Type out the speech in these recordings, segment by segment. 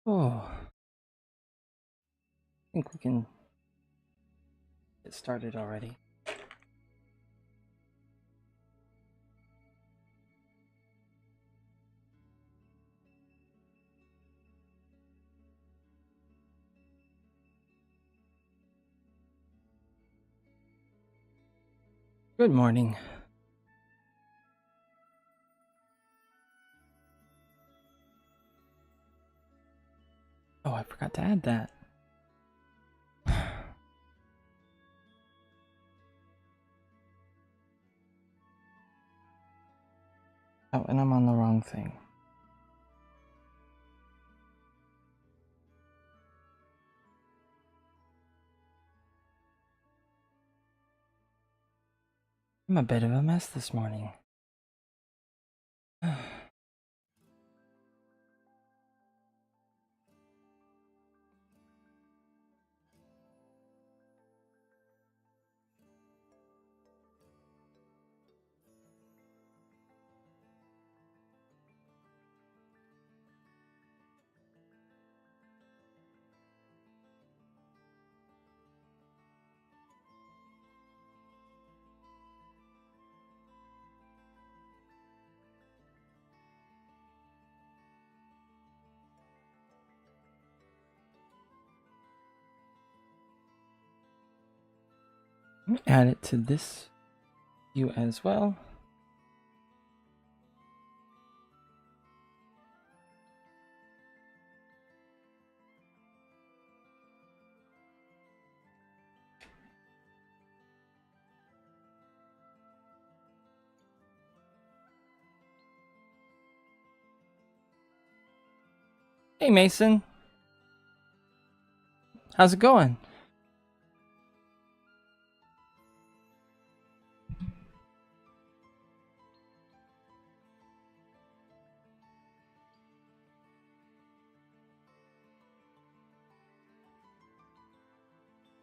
Oh, I think we can get started already. Good morning. Oh, I forgot to add that. Oh, and I'm on the wrong thing. I'm a bit of a mess this morning. Let me add it to this view as well. Hey, Mason. How's it going?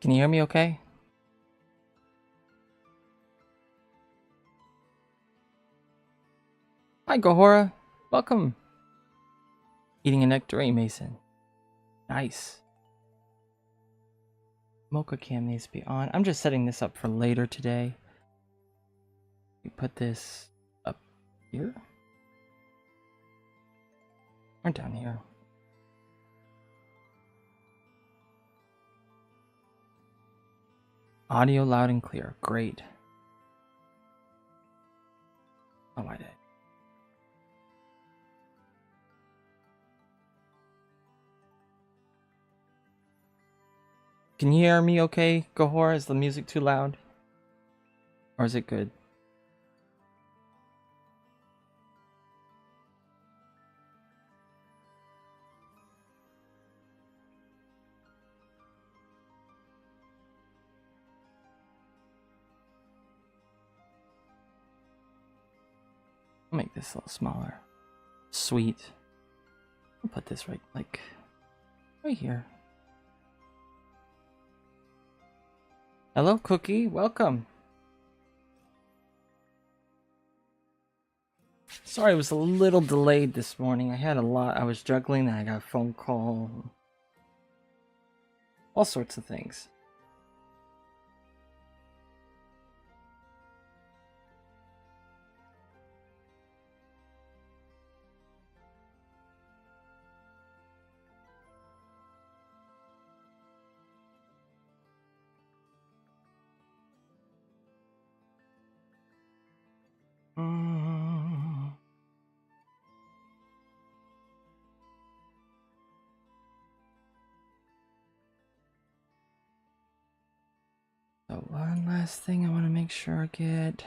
Can you hear me okay? Hi, Gohora. Welcome. Eating a nectarine, Mason. Nice. Mocha cam needs to be on. I'm just setting this up for later today. We put this up here. Or down here. Audio loud and clear. Great. Oh, I did. Can you hear me okay, Gohor? Is the music too loud? Or is it good? I'll make this a little smaller. Sweet. I'll put this right here. Hello, Cookie. Welcome. Sorry, it was a little delayed this morning. I had a lot. I was juggling and I got a phone call. All sorts of things. So one last thing I want to make sure I get.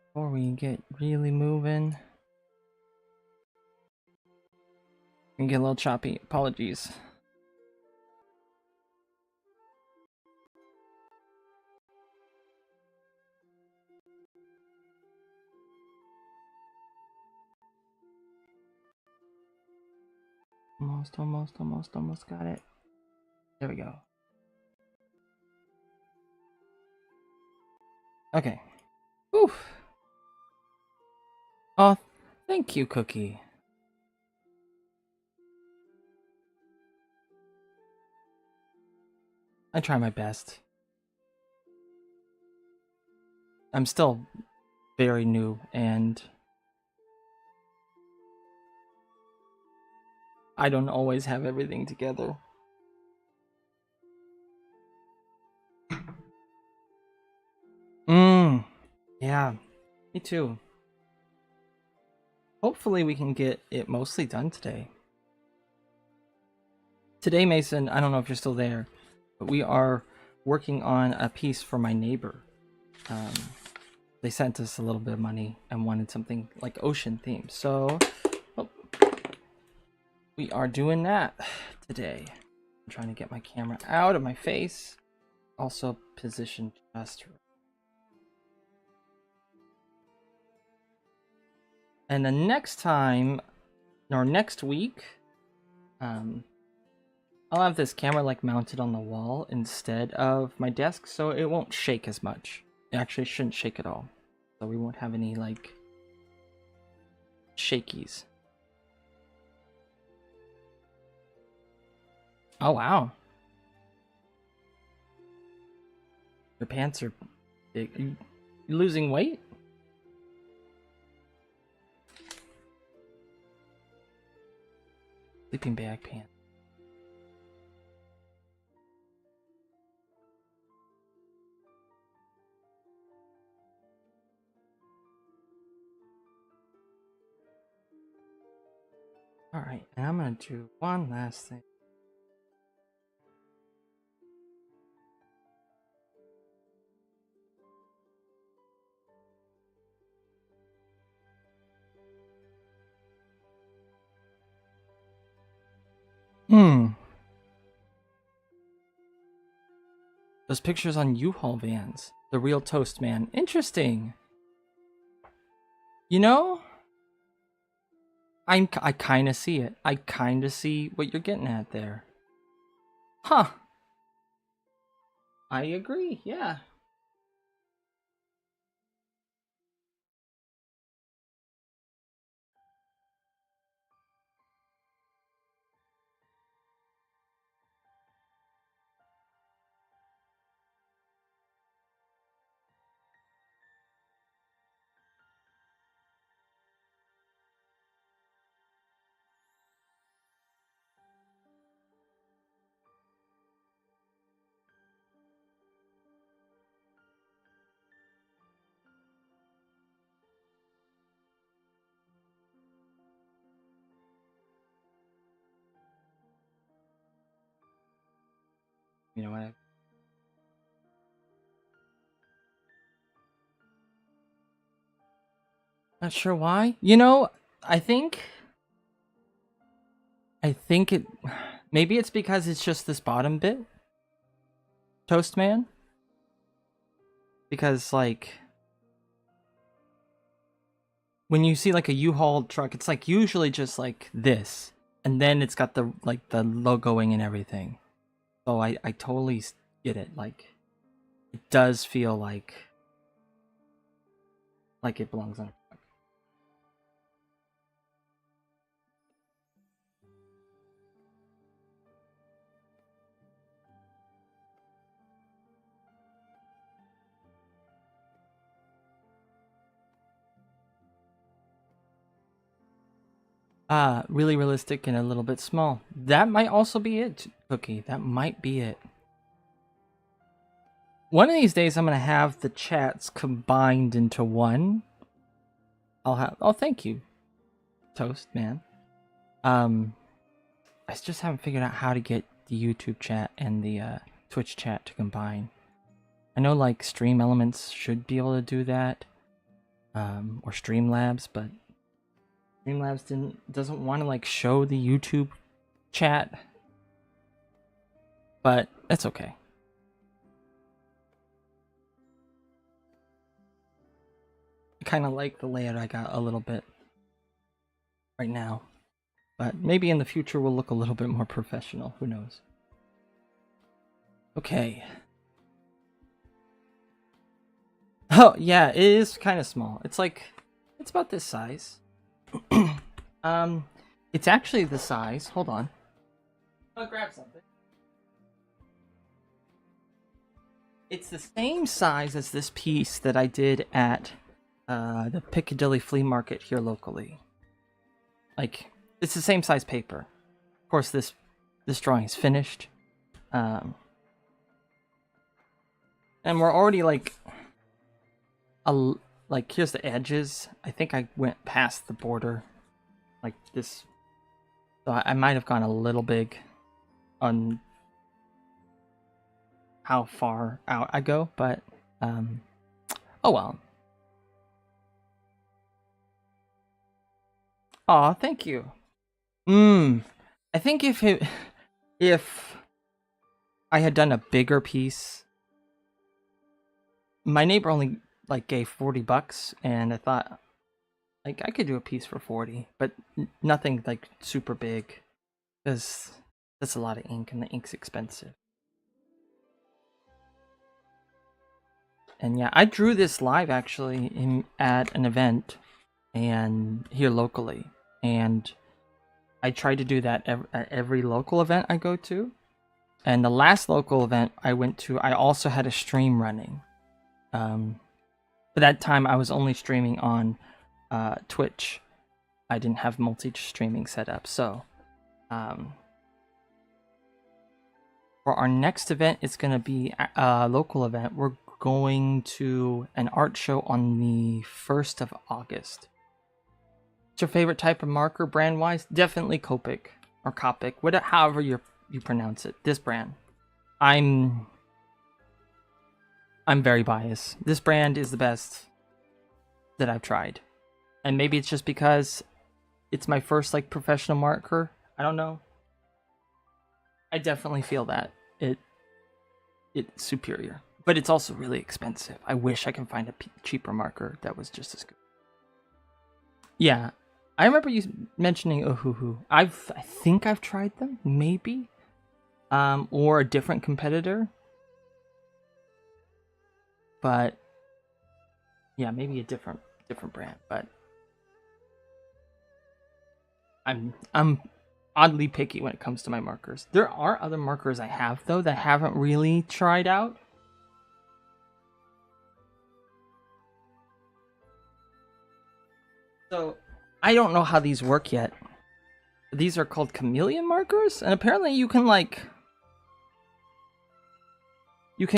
Before we get really moving. And get a little choppy. Apologies. Almost got it. There we go. Okay. Oof. Oh, thank you, Cookie. I try my best. I'm still very new, and I don't always have everything together. Yeah, me too. Hopefully we can get it mostly done today. Today, Mason, I don't know if you're still there, but we are working on a piece for my neighbor. They sent us a little bit of money and wanted something like ocean themed. So, we are doing that today. I'm trying to get my camera out of my face. Also positioned just right. And the next time, or next week, I'll have this camera like mounted on the wall instead of my desk, so it won't shake as much. It actually shouldn't shake at all. So we won't have any like shakies. Oh wow. Your pants are big. Are you losing weight? Sleeping bag pants. Alright, and I'm gonna do one last thing. Those pictures on U-Haul vans. The real toast man. Interesting. You know, I kind of see it. I kind of see what you're getting at there. Huh. I agree, yeah. You know what? Not sure why. You know, I think it maybe it's because it's just this bottom bit. Toast man. Because like when you see like a U-Haul truck, it's like usually just like this, and then it's got the like the logoing and everything. So I totally get it. Like it does feel like it belongs on a truck. Really realistic and a little bit small. That might also be it, Cookie. That might be it. One of these days, I'm gonna have the chats combined into one. I'll have. Oh, thank you, Toast Man. I just haven't figured out how to get the YouTube chat and the Twitch chat to combine. I know like Stream Elements should be able to do that, or Streamlabs, but Streamlabs doesn't want to like show the YouTube chat, but that's okay. I kind of like the layout I got a little bit right now, but maybe in the future we'll look a little bit more professional. Who knows? Okay. Oh yeah, it is kind of small. It's like It's about this size. It's actually the size. Hold on. I'll grab something. It's the same size as this piece that I did at the Piccadilly Flea Market here locally. Like, it's the same size paper. Of course, this drawing is finished. And we're already like here's the edges. I think I went past the border, like this. So I might have gone a little big on how far out I go, but oh well. Aw, thank you. I think if I had done a bigger piece, my neighbor only like gave $40, and I thought like I could do a piece for 40, but nothing like super big, because that's a lot of ink, and the ink's expensive. And yeah, I drew this live actually at an event and here locally, and I try to do that at every local event I go to. And the last local event I went to, I also had a stream running. But that time I was only streaming on Twitch. I didn't have multi-streaming set up. So for our next event, it's going to be a local event. We're going to an art show on the 1st of August. What's your favorite type of marker brand-wise? Definitely Copic or Copic, however you pronounce it. This brand. I'm very biased. This brand is the best that I've tried. And maybe it's just because it's my first like professional marker. I don't know. I definitely feel that it's superior, but it's also really expensive. I wish I can find a cheaper marker that was just as good. Yeah, I remember you mentioning Ohuhu. I think I've tried them, maybe, or a different competitor. But yeah, maybe a different brand. But I'm oddly picky when it comes to my markers. There are other markers I have though that I haven't really tried out. So I don't know how these work yet. These are called chameleon markers, and apparently you can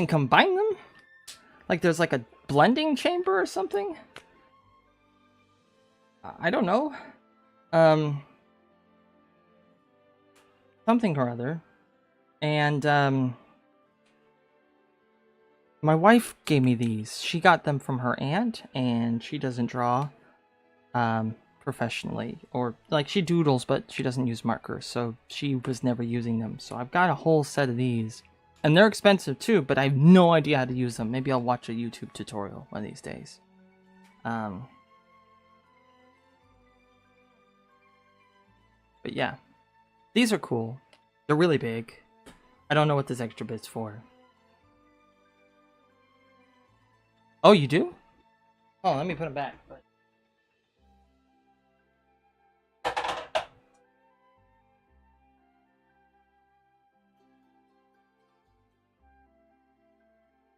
combine them. Like there's like a blending chamber or something. I don't know. Something or other. And my wife gave me these. She got them from her aunt, and she doesn't draw professionally, or like she doodles, but she doesn't use markers, so she was never using them. So I've got a whole set of these, and they're expensive too, but I have no idea how to use them. Maybe I'll watch a YouTube tutorial one of these days. But yeah, these are cool. They're really big. I don't know what this extra bit's for. Oh, you do? Oh, let me put them back.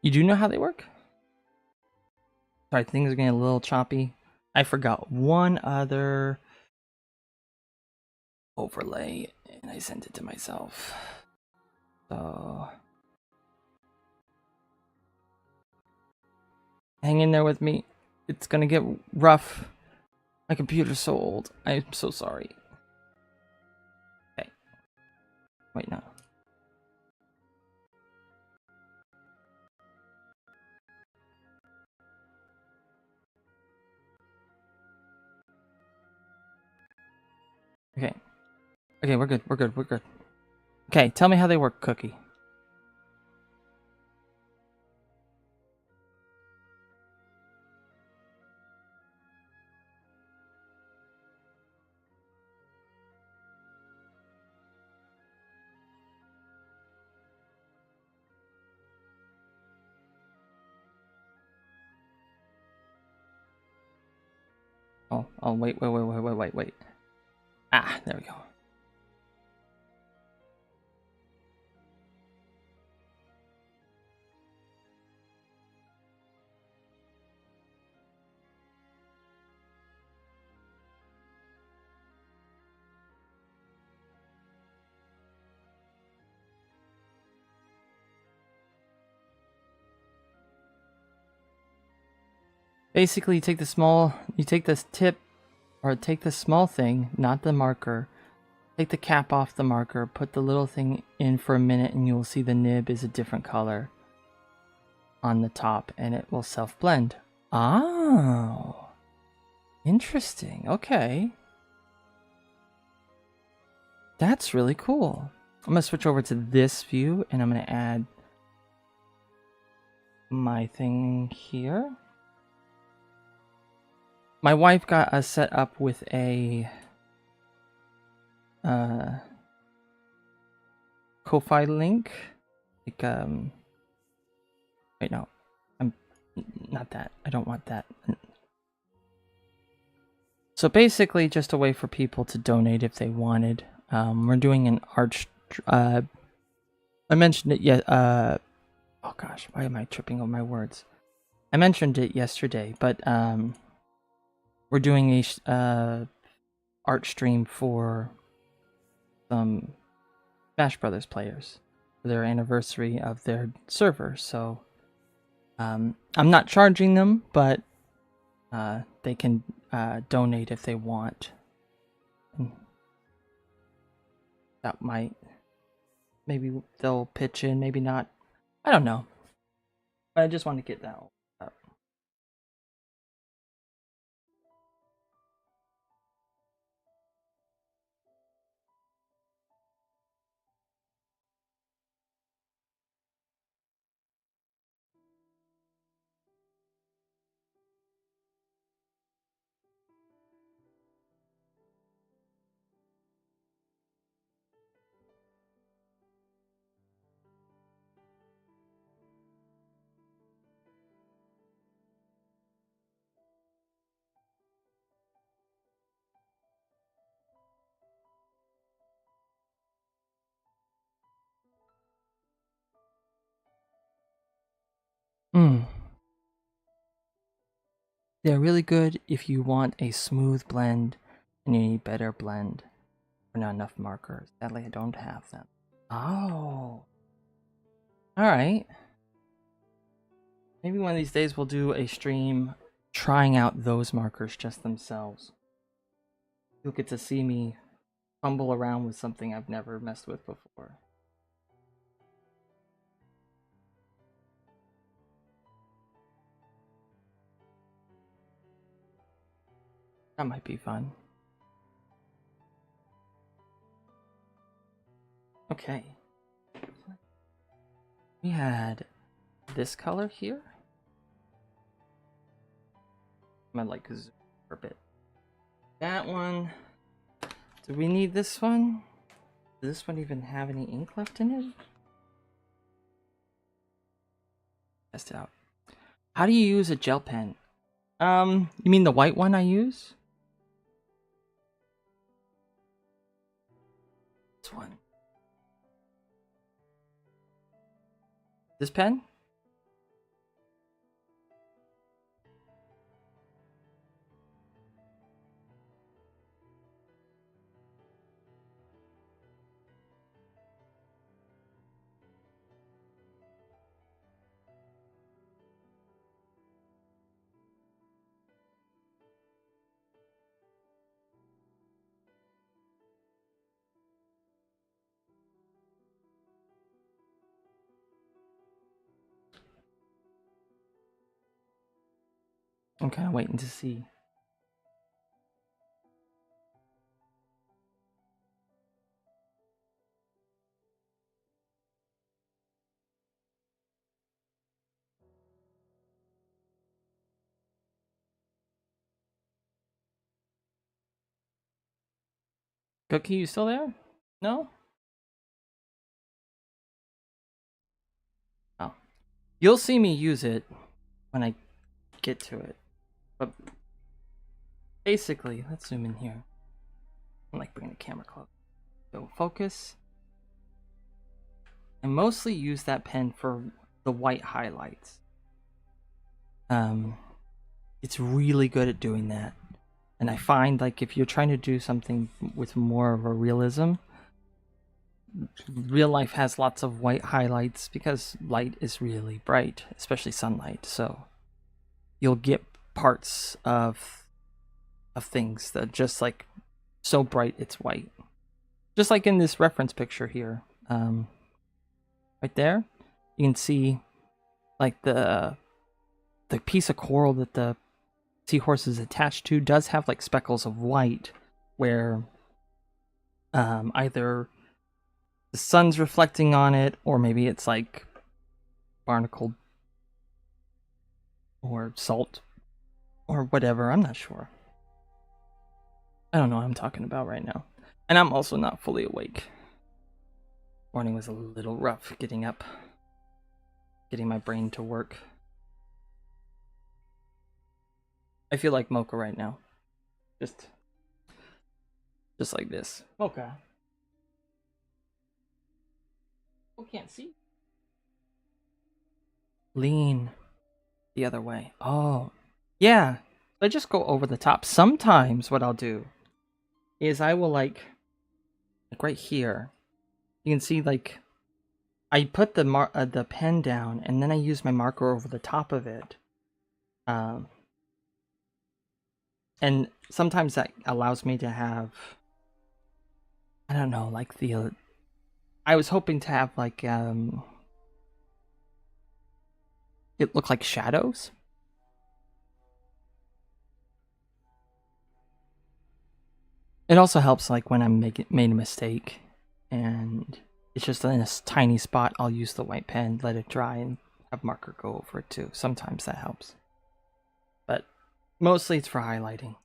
You do know how they work? Sorry, things are getting a little choppy. I forgot one other overlay, and I sent it to myself. So hang in there with me. It's gonna get rough. My computer's so old. I'm so sorry. Okay. Wait, no. Okay. Okay, we're good. We're good. We're good. Okay, tell me how they work, Cookie. Oh, wait. Ah, there we go. Basically, you take this tip, or take the small thing, not the marker. Take the cap off the marker, put the little thing in for a minute, and you will see the nib is a different color on the top, and it will self-blend. Oh, interesting. Okay. That's really cool. I'm going to switch over to this view, and I'm going to add my thing here. My wife got us set up with a Ko-Fi link. Like, wait, no. I'm not that. I don't want that. So basically, just a way for people to donate if they wanted. We're doing an art. I mentioned it yet. Oh gosh, why am I tripping over my words? I mentioned it yesterday, but we're doing a art stream for some Smash Brothers players for their anniversary of their server. So I'm not charging them, but they can donate if they want. That might, maybe they'll pitch in, maybe not. I don't know. But I just want to get that up. They're really good if you want a smooth blend and you need better blend or not enough markers. Sadly, I don't have them. Oh. Alright. Maybe one of these days we'll do a stream trying out those markers just themselves. You'll get to see me fumble around with something I've never messed with before. That might be fun. Okay. We had this color here. I might like zoom for a bit. That one. Do we need this one? Does this one even have any ink left in it? Test it out. How do you use a gel pen? You mean the white one I use? This one. This pen? I'm kind of waiting to see. Cookie, you still there? No? Oh. You'll see me use it when I get to it. But basically, let's zoom in here. I'm like bringing the camera close. So focus. I mostly use that pen for the white highlights. It's really good at doing that. And I find like if you're trying to do something with more of a realism, real life has lots of white highlights because light is really bright, especially sunlight. So you'll get parts of things that just like so bright it's white. Just like in this reference picture here, right there, you can see like the piece of coral that the seahorse is attached to does have like speckles of white where either the sun's reflecting on it or maybe it's like barnacled or salt or whatever. I'm not sure. I don't know what I'm talking about right now. And I'm also not fully awake. Morning was a little rough getting up, getting my brain to work. I feel like Mocha right now. Just like this. Okay. Oh, can't see. Lean the other way. Oh, yeah. I just go over the top. Sometimes what I'll do is I will like right here. You can see like I put the pen down and then I use my marker over the top of it. And sometimes that allows me to have, I don't know, like I was hoping to have like it look like shadows. It also helps like when I'm made a mistake and it's just in a tiny spot, I'll use the white pen, let it dry, and have marker go over it too. Sometimes that helps. But mostly it's for highlighting.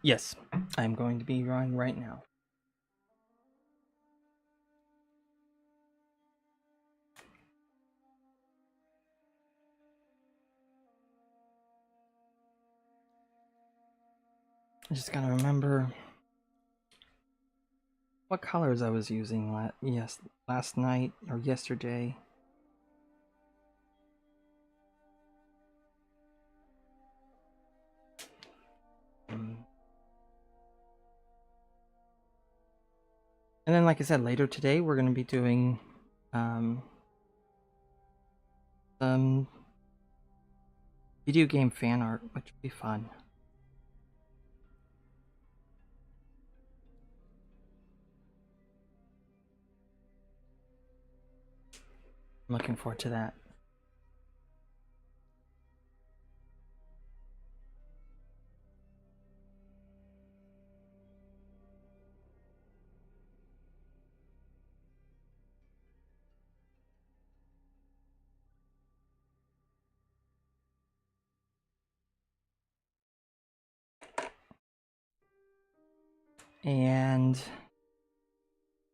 Yes, I'm going to be drawing right now. I just gotta remember what colors I was using last night or yesterday. And then, like I said, later today we're going to be doing some video game fan art, which will be fun. I'm looking forward to that. And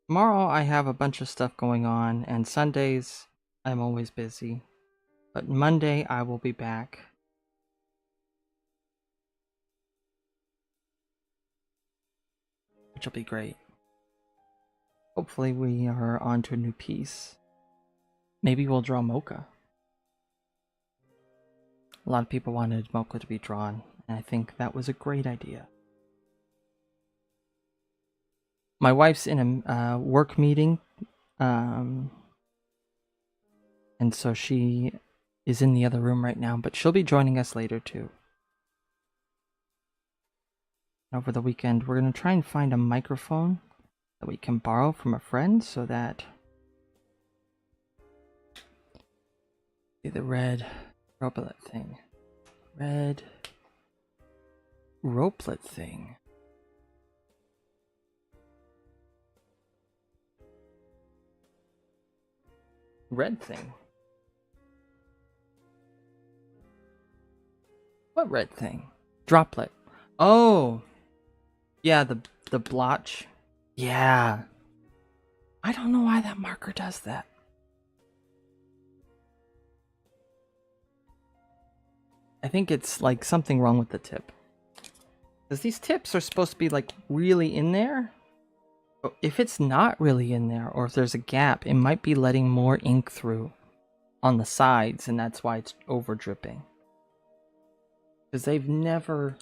tomorrow I have a bunch of stuff going on, and Sundays I'm always busy. But Monday I will be back. Which will be great. Hopefully we are on to a new piece. Maybe we'll draw Mocha. A lot of people wanted Mocha to be drawn, and I think that was a great idea. My wife's in a work meeting, and so she is in the other room right now, but she'll be joining us later too. Over the weekend, we're going to try and find a microphone that we can borrow from a friend so that the red ropelet thing. Red ropelet thing. Red thing. What red thing? Droplet. Oh. Yeah, the blotch. Yeah. I don't know why that marker does that. I think it's like something wrong with the tip. Because these tips are supposed to be like really in there. But if it's not really in there, or if there's a gap, it might be letting more ink through on the sides, and that's why it's over dripping. Because they've never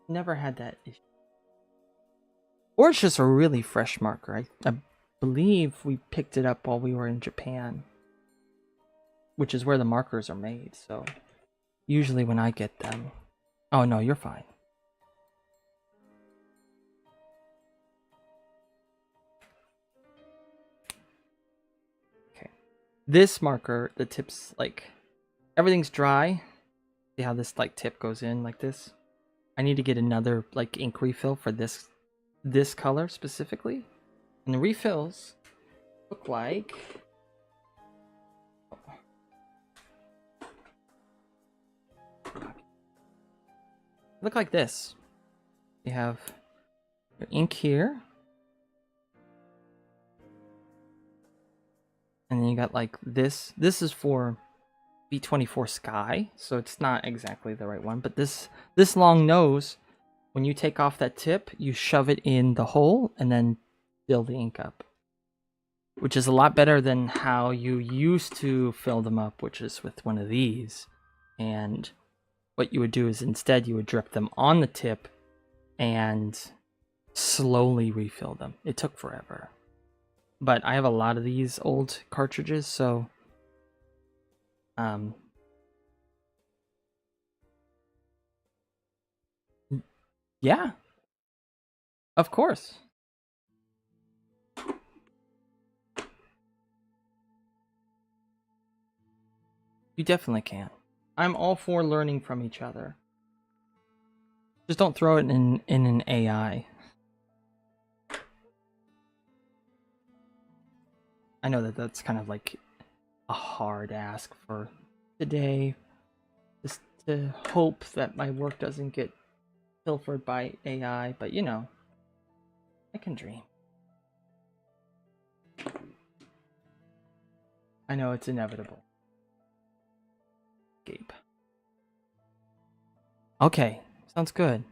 had that issue. Or it's just a really fresh marker. I believe we picked it up while we were in Japan, which is where the markers are made. So usually when I get them... Oh no, you're fine. Okay. This marker, the tip's like... Everything's dry. See how this like tip goes in like this? I need to get another like ink refill for this color specifically. And the refills look like... Look like this. You have your ink here. And then you got like this. This is for B24 Sky, so it's not exactly the right one. But this long nose, when you take off that tip, you shove it in the hole and then fill the ink up. Which is a lot better than how you used to fill them up, which is with one of these. And what you would do is instead you would drip them on the tip and slowly refill them. It took forever. But I have a lot of these old cartridges, so yeah, of course. You definitely can. I'm all for learning from each other. Just don't throw it in an AI. I know that that's kind of like a hard ask for today. Just to hope that my work doesn't get pilfered by AI, but you know, I can dream. I know it's inevitable. Gabe. Okay, sounds good.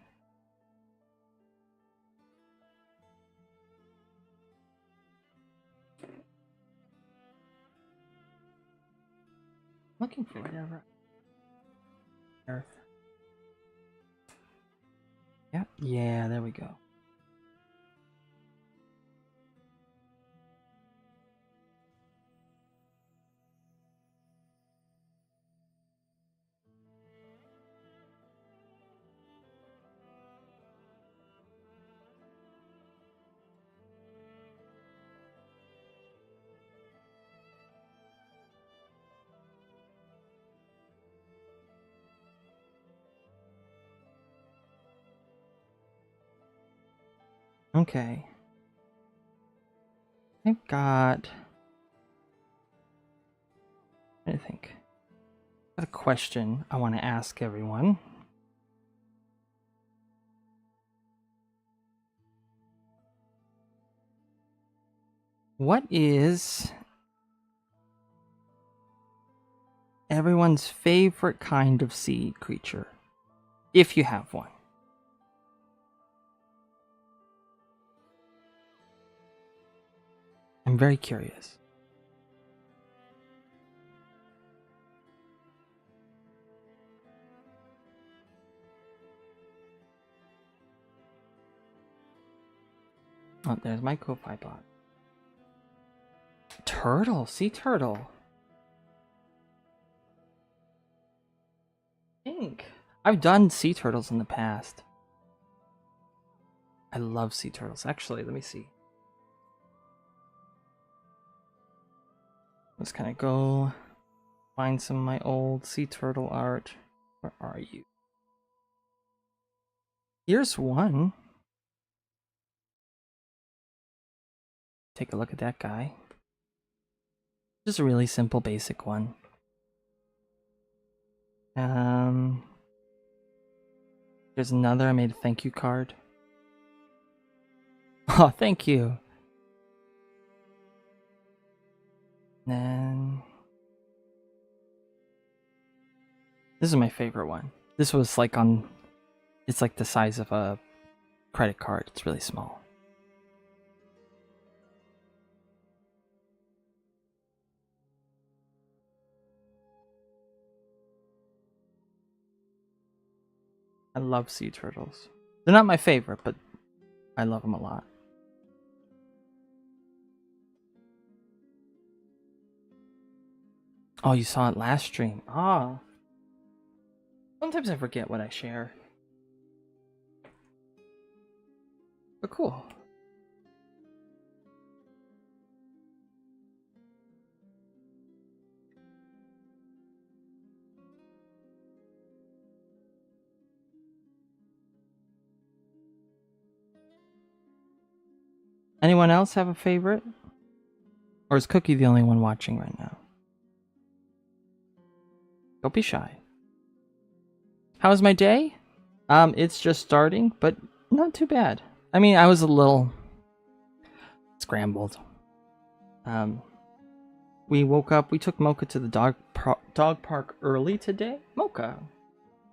Looking for whatever. Earth. Yep. Yeah, there we go. Okay. I've got... I think. I've got a question I want to ask everyone. What is everyone's favorite kind of sea creature? If you have one. I'm very curious. Oh, there's my Copic bot. Turtle, sea turtle. Pink. I've done sea turtles in the past. I love sea turtles. Actually, let me see. Let's kind of go find some of my old sea turtle art. Where are you? Here's one. Take a look at that guy. Just a really simple, basic one. There's another. I made a thank you card. Oh, thank you. Then This is my favorite one. This was like on... It's like the size of a credit card. It's really small. I love sea turtles. They're not my favorite, but I love them a lot. Oh, you saw it last stream. Ah. Sometimes I forget what I share. But cool. Anyone else have a favorite? Or is Cookie the only one watching right now? Don't be shy. How's my day? It's just starting, but not too bad. I mean, I was a little scrambled. We woke up, we took Mocha to the dog park early today. Mocha,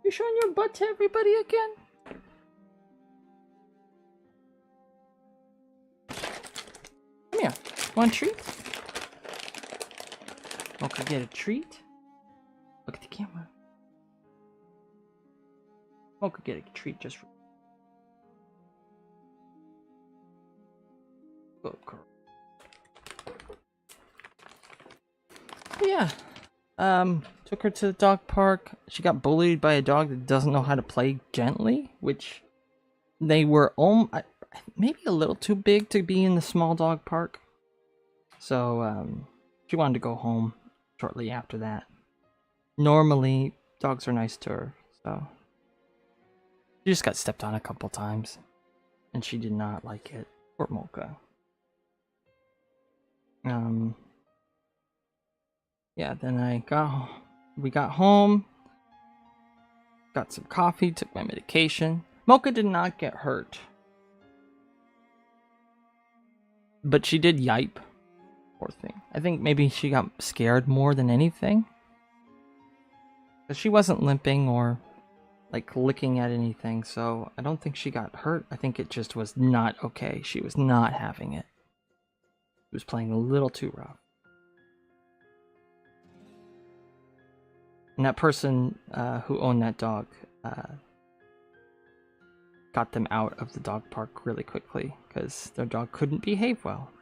you showing your butt to everybody again? Come here. Want a treat? Mocha, get a treat. Look at the camera. Mocha, get a treat just for... Good girl. Yeah. Took her to the dog park. She got bullied by a dog that doesn't know how to play gently, which they were maybe a little too big to be in the small dog park. So, she wanted to go home shortly after that. Normally, dogs are nice to her, so... She just got stepped on a couple times, and she did not like it. Poor Mocha. Yeah, then we got home, got some coffee, took my medication. Mocha did not get hurt, but she did yipe. Poor thing. I think maybe she got scared more than anything, because she wasn't limping or like licking at anything, so I don't think she got hurt. I think it just was not okay. She was not having it. She was playing a little too rough. And that person who owned that dog got them out of the dog park really quickly because their dog couldn't behave well.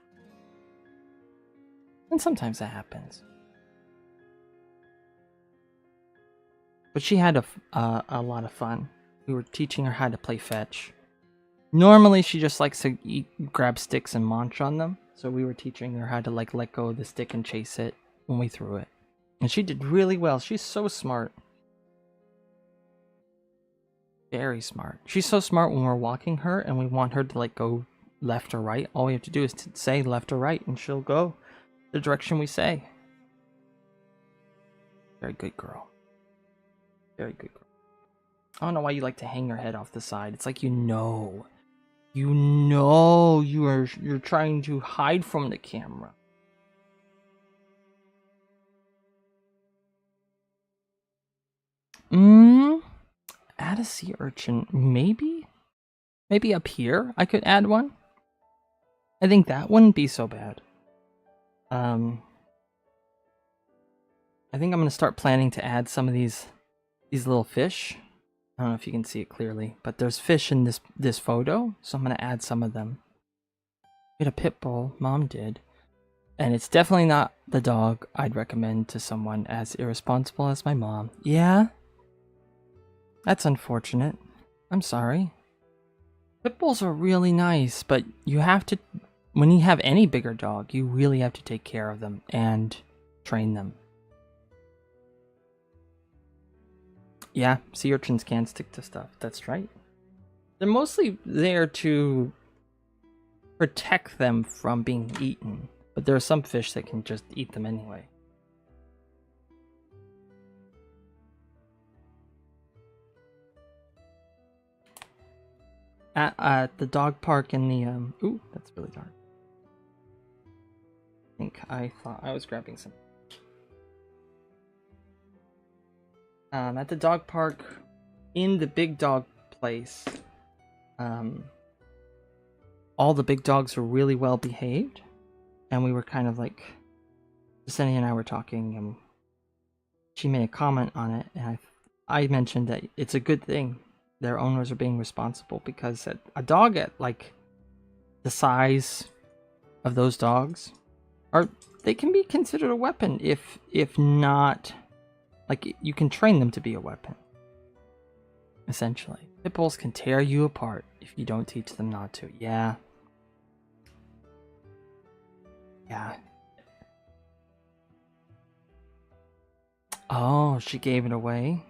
And sometimes that happens. But she had a lot of fun. We were teaching her how to play fetch. Normally she just likes to grab sticks and munch on them. So we were teaching her how to like let go of the stick and chase it when we threw it. And she did really well. She's so smart. Very smart. She's so smart when we're walking her and we want her to like go left or right. All we have to do is to say left or right and she'll go the direction we say. Very good girl. Very good girl. I don't know why you like to hang your head off the side. It's like you're trying to hide from the camera. Add a sea urchin. Maybe up here I could add one. I think that wouldn't be so bad. I think I'm gonna start planning to add some of these little fish. I don't know if you can see it clearly, but there's fish in this photo, so I'm gonna add some of them. We had a pit bull, Mom did. And it's definitely not the dog I'd recommend to someone as irresponsible as my mom. Yeah? That's unfortunate. I'm sorry. Pit bulls are really nice, but you have to... When you have any bigger dog, you really have to take care of them and train them. Yeah, sea urchins can stick to stuff. That's right. They're mostly there to protect them from being eaten. But there are some fish that can just eat them anyway. At the dog park in the ooh, that's really dark. I thought I was grabbing some. At the dog park, in the big dog place, all the big dogs were really well behaved, and we were kind of like, Sunny and I were talking, and she made a comment on it, and I mentioned that it's a good thing their owners are being responsible, because a dog at like the size of those dogs they can be considered a weapon if not, like, you can train them to be a weapon. Essentially, pit bulls can tear you apart if you don't teach them not to. Yeah. Oh, she gave it away.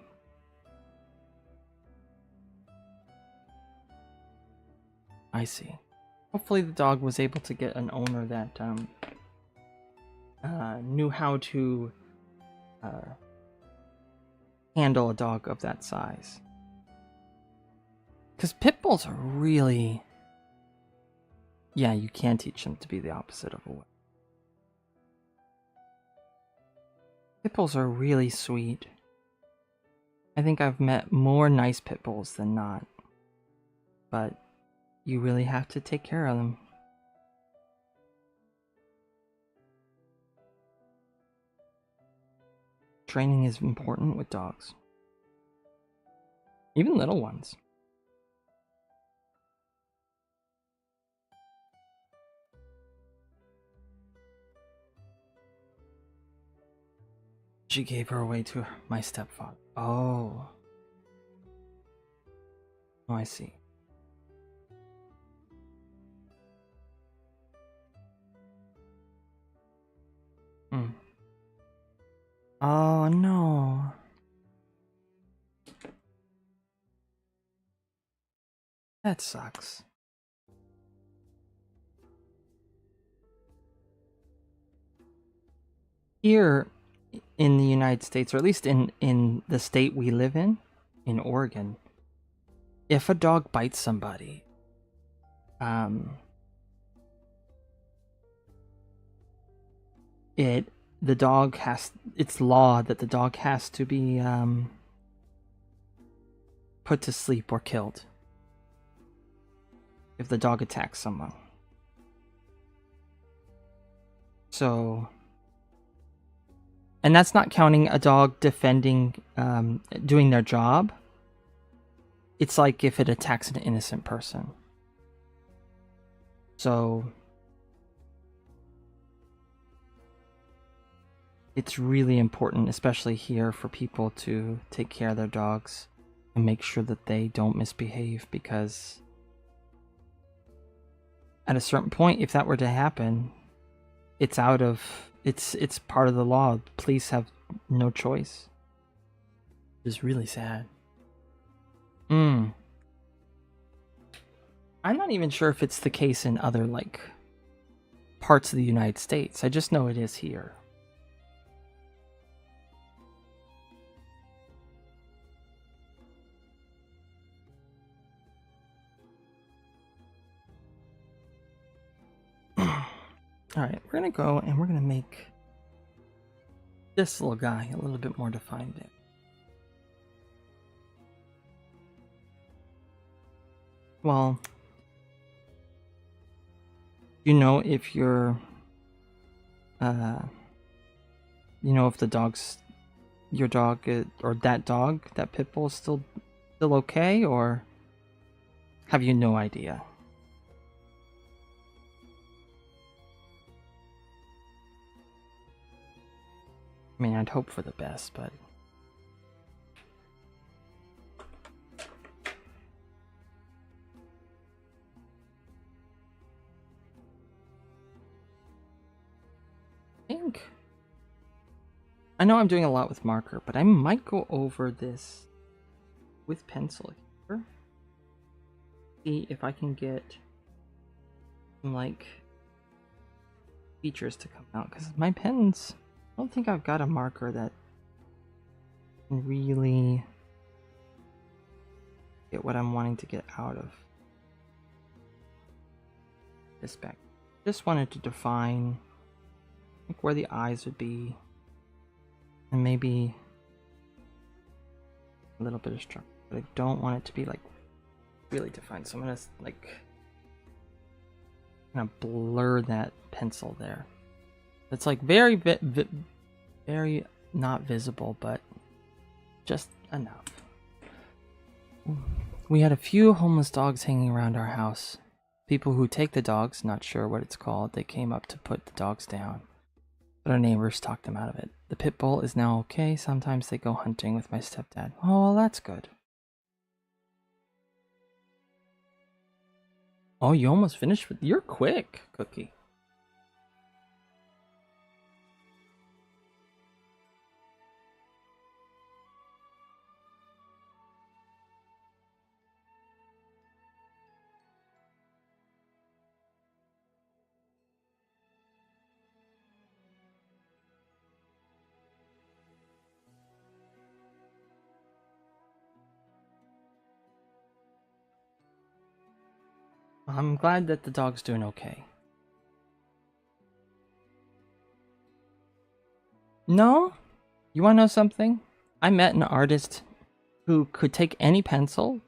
I see. Hopefully the dog was able to get an owner that knew how to handle a dog of that size. Because pit bulls are really... Yeah, you can teach them to be the opposite of a weapon. Pit bulls are really sweet. I think I've met more nice pit bulls than not. But you really have to take care of them. Training is important with dogs. Even little ones. She gave her away to my stepfather. Oh. Oh, I see. Oh, no. That sucks. Here in the United States, or at least in the state we live in Oregon, if a dog bites somebody, it's law that the dog has to be put to sleep or killed if the dog attacks someone. So, and that's not counting a dog defending, doing their job. It's like if it attacks an innocent person. So, it's really important, especially here, for people to take care of their dogs and make sure that they don't misbehave, because at a certain point, if that were to happen, it's part of the law. Police have no choice. It's really sad. I'm not even sure if it's the case in other, like, parts of the United States. I just know it is here. Alright, we're gonna go and we're gonna make this little guy a little bit more defined. Well, you know if you're, you know if the dog's, your dog, or that dog, that pit bull, is still okay, or have you no idea? I mean, I'd hope for the best, but... I know I'm doing a lot with marker, but I might go over this with pencil here. See if I can get some, like, features to come out, because my pens, I don't think I've got a marker that can really get what I'm wanting to get out of this back. Just wanted to define, like, where the eyes would be, and maybe a little bit of structure, but I don't want it to be like really defined. So I'm gonna like kind of blur that pencil there. It's like very not visible, but just enough. We had a few homeless dogs hanging around our house. People who take the dogs, not sure what it's called, they came up to put the dogs down. But our neighbors talked them out of it. The pit bull is now okay. Sometimes they go hunting with my stepdad. Oh, well, that's good. Oh, you almost finished with... You're quick, Cookie. I'm glad that the dog's doing okay. No? You want to know something? I met an artist who could take any pencil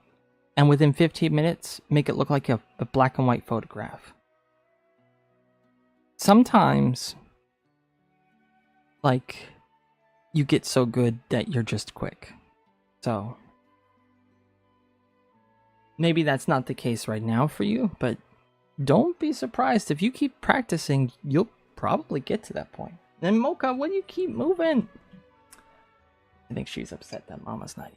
and within 15 minutes make it look like a black and white photograph. Sometimes, like, you get so good that you're just quick. So, maybe that's not the case right now for you, but don't be surprised. If you keep practicing, you'll probably get to that point. And Mocha, what do you keep moving? I think she's upset that Mama's not.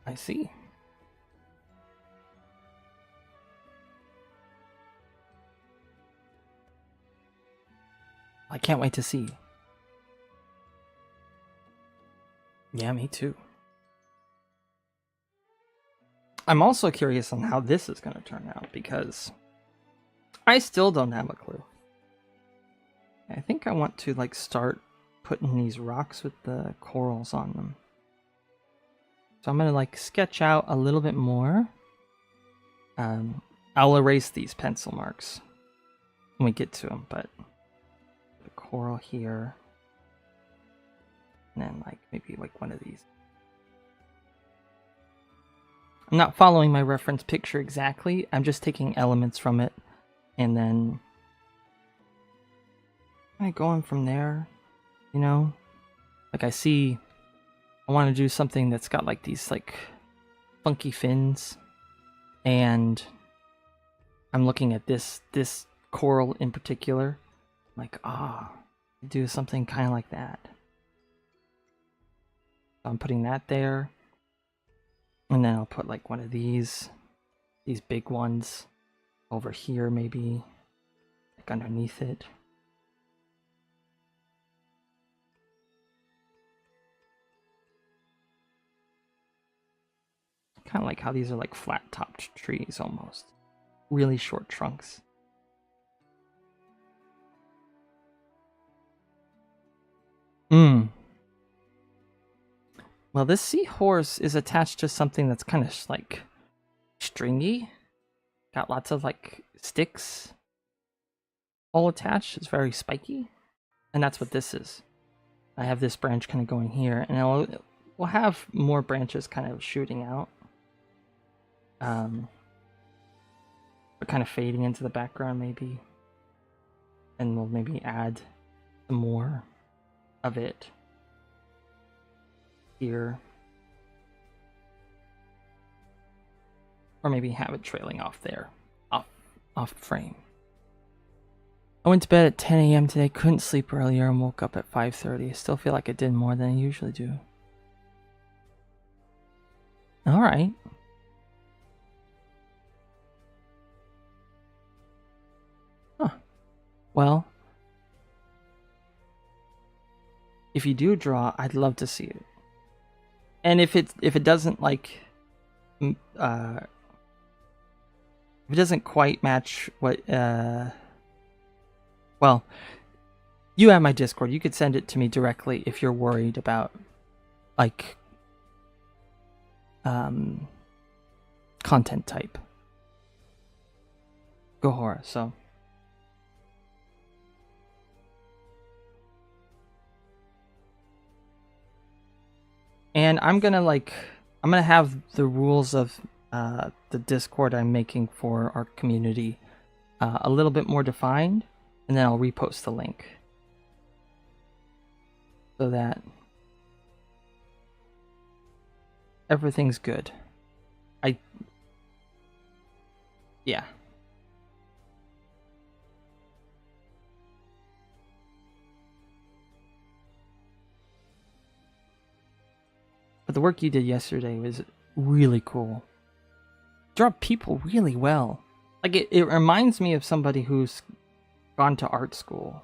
I see. I can't wait to see. Yeah, me too. I'm also curious on how this is going to turn out because I still don't have a clue. I think I want to like start putting these rocks with the corals on them. So I'm going to like sketch out a little bit more. I'll erase these pencil marks when we get to them, but the coral here. And then like maybe like one of these. I'm not following my reference picture exactly. I'm just taking elements from it and then kind of going from there, you know? Like I want to do something that's got like these like funky fins, and I'm looking at this coral in particular. Like, do something kind of like that. I'm putting that there. And then I'll put like one of these big ones over here maybe, like underneath it. Kind of like how these are like flat-topped trees almost. Really short trunks. Well, this seahorse is attached to something that's kind of like stringy. Got lots of like sticks all attached. It's very spiky. And that's what this is. I have this branch kind of going here, and we'll have more branches kind of shooting out. But kind of fading into the background maybe. And we'll maybe add some more of it here. Or maybe have it trailing off there. Off frame. I went to bed at 10 a.m. today, couldn't sleep earlier, and woke up at 5:30. I still feel like I did more than I usually do. Alright. Huh. Well, if you do draw, I'd love to see it. And if it doesn't like if it doesn't quite match what well, you have my Discord. You could send it to me directly if you're worried about like content type. Gohora, so. And I'm gonna have the rules of the Discord I'm making for our community a little bit more defined, and then I'll repost the link so that everything's good. Yeah. But the work you did yesterday was really cool. Draw people really well. Like, it reminds me of somebody who's gone to art school.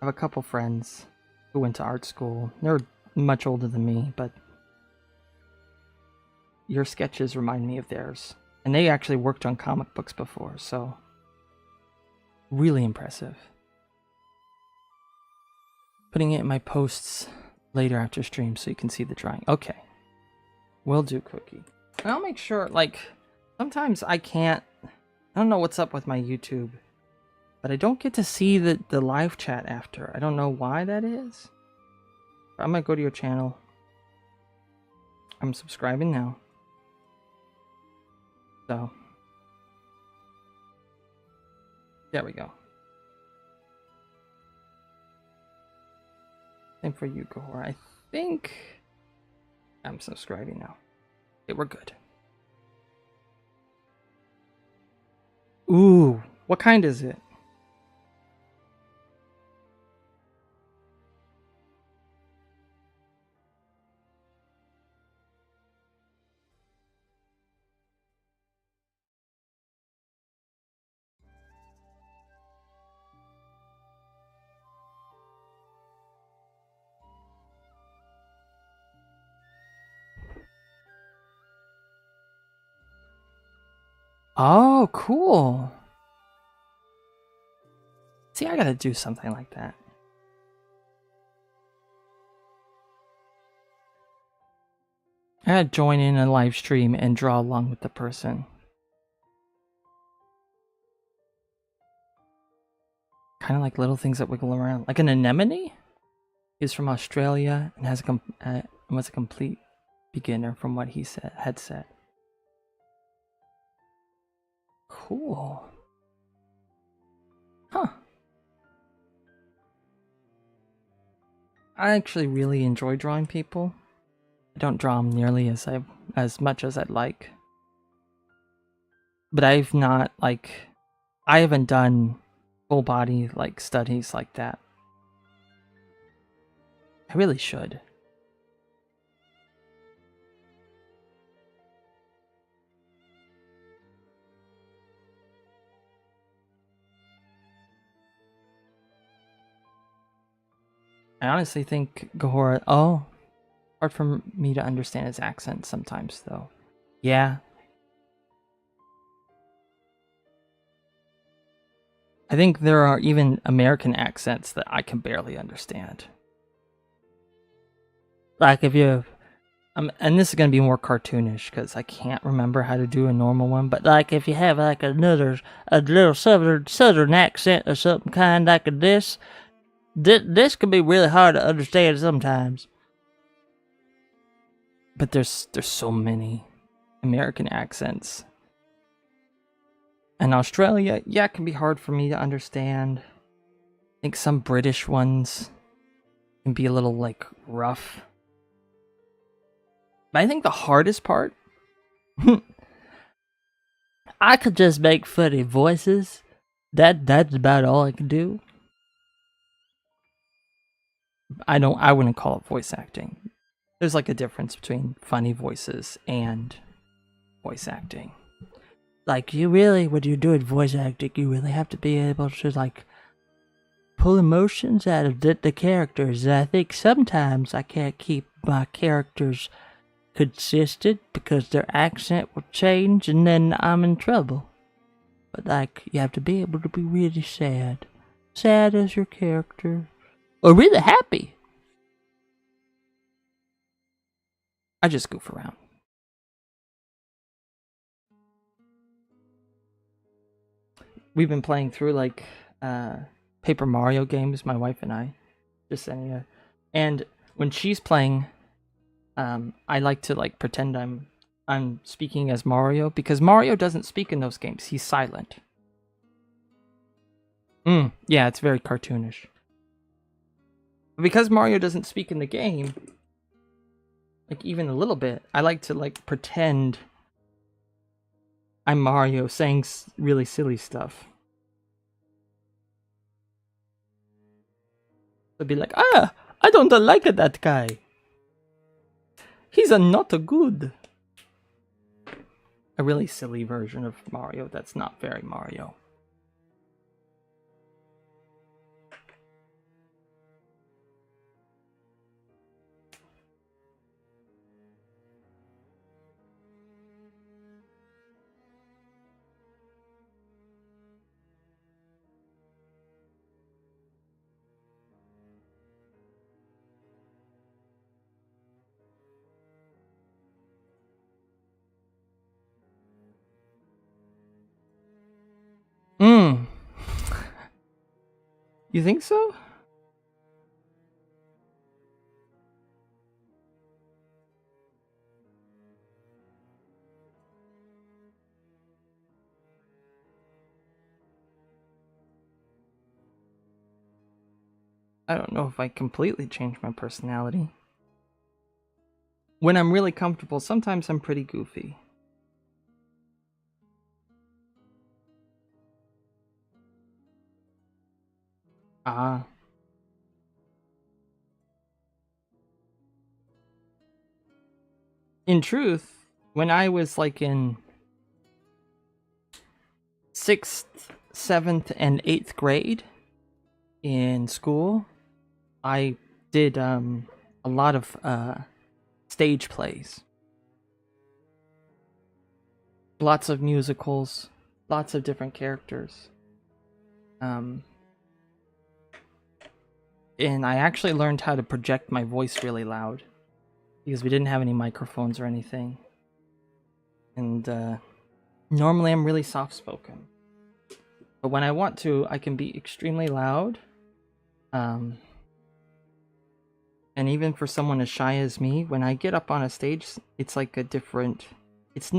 I have a couple friends who went to art school. They're much older than me, but your sketches remind me of theirs. And they actually worked on comic books before, so really impressive. Putting it in my posts later after stream so you can see the drawing. Okay. Will do, Cookie. And I'll make sure, like, sometimes I don't know what's up with my YouTube, but I don't get to see the live chat after. I don't know why that is. I'm gonna go to your channel. I'm subscribing now. So. There we go. Same for you, Gohor. I think I'm subscribing now. Okay, we're good. Ooh, what kind is it? Oh, cool. See, I gotta do something like that. I gotta join in a live stream and draw along with the person. Kind of like little things that wiggle around. Like an anemone? He's from Australia and was a complete beginner from what he had said. Cool. Huh. I actually really enjoy drawing people. I don't draw them nearly as much as I'd like. But I haven't done full body like studies like that. I really should. I honestly think Gohora... Oh, hard for me to understand his accent sometimes, though. Yeah. I think there are even American accents that I can barely understand. Like if you... and this is going to be more cartoonish, because I can't remember how to do a normal one, but like if you have like a little southern accent or something kind like this... This can be really hard to understand sometimes. But there's so many American accents. And Australia, yeah, it can be hard for me to understand. I think some British ones can be a little, like, rough. But I think the hardest part... I could just make funny voices. That's about all I can do. I wouldn't call it voice acting. There's like a difference between funny voices and voice acting. Like, when you're doing voice acting, you really have to be able to, like, pull emotions out of the characters. And I think sometimes I can't keep my characters consistent because their accent will change and then I'm in trouble. But, like, you have to be able to be really sad. Sad as your character. Or really happy. I just goof around. we've been playing through like Paper Mario games, my wife and I, just sending a, and when she's playing, I like to like pretend I'm speaking as Mario because Mario doesn't speak in those games. He's silent. Yeah, it's very cartoonish. But because Mario doesn't speak in the game, like even a little bit, I like to like pretend I'm Mario saying really silly stuff. I'd be like, I don't like that guy. He's not good. A really silly version of Mario that's not very Mario. You think so? I don't know if I completely changed my personality. When I'm really comfortable, sometimes I'm pretty goofy. In truth, when I was like in 6th, 7th, and 8th grade in school, I did a lot of stage plays. Lots of musicals, lots of different characters. And I actually learned how to project my voice really loud because we didn't have any microphones or anything. And normally I'm really soft-spoken. But when I want to, I can be extremely loud. And even for someone as shy as me, when I get up on a stage, it's like a different... It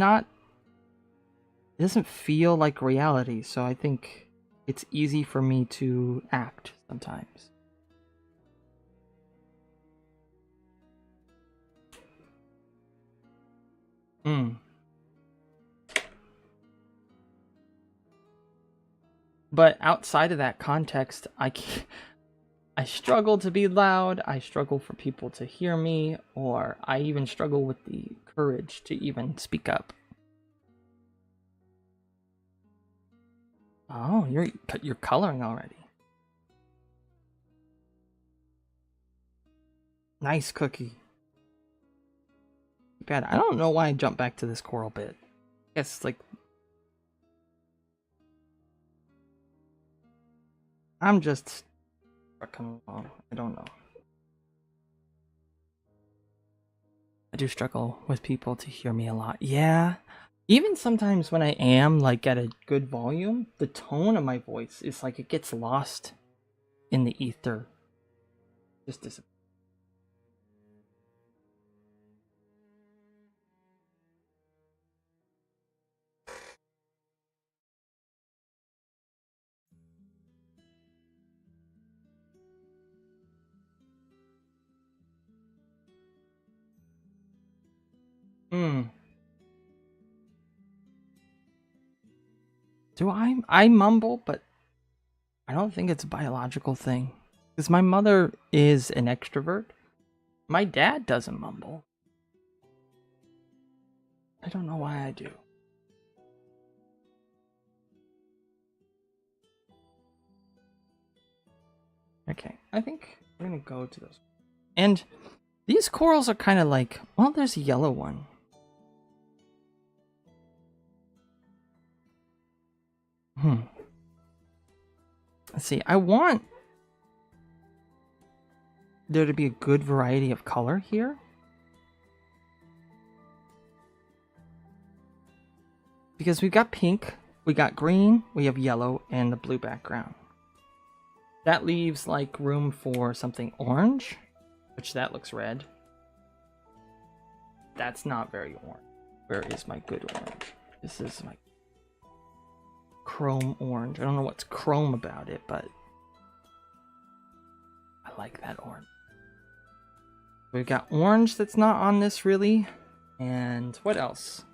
doesn't feel like reality, so I think it's easy for me to act sometimes. But outside of that context, I struggle to be loud, I struggle for people to hear me, or I even struggle with the courage to even speak up. Oh, you're coloring already. Nice cookie. Bad. I don't know why I jumped back to this coral bit. I guess like I'm just trucking along. I don't know. I do struggle with people to hear me a lot. Yeah. Even sometimes when I am like at a good volume, the tone of my voice is like it gets lost in the ether. Just disappears. Do I mumble, but I don't think it's a biological thing. Because my mother is an extrovert. My dad doesn't mumble. I don't know why I do. Okay, I think we're gonna go to those. And these corals are kind of like, well, there's a yellow one. Let's see, I want there to be a good variety of color here. Because we've got pink, we got green, we have yellow, and the blue background. That leaves like room for something orange, which that looks red. That's not very orange. Where is my good orange? This is my chrome orange. I don't know what's chrome about it, but I like that orange. We've got orange that's not on this really. And what else?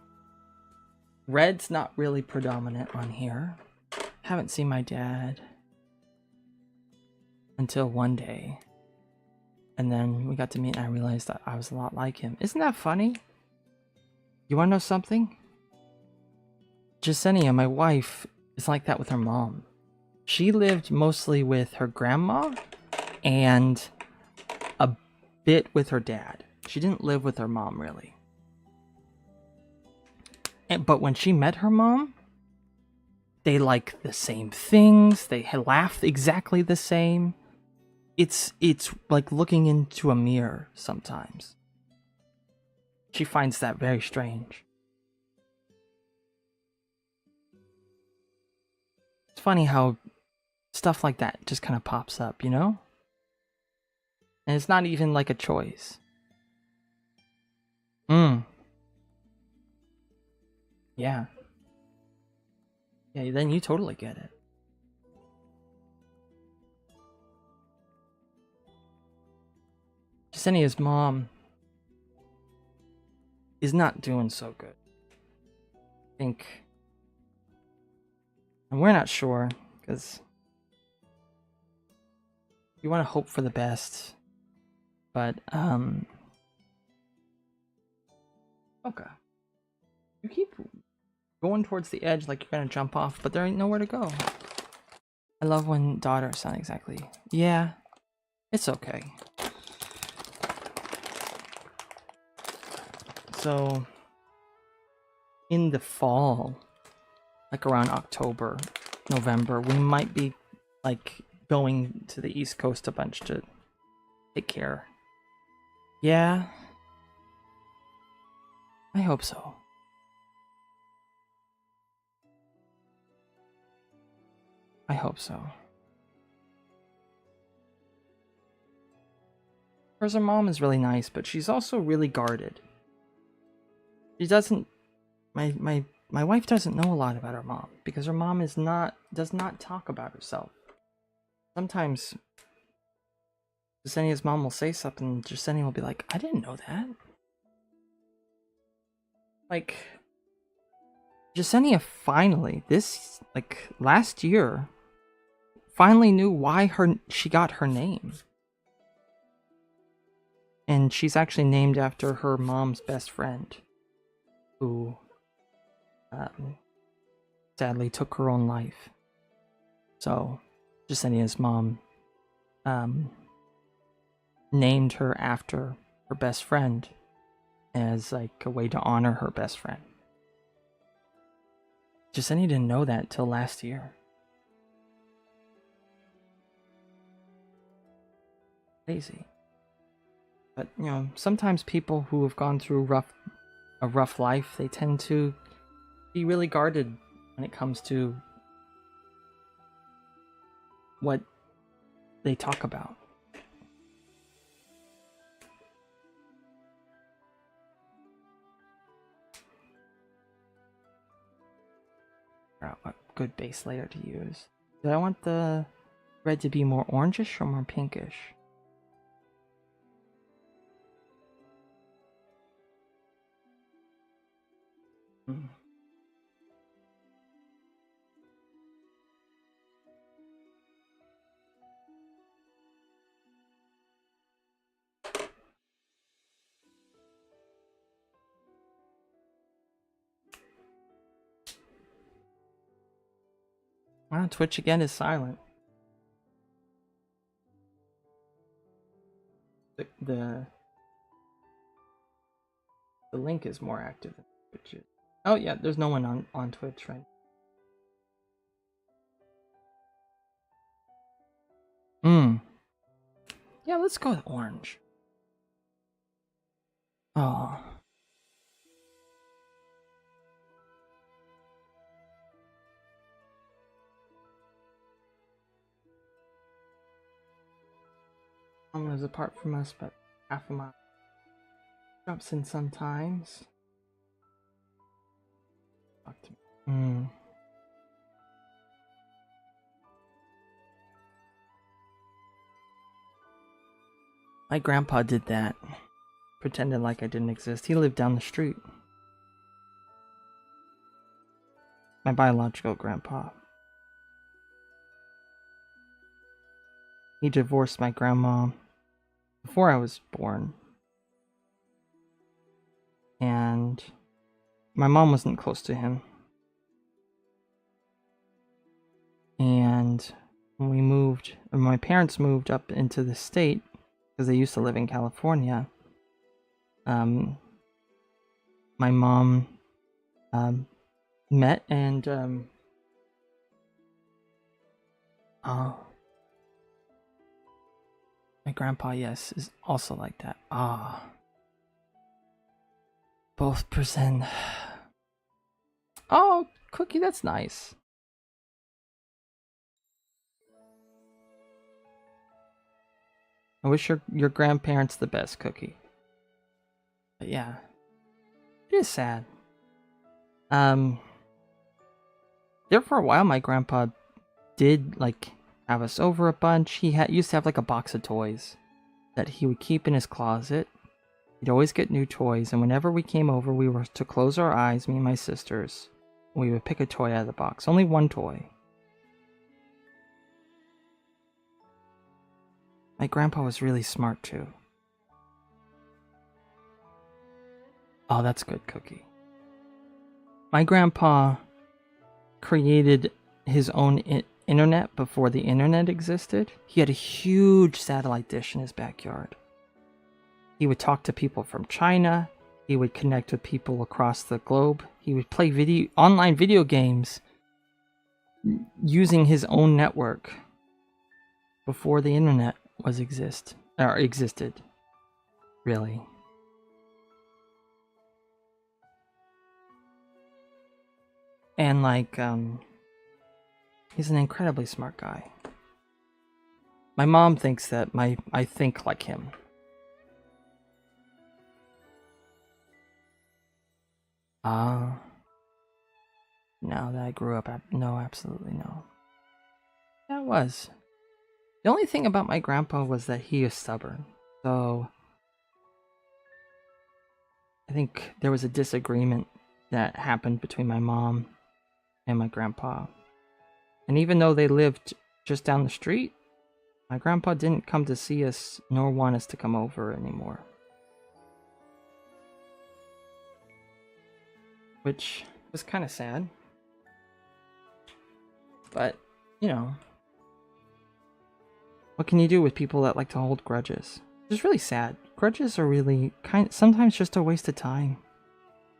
Red's not really predominant on here. Haven't seen my dad until one day. And then we got to meet and I realized that I was a lot like him. Isn't that funny? You wanna know something? Jasenia, my wife, is like that with her mom. She lived mostly with her grandma and a bit with her dad. She didn't live with her mom really. But when she met her mom, they like the same things. They laugh exactly the same. It's like looking into a mirror sometimes. She finds that very strange. It's funny how stuff like that just kind of pops up, you know? And it's not even like a choice. Yeah. Yeah, then you totally get it. Jasenia's mom is not doing so good. I think. And we're not sure, because you want to hope for the best. But, okay. You keep going towards the edge like you're gonna jump off, but there ain't nowhere to go. I love when daughters sound exactly. Yeah, it's okay. So, in the fall, like around October, November, we might be like going to the East Coast a bunch to take care. Yeah, I hope so. I hope so. Her mom is really nice, but she's also really guarded. She doesn't. My wife doesn't know a lot about her mom because her mom does not talk about herself. Sometimes Jasenia's mom will say something, and Jasenia will be like, "I didn't know that." Like, Jasenia finally, last year, finally knew why she got her name. And she's actually named after her mom's best friend, who sadly took her own life. So, Jasenia's mom named her after her best friend as like a way to honor her best friend. Jasenia didn't know that till last year. Crazy. But, you know, sometimes people who have gone through a rough life, they tend to be really guarded when it comes to what they talk about. Figure out what good base layer to use. Do I want the red to be more orangish or more pinkish? Wow, Twitch again is silent. The link is more active than Twitch is. Oh yeah, there's no one on Twitch, right? Yeah, let's go with orange. Oh. Lives apart from us, but half a mile. Drops in sometimes. Talk to me. My grandpa did that. Pretended like I didn't exist. He lived down the street. My biological grandpa. He divorced my grandma before I was born. And my mom wasn't close to him. And when my parents moved up into the state, because they used to live in California, my mom met and my grandpa, yes, is also like that. Both present. Oh, Cookie, that's nice. I wish your grandparents the best, Cookie. But yeah, it is sad. There for a while, my grandpa did like have us over a bunch. He used to have like a box of toys that he would keep in his closet. He'd always get new toys, and whenever we came over, we were to close our eyes, me and my sisters. We would pick a toy out of the box. Only one toy. My grandpa was really smart too. Oh, that's good, Cookie. My grandpa created his own internet before the internet existed. He had a huge satellite dish in his backyard. He would talk to people from China. He would connect with people across the globe. He would play online video games using his own network before the internet existed. Really. And like he's an incredibly smart guy. My mom thinks that I think like him. Now that I grew up, no, absolutely no. Yeah, it was. The only thing about my grandpa was that he is stubborn. So I think there was a disagreement that happened between my mom and my grandpa. And even though they lived just down the street, my grandpa didn't come to see us nor want us to come over anymore. Which was kind of sad. But, you know, what can you do with people that like to hold grudges? It's really sad. Grudges are really sometimes just a waste of time.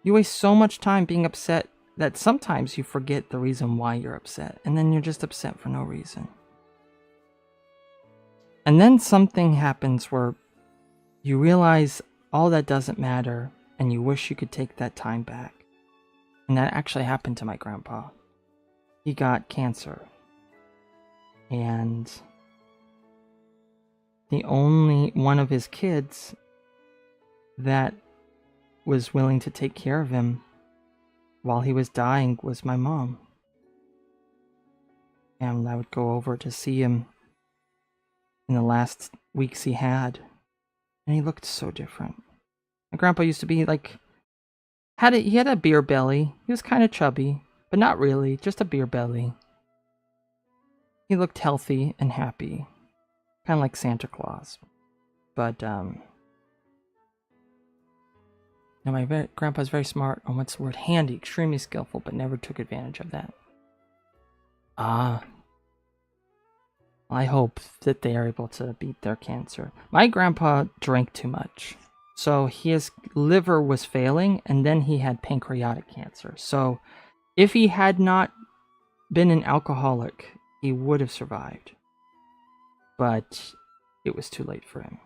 You waste so much time being upset that sometimes you forget the reason why you're upset, and then you're just upset for no reason. And then something happens where you realize all that doesn't matter, and you wish you could take that time back. And that actually happened to my grandpa. He got cancer. And the only one of his kids that was willing to take care of him while he was dying was my mom. And I would go over to see him in the last weeks he had. And he looked so different. My grandpa used to be like, he had a beer belly. He was kind of chubby, but not really, just a beer belly. He looked healthy and happy. Kind of like Santa Claus. But, my grandpa's very smart. Oh, what's the word? Handy, extremely skillful, but never took advantage of that. I hope that they are able to beat their cancer. My grandpa drank too much. So his liver was failing, and then he had pancreatic cancer. So if he had not been an alcoholic, he would have survived. But it was too late for him.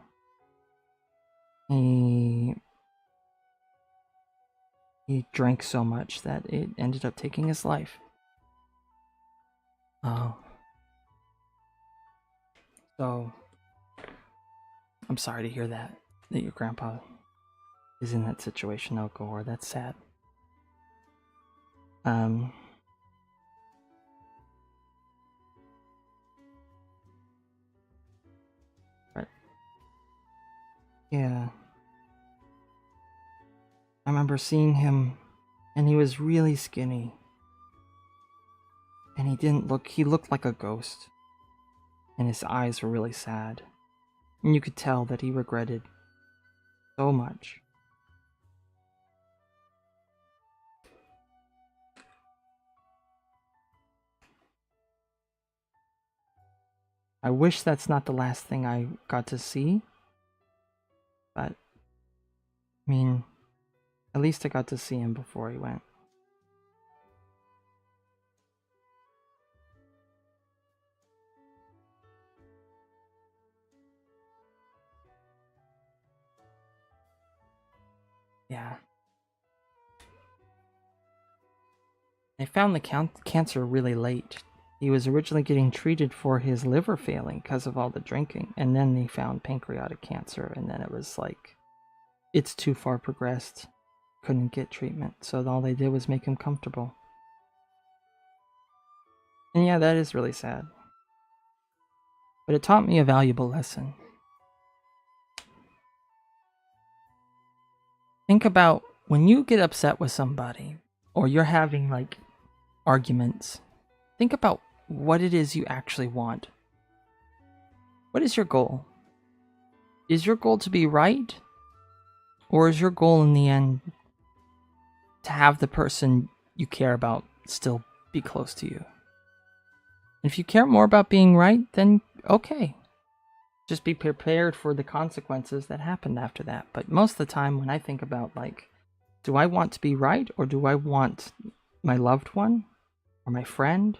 He drank so much that it ended up taking his life. Oh. So I'm sorry to hear that your grandpa is in that situation, Okor. That's sad. But yeah, I remember seeing him, and he was really skinny, and he looked like a ghost, and his eyes were really sad, and you could tell that he regretted so much. I wish that's not the last thing I got to see, but I mean, at least I got to see him before he went. Yeah. They found the cancer really late. He was originally getting treated for his liver failing because of all the drinking, and then they found pancreatic cancer, and then it was like, it's too far progressed. Couldn't get treatment, so all they did was make him comfortable. And yeah, that is really sad. But it taught me a valuable lesson. Think about when you get upset with somebody, or you're having like arguments, think about what it is you actually want. What is your goal? Is your goal to be right? Or is your goal in the end to have the person you care about still be close to you? And if you care more about being right, then okay. Just be prepared for the consequences that happened after that. But most of the time when I think about like, do I want to be right, or do I want my loved one or my friend?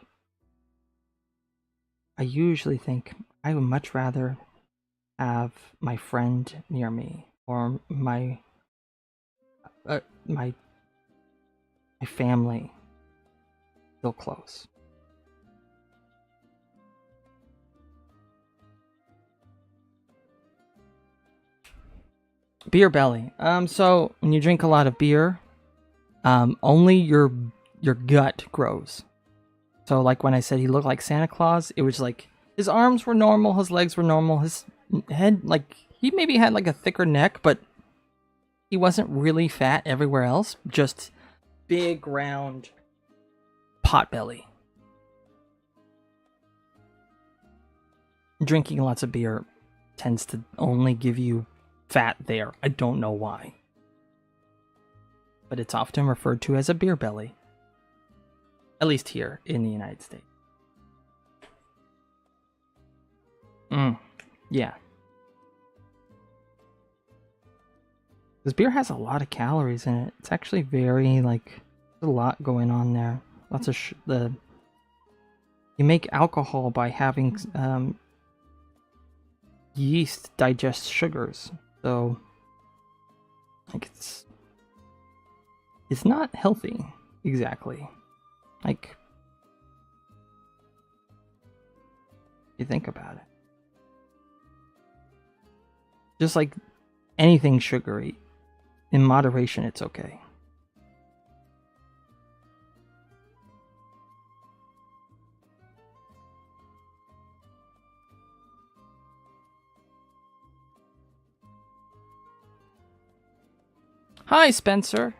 I usually think I would much rather have my friend near me, or my family still close. Beer belly. So when you drink a lot of beer, only your gut grows. So like when I said he looked like Santa Claus, it was like his arms were normal, his legs were normal, his head, like he maybe had like a thicker neck, but he wasn't really fat everywhere else. Just big round pot belly. Drinking lots of beer tends to only give you fat there. I don't know why. But it's often referred to as a beer belly. At least here in the United States. Yeah. Because beer has a lot of calories in it. It's actually very, like, there's a lot going on there. Lots of you make alcohol by having yeast digest sugars. So, like, it's not healthy, exactly. Like, you think about it. Just like anything sugary, in moderation, it's okay. Hi, Spencer.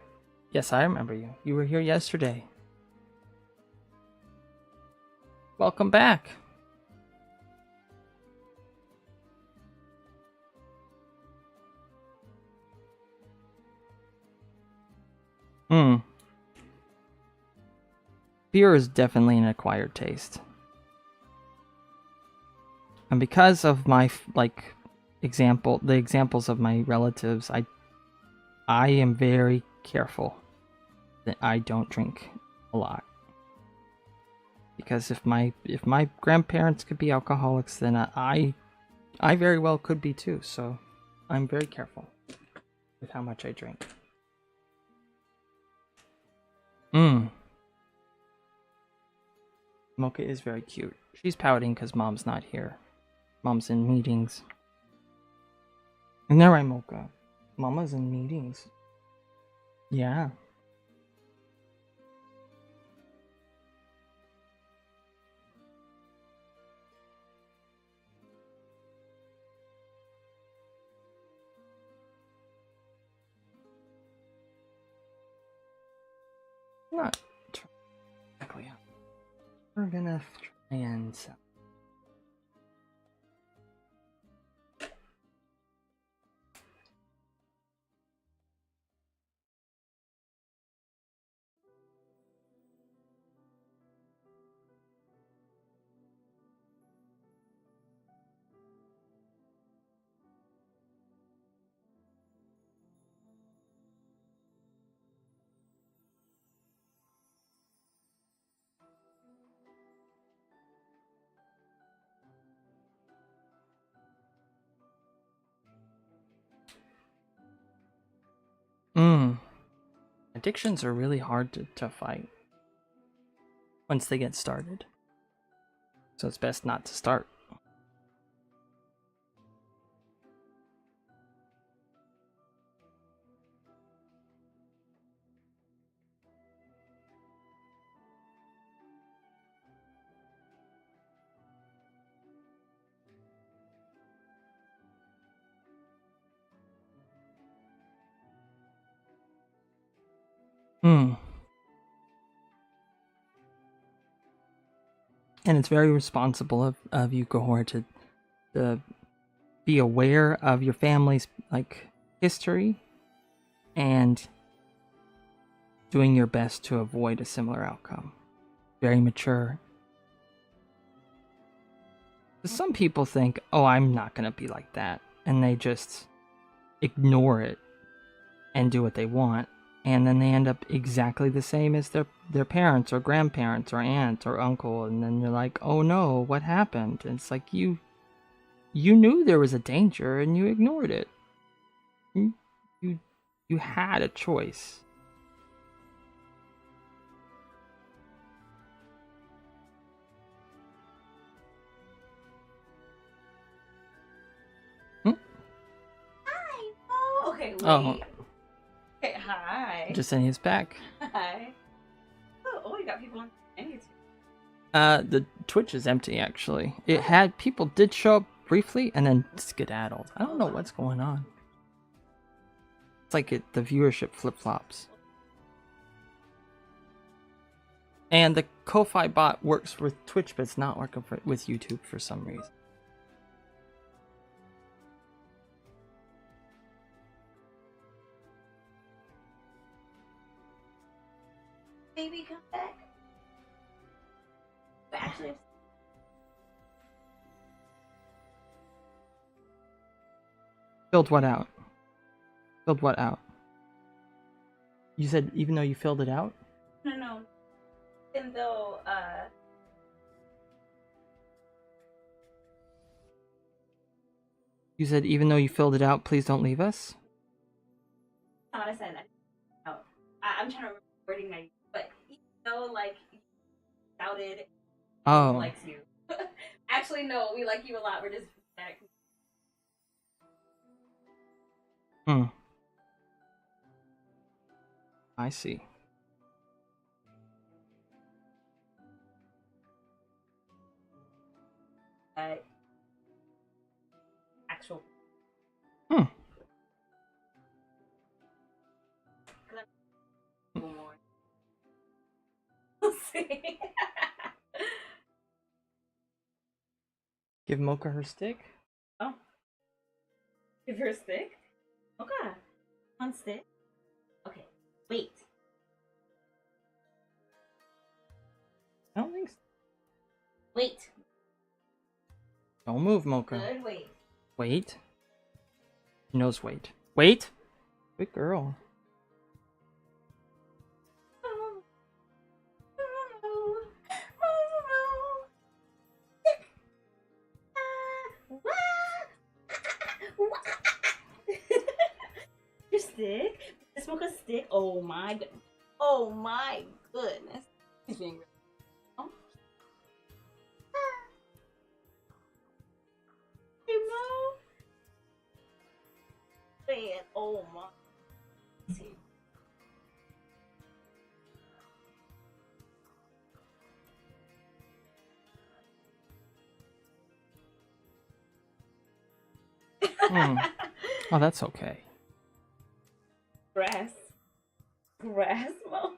Yes, I remember you. You were here yesterday. Welcome back. Beer is definitely an acquired taste. And because of my, like, the examples of my relatives, I am very careful that I don't drink a lot. Because if my grandparents could be alcoholics, then I very well could be too. So I'm very careful with how much I drink. Mocha is very cute. She's pouting because Mom's not here. Mom's in meetings. Isn't that right, Mocha? Mama's in meetings. Yeah. Not exactly. We're gonna try and. Addictions are really hard to fight once they get started. So it's best not to start. And it's very responsible of you, Cahor, to be aware of your family's like history and doing your best to avoid a similar outcome. Very mature. Some people think, oh, I'm not gonna be like that, and they just ignore it and do what they want, and then they end up exactly the same as their parents or grandparents or aunt or uncle, and then you're like, oh no, what happened? And it's like you knew there was a danger and you ignored it. You had a choice. Hi. Oh, okay. Wait. Oh. Okay. Hi. Just saying he's back. Hi. Oh, you got people on YouTube. The Twitch is empty actually. It had people did show up briefly and then skedaddled. I don't know what's going on. It's like the viewership flip-flops. And the Ko-Fi bot works with Twitch, but it's not working with YouTube for some reason. Baby, come back. Actually, Filled what out? Filled what out? You said even though you filled it out? no. Even though, You said even though you filled it out, please don't leave us? not what I said. I'm trying to remember wording my, but even though, like, you doubted, likes you. Actually, no, we like you a lot. We're just back. I see. Actual. More. We'll see. Give Mocha her stick? Oh. Give her a stick? Okay. On stick? Okay. Wait. I don't think so. Wait. Don't move, Mocha. Good, wait. Wait. She knows wait. Wait! Good girl. Your stick? Smoke a stick? Oh my god. Oh my goodness. He's being really. Oh. Hey, Mo. again. Oh my. See. Oh, that's okay. Grass. Grass mode.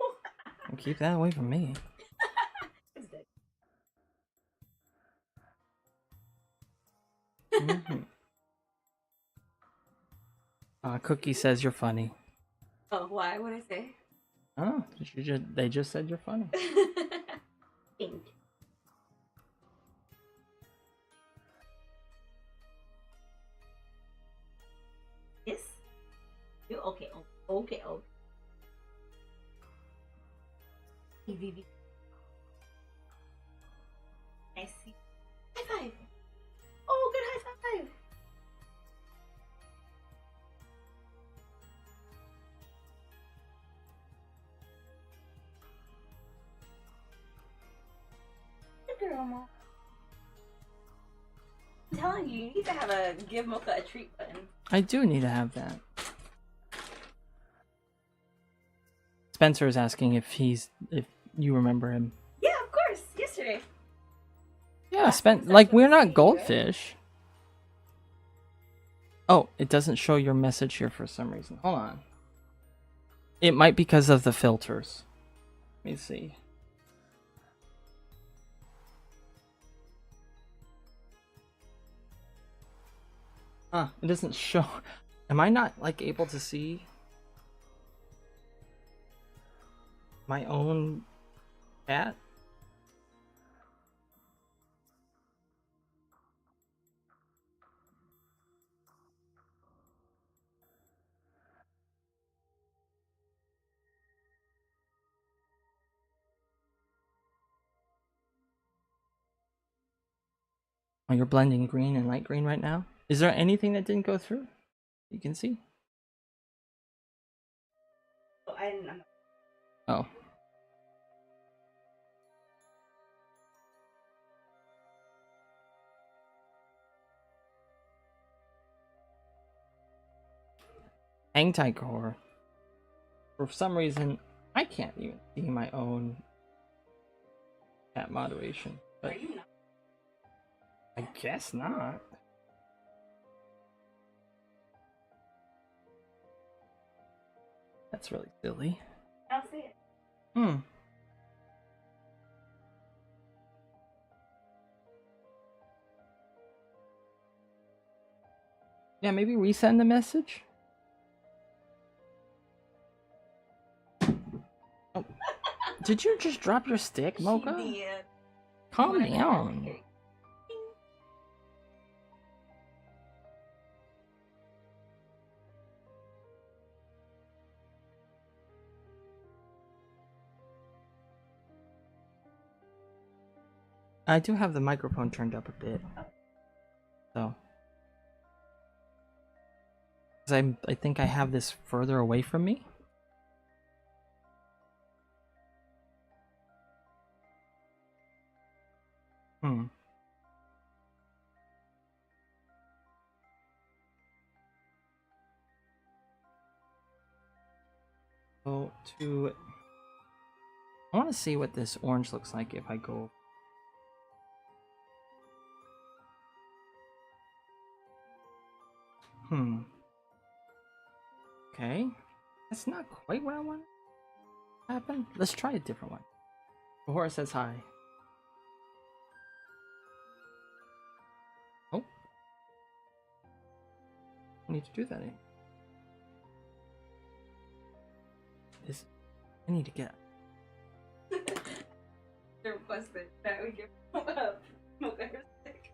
Keep that away from me. Cookie says you're funny. Oh, why? What did I say? Oh, they just said you're funny. Thank you. Yes. You okay? Okay. EVV. I see. High five. Oh, good high five. Good girl, Mom. I'm telling you, you need to have a give Mocha a treat button. I do need to have that. Spencer is asking if you remember him. Yeah, of course. Yesterday. Yeah, like we're not goldfish. Oh, it doesn't show your message here for some reason. Hold on. It might be because of the filters. Let me see. Huh, it doesn't show. Am I not like able to see my own chat? Oh, you're blending green and light green right now? Is there anything that didn't go through? You can see? Oh, I didn't. Oh. Hang tight, core. For some reason, I can't even see my own chat moderation. But Are you not? I guess not. That's really silly. I'll see it. Yeah, maybe resend the message? Oh. Did you just drop your stick, Mocha? She did. Calm down. I do have the microphone turned up a bit. So. I think I have this further away from me. So I want to see what this orange looks like if I go. Okay. That's not quite what I want to happen. Let's try a different one. Before says hi. Oh. I need to do that. I need to get. They requested that we give Mocha her stick.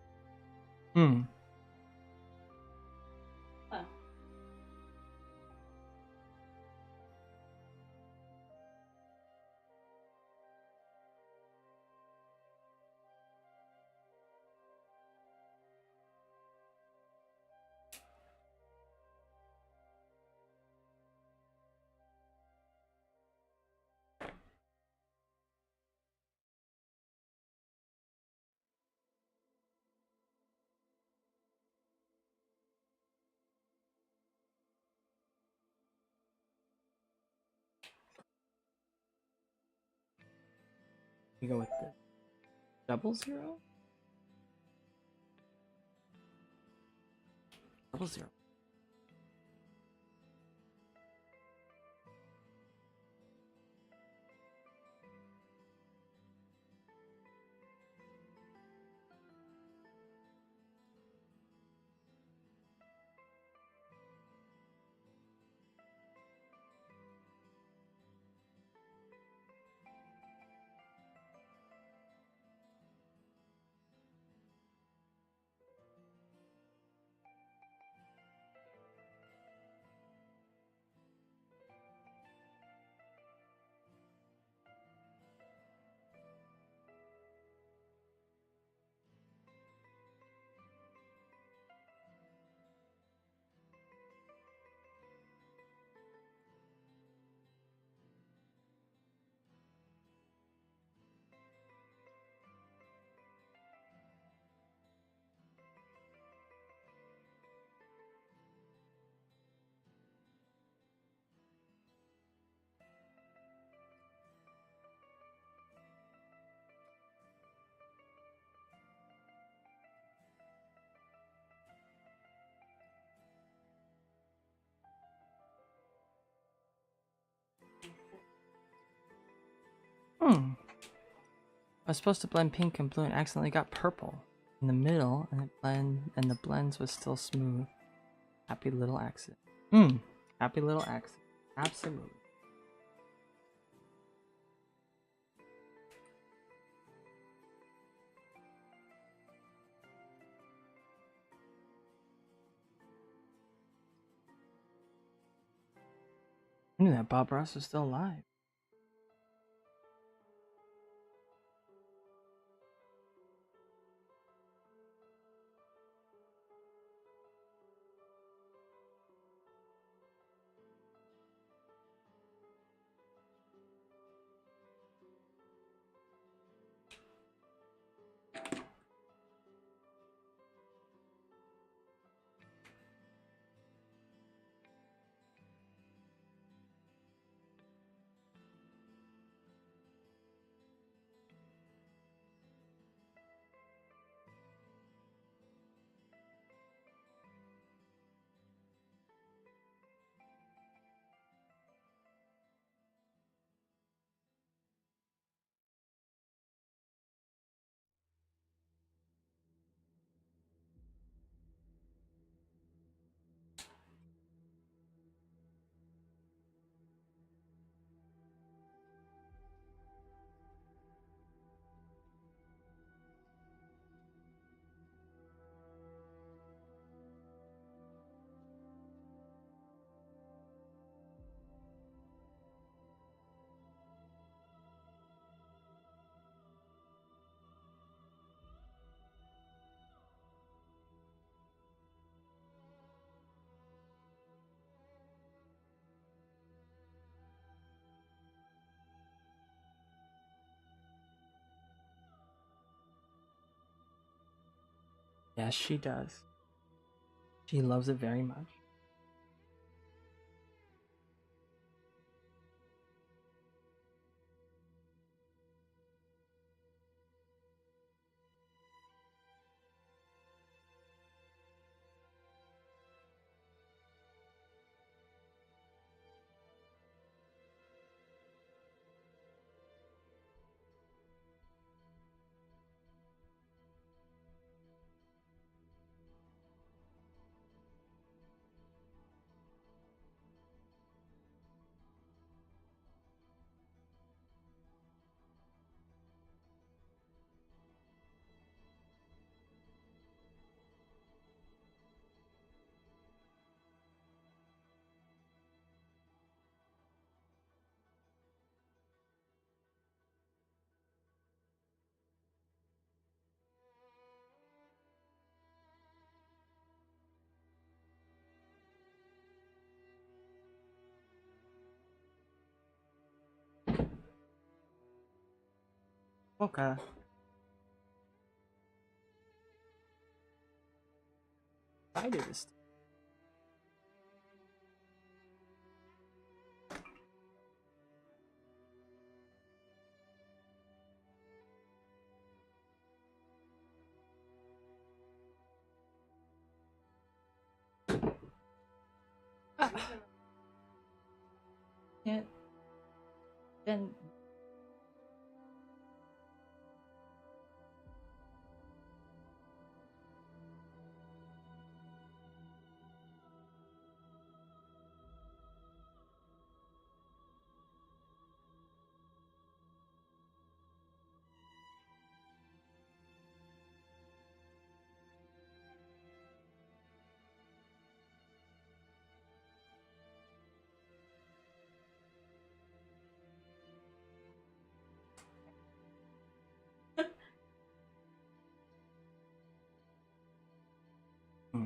You go with the 00? 00. I was supposed to blend pink and blue and accidentally got purple in the middle, and the blends was still smooth. Happy little accident. Happy little accident. Absolutely. I knew that Bob Ross was still alive. Yes, she does. She loves it very much. Okay. I do this. Then hmm.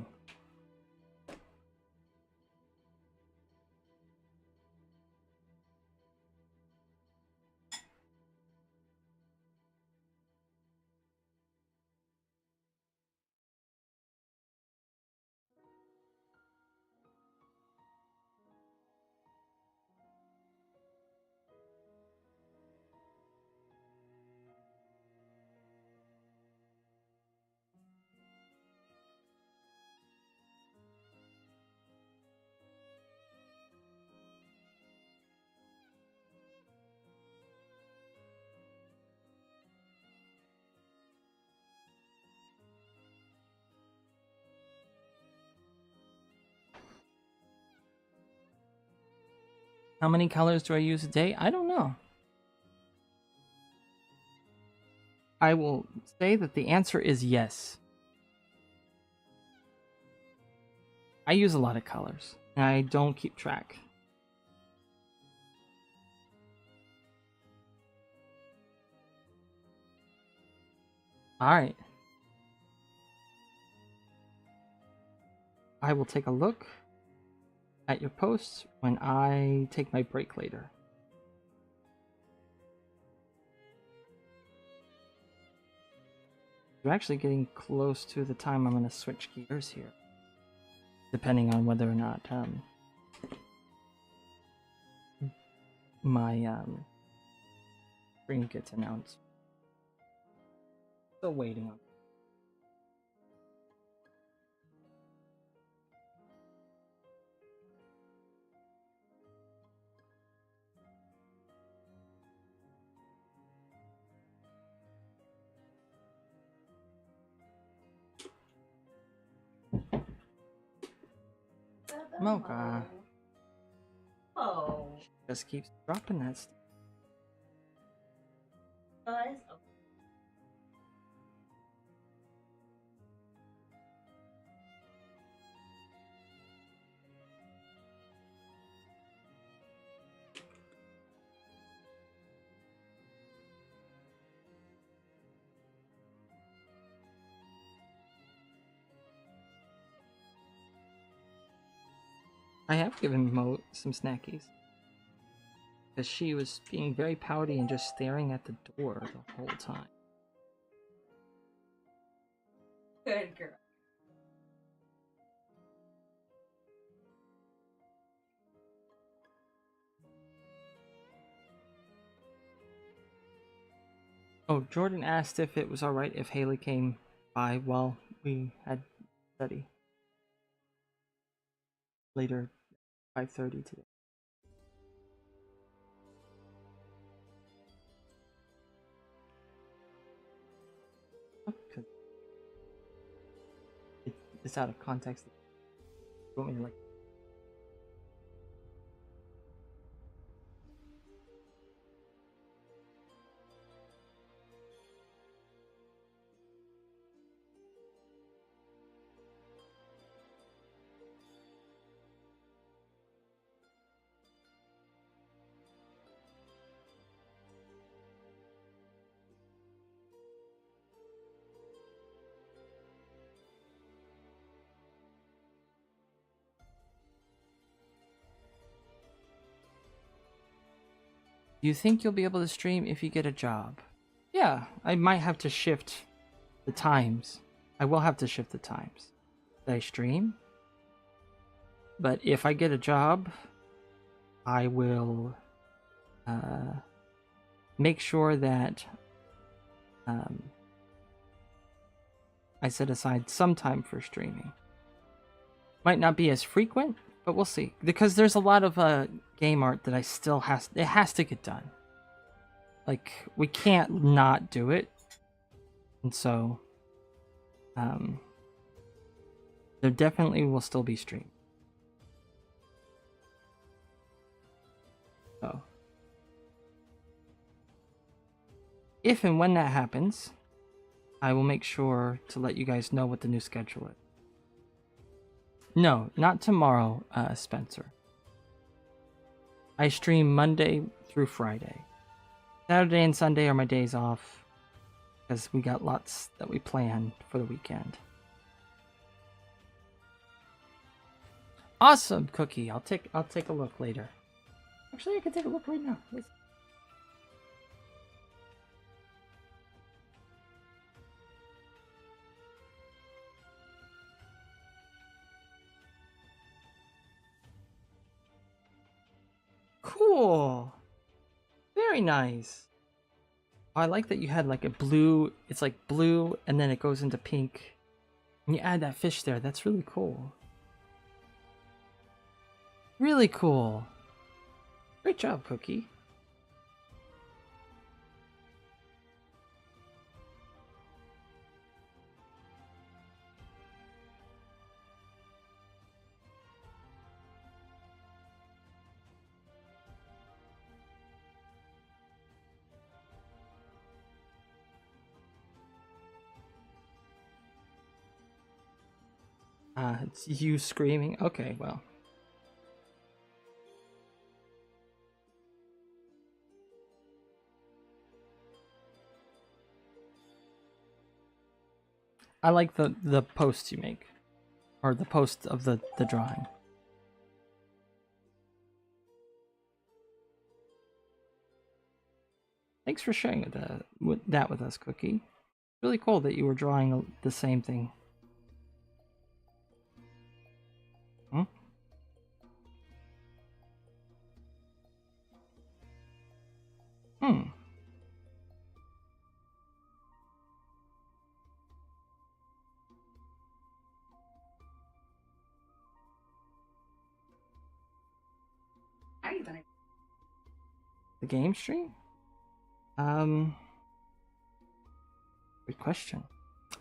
How many colors do I use a day? I don't know. I will say that the answer is yes. I use a lot of colors, and I don't keep track. Alright. I will take a look at your posts when I take my break later. We're actually getting close to the time I'm going to switch gears here, depending on whether or not my stream gets announced. Still waiting on. Mocha. Oh. Just keeps dropping that stuff. Guys. I have given Mo some snackies. Because she was being very pouty and just staring at the door the whole time. Good girl. Oh, Jordan asked if it was alright if Haley came by while we had study. Later, 5:30 today. It's out of context. You want me to like? Do you think you'll be able to stream if you get a job? Yeah, I might have to shift the times. I will have to shift the times that I stream. But if I get a job, I will make sure that I set aside some time for streaming. Might not be as frequent, but we'll see. Because there's a lot of game art that I still has to get done. Like, we can't not do it. And so, there definitely will still be stream. So, if and when that happens, I will make sure to let you guys know what the new schedule is. No, not tomorrow, Spencer. I stream Monday through Friday. Saturday and Sunday are my days off because we got lots that we planned for the weekend. Awesome, Cookie. I'll take a look later. Actually, I can take a look right now. Cool. Very nice. Oh, I like that you had like a blue. It's like blue and then it goes into pink. And you add that fish there. That's really cool. Really cool. Great job, Cookie. It's you screaming. Okay, well. I like the posts you make. Or the post of the drawing. Thanks for sharing that with us, Cookie. Really cool that you were drawing the same thing. Hmm? Hmm. How are you gonna? The game stream? Good question.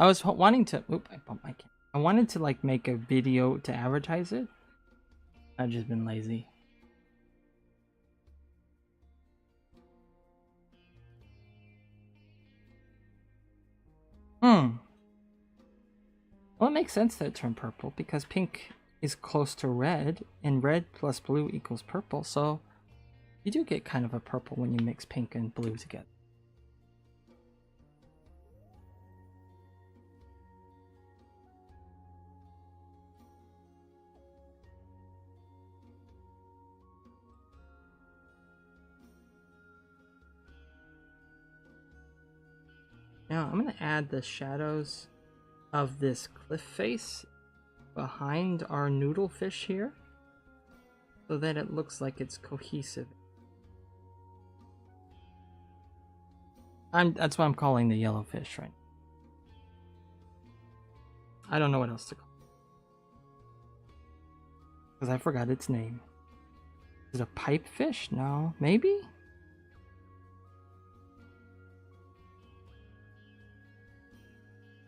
I was wanting to. Oop! I bumped my camera. I wanted to like make a video to advertise it. I've just been lazy. Well, it makes sense that it turned purple because pink is close to red, and red plus blue equals purple. So you do get kind of a purple when you mix pink and blue together. Now I'm going to add the shadows of this cliff face behind our noodle fish here so that it looks like it's cohesive. That's what I'm calling the yellow fish right now. I don't know what else to call it. Because I forgot its name. Is it a pipefish? No. Maybe?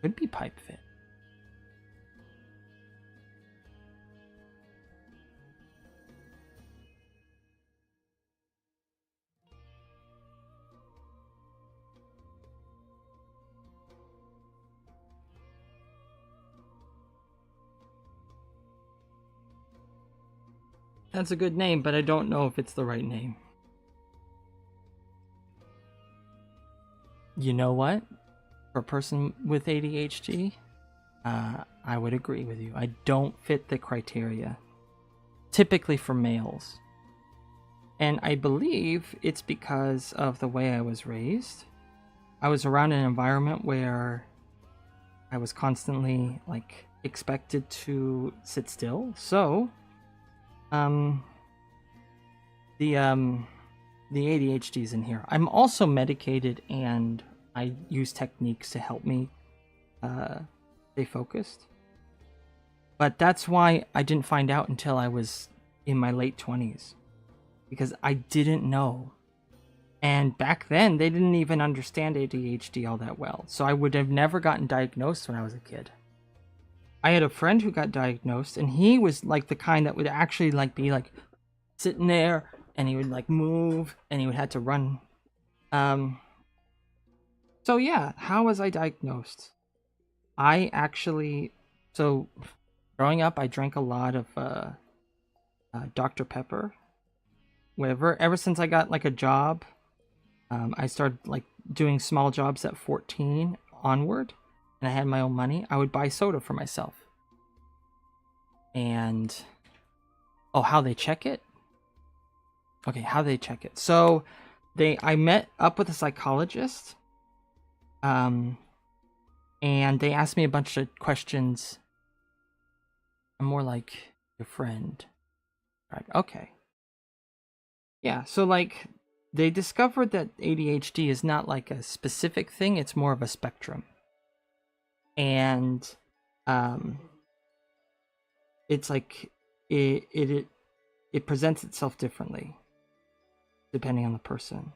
Could be pipefish. That's a good name, but I don't know if it's the right name. You know what? For a person with ADHD, I would agree with you. I don't fit the criteria, typically for males. And I believe it's because of the way I was raised. I was around an environment where I was constantly like expected to sit still. So, the ADHD's in here. I'm also medicated and I use techniques to help me stay focused. But that's why I didn't find out until I was in my late 20s. Because I didn't know. And back then, they didn't even understand ADHD all that well. So I would have never gotten diagnosed when I was a kid. I had a friend who got diagnosed, and he was like the kind that would actually like be like sitting there, and he would like move, and he would have to run. So yeah, how was I diagnosed? I actually, so growing up, I drank a lot of Dr. Pepper. Whatever. Ever since I got like a job, I started like doing small jobs at 14 onward, and I had my own money. I would buy soda for myself. And oh, how they check it? Okay, how they check it. So I met up with a psychologist. And they asked me a bunch of questions. I'm more like your friend. Right, okay. Yeah, so like they discovered that ADHD is not like a specific thing, it's more of a spectrum. And it's like it presents itself differently depending on the person.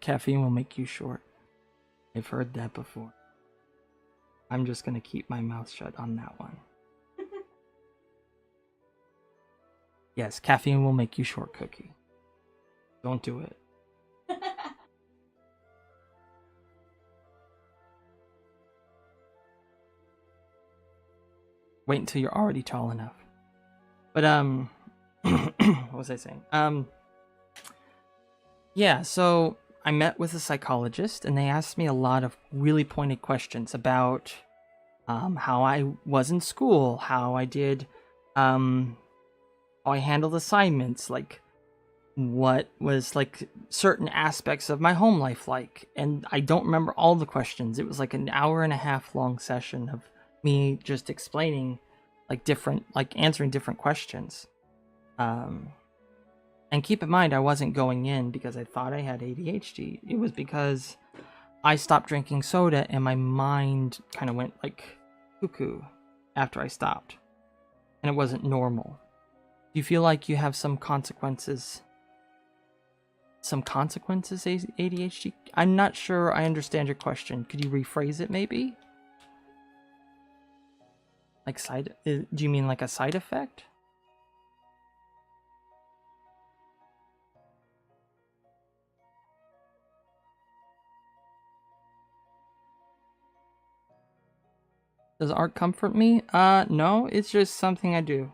Caffeine will make you short. I've heard that before. I'm just gonna keep my mouth shut on that one. Yes, caffeine will make you short, Cookie. Don't do it. Wait until you're already tall enough. But what was I saying? Yeah, so I met with a psychologist, and they asked me a lot of really pointed questions about how I was in school, how I did, how I handled assignments, like what was like certain aspects of my home life like. And I don't remember all the questions. It was like an hour and a half long session of me just explaining like different, like answering different questions. And keep in mind, I wasn't going in because I thought I had ADHD. It was because I stopped drinking soda and my mind kind of went like cuckoo after I stopped. And it wasn't normal. Do you feel like you have some consequences? Some consequences, ADHD? I'm not sure I understand your question. Could you rephrase it maybe? Like do you mean like a side effect? Does art comfort me? No, it's just something I do.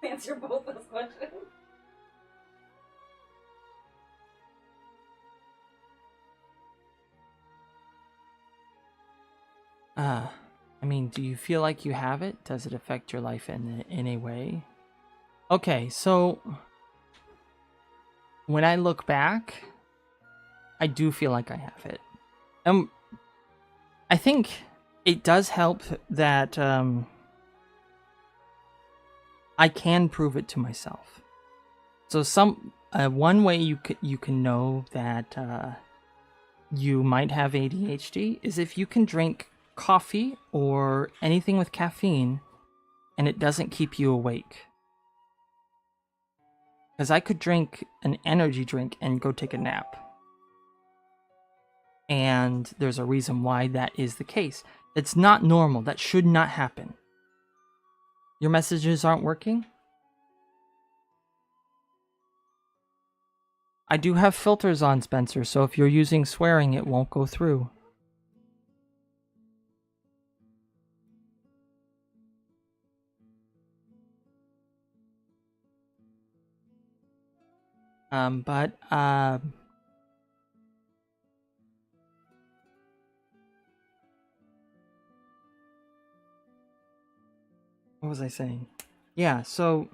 Answer both those questions. I mean, do you feel like you have it? Does it affect your life in any way? Okay, so when I look back, I do feel like I have it. I think it does help that I can prove it to myself. So one way you can know that you might have ADHD is if you can drink coffee or anything with caffeine and it doesn't keep you awake. Because I could drink an energy drink and go take a nap. And there's a reason why that is the case. It's not normal. That should not happen. Your messages aren't working? I do have filters on, Spencer, so if you're using swearing, it won't go through. What was I saying? Yeah, so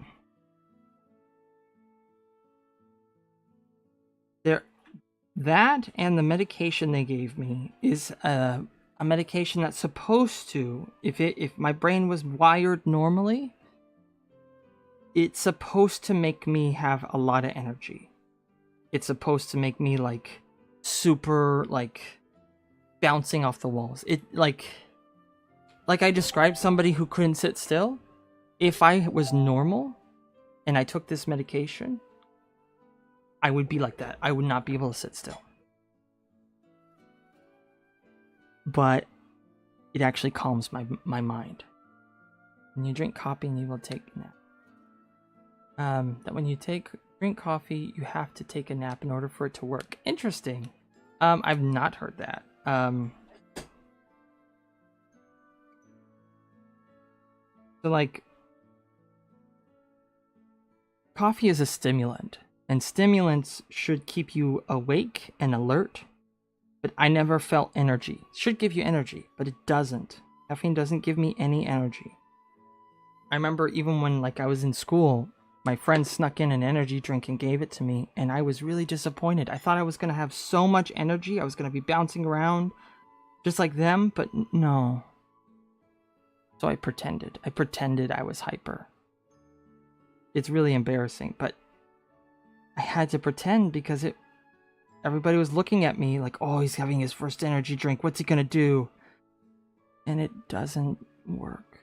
That and the medication they gave me is a medication that's supposed to, if my brain was wired normally, it's supposed to make me have a lot of energy. It's supposed to make me like super like bouncing off the walls. It like I described somebody who couldn't sit still. If I was normal and I took this medication, I would be like that. I would not be able to sit still. But it actually calms my mind. When you drink coffee, you will take a nap. That when you drink coffee, you have to take a nap in order for it to work. Interesting. I've not heard that. So like, coffee is a stimulant, and stimulants should keep you awake and alert, but I never felt energy. It should give you energy, but it doesn't. Caffeine doesn't give me any energy. I remember even when like I was in school, my friend snuck in an energy drink and gave it to me, and I was really disappointed. I thought I was going to have so much energy. I was going to be bouncing around just like them, but no. So I pretended. I was hyper. It's really embarrassing, but I had to pretend because everybody was looking at me like, oh, he's having his first energy drink. What's he going to do? And it doesn't work.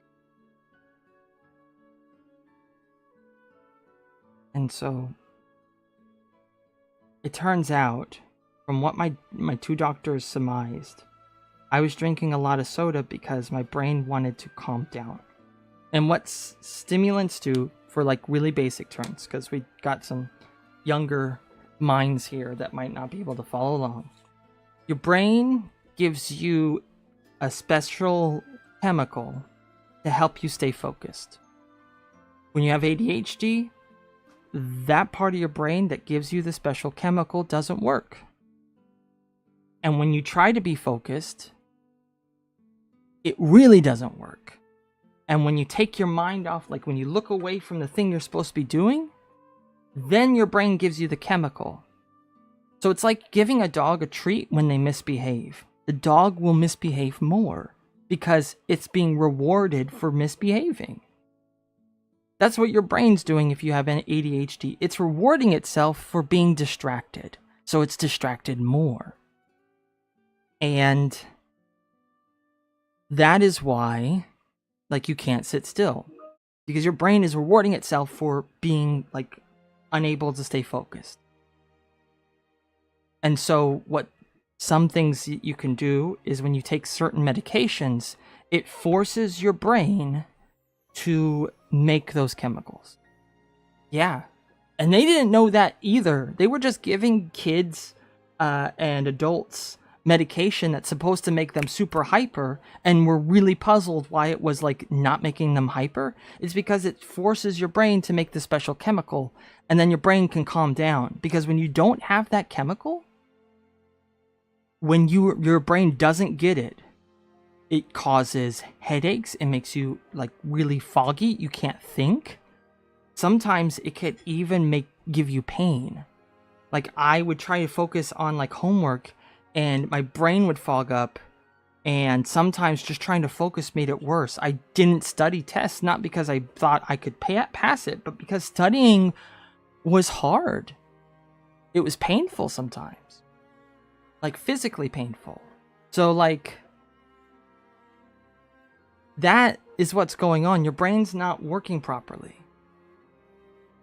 And so it turns out, from what my two doctors surmised, I was drinking a lot of soda because my brain wanted to calm down. And what stimulants do, for like really basic terms, because we got some younger minds here that might not be able to follow along. Your brain gives you a special chemical to help you stay focused. When you have ADHD, that part of your brain that gives you the special chemical doesn't work. And when you try to be focused, it really doesn't work. And when you take your mind off, like when you look away from the thing you're supposed to be doing, then your brain gives you the chemical. So it's like giving a dog a treat when they misbehave. The dog will misbehave more because it's being rewarded for misbehaving. That's what your brain's doing if you have an ADHD. It's rewarding itself for being distracted. So it's distracted more. And that is why, like, you can't sit still. Because your brain is rewarding itself for being, like, unable to stay focused. And so what some things you can do is when you take certain medications, it forces your brain to make those chemicals. Yeah. And they didn't know that either. They were just giving kids and adults medication that's supposed to make them super hyper, and were really puzzled why it was like not making them hyper. It's because it forces your brain to make the special chemical, and then your brain can calm down. Because when you don't have that chemical, when your brain doesn't get it, it causes headaches. It makes you like really foggy. You can't think. Sometimes it could even give you pain. Like I would try to focus on like homework, and my brain would fog up, and sometimes just trying to focus made it worse. I didn't study tests, not because I thought I could pass it, but because studying was hard. It was painful sometimes. Like physically painful. So like, that is what's going on. Your brain's not working properly.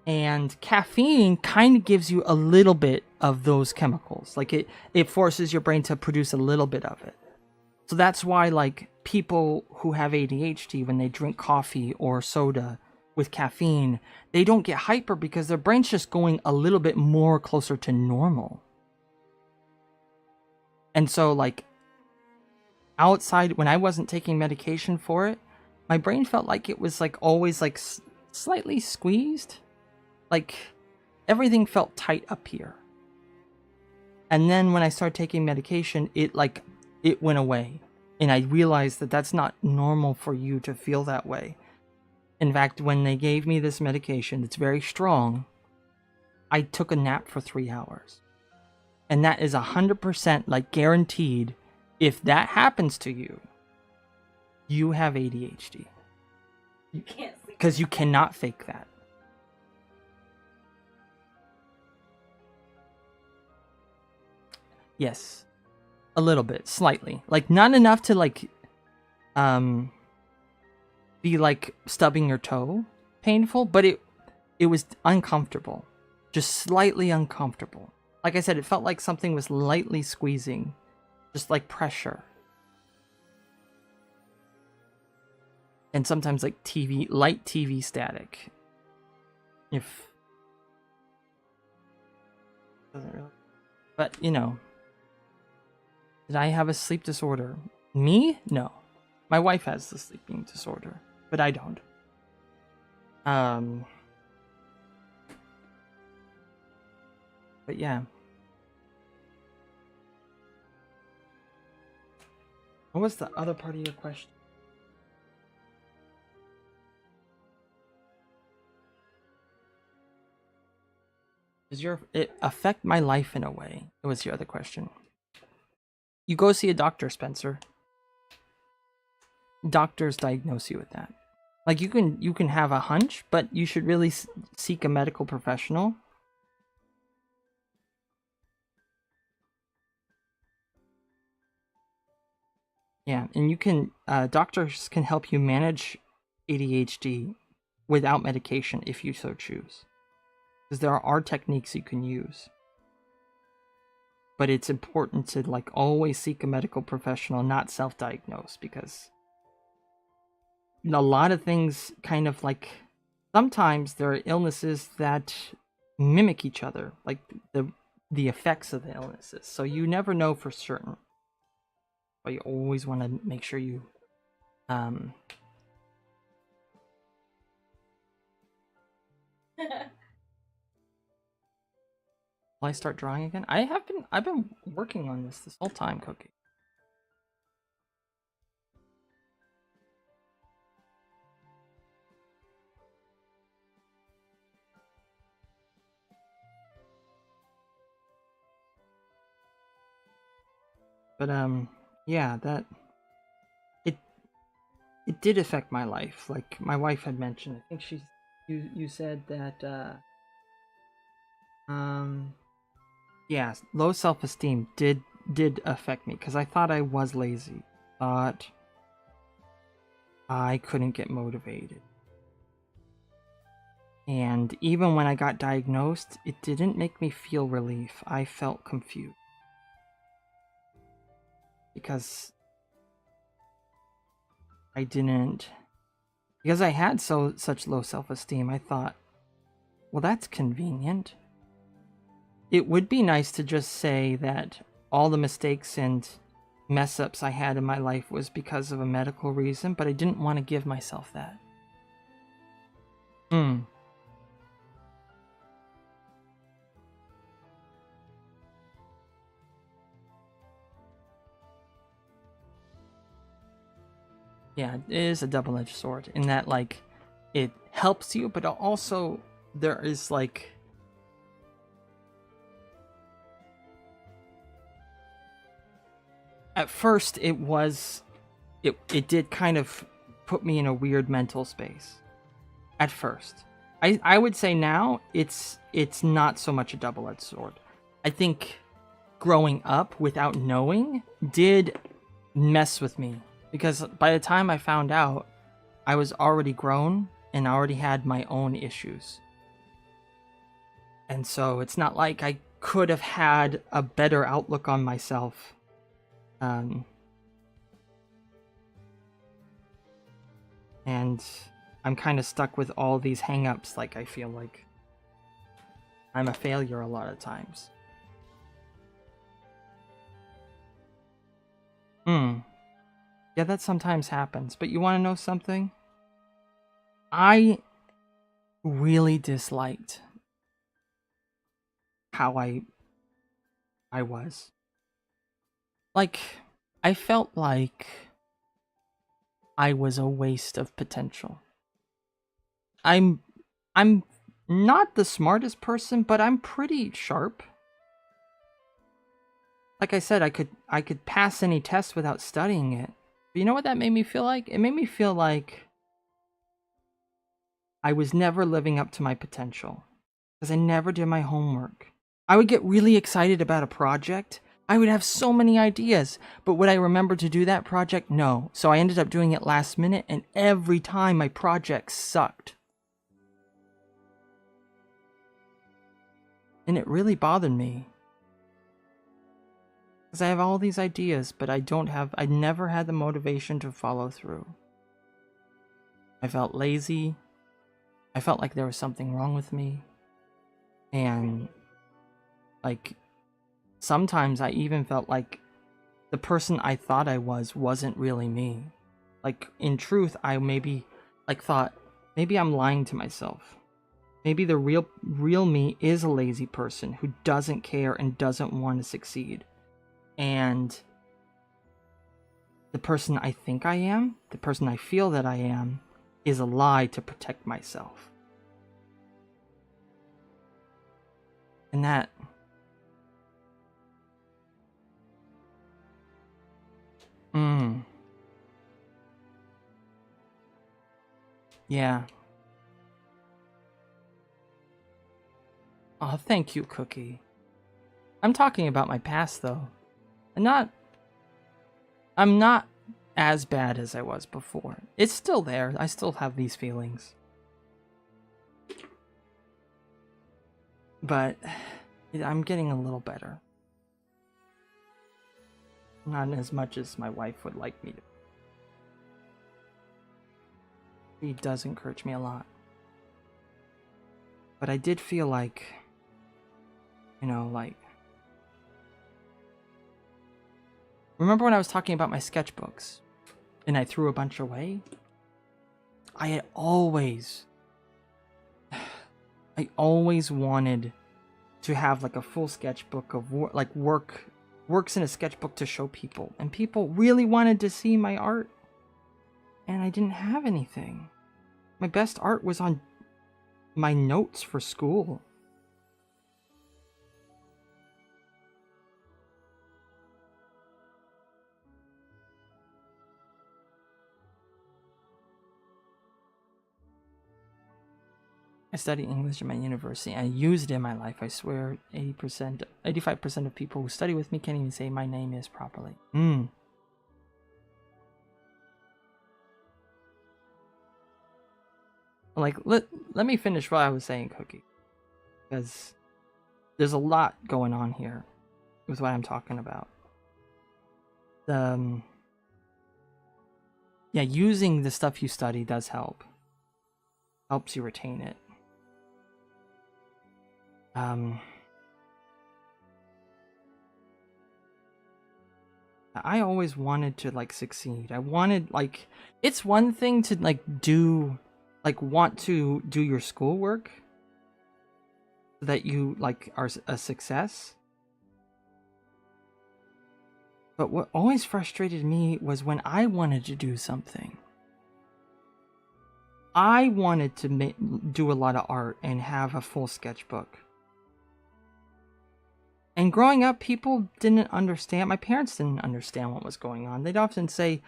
And caffeine kind of gives you a little bit of those chemicals. Like it forces your brain to produce a little bit of it. So that's why like people who have ADHD, when they drink coffee or soda with caffeine, they don't get hyper because their brain's just going a little bit more closer to normal. And so like outside, when I wasn't taking medication for it, my brain felt like it was like always like slightly squeezed. Like everything felt tight up here. And then when I started taking medication, it went away. And I realized that that's not normal for you to feel that way. In fact, when they gave me this medication, it's very strong, I took a nap for 3 hours. And that is 100% like guaranteed. If that happens to you, you have ADHD. You can't sleep. Because you cannot fake that. Yes. A little bit, slightly. Like, not enough to, like, be, like, stubbing your toe painful, but it was uncomfortable. Just slightly uncomfortable. Like I said, it felt like something was lightly squeezing. Just like pressure. And sometimes like light TV static. Doesn't really. But, you know. Did I have a sleep disorder? Me? No. My wife has the sleeping disorder, but I don't. But yeah. What was the other part of your question? Does it affect my life in a way? It was your other question. You go see a doctor, Spencer. Doctors diagnose you with that. Like, you can have a hunch, but you should really seek a medical professional. Yeah, and you can doctors can help you manage ADHD without medication if you so choose. Because there are techniques you can use. But it's important to like always seek a medical professional, not self-diagnose, because a lot of things kind of like sometimes there are illnesses that mimic each other, like the effects of the illnesses. So you never know for certain. But you always want to make sure you Will I start drawing again? I've been working on this whole time, Cookie. But yeah, that it did affect my life. Like my wife had mentioned. I think you said that yeah, low self-esteem did affect me because I thought I was lazy. Thought I couldn't get motivated. And even when I got diagnosed, it didn't make me feel relief. I felt confused. Because I had such low self-esteem, I thought, well, that's convenient. It would be nice to just say that all the mistakes and mess-ups I had in my life was because of a medical reason, but I didn't want to give myself that. Yeah, it is a double-edged sword in that, like, it helps you, but also there is, like, at first it did kind of put me in a weird mental space. At first. I would say now it's not so much a double-edged sword. I think growing up without knowing did mess with me. Because by the time I found out, I was already grown and already had my own issues. And so it's not like I could have had a better outlook on myself. And I'm kind of stuck with all these hang-ups. Like, I feel like I'm a failure a lot of times. Yeah, that sometimes happens. But you want to know something? I really disliked how I was. Like, I felt like I was a waste of potential. I'm not the smartest person, but I'm pretty sharp. like I said, I could pass any test without studying it. But you know what that made me feel like? It made me feel like I was never living up to my potential because I never did my homework. I would get really excited about a project. I would have so many ideas, but would I remember to do that project? No. So I ended up doing it last minute, and every time my project sucked. And it really bothered me. Because I have all these ideas, but I never had the motivation to follow through. I felt lazy. I felt like there was something wrong with me. And, like, sometimes I even felt like the person I thought I was wasn't really me. Like, in truth, I maybe, like, thought, maybe I'm lying to myself. Maybe the real me is a lazy person who doesn't care and doesn't want to succeed. And the person I think I am, the person I feel that I am, is a lie to protect myself. And that... Yeah. Oh, thank you, Cookie. I'm talking about my past, though. I'm not as bad as I was before. It's still there. I still have these feelings. But I'm getting a little better. Not as much as my wife would like me to. She does encourage me a lot. But I did feel like, you know, like... Remember when I was talking about my sketchbooks? And I threw a bunch away? I had always... I always wanted to have like a full sketchbook of works in a sketchbook to show people. And people really wanted to see my art. And I didn't have anything. My best art was on my notes for school. I studied English at my university. I used it in my life. I swear 85% of people who study with me can't even say my name is properly. Like, let me finish what I was saying, Cookie. Because there's a lot going on here with what I'm talking about. Yeah, using the stuff you study does help. Helps you retain it. I always wanted to, like, succeed. I wanted, like... It's one thing to, like, want to do your schoolwork so that you, like, are a success. But what always frustrated me was when I wanted to do something. I wanted to do a lot of art and have a full sketchbook. And growing up, people didn't understand. My parents didn't understand what was going on. They'd often say,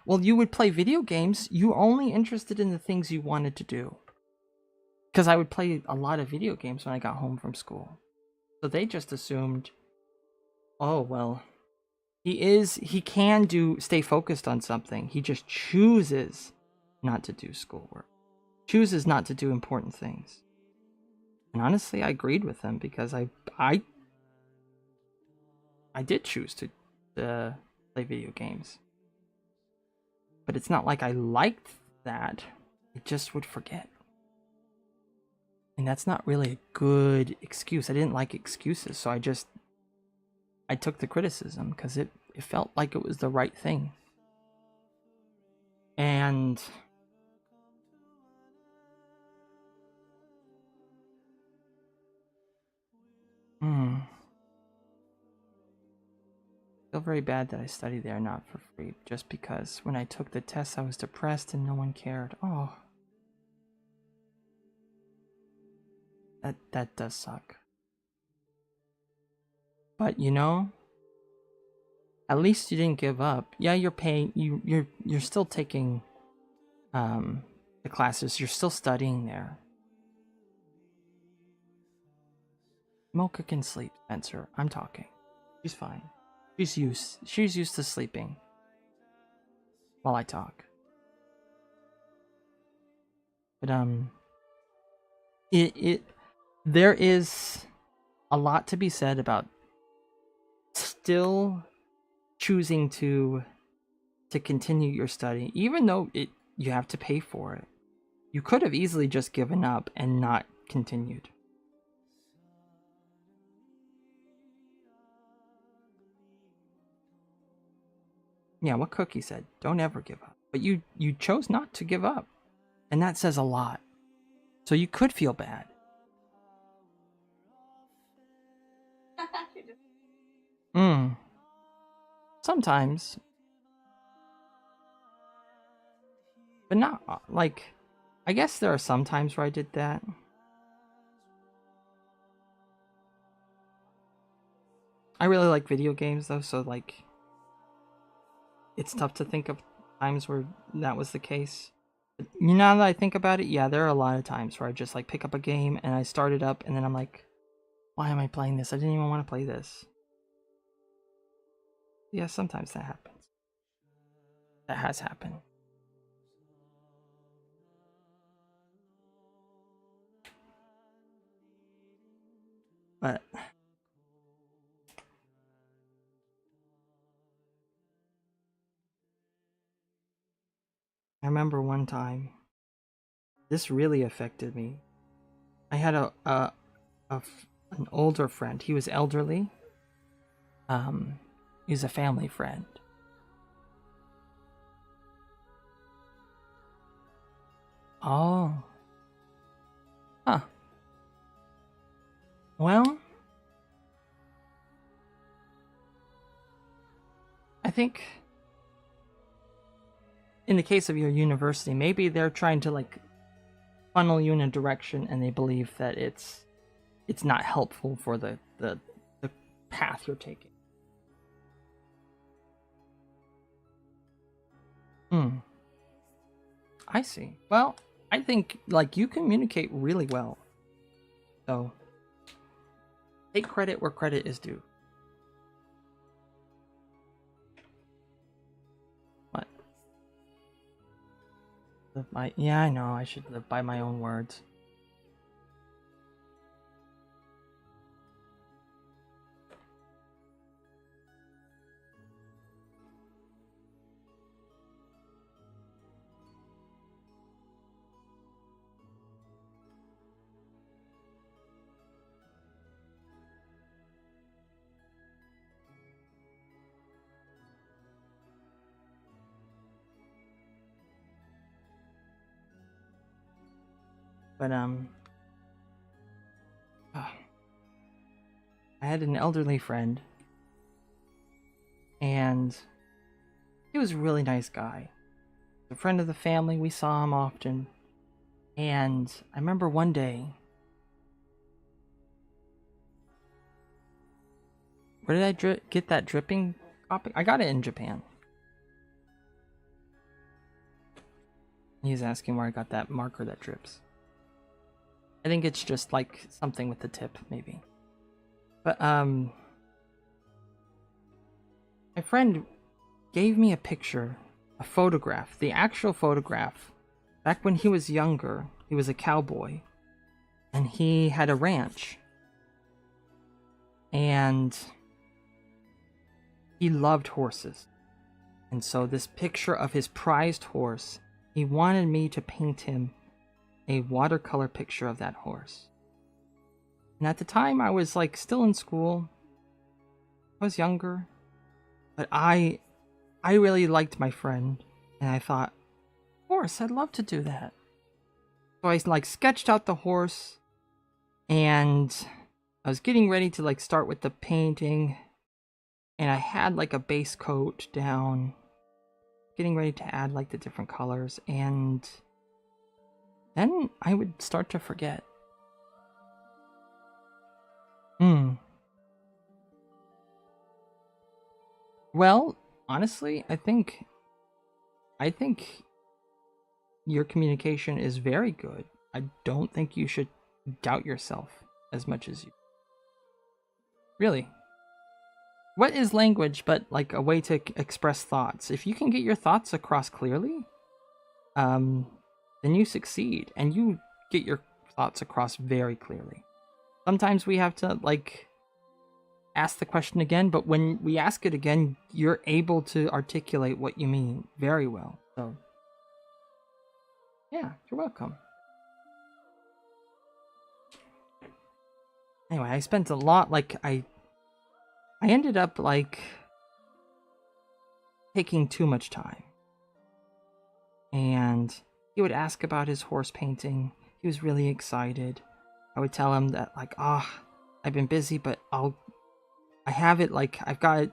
well, you would play video games. You were only interested in the things you wanted to do. Because I would play a lot of video games when I got home from school. So they just assumed, oh, well, he can stay focused on something. He just chooses not to do schoolwork. Chooses not to do important things. And honestly, I agreed with them because I did choose to play video games. But it's not like I liked that. I just would forget. And that's not really a good excuse. I didn't like excuses, so I took the criticism because it felt like it was the right thing. And I feel very bad that I studied there not for free, just because when I took the test I was depressed and no one cared. Oh. That does suck. But you know, At least you didn't give up. Yeah, you're paying. You're still taking the classes. You're still studying there. Mocha can sleep, Spencer. I'm talking. She's fine. She's used to sleeping while I talk. But there is a lot to be said about still choosing to continue your study, even though you have to pay for it. You could have easily just given up and not continued. Yeah, what Cookie said, don't ever give up. But you chose not to give up. And that says a lot. So you could feel bad. Sometimes. But not, like, I guess there are some times where I did that. I really like video games, though, so, like, it's tough to think of times where that was the case. But now that I think about it, yeah, there are a lot of times where I just, like, pick up a game and I start it up and then I'm like, why am I playing this? I didn't even want to play this. Yeah, sometimes that happens. That has happened. But I remember one time, this really affected me. I had an older friend. He was elderly. He's a family friend. Oh. Huh. Well, I think in the case of your university, maybe they're trying to like funnel you in a direction and they believe that it's not helpful for the path you're taking. I see. Well, I think like you communicate really well. So take credit where credit is due. What? Yeah, I know. I should live by my own words. But I had an elderly friend, and he was a really nice guy. A friend of the family, we saw him often. And I remember one day, where did I get that dripping Copic? I got it in Japan. He's asking where I got that marker that drips. I think it's just like something with the tip, maybe. But my friend gave me a picture, a photograph, the actual photograph. Back when he was younger, he was a cowboy, and he had a ranch. And he loved horses. And so this picture of his prized horse, he wanted me to paint him a watercolor picture of that horse. And at the time I was like still in school. I was younger. But I really liked my friend, and I thought, of course, I'd love to do that. So I like sketched out the horse, and I was getting ready to like start with the painting, and I had like a base coat down, getting ready to add like the different colors, and then I would start to forget. Well, honestly, I think your communication is very good. I don't think you should doubt yourself as much as you. Really. What is language but like a way to express thoughts? If you can get your thoughts across clearly, then you succeed and you get your thoughts across very clearly. Sometimes we have to like ask the question again, but when we ask it again, you're able to articulate what you mean very well. So, yeah, you're welcome. Anyway, I spent a lot, like, I ended up, like, taking too much time. And he would ask about his horse painting. He was really excited. I would tell him that, like, I've been busy, but I have it, like, I've got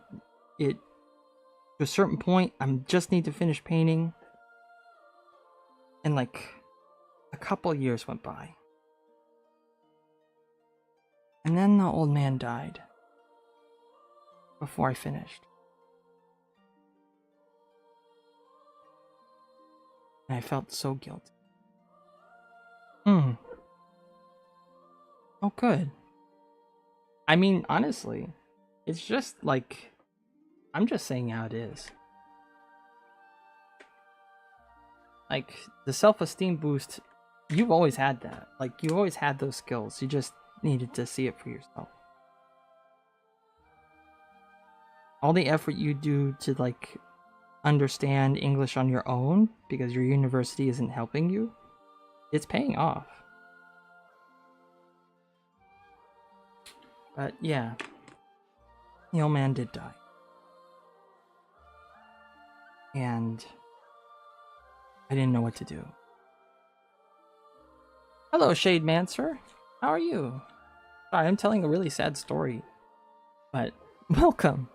it to a certain point. I just need to finish painting. And, like, a couple years went by. And then the old man died before I finished. And I felt so guilty. Oh, good. I mean, honestly, it's just like, I'm just saying how it is. Like, the self-esteem boost, you've always had that. Like, you always had those skills. You just needed to see it for yourself. All the effort you do to, like, understand English on your own because your university isn't helping you, it's paying off. But yeah, the old man did die. And I didn't know what to do. Hello, Shade Mancer. How are you? Sorry, I'm telling a really sad story. But welcome.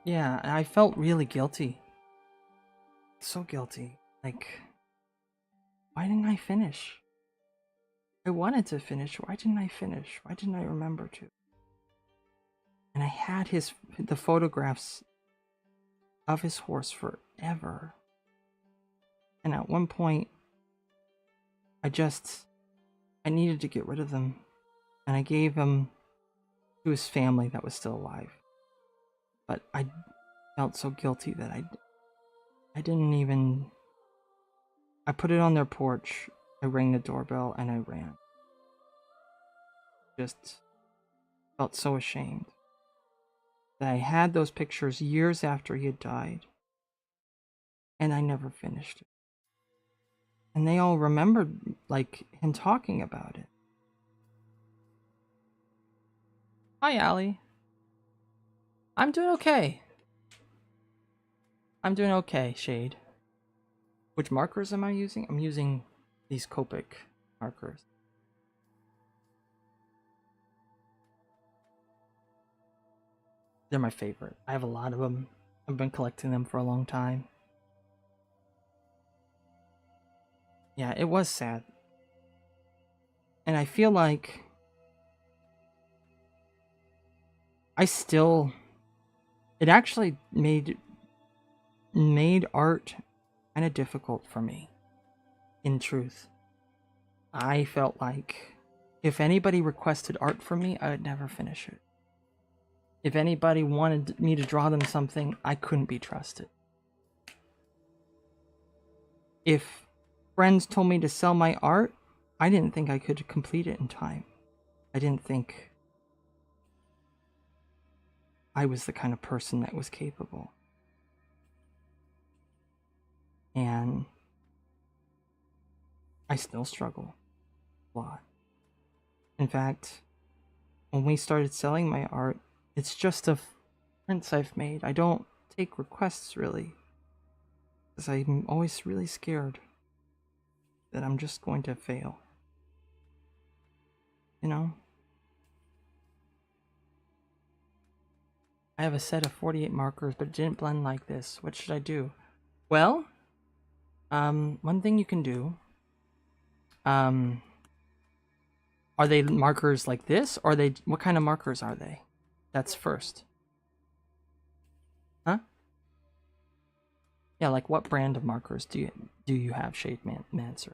Yeah, I felt really guilty. So guilty. Like, why didn't I finish? I wanted to finish. Why didn't I finish? Why didn't I remember to? And I had the photographs of his horse forever. And at one point, I needed to get rid of them. And I gave them to his family that was still alive. But I felt so guilty that I didn't even... I put it on their porch, I rang the doorbell, and I ran. Just felt so ashamed that I had those pictures years after he had died, and I never finished it. And they all remembered, like, him talking about it. Hi, Allie. I'm doing okay. I'm doing okay, Shade. Which markers am I using? I'm using these Copic markers. They're my favorite. I have a lot of them. I've been collecting them for a long time. Yeah, it was sad. And I feel like it actually made art kind of difficult for me. In truth, I felt like if anybody requested art from me, I would never finish it. If anybody wanted me to draw them something, I couldn't be trusted. If friends told me to sell my art, I didn't think I could complete it in time. I didn't think I was the kind of person that was capable. And I still struggle a lot. In fact, when we started selling my art, it's just of prints I've made. I don't take requests really, because I'm always really scared that I'm just going to fail. You know? I have a set of 48 markers, but it didn't blend like this. What should I do? Well, one thing you can do, Are they markers like this, or are they, what kind of markers are they? That's first. Huh? Yeah, like what brand of markers do you have, Shade Mancer?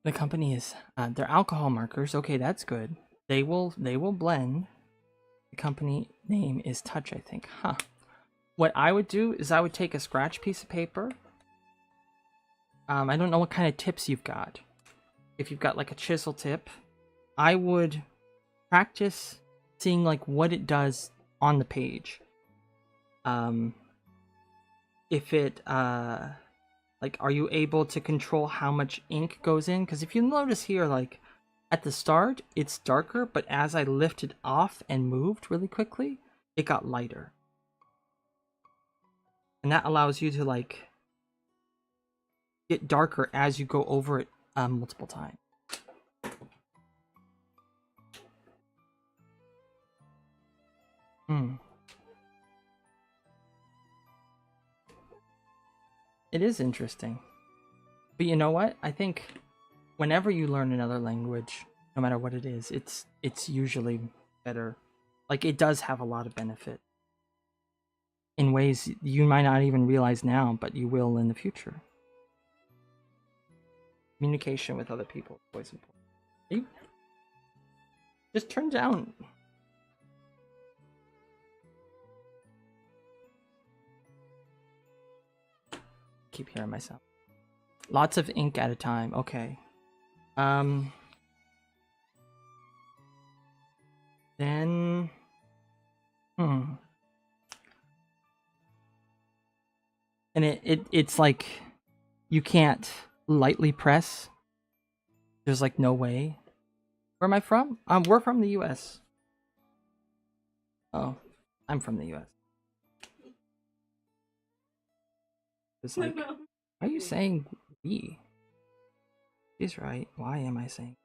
The company is they're alcohol markers. Okay, that's good. They will blend. The company name is Touch, I think. Huh. What I would do is I would take a scratch piece of paper. I don't know what kind of tips you've got. If you've got like a chisel tip, I would practice seeing like what it does on the page. If it like, are you able to control how much ink goes in? Because if you notice here, like at the start it's darker, but as I lifted off and moved really quickly, it got lighter. And that allows you to like get darker as you go over it multiple times. It is interesting. But you know what? I think whenever you learn another language, no matter what it is, it's usually better. Like, it does have a lot of benefit in ways you might not even realize now, but you will in the future. Communication with other people is always important. You just turn down. Keep hearing myself. Lots of ink at a time. Okay. Then and it's like you can't lightly press. There's like no way. Where am I from? We're from the US. Oh, I'm from the US. It's like, why are you saying we? She's right. Why am I saying?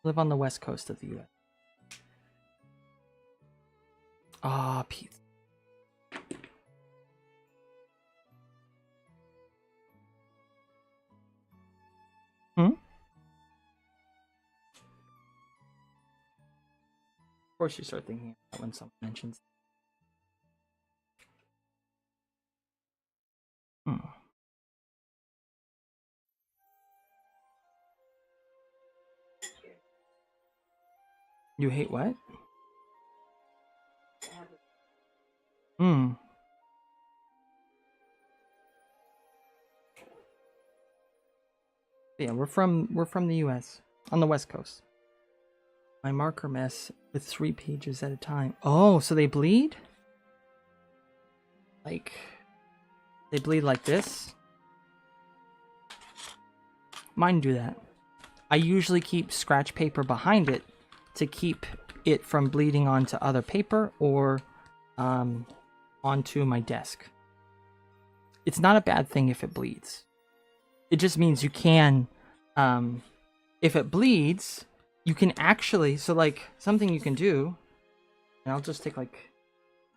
Live on the west coast of the US. Ah, pizza. Of course you start thinking about when someone mentions. You hate what? Yeah, we're from the US on the west coast. My marker mess with 3 pages at a time. Oh, so they bleed? Like, they bleed like this? Mine do that. I usually keep scratch paper behind it to keep it from bleeding onto other paper or onto my desk. It's not a bad thing if it bleeds. It just means you can, if it bleeds, you can actually, so like something you can do, and I'll just take like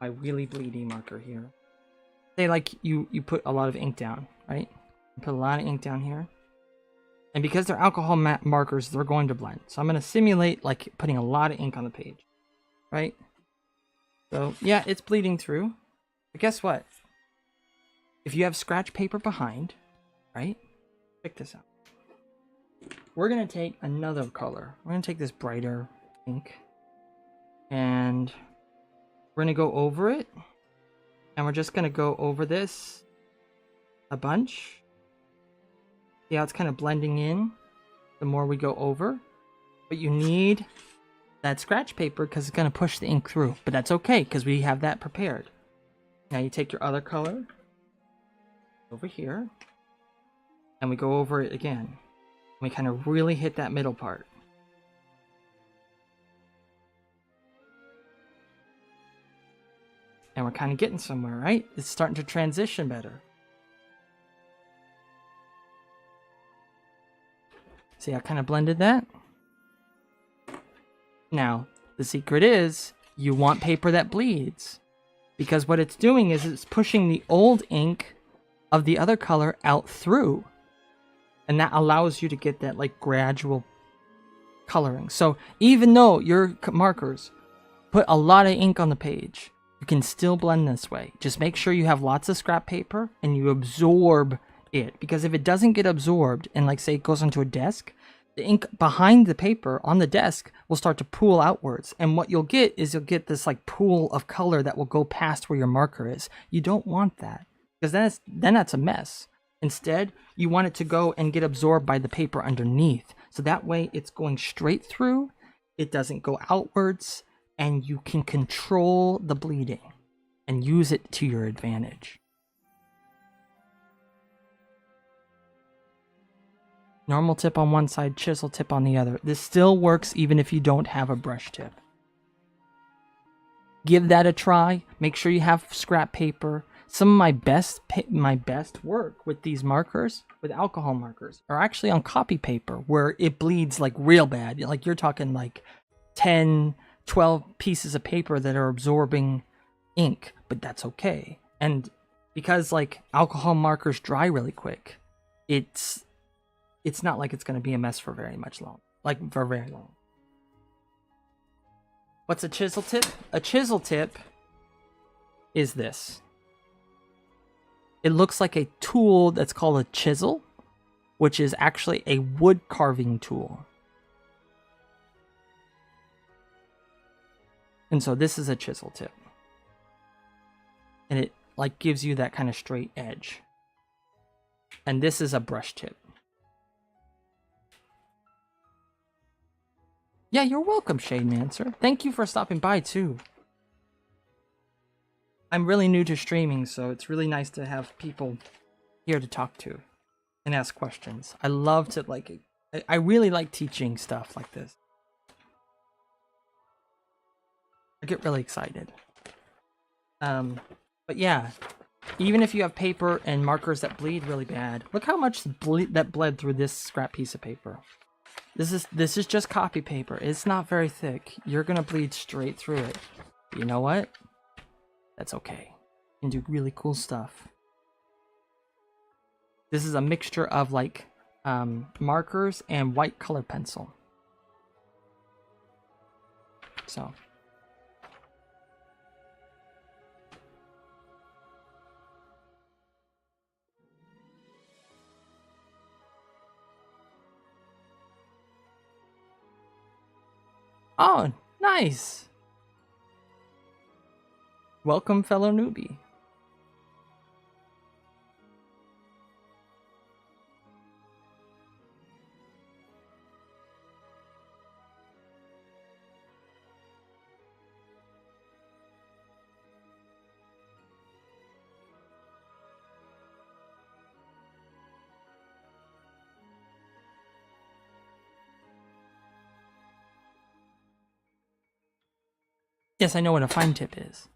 my really bleedy marker here. Say like you put a lot of ink down, right? You put a lot of ink down here. And because they're alcohol markers, they're going to blend. So I'm going to simulate like putting a lot of ink on the page, right? So yeah, it's bleeding through. But guess what? If you have scratch paper behind, right? Check this out. We're going to take another color. We're going to take this brighter ink. And We're going to go over it. And we're just going to go over this a bunch. See how it's kind of blending in the more we go over. But you need that scratch paper because it's going to push the ink through. But that's okay because we have that prepared. Now you take your other color over here. And we go over it again. We kind of really hit that middle part. And we're kind of getting somewhere, right? It's starting to transition better. See, I kind of blended that. Now, the secret is you want paper that bleeds. Because what it's doing is it's pushing the old ink of the other color out through. And that allows you to get that like gradual coloring. So even though your markers put a lot of ink on the page, you can still blend this way. Just make sure you have lots of scrap paper and you absorb it. Because if it doesn't get absorbed and like say it goes onto a desk, the ink behind the paper on the desk will start to pool outwards. And what you'll get is you'll get this like pool of color that will go past where your marker is. You don't want that because then that's a mess. Instead, you want it to go and get absorbed by the paper underneath. So that way it's going straight through, it doesn't go outwards, and you can control the bleeding and use it to your advantage. Normal tip on one side, chisel tip on the other. This still works even if you don't have a brush tip. Give that a try. Make sure you have scrap paper. Some of my best work with these markers, with alcohol markers, are actually on copy paper where it bleeds like real bad. Like you're talking like 10, 12 pieces of paper that are absorbing ink, but that's okay. And because like alcohol markers dry really quick, it's not like it's going to be a mess for very long. What's a chisel tip? A chisel tip is this. It looks like a tool that's called a chisel, which is actually a wood carving tool. And so this is a chisel tip. And it like gives you that kind of straight edge. And this is a brush tip. Yeah, you're welcome, Shade Mancer. Thank you for stopping by too. I'm really new to streaming, so it's really nice to have people here to talk to and ask questions. I love to I really like teaching stuff like this. I get really excited. But yeah, even if you have paper and markers that bleed really bad, look how much that bled through this scrap piece of paper. This is just copy paper. It's not very thick. You're gonna bleed straight through it. But you know what? That's okay. You can do really cool stuff. This is a mixture of like markers and white color pencil. So. Oh, nice. Welcome, fellow newbie. Yes, I know what a fine tip is.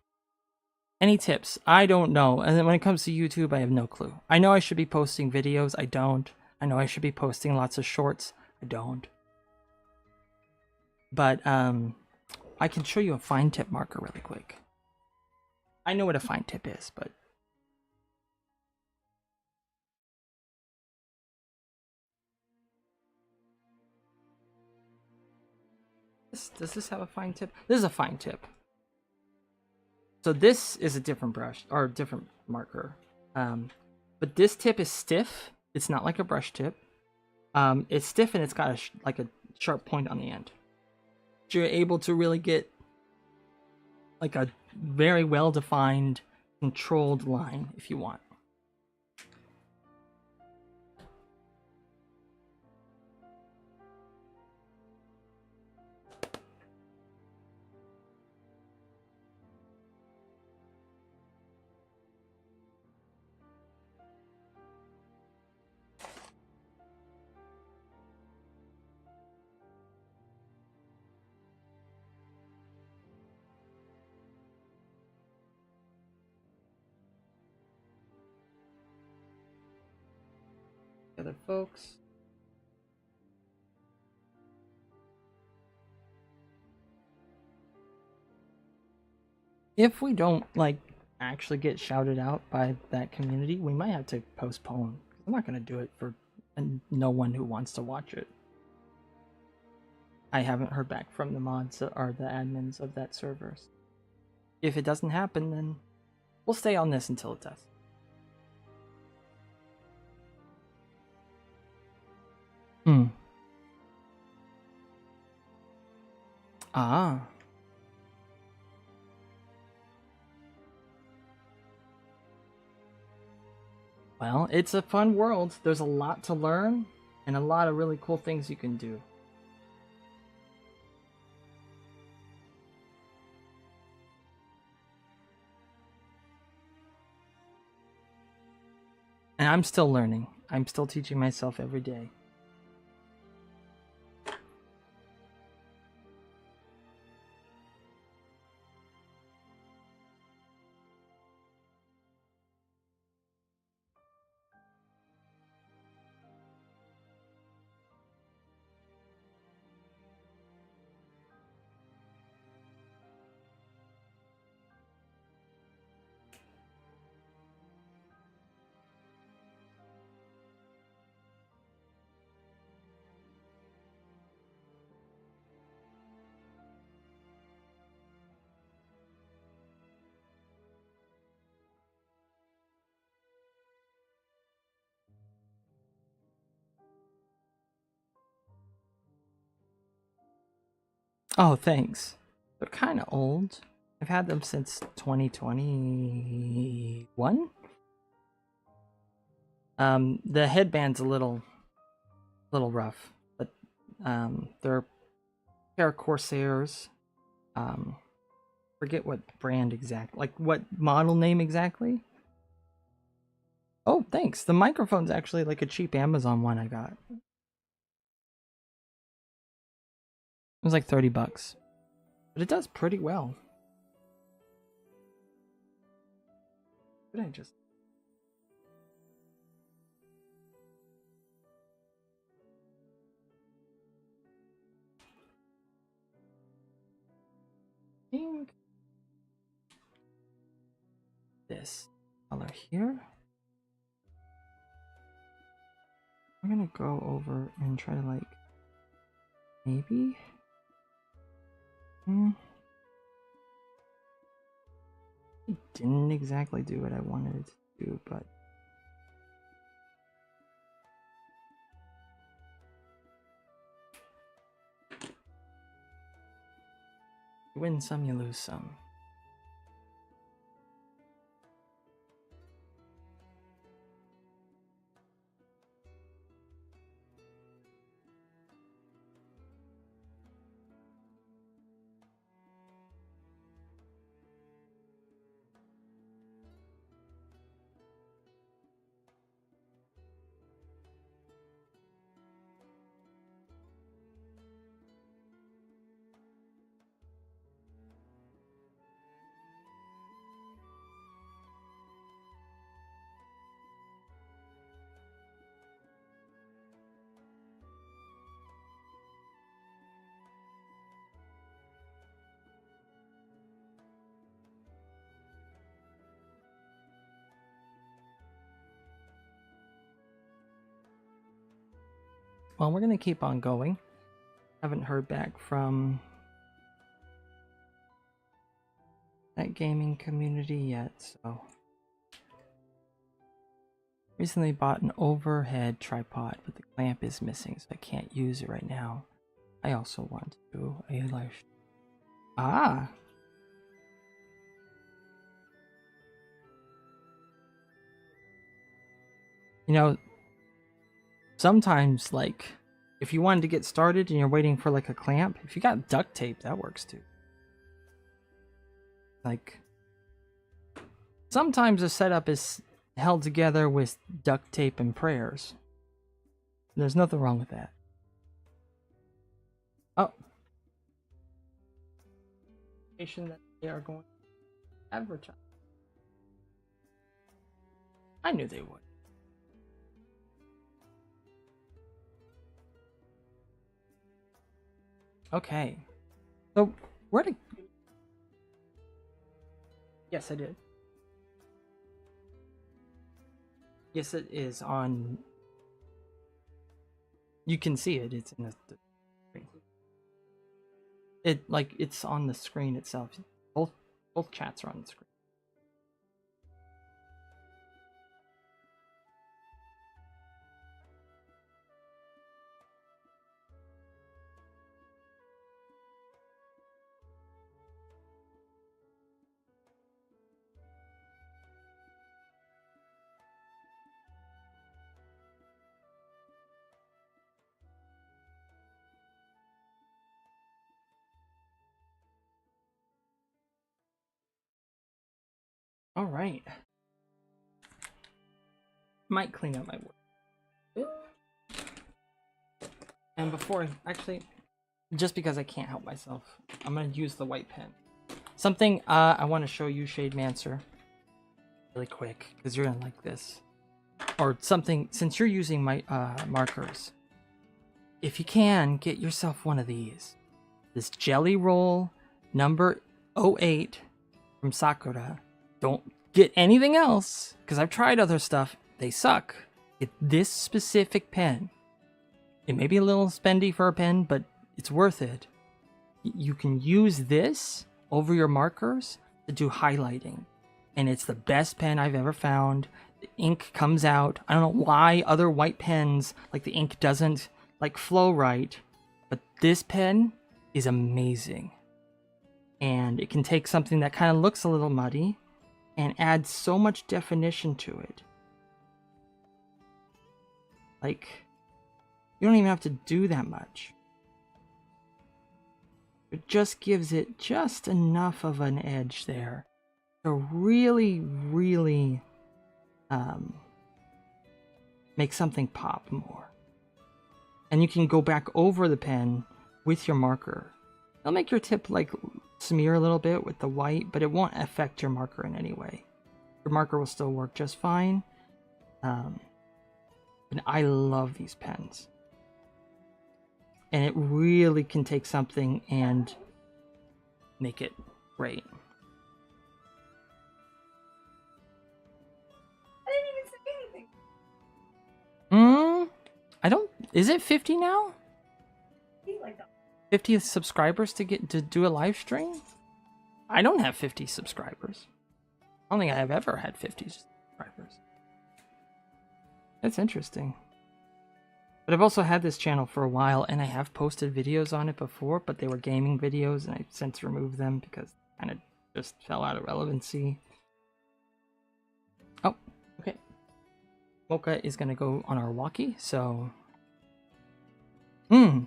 Any tips? I don't know. And then when it comes to YouTube, I have no clue. I know I should be posting videos. I don't. I know I should be posting lots of shorts. I don't. But I can show you a fine tip marker really quick. I know what a fine tip is, but does this have a fine tip? This is a fine tip. So this is a different brush or a different marker. But this tip is stiff. It's not like a brush tip. It's stiff and it's got like a sharp point on the end. So you're able to really get like a very well defined, controlled line if you want. Other folks. If we don't actually get shouted out by that community, we might have to postpone. I'm not gonna do it for no one who wants to watch it. I haven't heard back from the mods or the admins of that server. If it doesn't happen, then we'll stay on this until it does. Ah. Well, it's a fun world. There's a lot to learn and a lot of really cool things you can do. And I'm still learning. I'm still teaching myself every day. Oh, thanks. They're kind of old. I've had them since 2021. The headband's a little rough, but they're pair of Corsairs. Forget what brand exactly, what model name exactly. Oh, thanks. The microphone's actually like a cheap Amazon one I got. It was like $30, but it does pretty well. Did I just? Think this color here. I'm gonna go over and try to maybe. It didn't exactly do what I wanted it to do, but you win some, you lose some. Well, we're gonna keep on going. Haven't heard back from that gaming community yet, so. Recently bought an overhead tripod, but the clamp is missing, so I can't use it right now. I also want to do a live. Ah! You know, sometimes, like, if you wanted to get started and you're waiting for, like, a clamp, if you got duct tape, that works too. Like, sometimes a setup is held together with duct tape and prayers. There's nothing wrong with that. Oh. That they are going to advertise. I knew they would. Okay. So, where to... Yes, I did. Yes, it is on... You can see it. It's in the screen. It's on the screen itself. Both chats are on the screen. All right. Might clean up my work. And before actually, just because I can't help myself, I'm gonna use the white pen. Something I want to show you, Shademancer, really quick, because you're gonna like this. Or something, since you're using my markers, if you can, get yourself one of these. This Jelly Roll number 08 from Sakura. Don't get anything else, because I've tried other stuff. They suck. Get this specific pen. It may be a little spendy for a pen, but it's worth it. You can use this over your markers to do highlighting. And it's the best pen I've ever found. The ink comes out. I don't know why other white pens, like the ink doesn't like flow right, but this pen is amazing. And it can take something that kind of looks a little muddy and add so much definition to it. Like, you don't even have to do that much. It just gives it just enough of an edge there to really, really make something pop more. And you can go back over the pen with your marker. It'll make your tip like smear a little bit with the white, but it won't affect your marker in any way. Your marker will still work just fine. And I love these pens. And it really can take something and make it great. I didn't even say anything. I don't... Is it 50 now? Like that. 50 subscribers to do a live stream? I don't have 50 subscribers. I don't think I have ever had 50 subscribers. That's interesting. But I've also had this channel for a while, and I have posted videos on it before, but they were gaming videos, and I've since removed them because they kind of just fell out of relevancy. Oh, okay. Mocha is going to go on our walkie, so... good.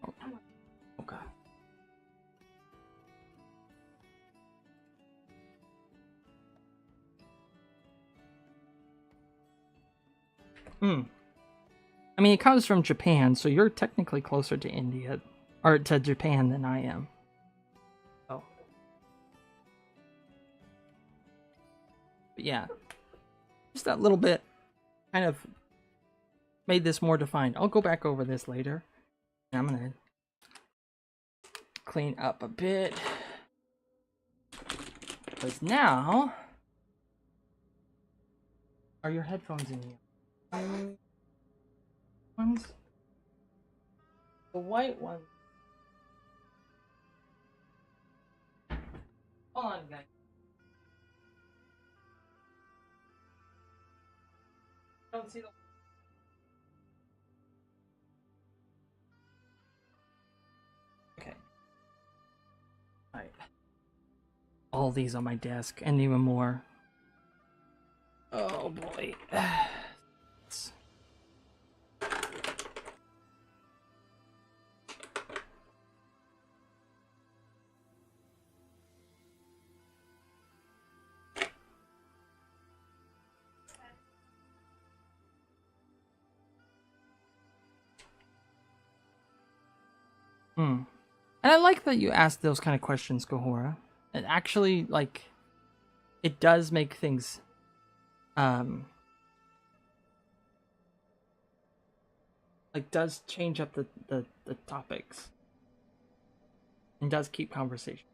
Oh, okay. I mean, it comes from Japan, so you're technically closer to India, or to Japan than I am. Oh. But yeah. Just that little bit kind of made this more defined. I'll go back over this later. I'm gonna clean up a bit. Because now... Are your headphones in here? Ones? The white one. Hold on, guys. Don't see the... Okay. Alright. All these on my desk, and even more. Oh boy. And I like that you asked those kind of questions, Kahora. It actually, like, it does make things, like, does change up the topics. And does keep conversation.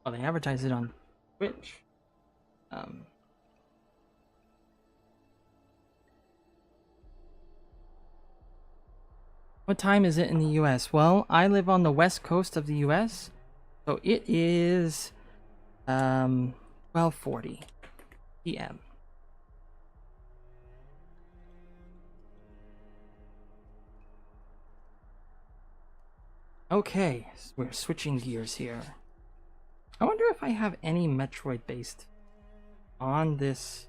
Oh, they advertise it on Twitch. What time is it in the US? Well, I live on the west coast of the US, so it is 12:40 p.m. Okay, so we're switching gears here. I wonder if I have any Metroid based on this.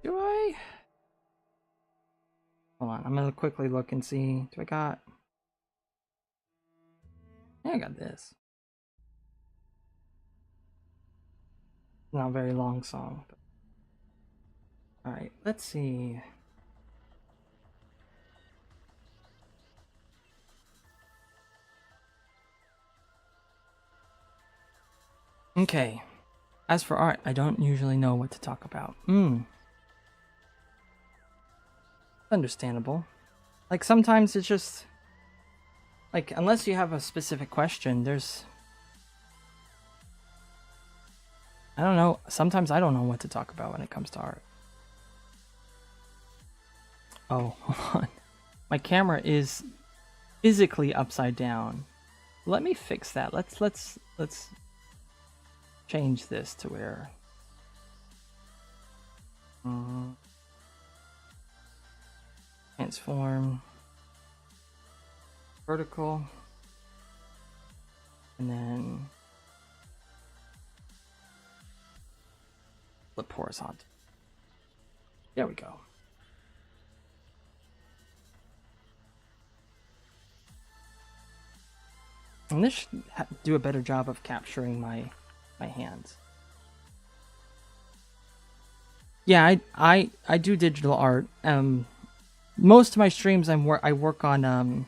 Do I? Hold on, I'm gonna quickly look and see. Do I got? Yeah, I got this. Not a very long song. But... All right, let's see. Okay. As for art, I don't usually know what to talk about. Understandable. Like sometimes it's just like unless you have a specific question, there's I don't know. Sometimes I don't know what to talk about when it comes to art. Oh, hold on. My camera is physically upside down. Let me fix that. Let's change this to where transform vertical and then flip horizontal. There we go. And this should do a better job of capturing my hands. Yeah, I do digital art. Most of my streams I work on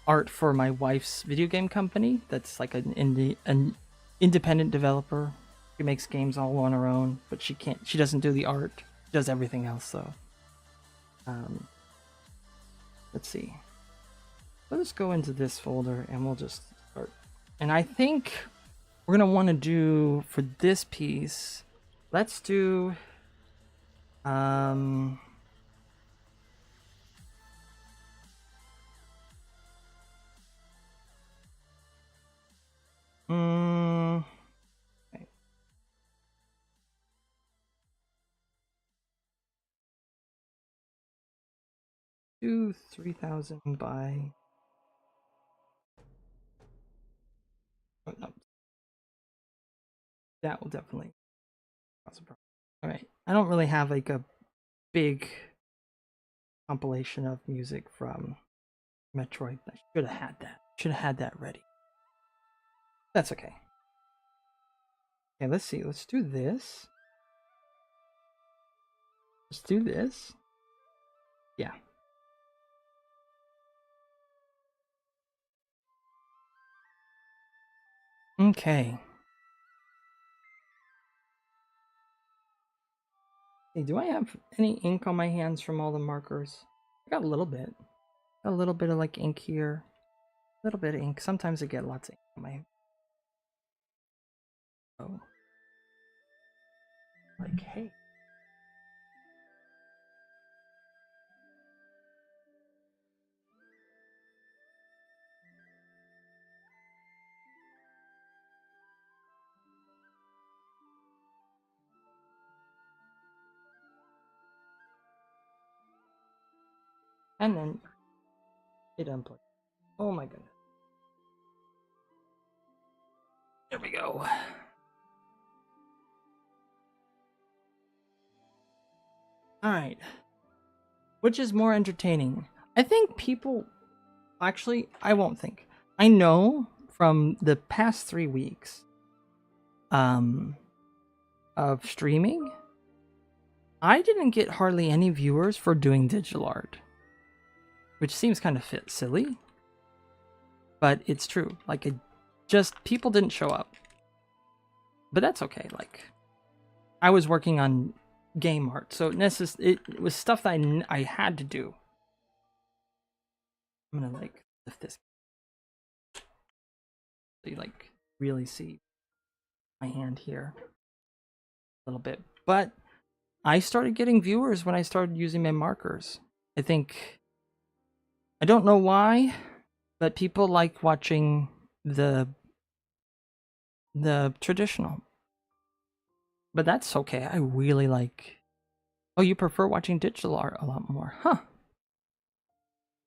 art for my wife's video game company. That's like an independent developer. She makes games all on her own, but she doesn't do the art. She does everything else though. Let's see. Let's go into this folder and we'll just start. And I think we're gonna want to do for this piece. Let's do okay. Do 3,000 by. Oh, no. That will definitely cause a problem. All right. I don't really have like a big compilation of music from Metroid. I should have had that. Should have had that ready. That's okay. Okay, let's see. Let's do this. Let's do this. Yeah. Okay. Hey, do I have any ink on my hands from all the markers? I got a little bit. A little bit of like ink here. A little bit of ink. Sometimes I get lots of ink on my. Oh. Like, hey. And then it unplugged. Oh my goodness. There we go. Alright. Which is more entertaining? I think people... Actually, I won't think. I know from the past 3 weeks of streaming, I didn't get hardly any viewers for doing digital art. Which seems kind of silly. But it's true. Like, it just... People didn't show up. But that's okay. Like, I was working on game art, so it was stuff that I had to do. I'm gonna like lift this so you like really see my hand here a little bit. But I started getting viewers when I started using my markers. I don't know why, but people like watching the traditional. But that's okay. I really like... Oh, you prefer watching digital art a lot more, huh?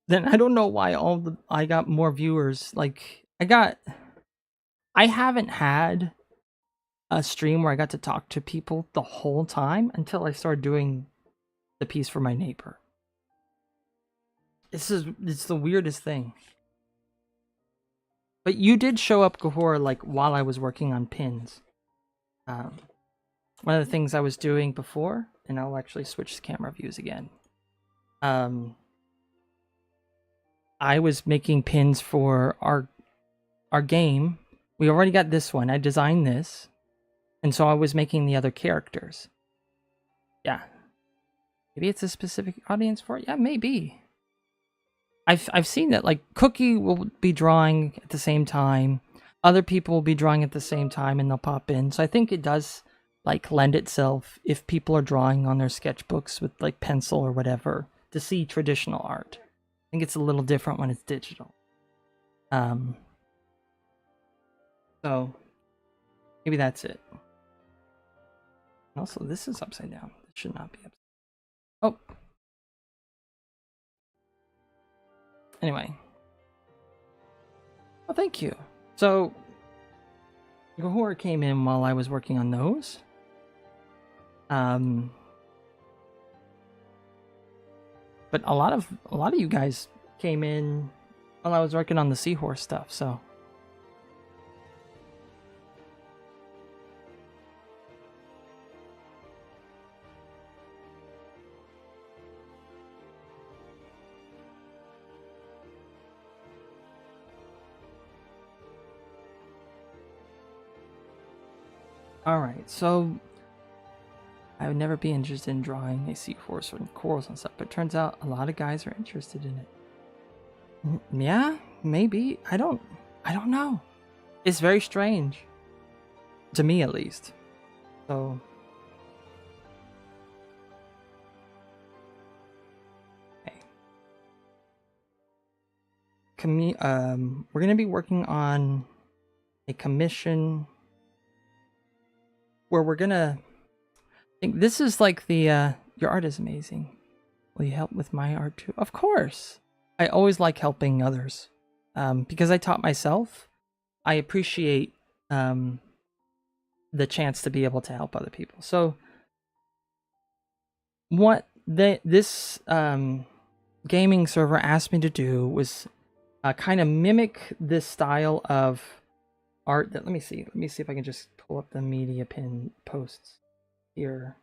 Then I don't know why I got more viewers. Like, I haven't had a stream where I got to talk to people the whole time until I started doing the piece for my neighbor. It's the weirdest thing. But you did show up, Gahor, like while I was working on pins. One of the things I was doing before, and I'll actually switch camera views again. I was making pins for our game. We already got this one. I designed this. And so I was making the other characters. Yeah. Maybe it's a specific audience for it. Yeah, maybe. I've seen that. Like, Cookie will be drawing at the same time. Other people will be drawing at the same time and they'll pop in. So I think it does like lend itself, if people are drawing on their sketchbooks with like pencil or whatever, to see traditional art. I think it's a little different when it's digital. So maybe that's it. Also, this is upside down. It should not be upside down. Oh. Anyway. Well, thank you. So Gahor came in while I was working on those. But a lot of you guys came in while I was working on the seahorse stuff, so. Alright, so I would never be interested in drawing a seahorse or corals and stuff, but it turns out a lot of guys are interested in it. Yeah, maybe. I don't know. It's very strange. To me, at least. So... Okay. We're going to be working on a commission where we're going to... This is like the, your art is amazing. Will you help with my art too? Of course! I always like helping others. Because I taught myself, I appreciate the chance to be able to help other people. So, what this gaming server asked me to do was kind of mimic this style of art that, let me see if I can just pull up the media pin posts here.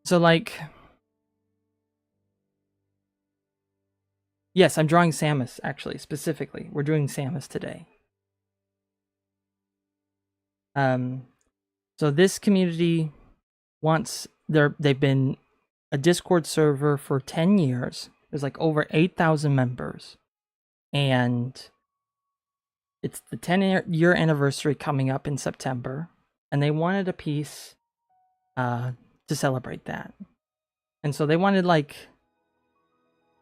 So like, yes, I'm drawing Samus, actually, specifically. We're doing Samus today. So this community wants, they've been a Discord server for 10 years. There's like over 8,000 members. And it's the 10-year anniversary coming up in September. And they wanted a piece to celebrate that. And so they wanted like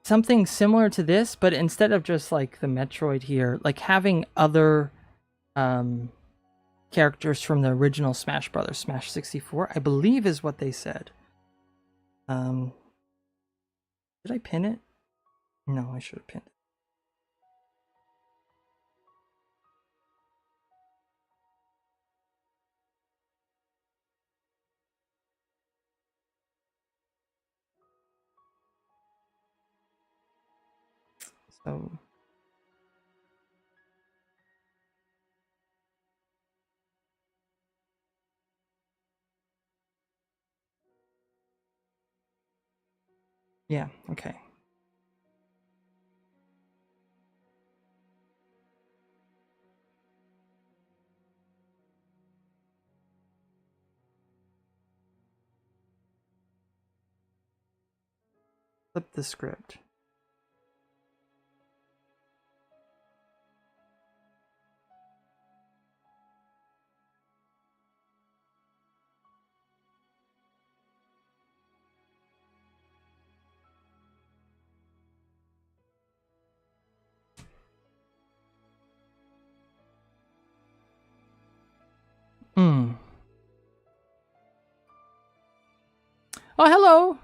something similar to this, but instead of just like the Metroid here, like having other characters from the original Smash Brothers, Smash 64, I believe is what they said. Did I pin it? No, I should have pinned it. So yeah, okay. Flip the script. Hmm. Oh, hello.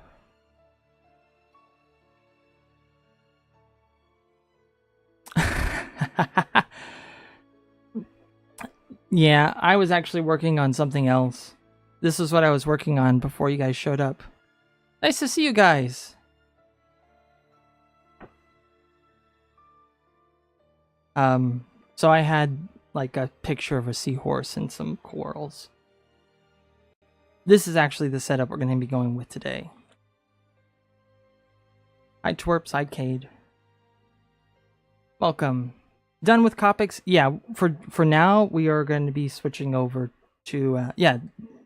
Yeah, I was actually working on something else. This is what I was working on before you guys showed up. Nice to see you guys. So I had like a picture of a seahorse and some corals. This is actually the setup we're going to be going with today. Hi Twerp, Sidecade. Welcome. Done with Copics? Yeah, for now we are going to be switching over to yeah.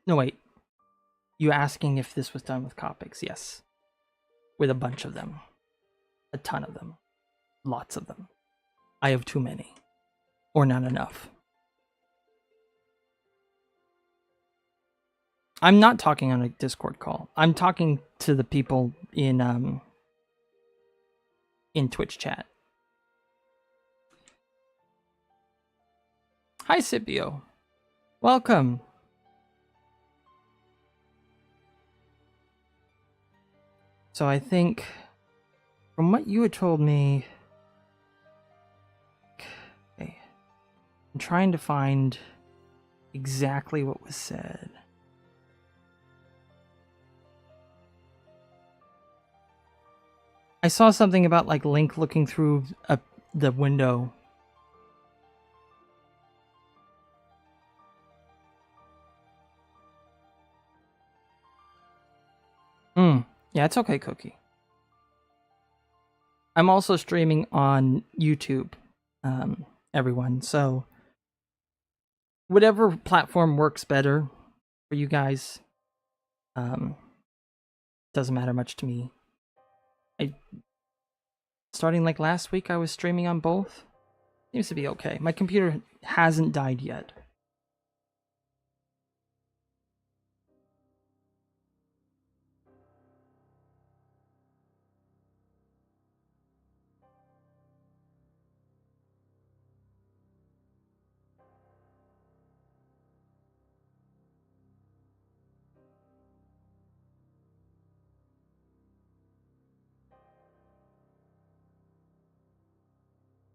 No wait. You asking if this was done with Copics? Yes. With a bunch of them. A ton of them. Lots of them. I have too many. Or not enough. I'm not talking on a Discord call. I'm talking to the people in Twitch chat. Hi Scipio. Welcome. So I think from what you had told me, okay, I'm trying to find exactly what was said. I saw something about like Link looking through the window. Yeah, it's okay, Cookie. I'm also streaming on YouTube, everyone. So whatever platform works better for you guys, doesn't matter much to me. Starting like last week, I was streaming on both. Seems to be okay. My computer hasn't died yet.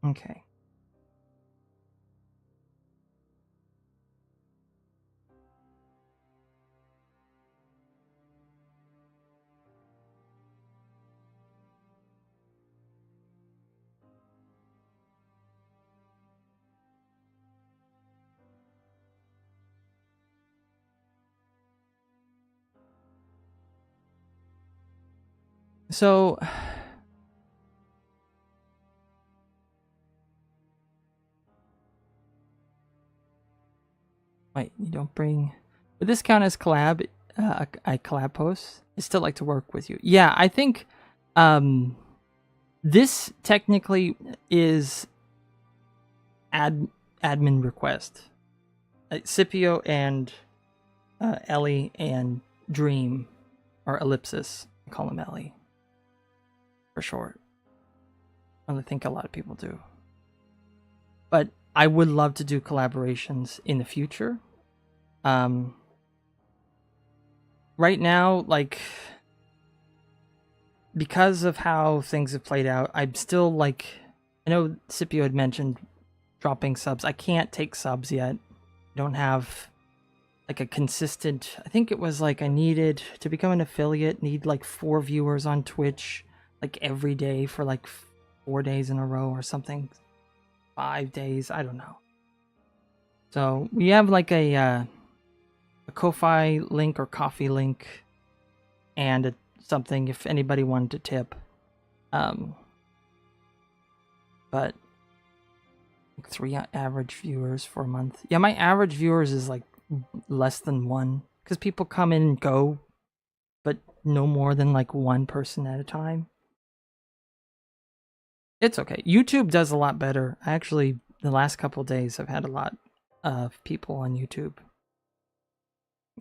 Okay. So wait, you don't bring. Would this count as collab? A collab post? I still like to work with you. Yeah, I think this technically is admin request. Scipio and Ellie and Dream or Ellipsis. I call him Ellie for short. I think a lot of people do. But I would love to do collaborations in the future. Right now, like because of how things have played out, I'm still like, I know Scipio had mentioned dropping subs. I can't take subs yet. I don't have like a consistent, I think it was like I needed to become an affiliate, need like 4 viewers on Twitch like every day for like 4 days in a row or something. 5 days, I don't know. So we have like a Ko-Fi link or coffee link and something if anybody wanted to tip. But 3 average viewers for a month. Yeah, my average viewers is like less than 1 because people come in and go, but no more than like 1 person at a time. It's okay. YouTube does a lot better. Actually, the last couple days I've had a lot of people on YouTube.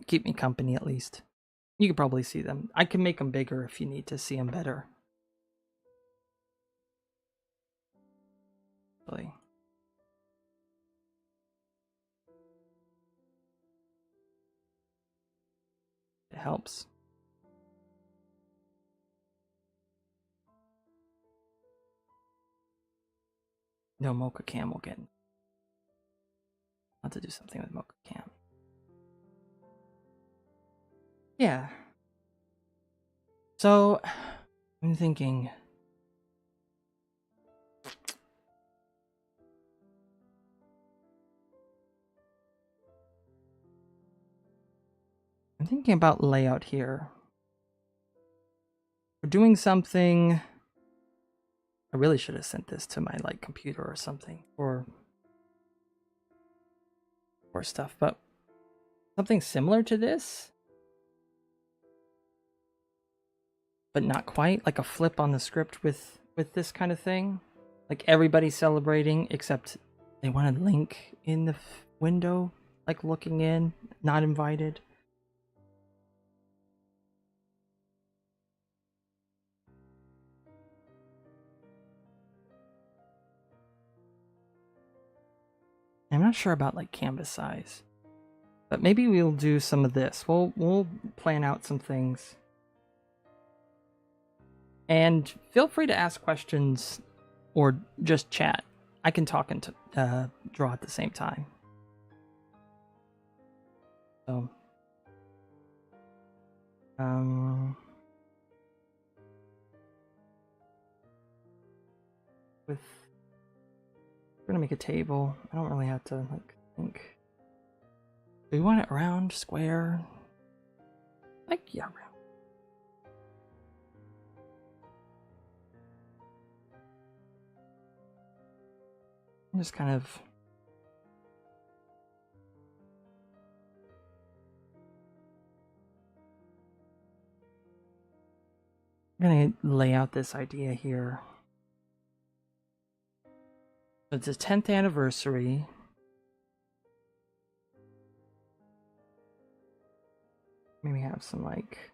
Keep me company at least. You can probably see them. I can make them bigger if you need to see them better. Really. It helps. No, Mocha Cam will get. I'll have to do something with Mocha Cam. Yeah. So, I'm thinking. I'm thinking about layout here. We're doing something. I really should have sent this to my like computer or something or stuff, but something similar to this, but not quite, like a flip on the script with this kind of thing. Like everybody's celebrating except they wanted Link in the window, like looking in, not invited. I'm not sure about like canvas size, but maybe we'll do some of this. We'll plan out some things. And feel free to ask questions or just chat. I can talk and draw at the same time. So, we're gonna make a table. I don't really have to like think. Do we want it round, square? Like, yeah, round. I'm just kind of gonna lay out this idea here. It's a 10th anniversary. Maybe have some like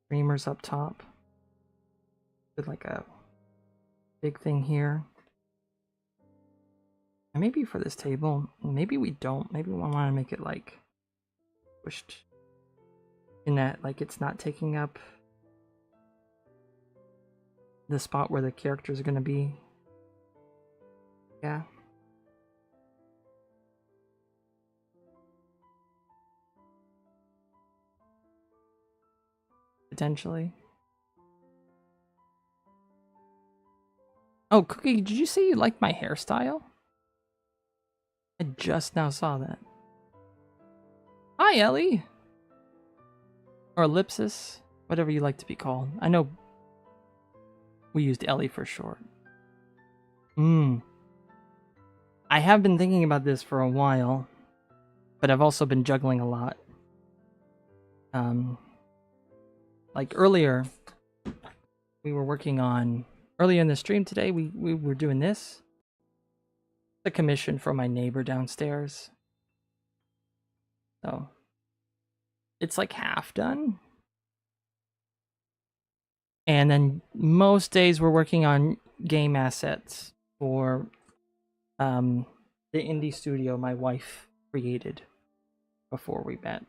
streamers up top with like a big thing here. And maybe for this table, maybe we don't. Maybe we want to make it like pushed in that like it's not taking up the spot where the characters are going to be. Yeah. Potentially. Oh, Cookie, did you say you liked my hairstyle? I just now saw that. Hi, Ellie! Or Ellipsis, whatever you like to be called. I know we used Ellie for short. I have been thinking about this for a while, but I've also been juggling a lot. Like earlier, we were working on, earlier in the stream today, we were doing this. The commission for my neighbor downstairs. So, it's like half done. And then most days we're working on game assets for the indie studio my wife created before we met.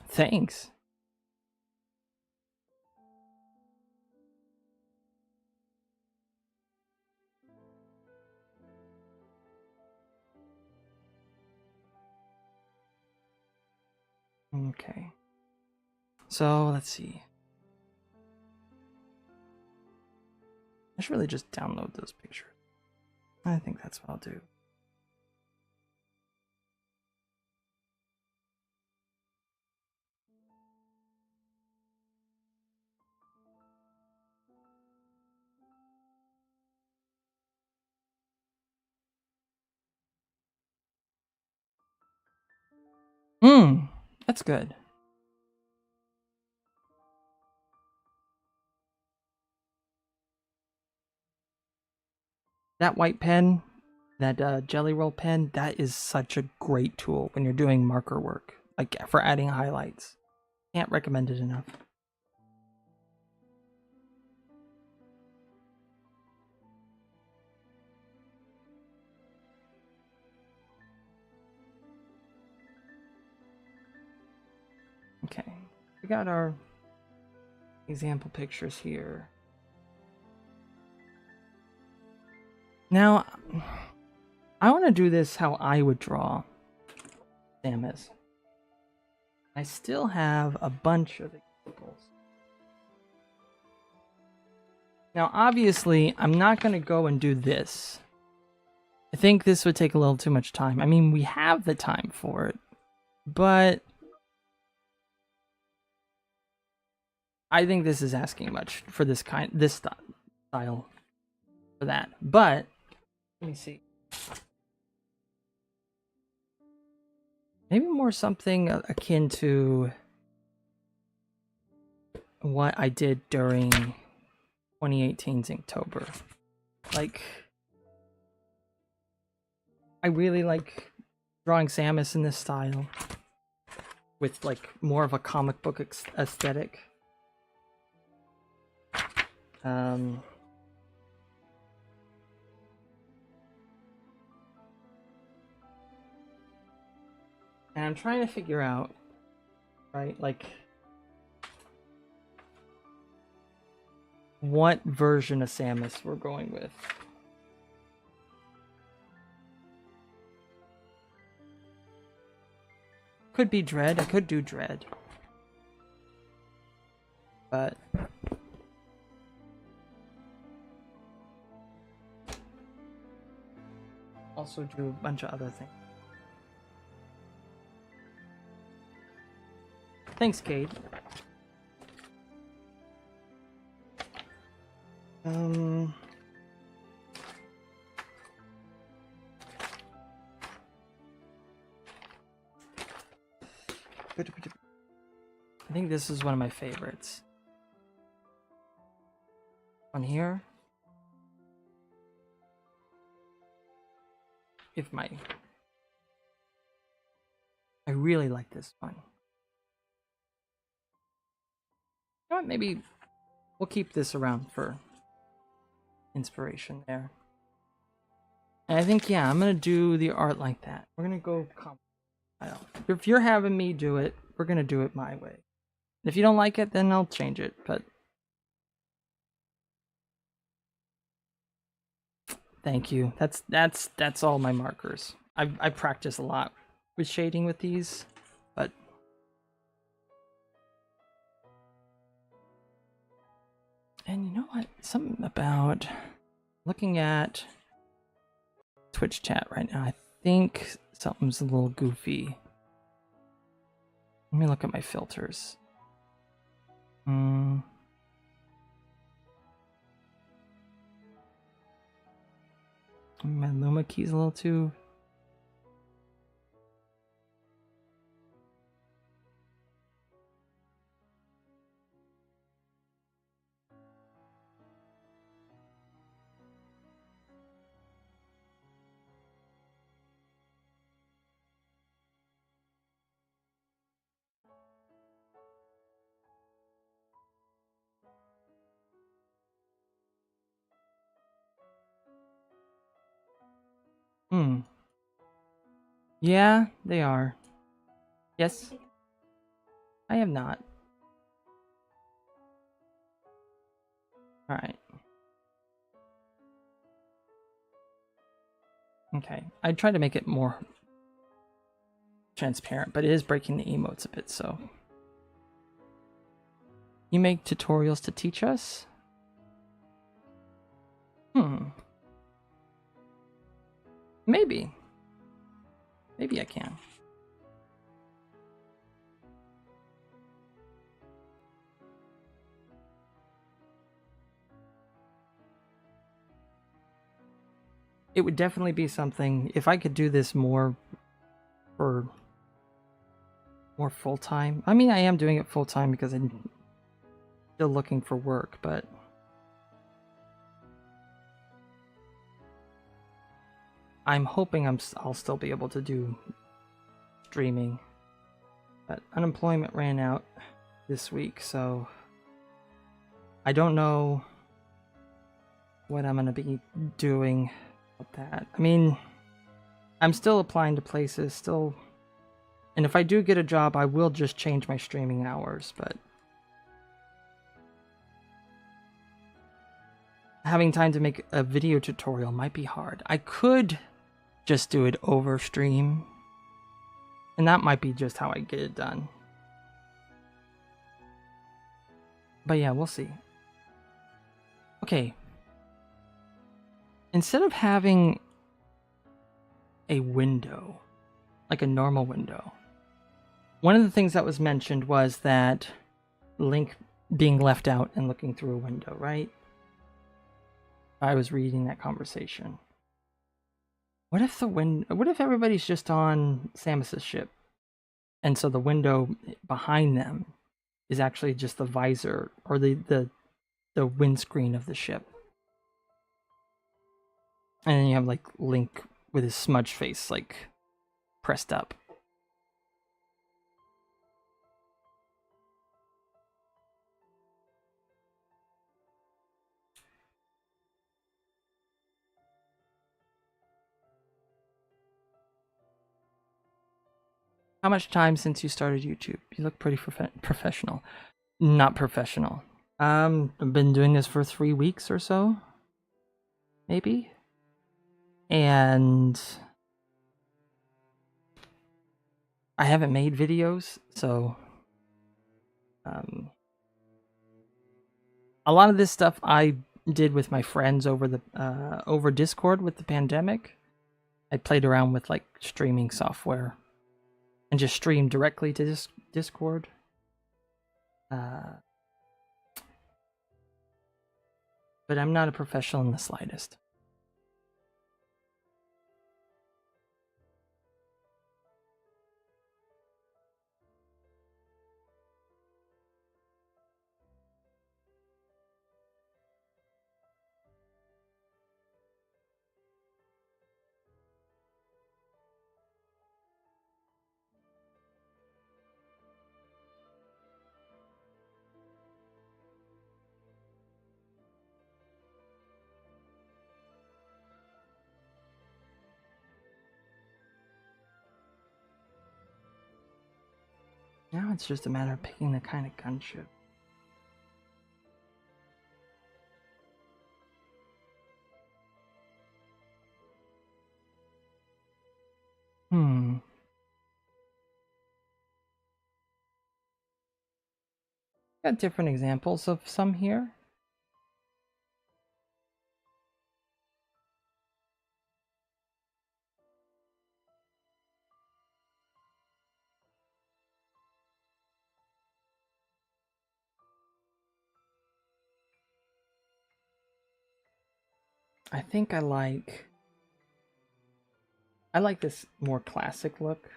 Thanks. Okay. So let's see. I should really just download those pictures. I think that's what I'll do. That's good. That white pen, that jelly roll pen, that is such a great tool when you're doing marker work, like for adding highlights. Can't recommend it enough. Okay, we got our example pictures here. Now, I want to do this how I would draw Samus. I still have a bunch of examples. Now, obviously, I'm not going to go and do this. I think this would take a little too much time. I mean, we have the time for it, but I think this is asking much for this style for that. But let me see. Maybe more something akin to what I did during 2018's Inktober. Like, I really like drawing Samus in this style with like more of a comic book aesthetic. And I'm trying to figure out, right, like what version of Samus we're going with. Could be Dread. I could do Dread. But also do a bunch of other things. Thanks, Kate. I think this is one of my favorites. On here. I really like this one. You know what, maybe we'll keep this around for inspiration there. And I think, yeah, I'm gonna do the art like that. We're gonna go if you're having me do it, we're gonna do it my way. If you don't like it, then I'll change it, but thank you. That's all my markers. I practice a lot with shading with these, but and you know what? Something about looking at Twitch chat right now. I think something's a little goofy. Let me look at my filters. My Luma key's a little too. Yeah, they are. Yes. I have not. Alright. Okay. I tried to make it more transparent, but it is breaking the emotes a bit, so. You make tutorials to teach us? Maybe. Maybe I can. It would definitely be something, if I could do this more for more full-time. I mean, I am doing it full-time because I'm still looking for work, but I'm hoping I'll still be able to do streaming. But unemployment ran out this week, so I don't know what I'm going to be doing with that. I mean, I'm still applying to places, still, and if I do get a job, I will just change my streaming hours, but having time to make a video tutorial might be hard. I could just do it over stream, and that might be just how I get it done. But yeah, we'll see. Okay. Instead of having a window, like a normal window, one of the things that was mentioned was that Link being left out and looking through a window, right? I was reading that conversation. What if everybody's just on Samus's ship, and so the window behind them is actually just the visor or the windscreen of the ship, and then you have like Link with his smudge face like pressed up. How much time since you started YouTube? You look pretty professional. Not professional. I've been doing this for 3 weeks or so, maybe. And I haven't made videos, so a lot of this stuff I did with my friends over Discord with the pandemic. I played around with like streaming software and just streamed directly to Discord. But I'm not a professional in the slightest. Now it's just a matter of picking the kind of gunship. Got different examples of some here. I think I like this more classic look.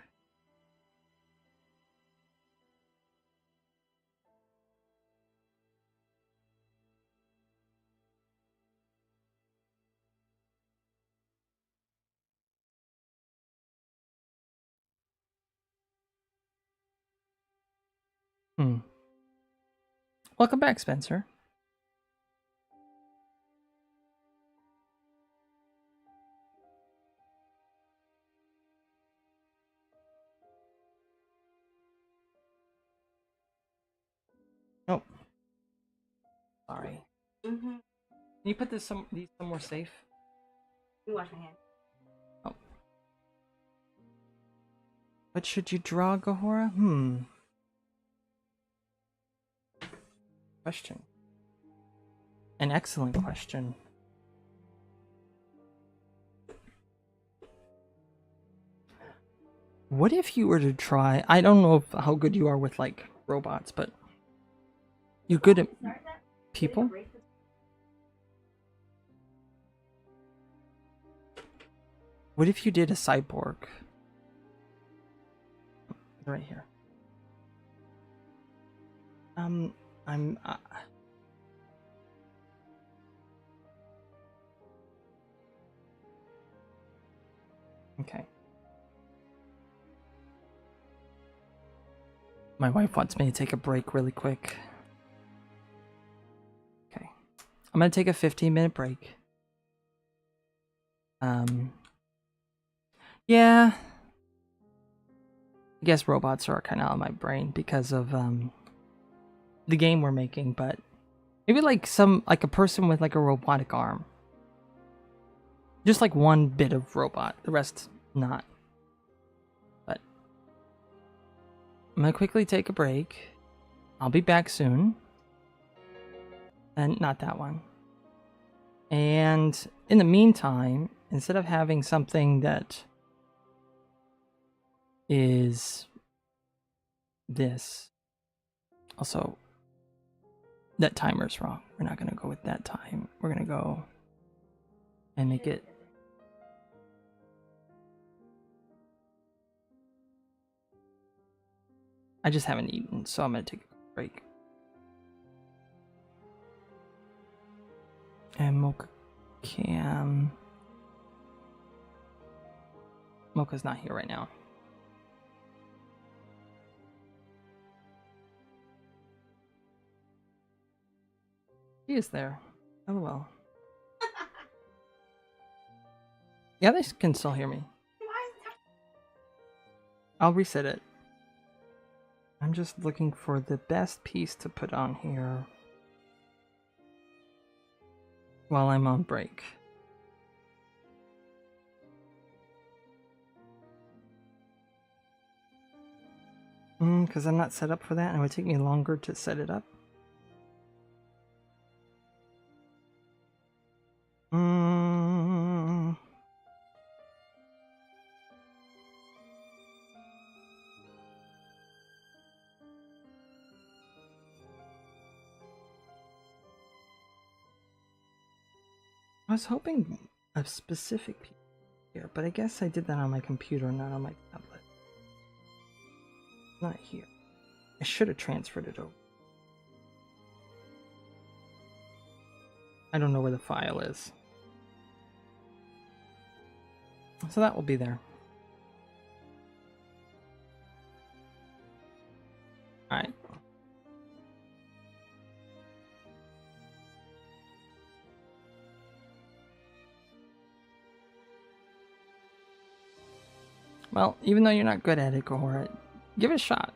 Welcome back, Spencer. Sorry. Mm-hmm. Can you put these somewhere safe? You wash my hands. Oh. What should you draw, Gahora? Question. An excellent question. What if you were to try... I don't know how good you are with, like, robots, but... You're good at people? What if you did a cyborg? Right here. Okay. My wife wants me to take a break really quick. Okay. I'm gonna take a 15-minute break. Yeah. I guess robots are kind of on my brain because of the game we're making, but maybe like a person with like a robotic arm. Just like one bit of robot, the rest not. But I'm gonna quickly take a break. I'll be back soon. And not that one. And in the meantime, instead of having something that is this, also, that timer's wrong. We're not gonna go with that time. We're gonna go and make it. I just haven't eaten, so I'm gonna take a break. And Mocha Cam. Mocha's not here right now. He is there. LOL. Yeah, they can still hear me. I'll reset it. I'm just looking for the best piece to put on here while I'm on break. Because I'm not set up for that, and it would take me longer to set it up. I was hoping a specific piece here, but I guess I did that on my computer, not on my tablet. Not here. I should have transferred it over. I don't know where the file is. So that will be there. Alright. Well, even though you're not good at it, Gahora, give it a shot.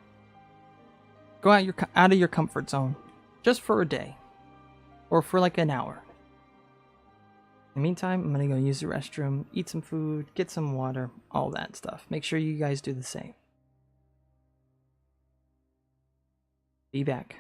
Go out of your comfort zone. Just for a day. Or for like an hour. In the meantime, I'm gonna go use the restroom, eat some food, get some water, all that stuff. Make sure you guys do the same. Be back.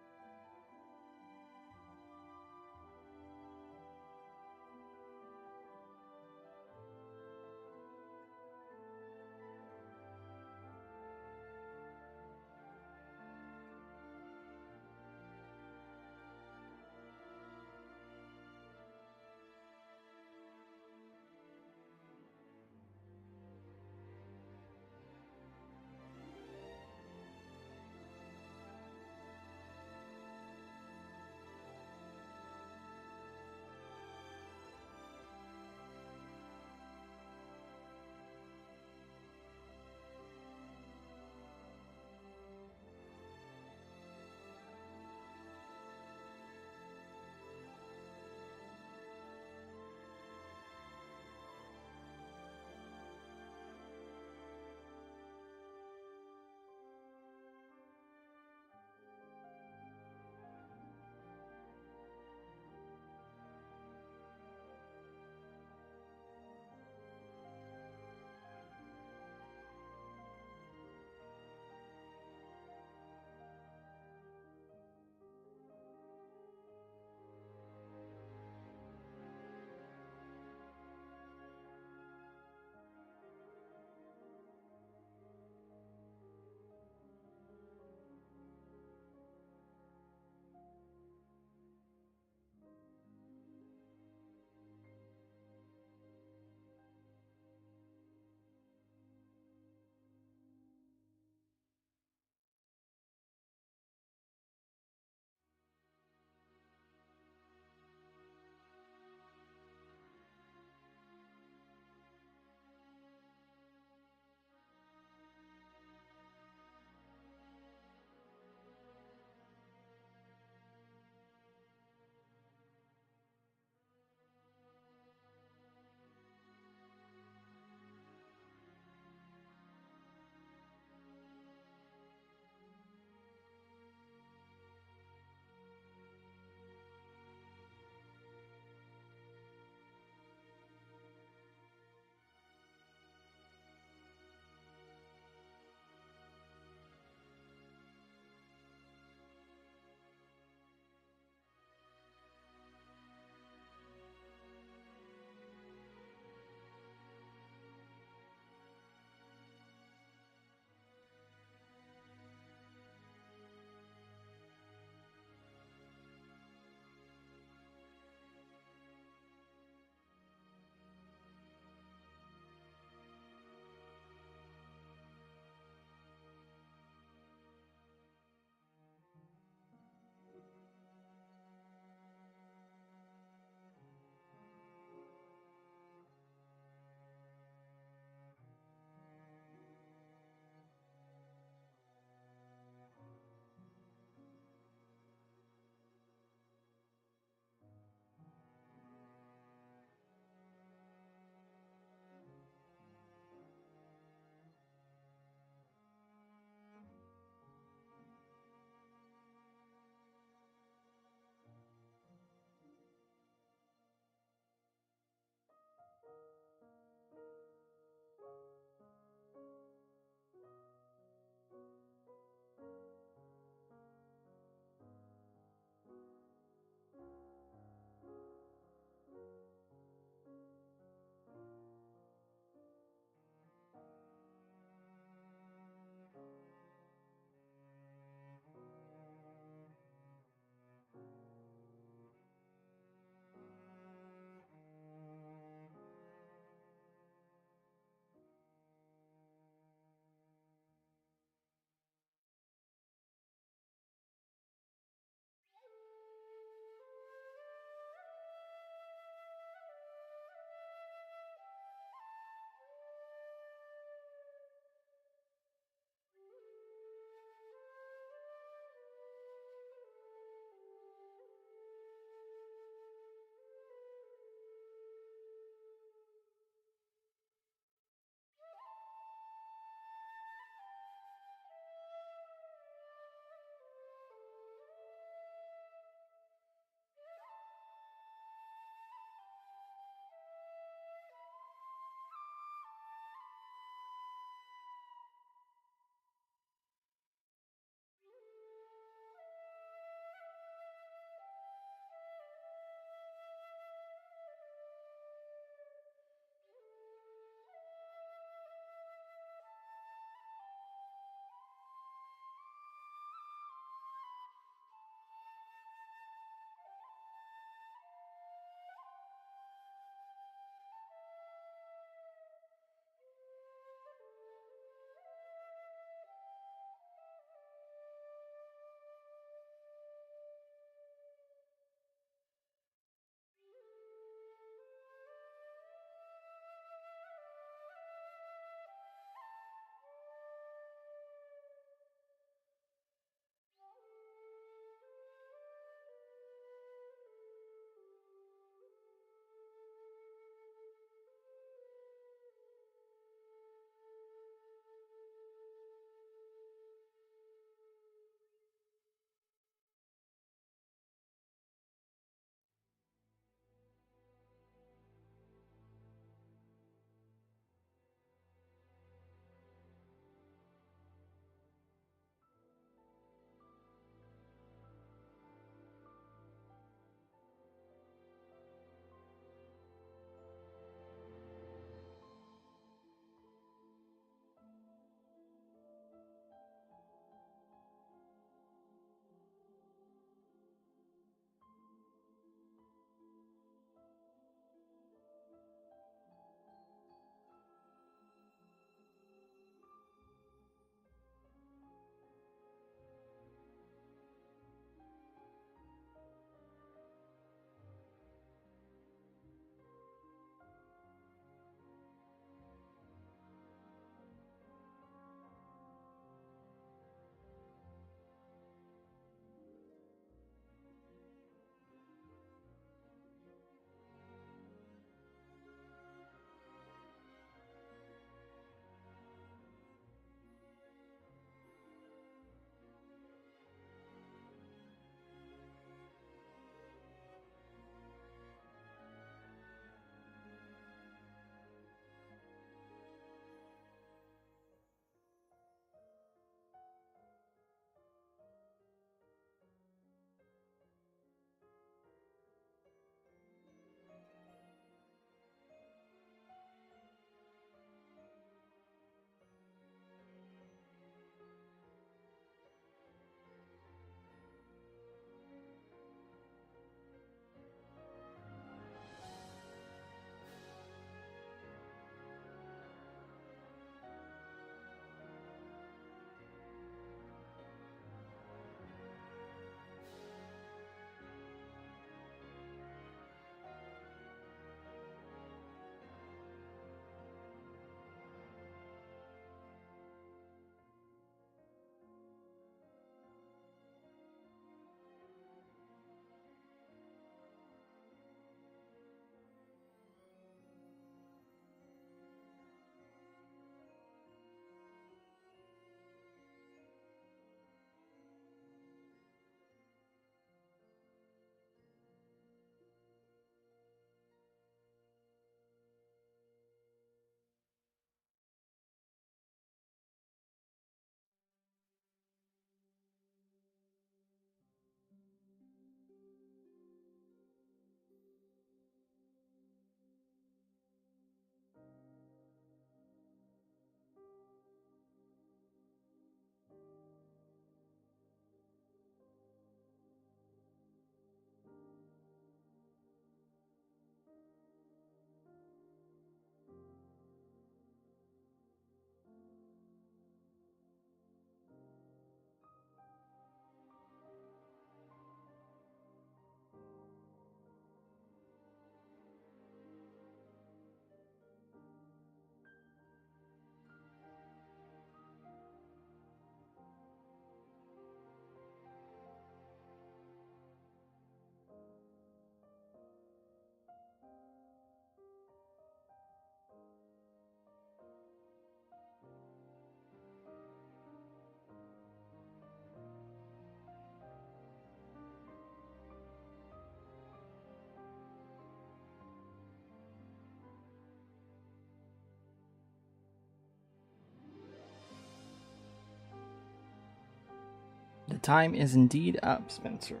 The time is indeed up, Spencer.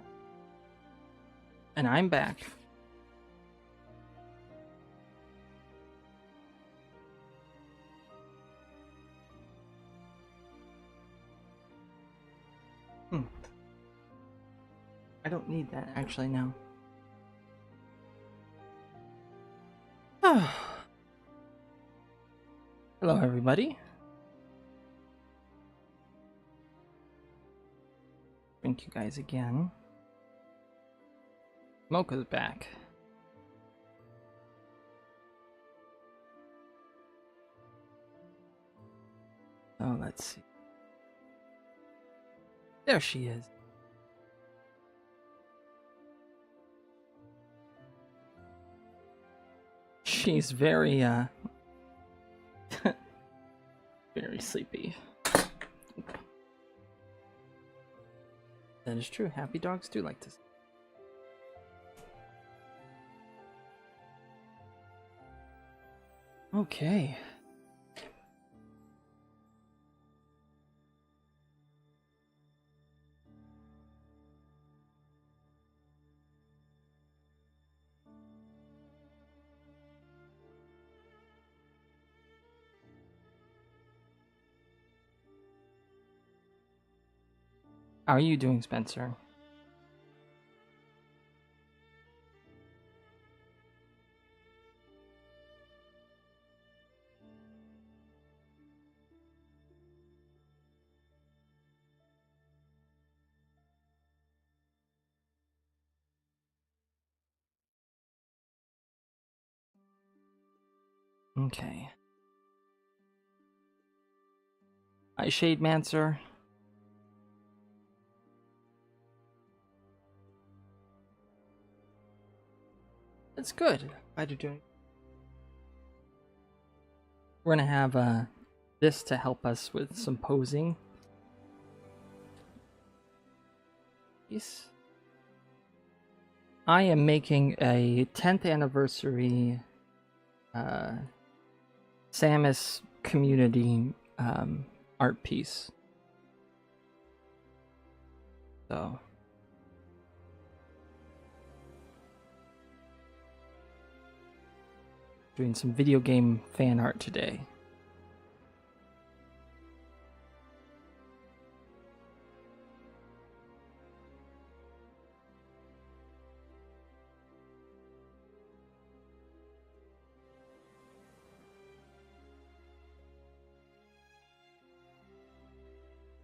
And I'm back. I don't need that actually now. Hello, everybody. Thank you guys again. Mocha's back. Oh, let's see. There she is. She's very, very sleepy. That is true. Happy dogs do like to sleep. Okay. How are you doing, Spencer? Okay. Hi, Shade Mancer. That's good. Glad you're doing. We're gonna have this to help us with some posing. Yes. I am making a 10th anniversary Samus community art piece. So doing some video game fan art today.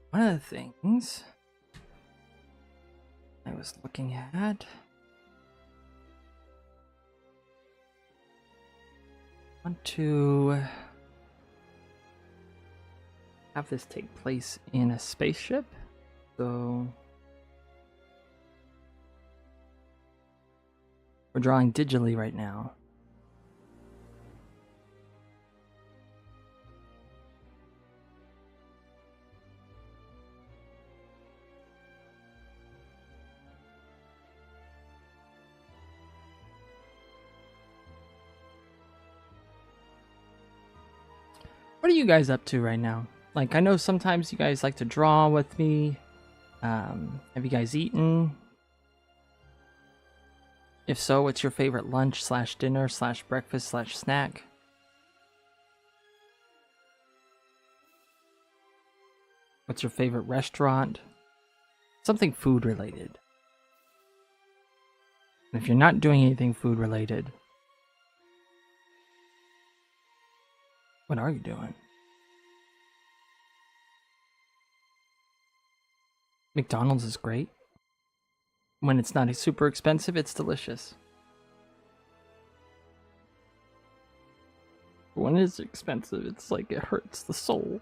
One of the things I was looking at, I want to have this take place in a spaceship, so we're drawing digitally right now. What are you guys up to right now? Like, I know sometimes you guys like to draw with me. Have you guys eaten? If so, what's your favorite lunch / dinner / breakfast / snack? What's your favorite restaurant? Something food related. And if you're not doing anything food related, what are you doing? McDonald's is great. When it's not super expensive, it's delicious. When it's expensive, it's like it hurts the soul.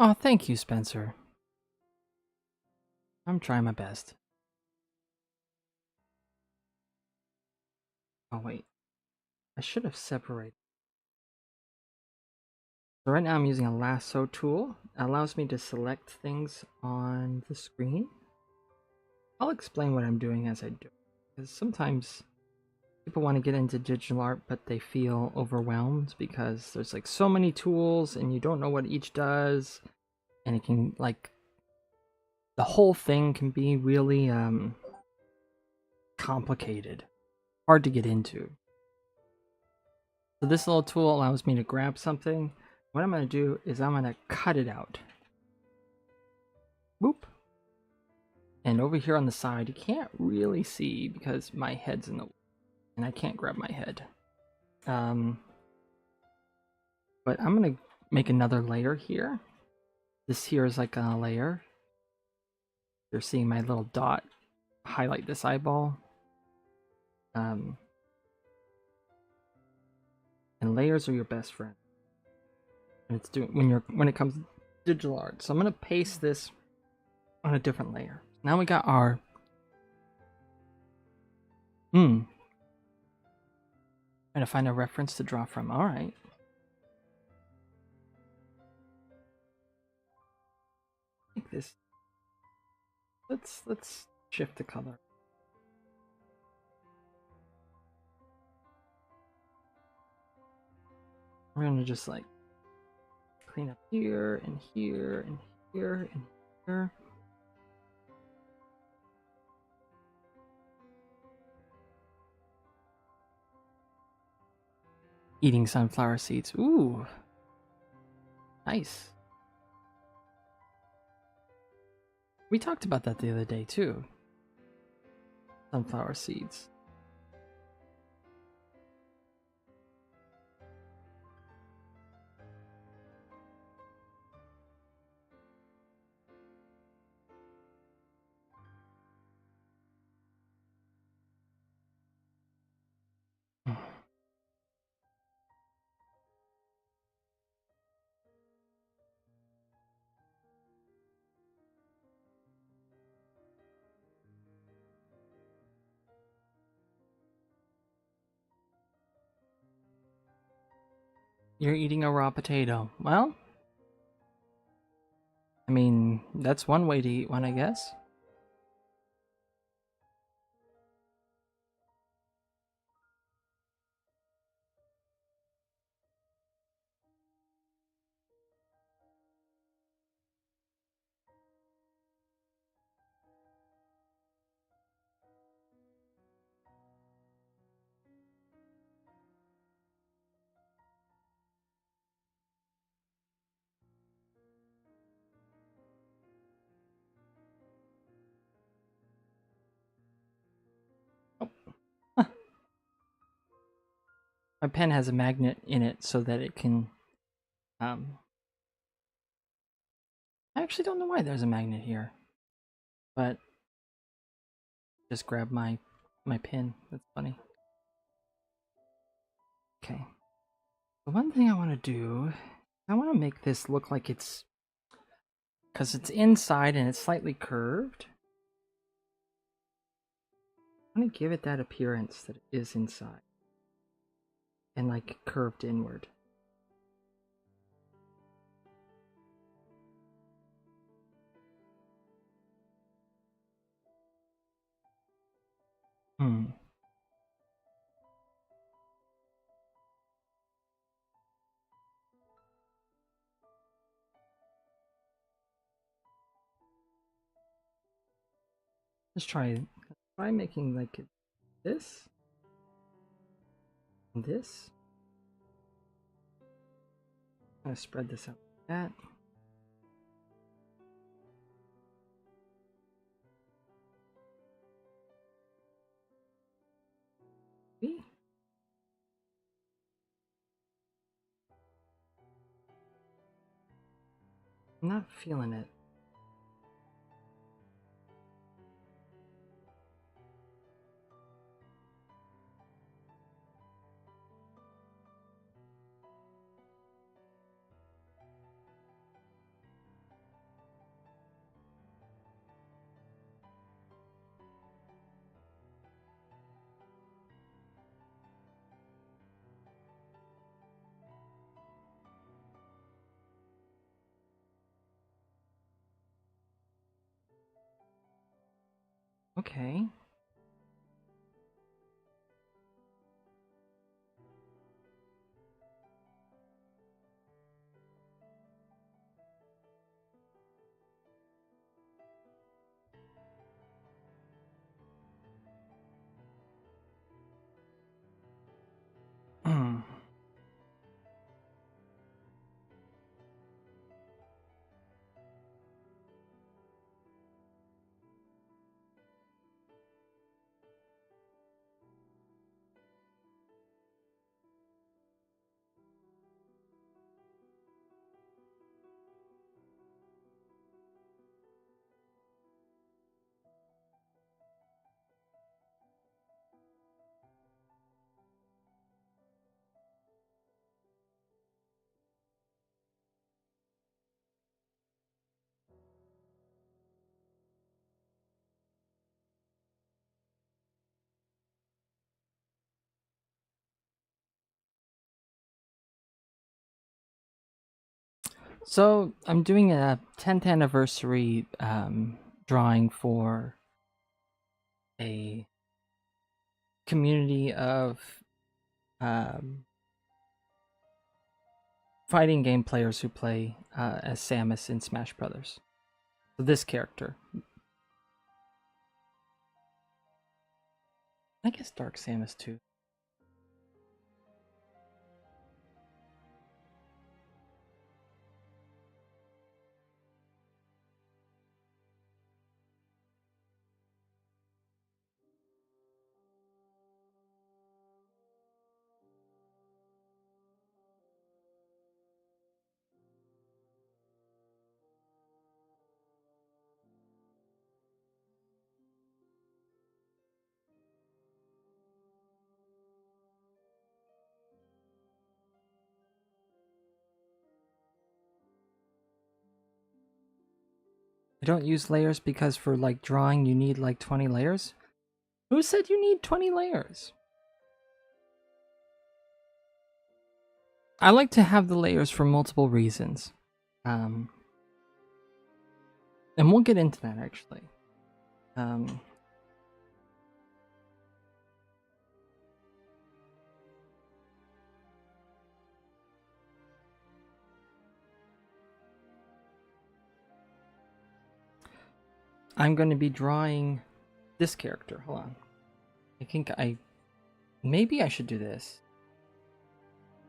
Oh, thank you, Spencer. I'm trying my best. Oh, wait. I should have separated. So right now I'm using a lasso tool. It allows me to select things on the screen. I'll explain what I'm doing as I do. Because sometimes people want to get into digital art, but they feel overwhelmed because there's like so many tools and you don't know what each does. And it can like, the whole thing can be really complicated, hard to get into. So this little tool allows me to grab something. What I'm going to do is I'm going to cut it out. Boop. And over here on the side, you can't really see because my head's in the way and I can't grab my head. But I'm going to make another layer here. This here is like a layer. You're seeing my little dot highlight this eyeball. And layers are your best friend. And it's doing when it comes to digital art. So I'm gonna paste this on a different layer. Now we got our trying to find a reference to draw from. Alright. Like this. Let's shift the color. We're gonna just like clean up here and here and here and here. Eating sunflower seeds. Ooh. Nice. We talked about that the other day too. Sunflower seeds. You're eating a raw potato. Well, I mean, that's one way to eat one, I guess. My pen has a magnet in it so that it can I actually don't know why there's a magnet here. But just grab my pin. That's funny. Okay. The one thing I want to do, I want to make this look like it's, because it's inside and it's slightly curved. I want to give it that appearance that it is inside and like curved inward. Let's try making like this and this. I'm gonna spread this out like that. See? I'm not feeling it. Okay. So I'm doing a 10th anniversary drawing for a community of um, fighting game players who play as Samus in Smash Brothers. So this character, I guess Dark Samus too. I don't use layers because for like drawing you need like 20 layers. Who said you need 20 layers? I like to have the layers for multiple reasons. And we'll get into that actually. I'm going to be drawing this character. Hold on. I think maybe I should do this.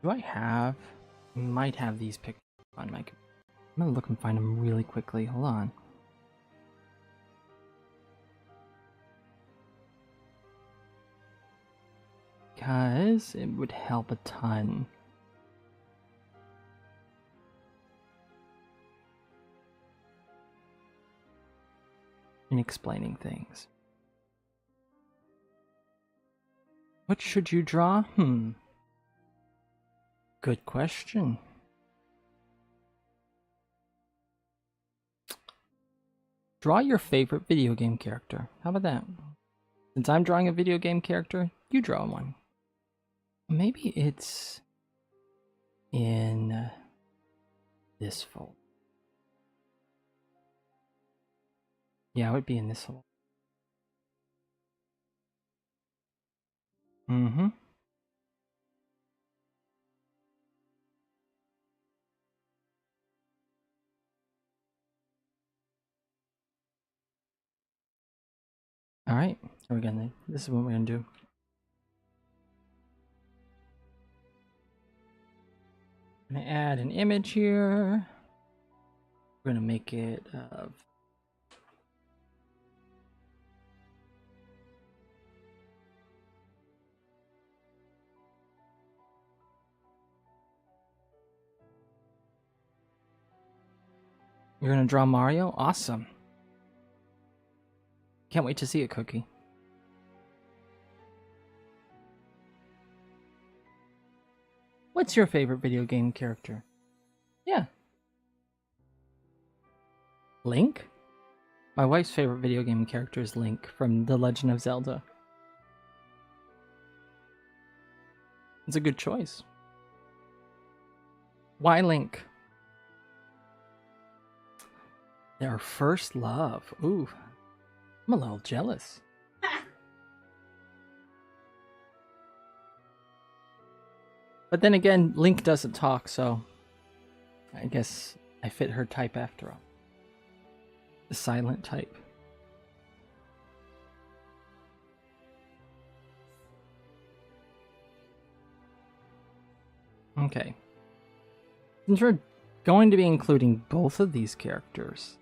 Do I have? I might have these pictures on my. I'm gonna look and find them really quickly. Hold on. Because it would help a ton. In explaining things. What should you draw? Good question. Draw your favorite video game character. How about that? Since I'm drawing a video game character, you draw one. Maybe it's in this folder. Yeah, it would be in this folder. Mm-hmm. Alright, here we go. This is what we're gonna do. I'm gonna add an image here. We're gonna make it of You're gonna draw Mario? Awesome. Can't wait to see it, Cookie. What's your favorite video game character? Yeah. Link? My wife's favorite video game character is Link from The Legend of Zelda. It's a good choice. Why Link? Their first love. Ooh. I'm a little jealous. But then again, Link doesn't talk, so I guess I fit her type after all. The silent type. Okay. Since we're going to be including both of these characters,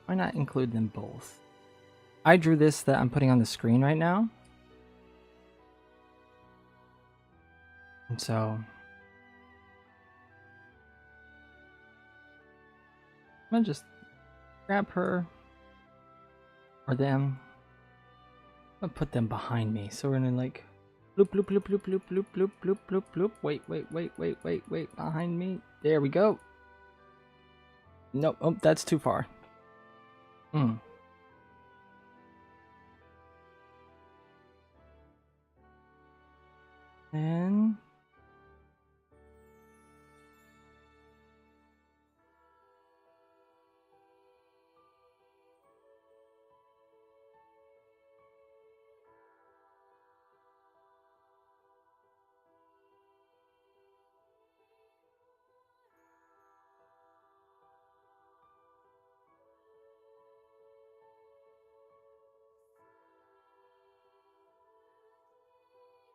why not include them both? I drew this that I'm putting on the screen right now. And so I'm gonna just grab her or them. I'm gonna put them behind me. So we're gonna like bloop bloop bloop bloop bloop bloop bloop bloop bloop bloop. Wait. Behind me. There we go. Nope. Oh, that's too far. And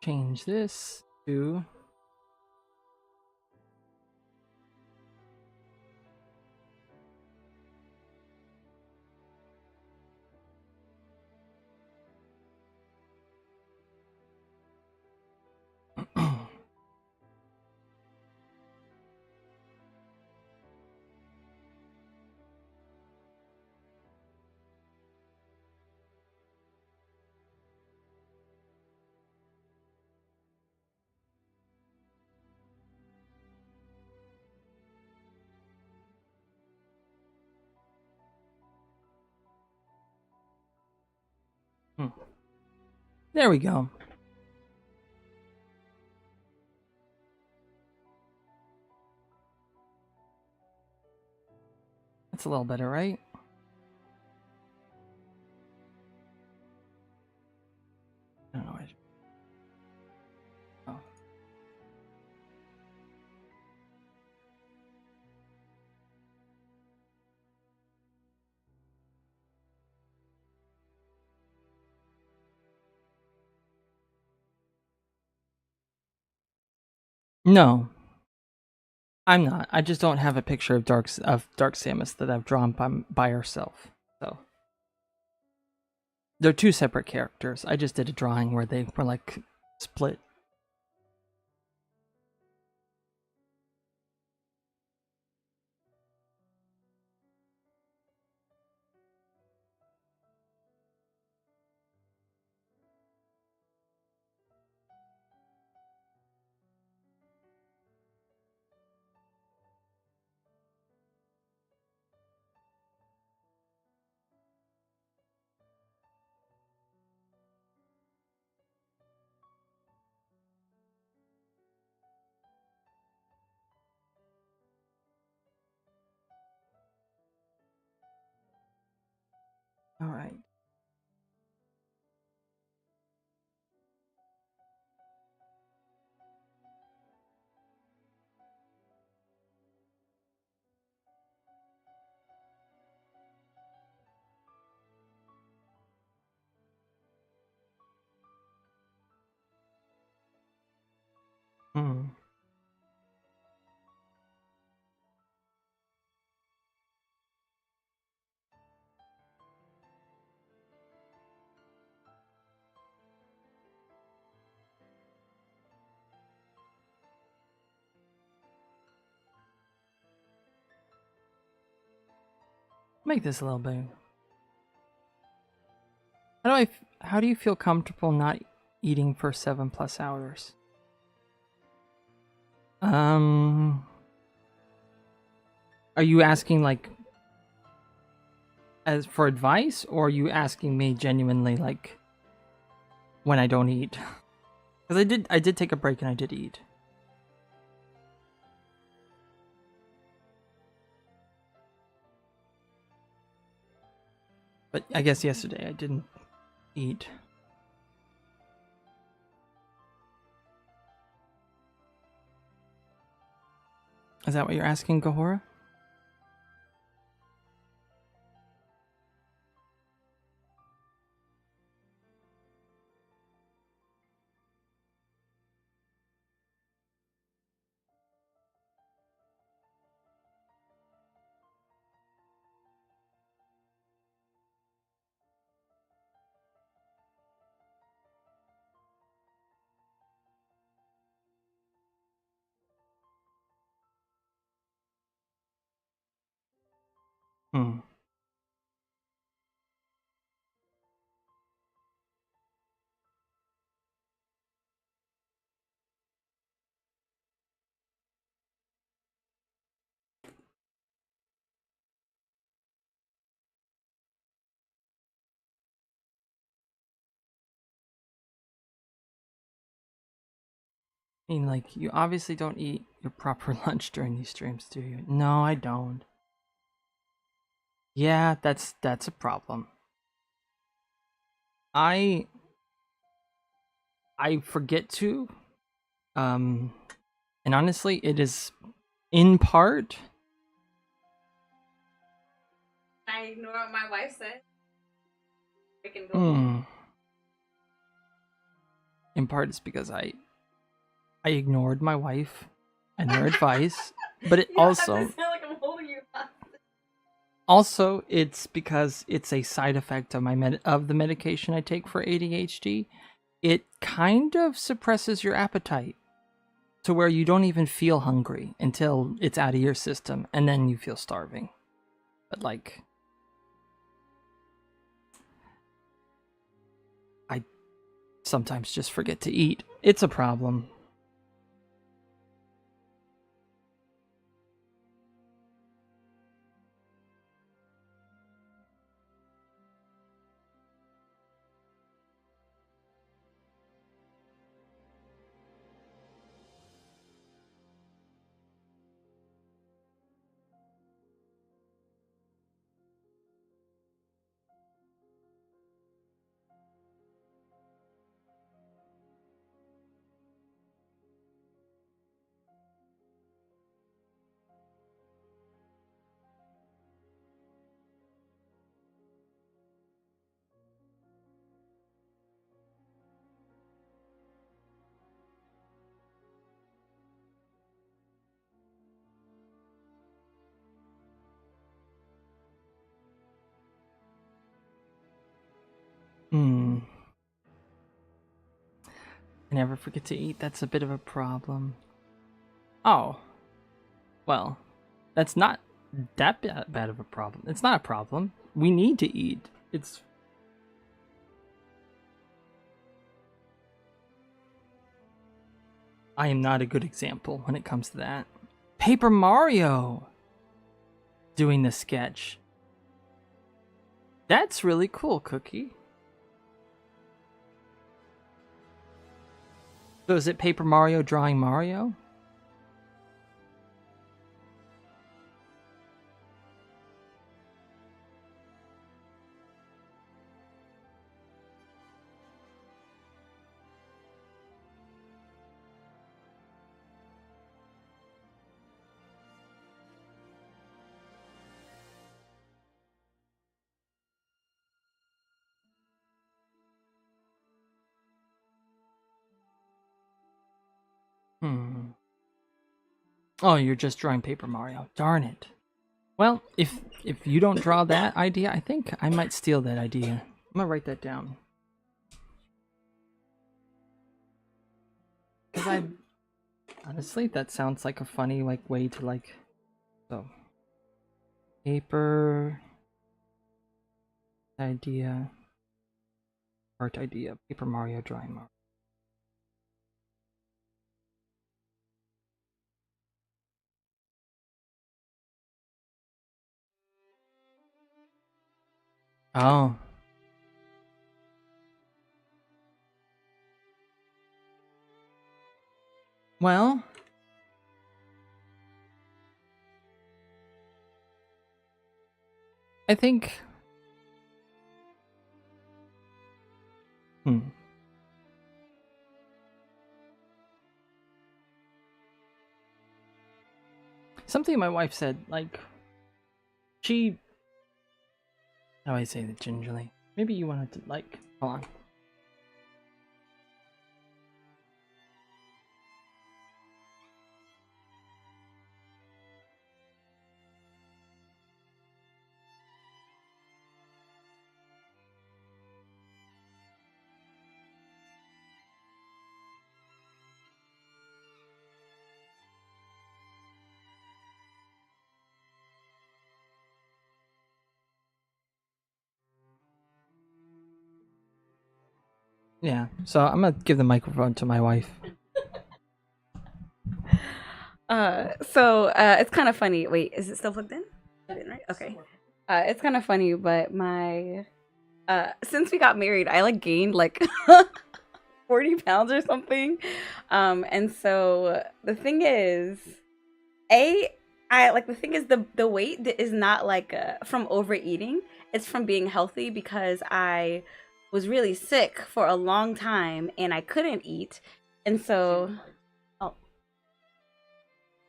change this to there we go. That's a little better, right? I don't know. Oh. No, I'm not. I just don't have a picture of Dark Samus that I've drawn by herself. So they're two separate characters. I just did a drawing where they were like split. All right. Hmm. Make this a little big. How do you feel comfortable not eating for 7+ hours? Are you asking like as for advice, or are you asking me genuinely like when I don't eat? Because I did take a break and I did eat. But I guess yesterday I didn't eat. Is that what you're asking, Gahora? Hmm. I mean, like, you obviously don't eat your proper lunch during these streams, do you? No, I don't. Yeah, that's a problem. I forget to, and honestly, it is in part. I ignore what my wife said. In part, it's because I ignored my wife and her advice, but it also sound like I'm holding you hostage. Also, it's because it's a side effect of the medication I take for ADHD. It kind of suppresses your appetite to where you don't even feel hungry until it's out of your system, and then you feel starving. But like, I sometimes just forget to eat. It's a problem. I never forget to eat. That's a bit of a problem. Oh. Well, that's not that bad of a problem. It's not a problem. We need to eat. I am not a good example when it comes to that. Paper Mario doing the sketch. That's really cool, Cookie. So is it Paper Mario drawing Mario? Oh, you're just drawing Paper Mario. Darn it. Well, if you don't draw that idea, I think I might steal that idea. I'm gonna write that down. Because honestly, that sounds like a funny way to so paper idea, art idea, Paper Mario drawing Mario. Oh. Well, I think Hmm. Something my wife said, like, she... How do I say that gingerly? Maybe you wanted to, like... Hold on. Yeah, so I'm gonna give the microphone to my wife. It's kind of funny. Wait, is it still plugged in? Right? Okay. It's kind of funny, but my since we got married, I like gained like 40 pounds or something. And so the thing is, the weight is not like from overeating. It's from being healthy because I was really sick for a long time and I couldn't eat, and so.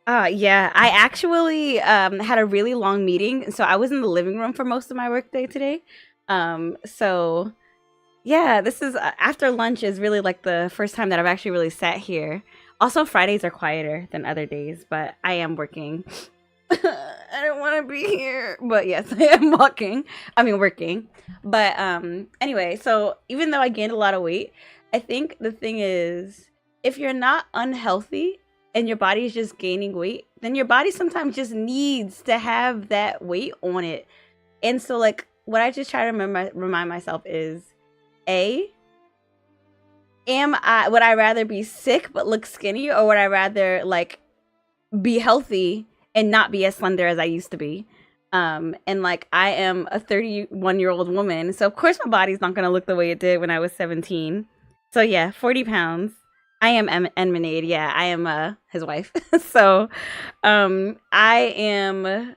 Yeah, I actually had a really long meeting, so I was in the living room for most of my workday today. So yeah, this is after lunch is really like the first time that I've actually really sat here. Also, Fridays are quieter than other days, but I am working. I don't want to be here, but yes, I am working. But anyway, so even though I gained a lot of weight, I think the thing is, if you're not unhealthy and your body is just gaining weight, then your body sometimes just needs to have that weight on it. And so like what I just try to remind myself is, would I rather be sick but look skinny, or would I rather like be healthy and not be as slender as I used to be? And like I am a 31-year-old woman, so of course my body's not gonna look the way it did when I was 17. So yeah, 40 pounds. I am Enmonade. Yeah, I am his wife. So I am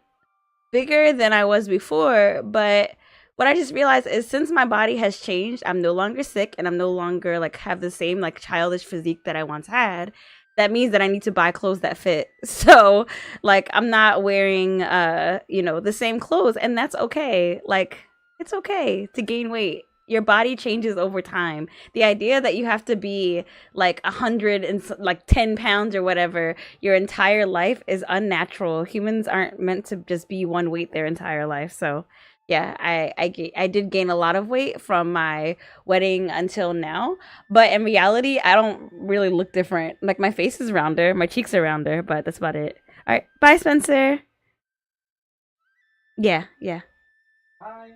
bigger than I was before, but what I just realized is since my body has changed, I'm no longer sick and I'm no longer like have the same like childish physique that I once had. That means that I need to buy clothes that fit. So like I'm not wearing the same clothes, and that's okay. Like it's okay to gain weight. Your body changes over time. The idea that you have to be like 10 pounds or whatever your entire life is unnatural. Humans aren't meant to just be one weight their entire life. So yeah, I did gain a lot of weight from my wedding until now, but in reality, I don't really look different. Like my face is rounder, my cheeks are rounder, but that's about it. All right, bye, Spencer. Yeah, yeah. Bye.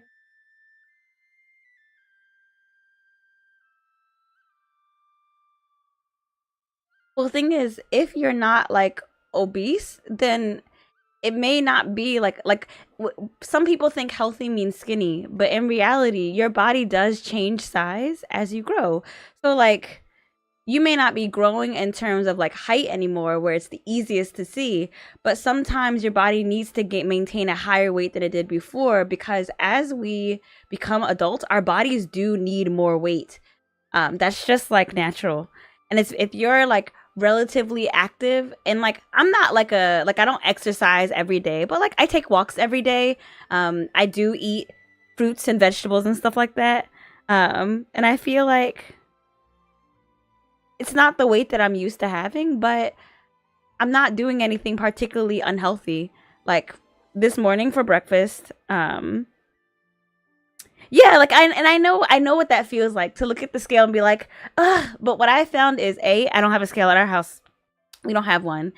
Well, the thing is, if you're not like obese, then it may not be some people think healthy means skinny, but in reality, your body does change size as you grow. So like you may not be growing in terms of like height anymore where it's the easiest to see, but sometimes your body needs to maintain a higher weight than it did before, because as we become adults, our bodies do need more weight. That's just like natural. And it's if you're like relatively active, and like I'm not like I don't exercise every day, but like I take walks every day. I do eat fruits and vegetables and stuff like that. And I feel like it's not the weight that I'm used to having, but I'm not doing anything particularly unhealthy. Like this morning for breakfast, yeah, like I know what that feels like to look at the scale and be like, ugh. But what I found is I don't have a scale at our house. We don't have one.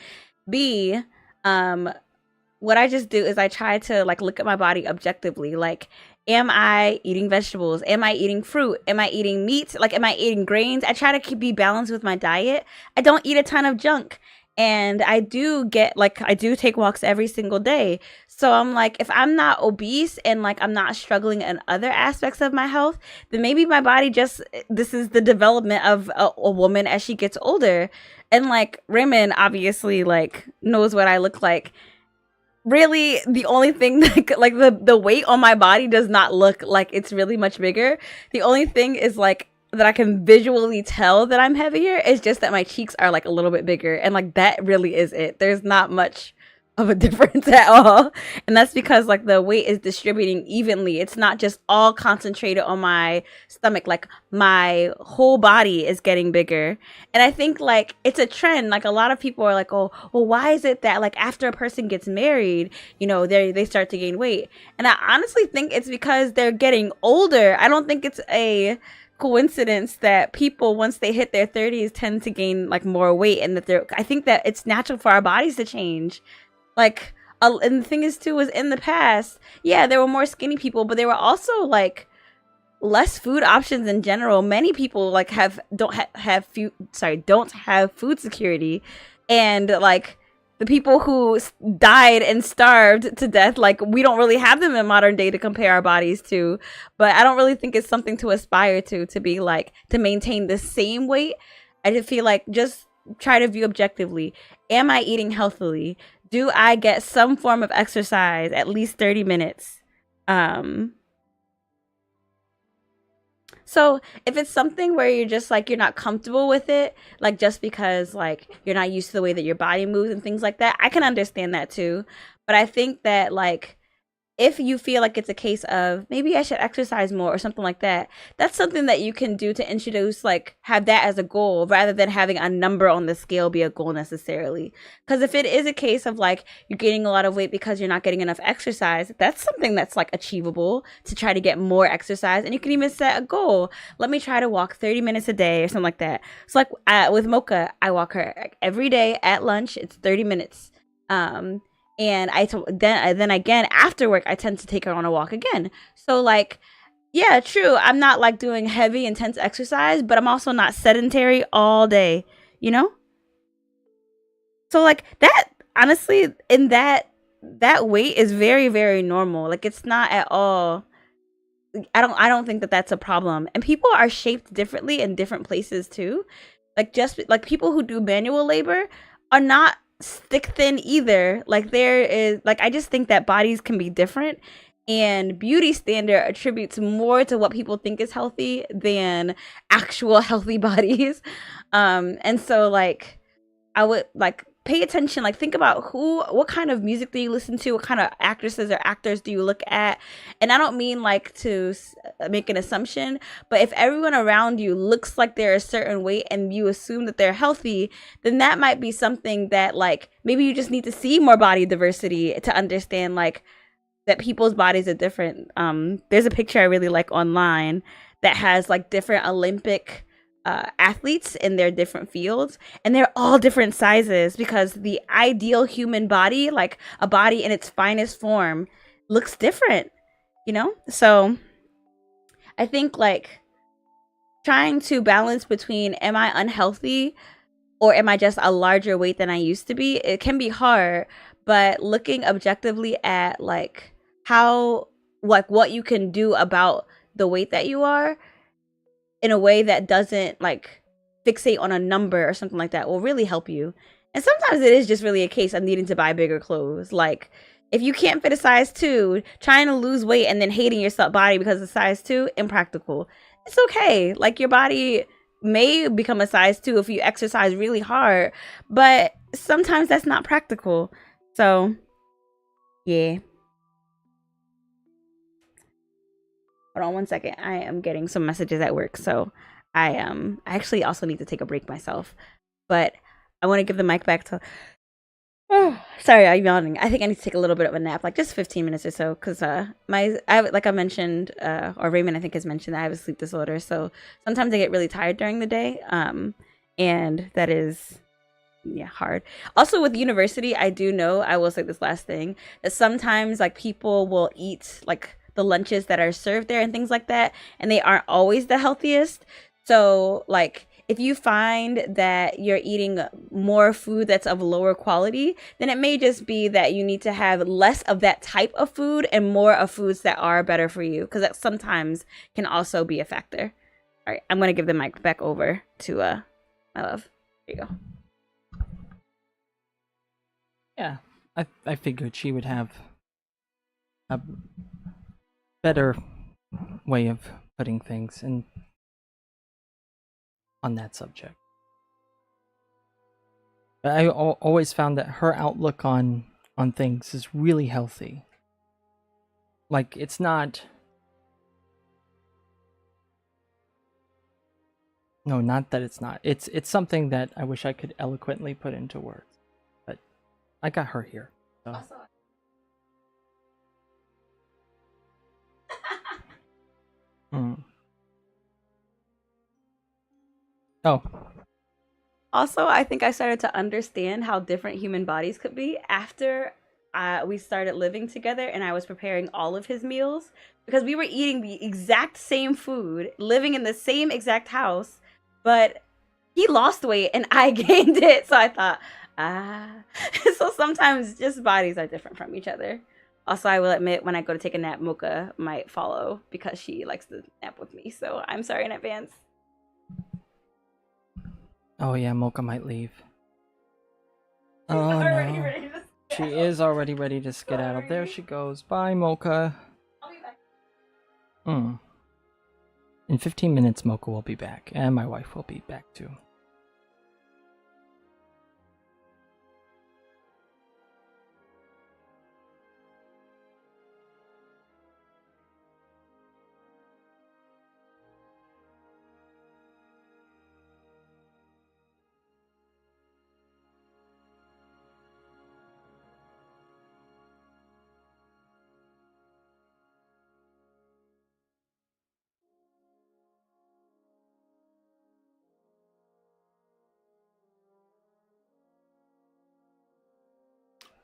B, what I just do is I try to like look at my body objectively. Like, am I eating vegetables? Am I eating fruit? Am I eating meat? Like, am I eating grains? I try to be balanced with my diet. I don't eat a ton of junk. And I do take walks every single day. So I'm like, if I'm not obese and like I'm not struggling in other aspects of my health, then maybe my body this is the development of a woman as she gets older. And like Raymond obviously like knows what I look like. Really, the only thing like the weight on my body does not look like it's really much bigger. The only thing is like that I can visually tell that I'm heavier. It's just that my cheeks are like a little bit bigger, and like that really is it. There's not much of a difference at all, and that's because like the weight is distributing evenly. It's not just all concentrated on my stomach. Like my whole body is getting bigger, and I think like it's a trend. Like a lot of people are like, oh, well, why is it that like after a person gets married, you know, they start to gain weight? And I honestly think it's because they're getting older. I don't think it's a coincidence that people once they hit their 30s tend to gain like more weight, and that they're I think that it's natural for our bodies to change. Like and the thing is too was in the past, yeah, there were more skinny people, but there were also like less food options in general. Many people like don't have food security, and like the people who died and starved to death, like we don't really have them in modern day to compare our bodies to. But I don't really think it's something to aspire to be like to maintain the same weight. I just feel like just try to view objectively. Am I eating healthily? Do I get some form of exercise, at least 30 minutes? So if it's something where you're just like you're not comfortable with it, like just because like you're not used to the way that your body moves and things like that, I can understand that too. But I think that like if you feel like it's a case of maybe I should exercise more or something like that, that's something that you can do to introduce, like have that as a goal rather than having a number on the scale be a goal necessarily. Because if it is a case of like you're gaining a lot of weight because you're not getting enough exercise, that's something that's like achievable to try to get more exercise. And you can even set a goal. Let me try to walk 30 minutes a day or something like that. So like with Mocha, I walk her every day at lunch. It's 30 minutes. And then again after work I tend to take her on a walk again. So like yeah, true, I'm not like doing heavy intense exercise, but I'm also not sedentary all day, you know? So like that honestly in that weight is very very normal. Like it's not at all I don't think that that's a problem. And people are shaped differently in different places too. Like just like people who do manual labor are not stick thin either. Like there is like I just think that bodies can be different, and beauty standard attributes more to what people think is healthy than actual healthy bodies. And so like I would like pay attention, like think about what kind of music do you listen to, what kind of actresses or actors do you look at. And I don't mean like to make an assumption, but if everyone around you looks like they're a certain weight and you assume that they're healthy, then that might be something that like maybe you just need to see more body diversity to understand like that people's bodies are different. There's a picture I really like online that has like different Olympic athletes in their different fields, and they're all different sizes because the ideal human body, like a body in its finest form, looks different, you know? So I think like trying to balance between am I unhealthy or am I just a larger weight than I used to be, it can be hard. But looking objectively at like how like what you can do about the weight that you are in a way that doesn't like fixate on a number or something like that will really help you. And sometimes it is just really a case of needing to buy bigger clothes. Like if you can't fit a size 2, trying to lose weight and then hating your body because of size 2, impractical. It's okay. Like your body may become a size 2 if you exercise really hard, but sometimes that's not practical. So yeah. Hold on one second. I am getting some messages at work, so I actually also need to take a break myself. But I want to give the mic back to. Oh, sorry, I'm yawning. I think I need to take a little bit of a nap, like just 15 minutes or so, because like I mentioned, or Raymond I think has mentioned, I have a sleep disorder, so sometimes I get really tired during the day, and that is hard. Also with university, I do know, I will say this last thing, that sometimes like people will eat like the lunches that are served there and things like that, and they aren't always the healthiest. So like if you find that you're eating more food that's of lower quality, then it may just be that you need to have less of that type of food and more of foods that are better for you, because that sometimes can also be a factor. All right, I'm gonna give the mic back over to my love. There you go. Yeah, I figured she would have a better way of putting things, and on that subject. But I always found that her outlook on things is really healthy. Like, it's not... No, not that it's not. It's something that I wish I could eloquently put into words. But I got her here. So. Also, Oh. Also, I think I started to understand how different human bodies could be after we started living together and I was preparing all of his meals, because we were eating the exact same food, living in the same exact house, but he lost weight and I gained it. So I thought, so sometimes just bodies are different from each other. Also, I will admit, when I go to take a nap, Mocha might follow because she likes to nap with me. So I'm sorry in advance. Oh yeah, Mocha might leave. she's Oh already no. ready to She is already ready to skedaddle. There she goes. Bye, Mocha. I'll be back. In 15 minutes, Mocha will be back, and my wife will be back too.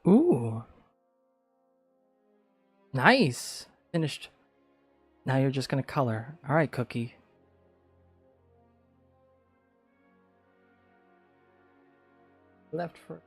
Ooh. Nice. Finished. Now you're just gonna color. Alright, Cookie. Left for...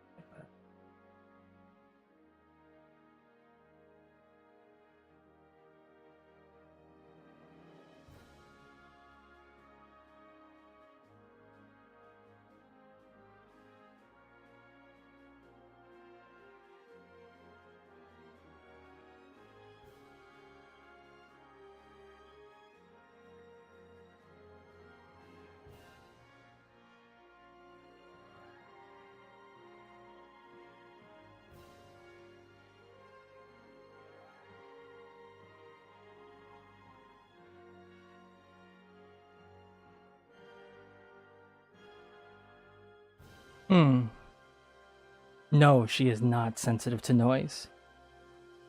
No, she is not sensitive to noise.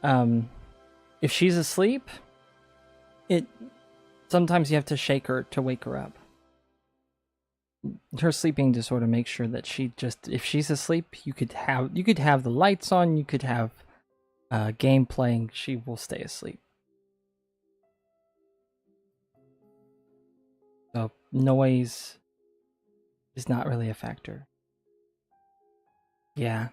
If she's asleep, sometimes you have to shake her to wake her up. Her sleeping disorder makes sure that if she's asleep, you could have the lights on, you could have game playing, she will stay asleep. So noise is not really a factor. Yeah.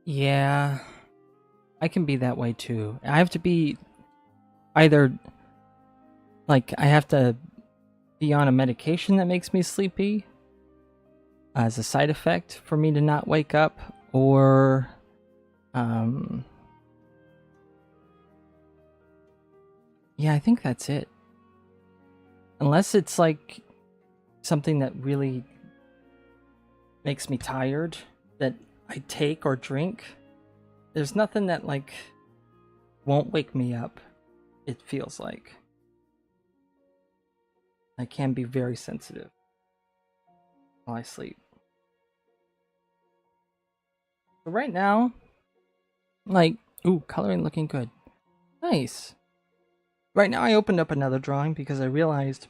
Yeah, I can be that way too. I have to be either, like, I have to be on a medication that makes me sleepy as a side effect for me to not wake up, or yeah, I think that's it. Unless it's like something that really makes me tired that I take or drink, there's nothing that like won't wake me up, it feels like. I can be very sensitive while I sleep. But right now, like, ooh, coloring looking good. Nice. Right now I opened up another drawing because I realized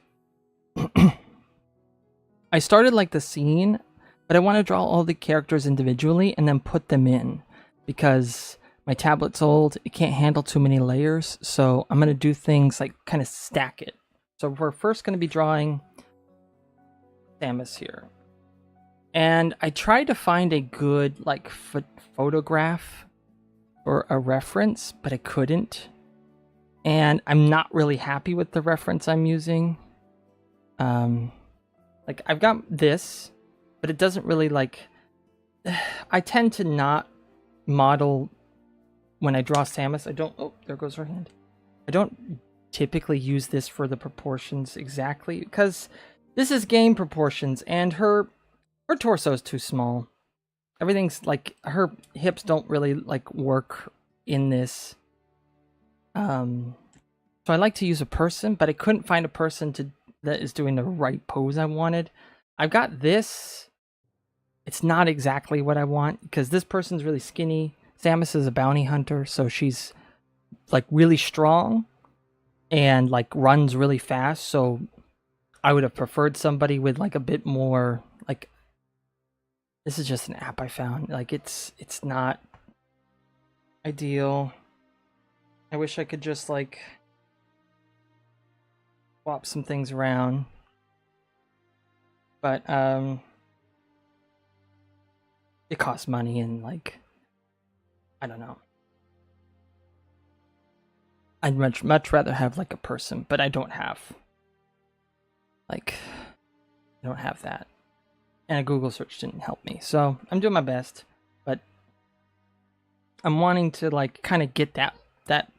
I started like the scene but I want to draw all the characters individually and then put them in, because my tablet's old, it can't handle too many layers, so I'm going to do things like kind of stack it. So we're first going to be drawing Samus here. And I tried to find a good like photograph or a reference, but I couldn't. And I'm not really happy with the reference I'm using. Like I've got this, but it doesn't really like... I tend to not model when I draw Samus. I don't... Oh, there goes her hand. I don't typically use this for the proportions exactly, because this is game proportions, and her torso is too small. Everything's like... her hips don't really like work in this. So I like to use a person, but I couldn't find a person that is doing the right pose I wanted. I've got this. It's not exactly what I want, because this person's really skinny. Samus is a bounty hunter, so she's like really strong and like runs really fast. So I would have preferred somebody with like a bit more like... This is just an app I found. Like it's not ideal. I wish I could just like swap some things around. But it costs money, and like I don't know. I'd much rather have like a person, but I don't have that. And a Google search didn't help me. So I'm doing my best, but I'm wanting to like kind of get that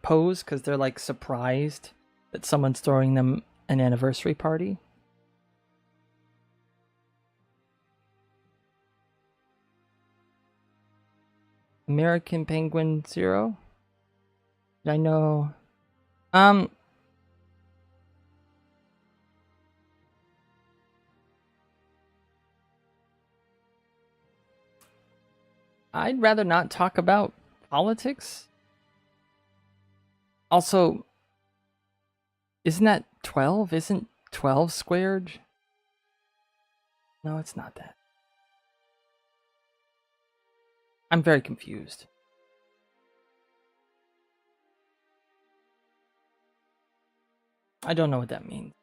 pose, because they're like surprised that someone's throwing them an anniversary party. American Penguin 0? Did I know? I'd rather not talk about politics. Also, isn't that 12? Isn't 12 squared? No, it's not that. I'm very confused. I don't know what that means.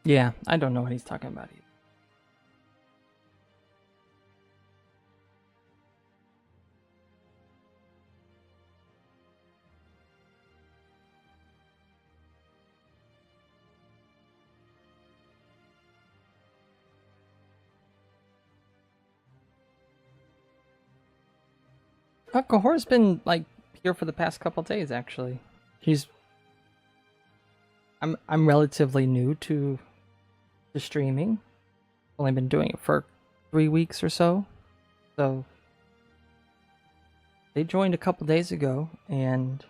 Yeah, I don't know what he's talking about either. Cahor's been like here for the past couple days, actually. I'm relatively new to streaming. Only been doing it for 3 weeks or so. So they joined a couple days ago, and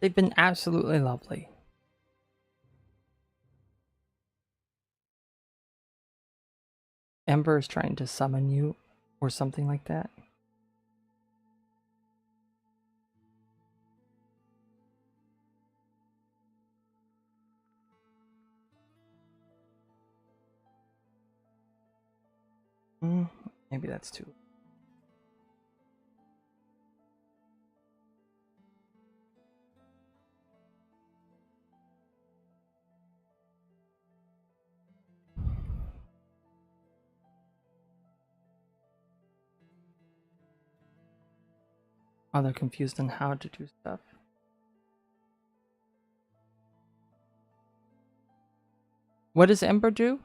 they've been absolutely lovely. Ember is trying to summon you or something like that. Maybe that's too... Oh, they're confused on how to do stuff. What does Ember do?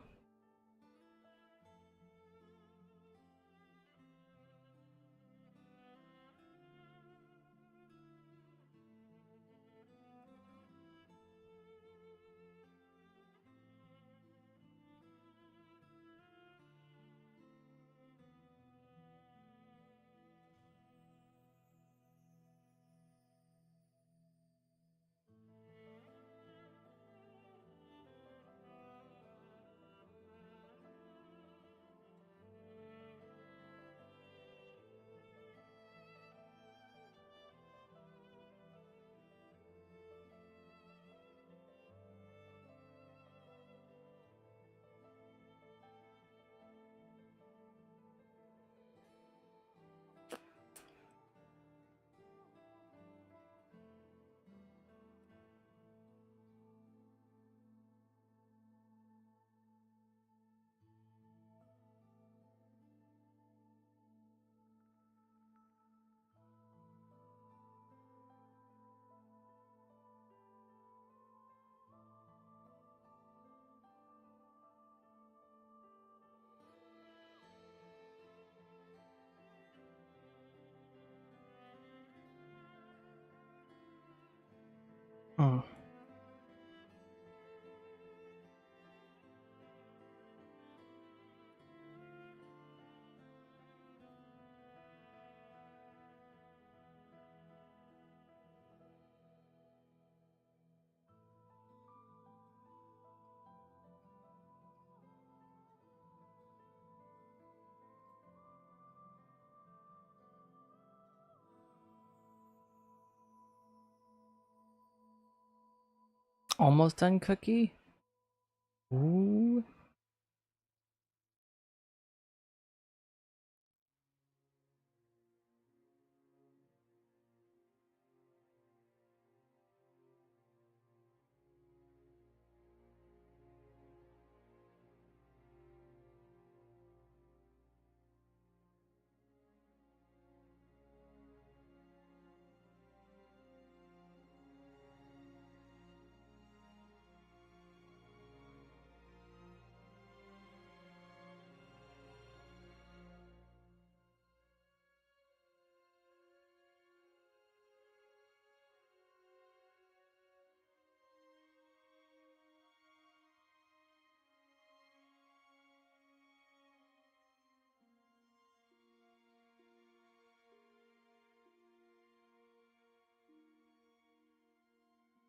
Hmm. Almost done cookie? Ooh.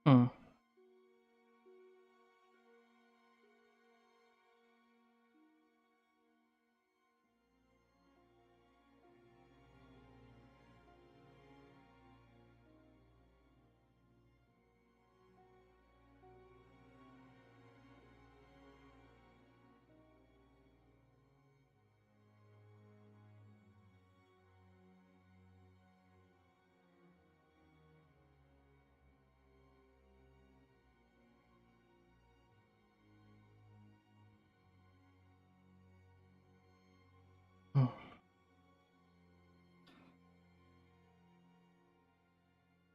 Hmm. Hmm.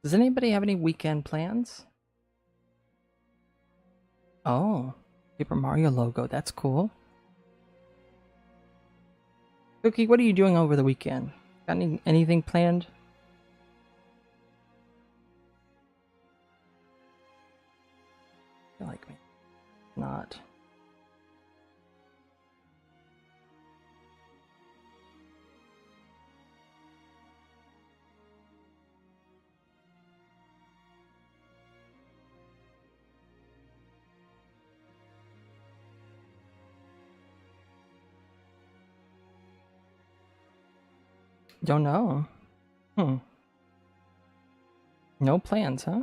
Does anybody have any weekend plans? Oh, Paper Mario logo. That's cool. Cookie, what are you doing over the weekend? Got anything planned? I feel like me. Not. Don't know. Hmm. No plans, huh?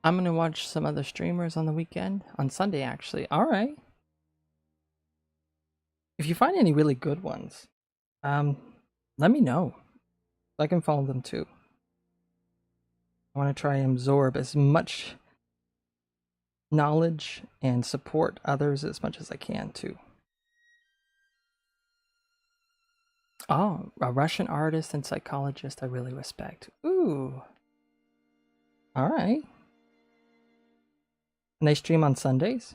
I'm gonna watch some other streamers on the weekend. On Sunday, actually. Alright. If you find any really good ones, um, let me know. I can follow them too. I want to try and absorb as much knowledge and support others as much as I can too. Oh, a Russian artist and psychologist I really respect. Ooh. Alright. And they stream on Sundays?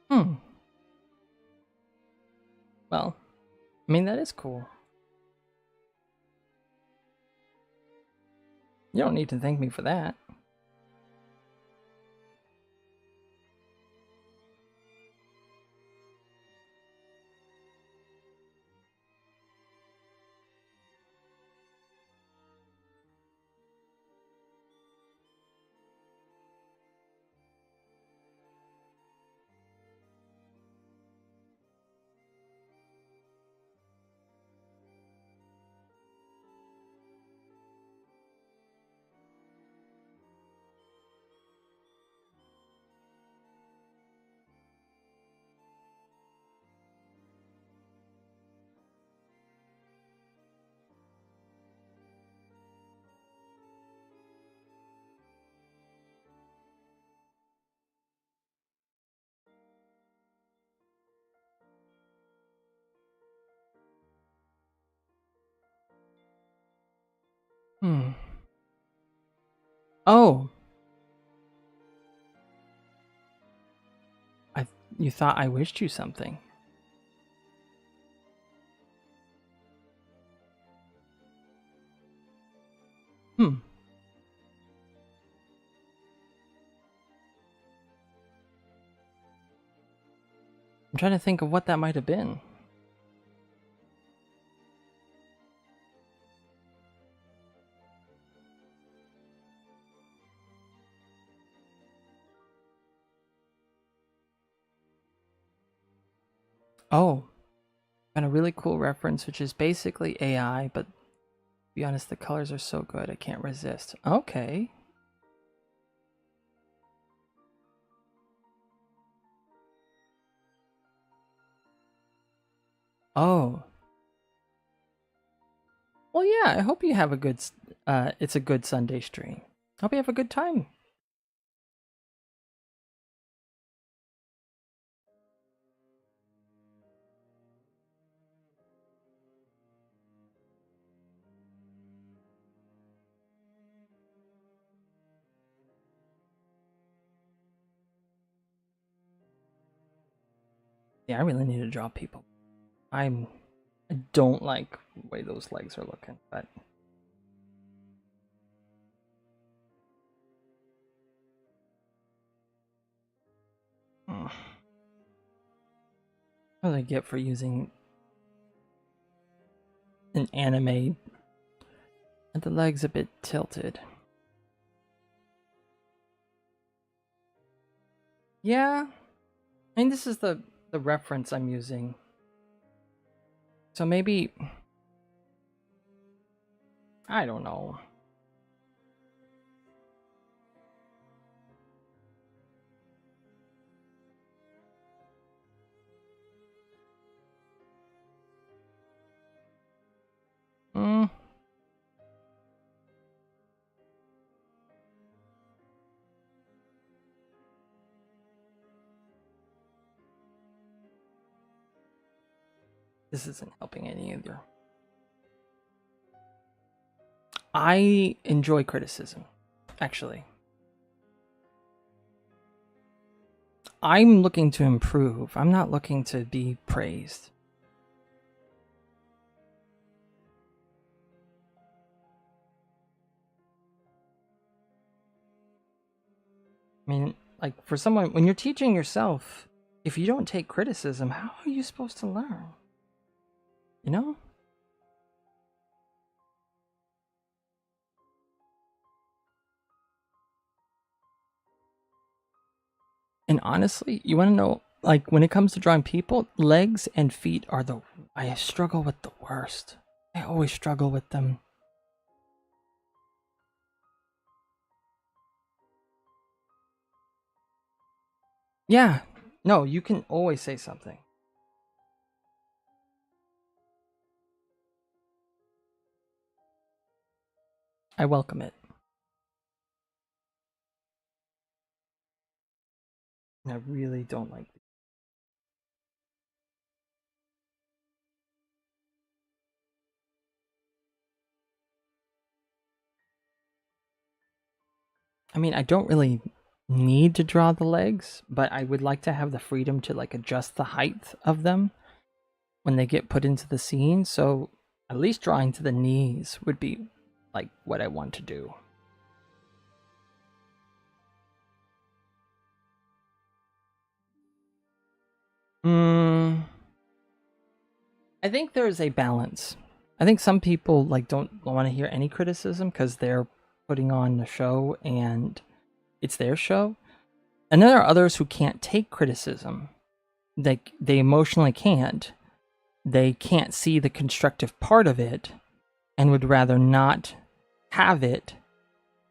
Hmm. Well, I mean, that is cool. You don't need to thank me for that. Hmm. Oh. You thought I wished you something. Hmm. I'm trying to think of what that might have been. Oh, and a really cool reference, which is basically AI, but to be honest, the colors are so good, I can't resist. Okay. Oh. Well, yeah, I hope you have a good, it's a good Sunday stream. Hope you have a good time. Yeah, I really need to draw people. I don't like the way those legs are looking, but what do I get for using an anime and the legs a bit tilted? Yeah, I mean this is the reference I'm using, so maybe I don't know. Hmm. This isn't helping any either. I enjoy criticism, actually. I'm looking to improve. I'm not looking to be praised. I mean, like, for someone, when you're teaching yourself, if you don't take criticism, how are you supposed to learn? You know? And honestly, you want to know, like, when it comes to drawing people, legs and feet are I struggle with the worst. I always struggle with them. Yeah. No, you can always say something. I welcome it. And I really don't like it. I mean, I don't really need to draw the legs, but I would like to have the freedom to like adjust the height of them when they get put into the scene. So at least drawing to the knees would be like what I want to do. I think there's a balance. I think some people like don't want to hear any criticism because they're putting on the show and it's their show. And then there are others who can't take criticism. They emotionally can't. They can't see the constructive part of it and would rather not have it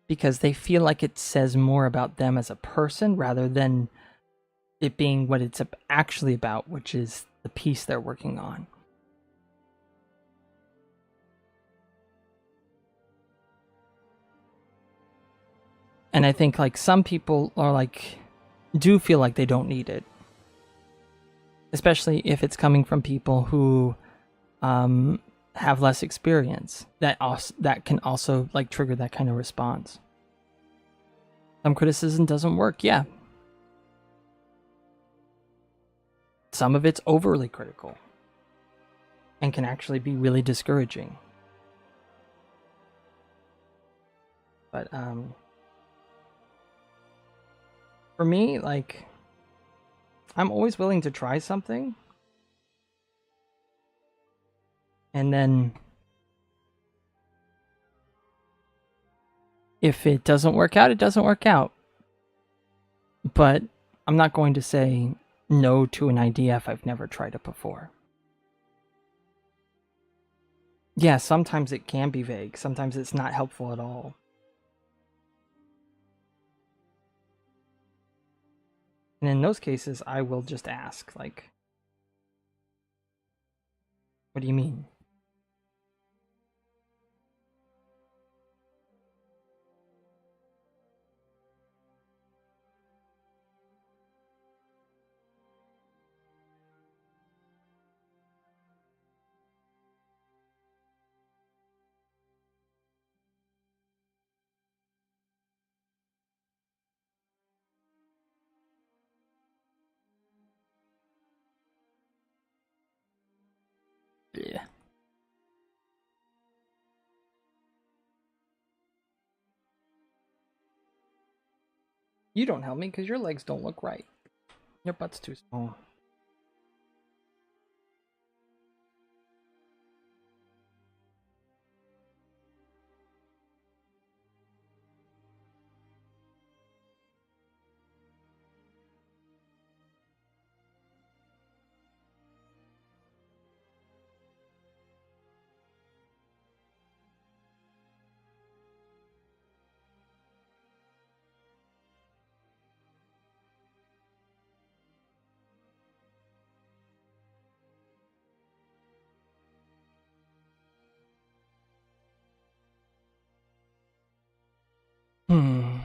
because they feel like it says more about them as a person rather than it being what it's actually about, which is the piece they're working on. And I think like some people are like do feel like they don't need it, especially if it's coming from people who have less experience that can also like trigger that kind of response. Some criticism doesn't work, yeah. Some of it's overly critical and can actually be really discouraging. But for me, like, I'm always willing to try something. And then if it doesn't work out, it doesn't work out. But I'm not going to say no to an idea if I've never tried it before. Yeah, sometimes it can be vague. Sometimes it's not helpful at all. And in those cases, I will just ask, like, what do you mean? Yeah. You don't help me because your legs don't look right. Your butt's too small. Hmm.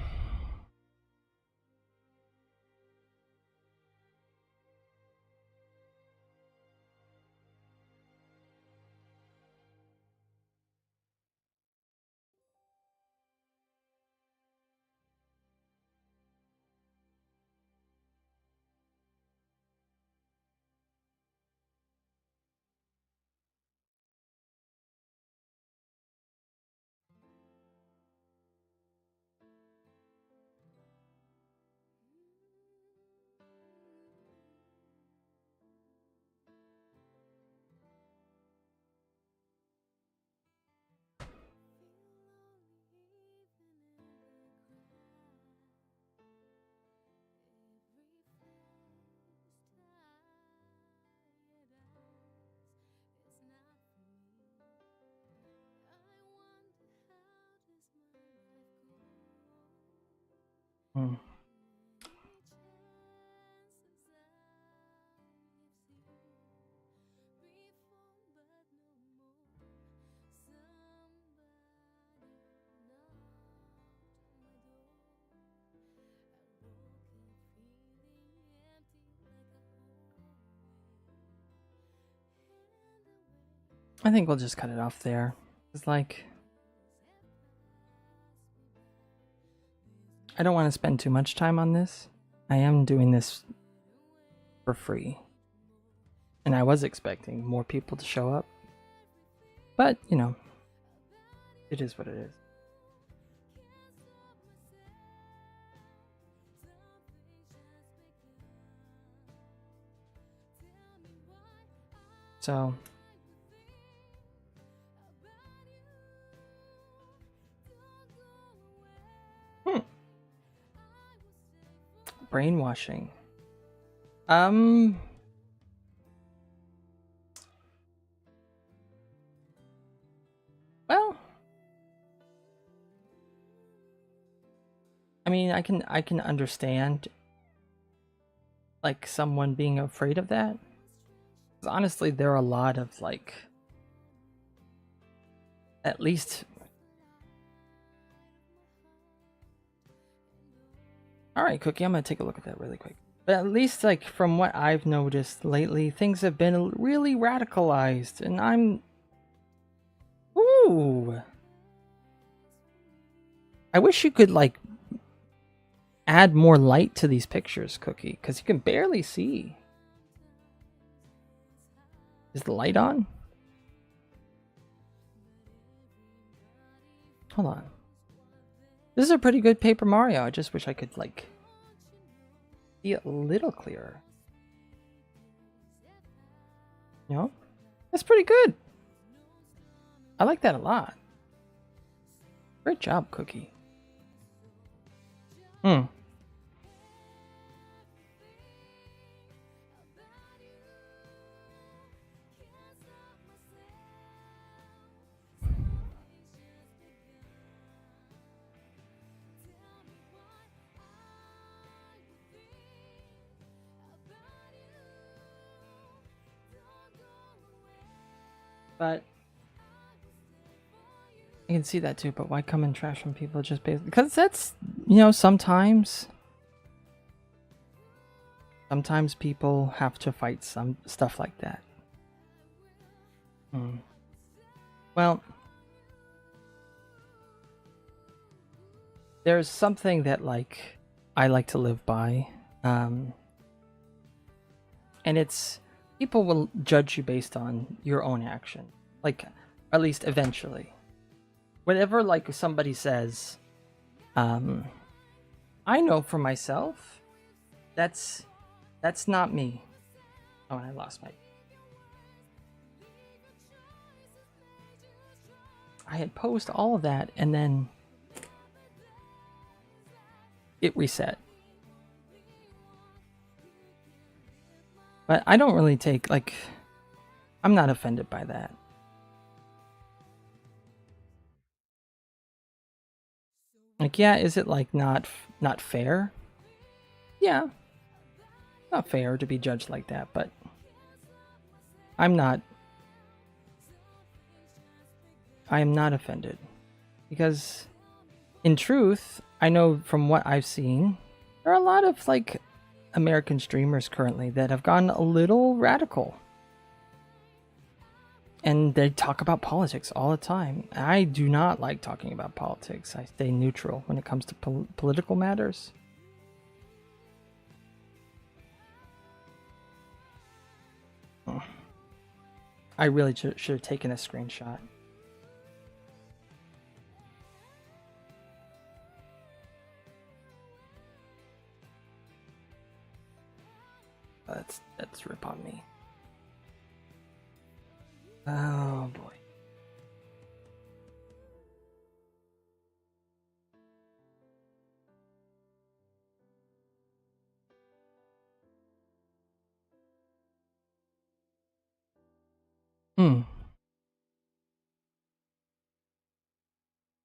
Hmm. I think we'll just cut it off there. It's like, I don't want to spend too much time on this. I am doing this for free. And I was expecting more people to show up. But, you know, it is what it is. So, brainwashing. Well, I mean, I can understand like someone being afraid of that. 'Cause honestly, there are a lot of like, at least. All right, Cookie, I'm gonna take a look at that really quick. But at least, like, from what I've noticed lately, things have been really radicalized, and I'm Ooh. I wish you could, like, add more light to these pictures, Cookie, because you can barely see. Is the light on? Hold on. This is a pretty good Paper Mario. I just wish I could, like, see it a little clearer. You know? That's pretty good. I like that a lot. Great job, Cookie. But I can see that too, but why come and trash on people just basically because that's, you know, sometimes people have to fight some stuff like that. Well, there's something that, like, I like to live by, and it's people will judge you based on your own action, like, at least eventually. Whatever, like, somebody says, I know for myself, that's not me. Oh, and I lost my... I had posed all of that, and then it reset. But I don't really take, like, I'm not offended by that. Like, yeah, is it, like, not fair? Yeah. Not fair to be judged like that, but I am not offended. Because in truth, I know from what I've seen, there are a lot of, like, American streamers currently that have gone a little radical. And they talk about politics all the time. I do not like talking about politics. I stay neutral when it comes to political matters. I really should have taken a screenshot. That's rip on me. Oh boy.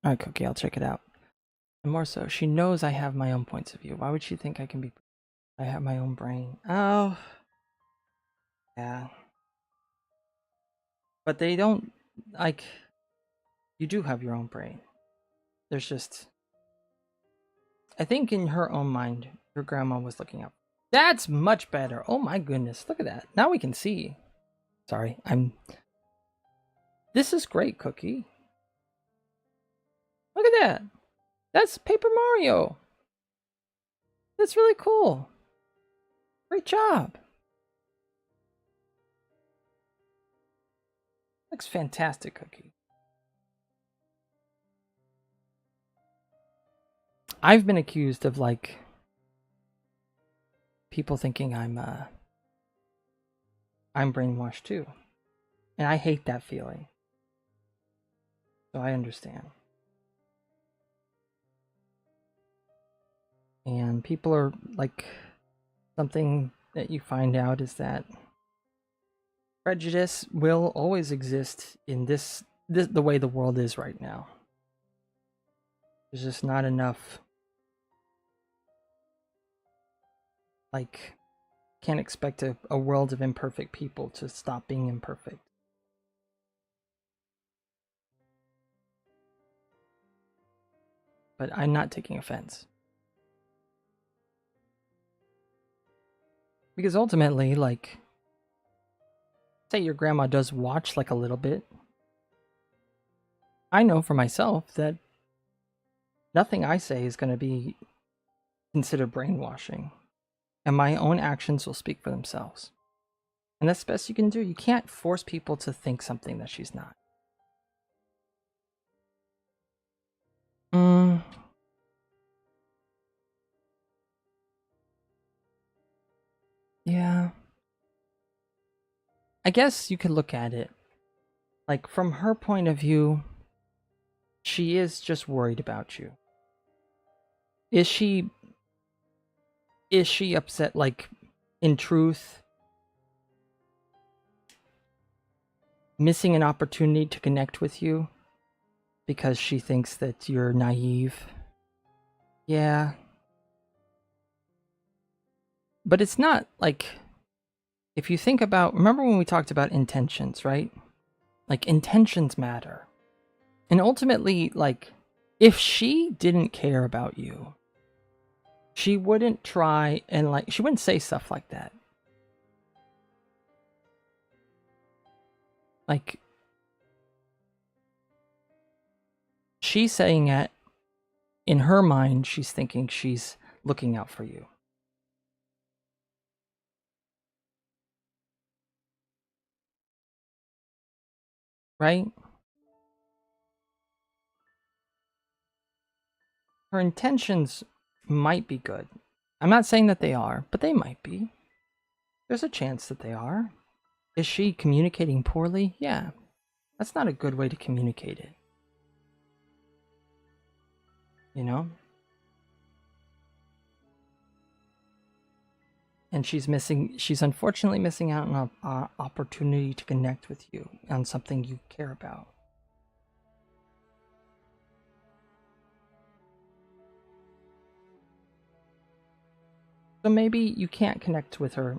Alright, Cookie, I'll check it out. And more so, she knows I have my own points of view. Why would she think I can be... I have my own brain. Oh. Yeah. But they don't... Like... You do have your own brain. There's just... I think in her own mind, your grandma was looking up. That's much better. Oh my goodness. Look at that. Now we can see. Sorry, This is great, Cookie. Look at that. That's Paper Mario. That's really cool. Great job. Looks fantastic, Cookie. I've been accused of, like, people thinking I'm brainwashed too. And I hate that feeling. So I understand. And people are, like, something that you find out is that prejudice will always exist in this the way the world is right now. There's just not enough, like, can't expect a world of imperfect people to stop being imperfect. But I'm not taking offense. Because ultimately, like, say your grandma does watch, like, a little bit. I know for myself that nothing I say is going to be considered brainwashing, and my own actions will speak for themselves. And that's the best you can do. You can't force people to think something that she's not. Yeah. I guess you could look at it like from her point of view, she is just worried about you. Is she upset, like, in truth, missing an opportunity to connect with you because she thinks that you're naive? Yeah. But it's not like, if you think about, remember when we talked about intentions, right? Like, intentions matter. And ultimately, like, if she didn't care about you, she wouldn't try and, like, she wouldn't say stuff like that. Like, she's saying it in her mind, she's thinking she's looking out for you. Right? Her intentions might be good. I'm not saying that they are, but they might be. There's a chance that they are. Is she communicating poorly? Yeah. That's not a good way to communicate it. You know? And she's unfortunately missing out on an opportunity to connect with you on something you care about. So maybe you can't connect with her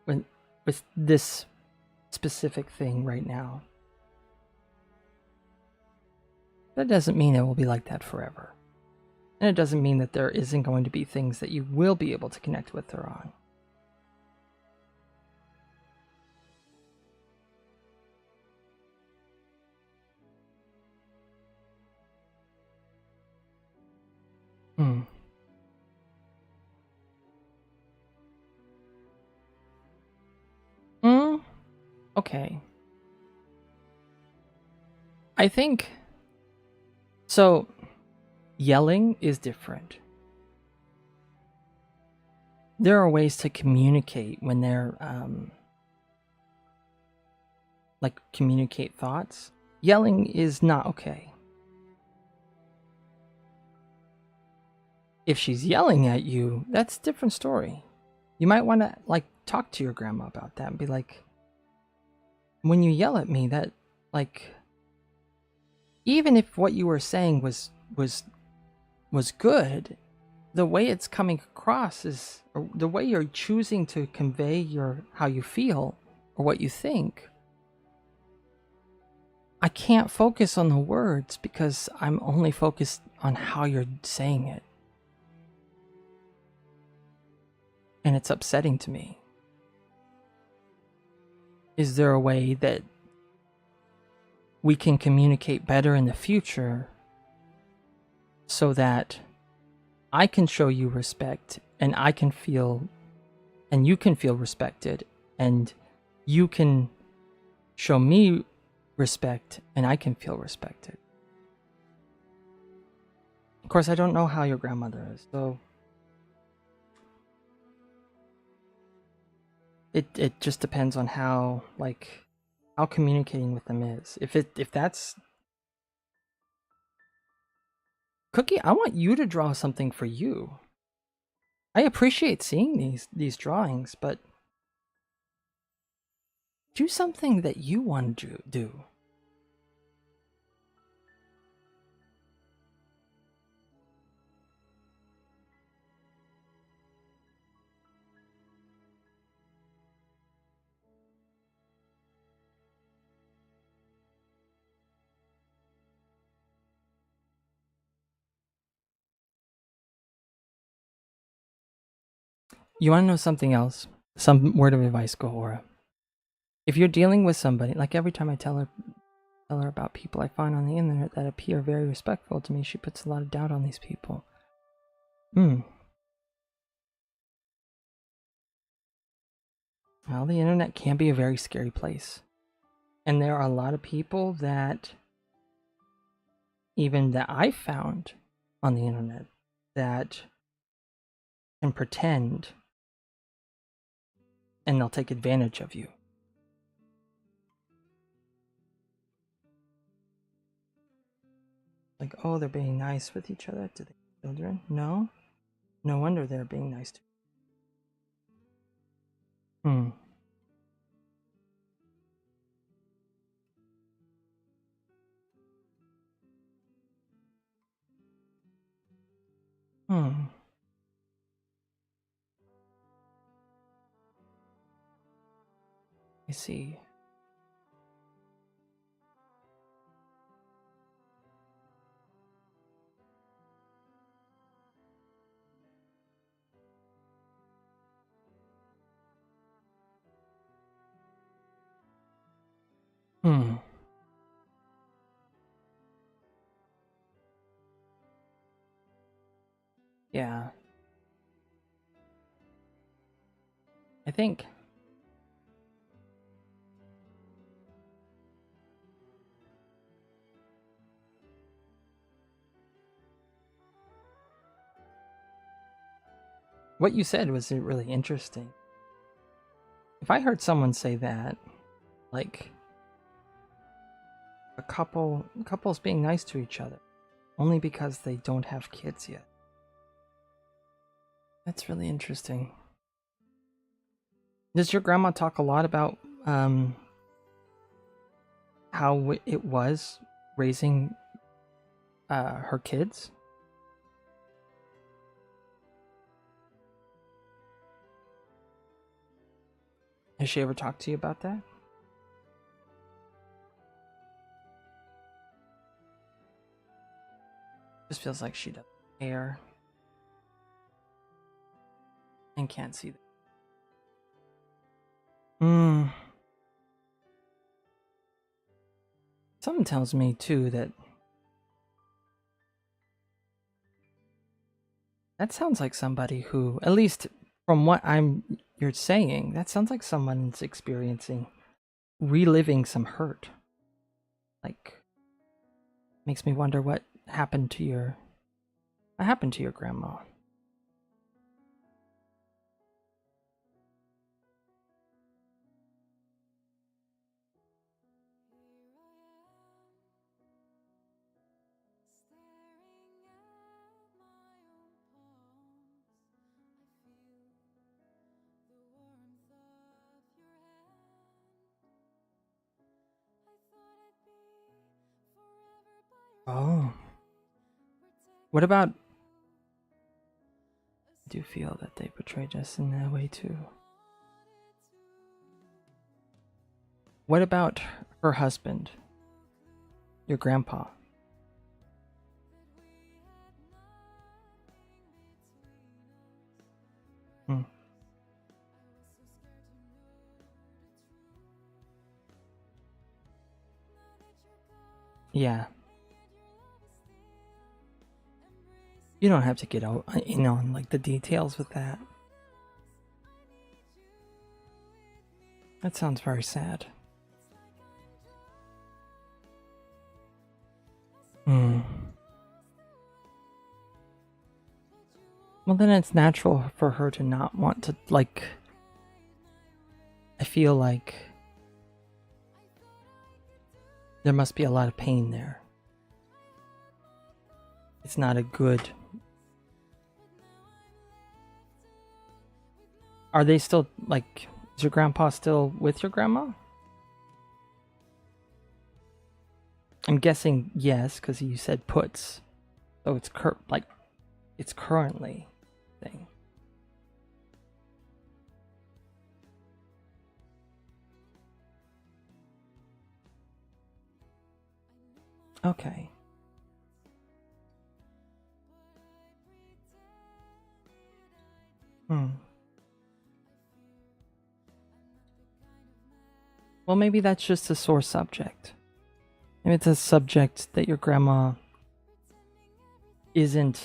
with this specific thing right now. That doesn't mean it will be like that forever. And it doesn't mean that there isn't going to be things that you will be able to connect with her on. Okay. I think so. Yelling is different. There are ways to communicate when they're like communicate thoughts. Yelling is not okay. If she's yelling at you, that's a different story. You might want to, like, talk to your grandma about that and be like, when you yell at me, that, like, even if what you were saying was good, the way it's coming across is, or the way you're choosing to convey how you feel or what you think. I can't focus on the words because I'm only focused on how you're saying it. And it's upsetting to me. Is there a way that we can communicate better in the future so that I can show you respect and I can feel, and you can feel respected, and you can show me respect and I can feel respected? Of course, I don't know how your grandmother is, so it just depends on how communicating with them is. If that's Cookie, I want you to draw something for you. I appreciate seeing these drawings, but do something that you want to do. You want to know something else? Some word of advice, Gohora. If you're dealing with somebody, like every time I tell tell her about people I find on the internet that appear very respectful to me. She puts a lot of doubt on these people. Well, the internet can be a very scary place. And there are a lot of people that, even that I found on the internet, that can pretend and they'll take advantage of you. Like, oh, they're being nice with each other. Do they have children? No. No wonder they're being nice to you. I see. Yeah. I think what you said was really interesting. If I heard someone say that, like a couple's being nice to each other only because they don't have kids yet. That's really interesting. Does your grandma talk a lot about how it was raising her kids? Has she ever talked to you about that? Just feels like she doesn't care and can't see that. Something tells me too that sounds like somebody who, at least from what you're saying, that sounds like someone's experiencing, reliving some hurt. Like, makes me wonder what happened to your grandma. Oh. What about... I do feel that they portrayed us in that way too. What about her husband? Your grandpa? Yeah. You don't have to get out, on like the details with that. That sounds very sad. Well, then it's natural for her to not want to, like... I feel like there must be a lot of pain there. It's not a good... Are they still, like... Is your grandpa still with your grandma? I'm guessing yes, because you said puts. So it's it's currently thing. Okay. Well, maybe that's just a sore subject. it's a subject that your grandma isn't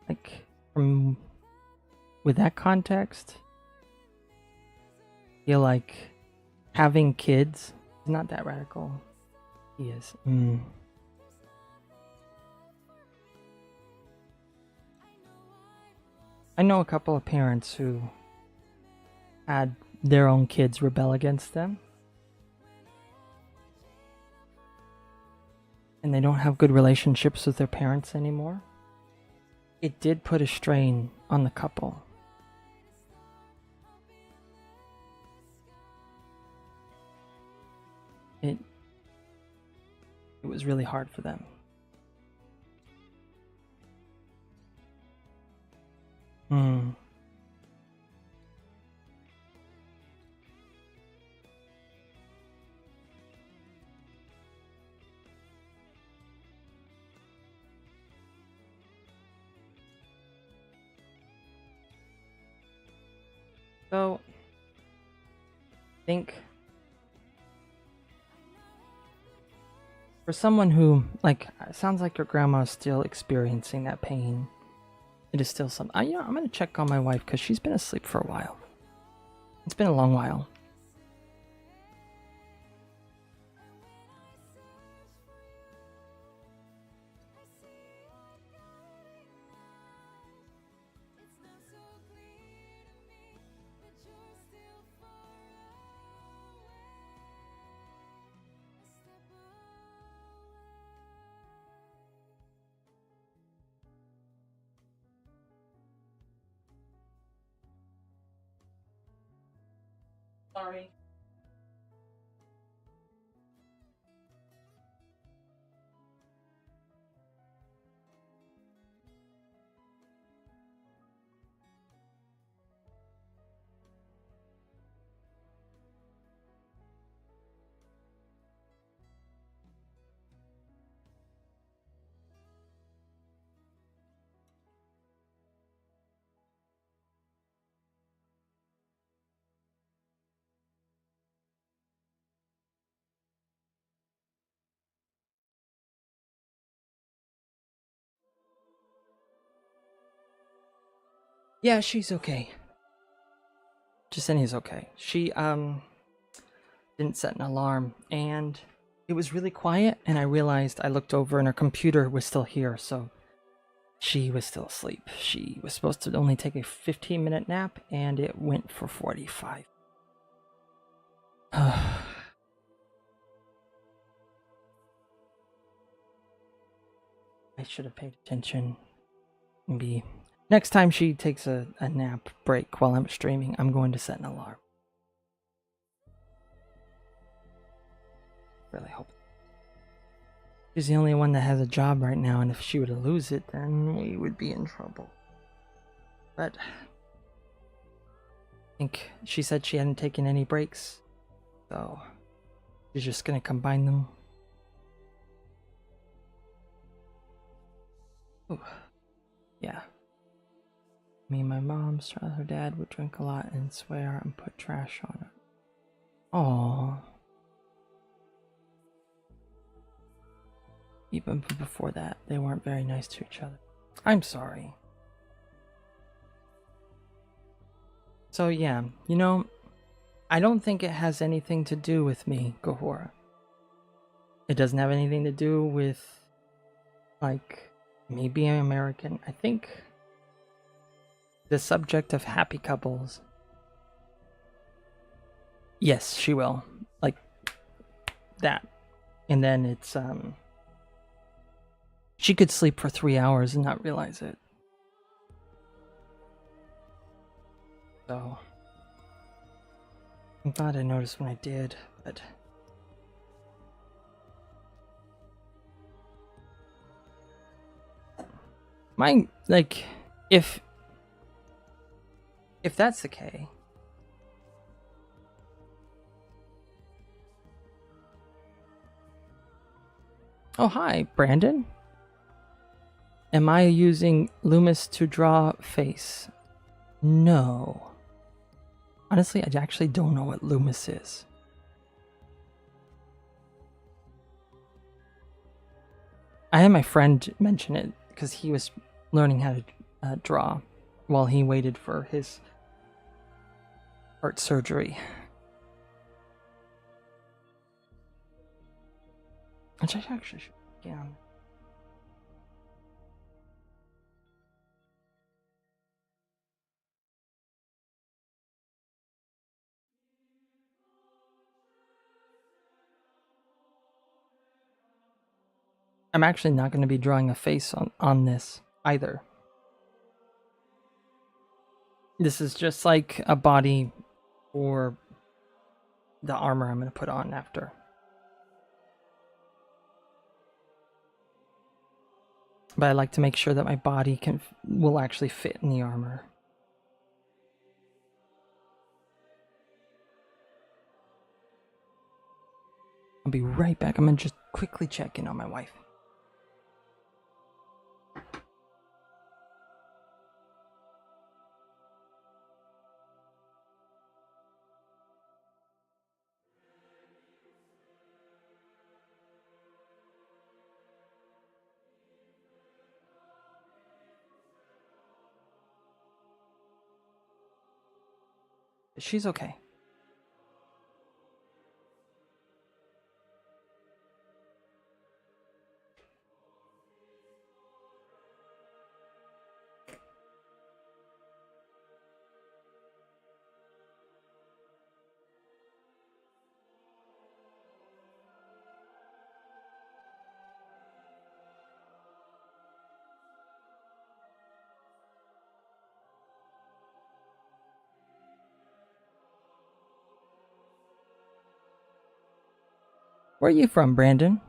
like from with that context. Feel like having kids is not that radical. He is. I know a couple of parents who had their own kids rebel against them. And they don't have good relationships with their parents anymore. It did put a strain on the couple. It was really hard for them. So, I think for someone who, like, it sounds like your grandma's still experiencing that pain. It is still something. I'm gonna check on my wife because she's been asleep for a while. It's been a long while. Sorry. Yeah, she's okay. Jasenia's okay. She didn't set an alarm, and it was really quiet, and I realized I looked over and her computer was still here, so she was still asleep. She was supposed to only take a 15-minute nap, and it went for 45. I should have paid attention. Maybe next time she takes a nap break while I'm streaming, I'm going to set an alarm. Really hope. She's the only one that has a job right now, and if she were to lose it, then we would be in trouble. But I think she said she hadn't taken any breaks, so she's just gonna combine them. Ooh. Yeah. Me and my mom, her dad would drink a lot and swear and put trash on her. Aww. Even before that, they weren't very nice to each other. I'm sorry. So yeah, I don't think it has anything to do with me, Gahora. It doesn't have anything to do with, like, me being American. I think the subject of happy couples. Yes, she will. Like, that. And then it's, she could sleep for 3 hours and not realize it. So, I'm glad I noticed when I did, but my, like, if that's the case, oh hi, Brandon. Am I using Loomis to draw face? No. Honestly, I actually don't know what Loomis is. I had my friend mention it because he was learning how to draw while he waited for his heart surgery. Which I actually should again. I'm actually not going to be drawing a face on this either. This is just like a body for the armor I'm going to put on after. But I like to make sure that my body will actually fit in the armor. I'll be right back. I'm going to just quickly check in on my wife. She's okay. Where are you from, Brandon?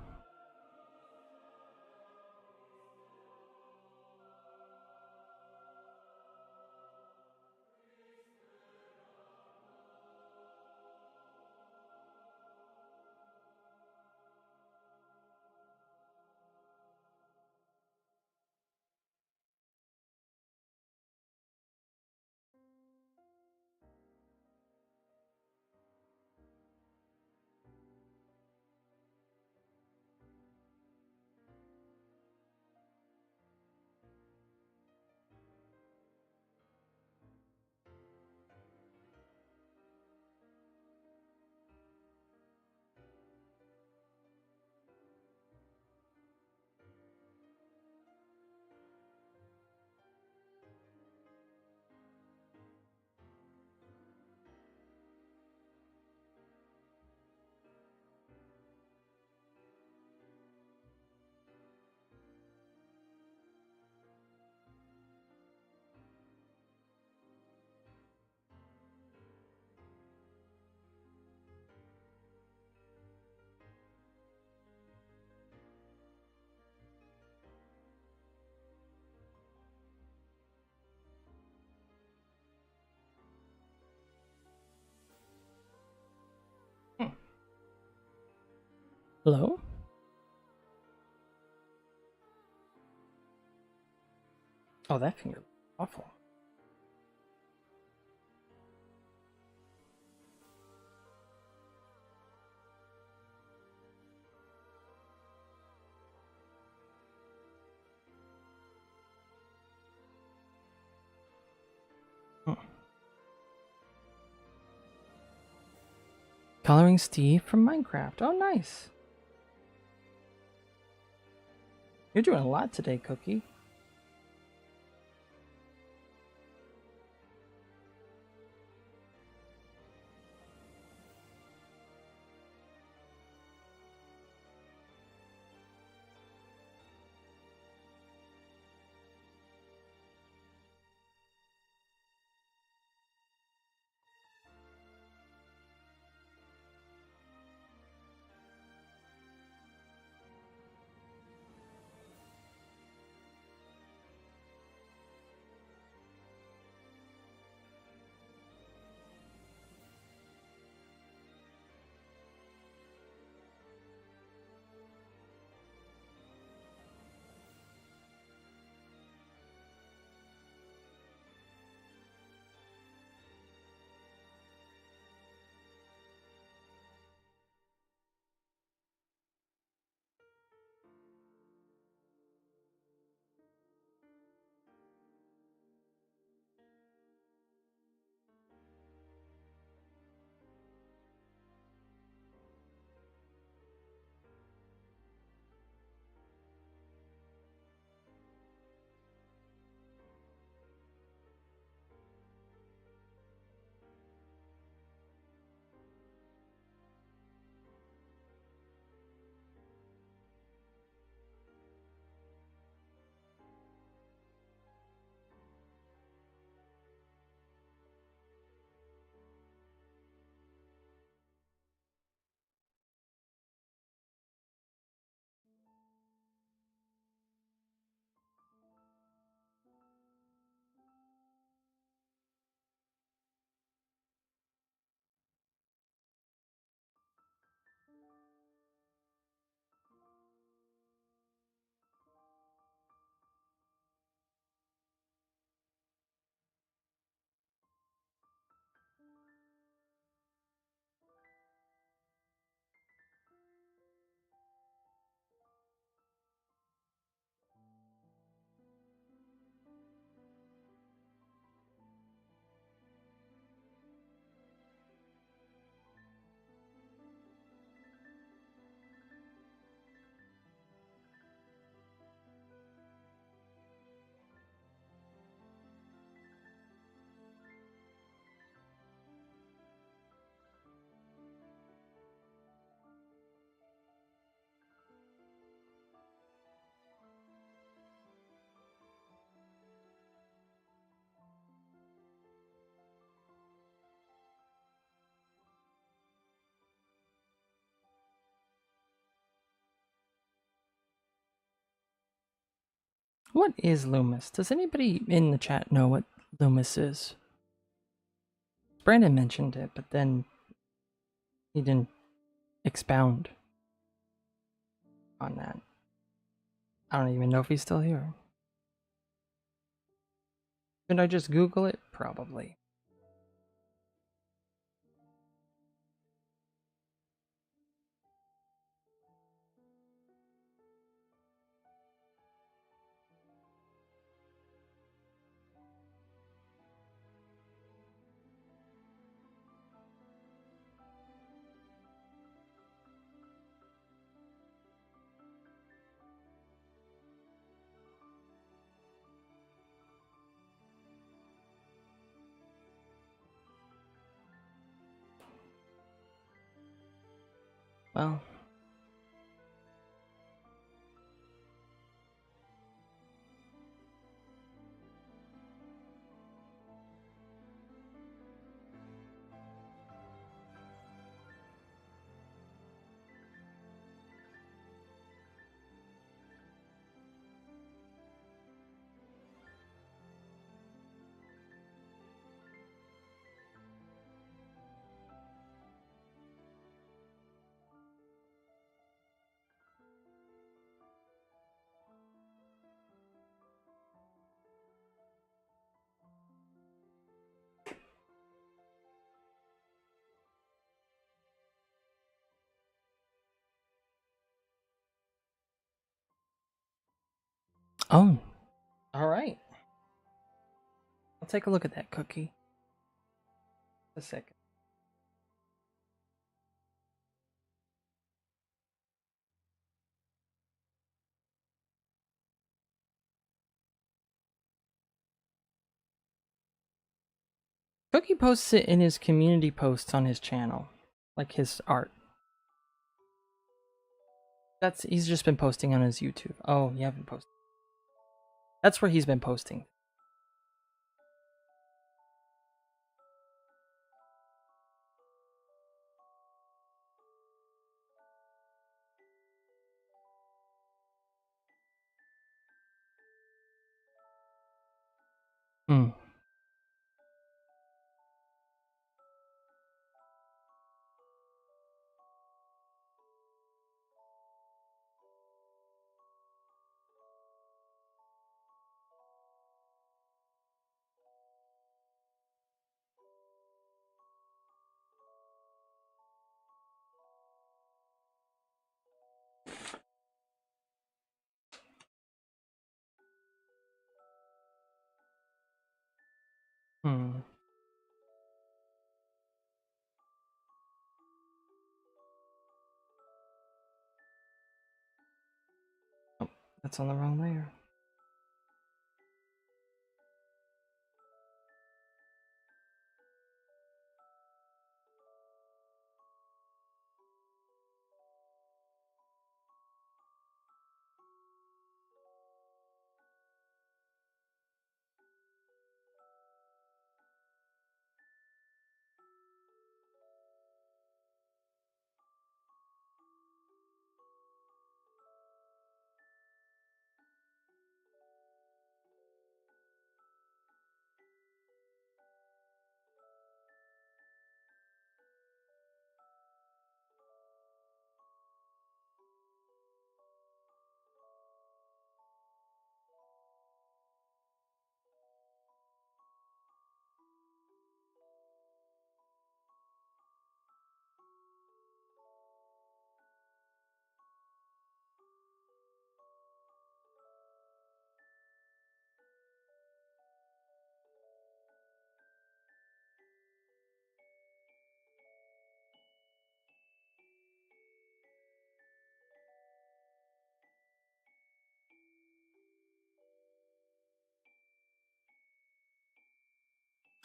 Hello? Oh, that finger. Awful. Coloring Steve from Minecraft. Oh, nice. You're doing a lot today, Cookie. What is Loomis? Does anybody in the chat know what Loomis is? Brandon mentioned it, but then he didn't expound on that. I don't even know if he's still here. Should I just Google it? Probably. Well, oh, all right. I'll take a look at that cookie. A second. Cookie posts it in his community posts on his channel, like his art. He's just been posting on his YouTube. Oh, you haven't posted. That's where he's been posting. Hmm. Hmm. Oh, that's on the wrong layer.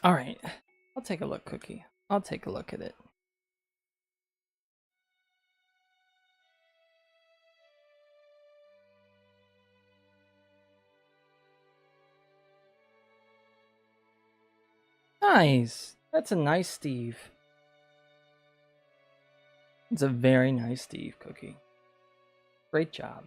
All right. I'll take a look, Cookie. I'll take a look at it. Nice. That's a nice Steve. It's a very nice Steve, Cookie. Great job.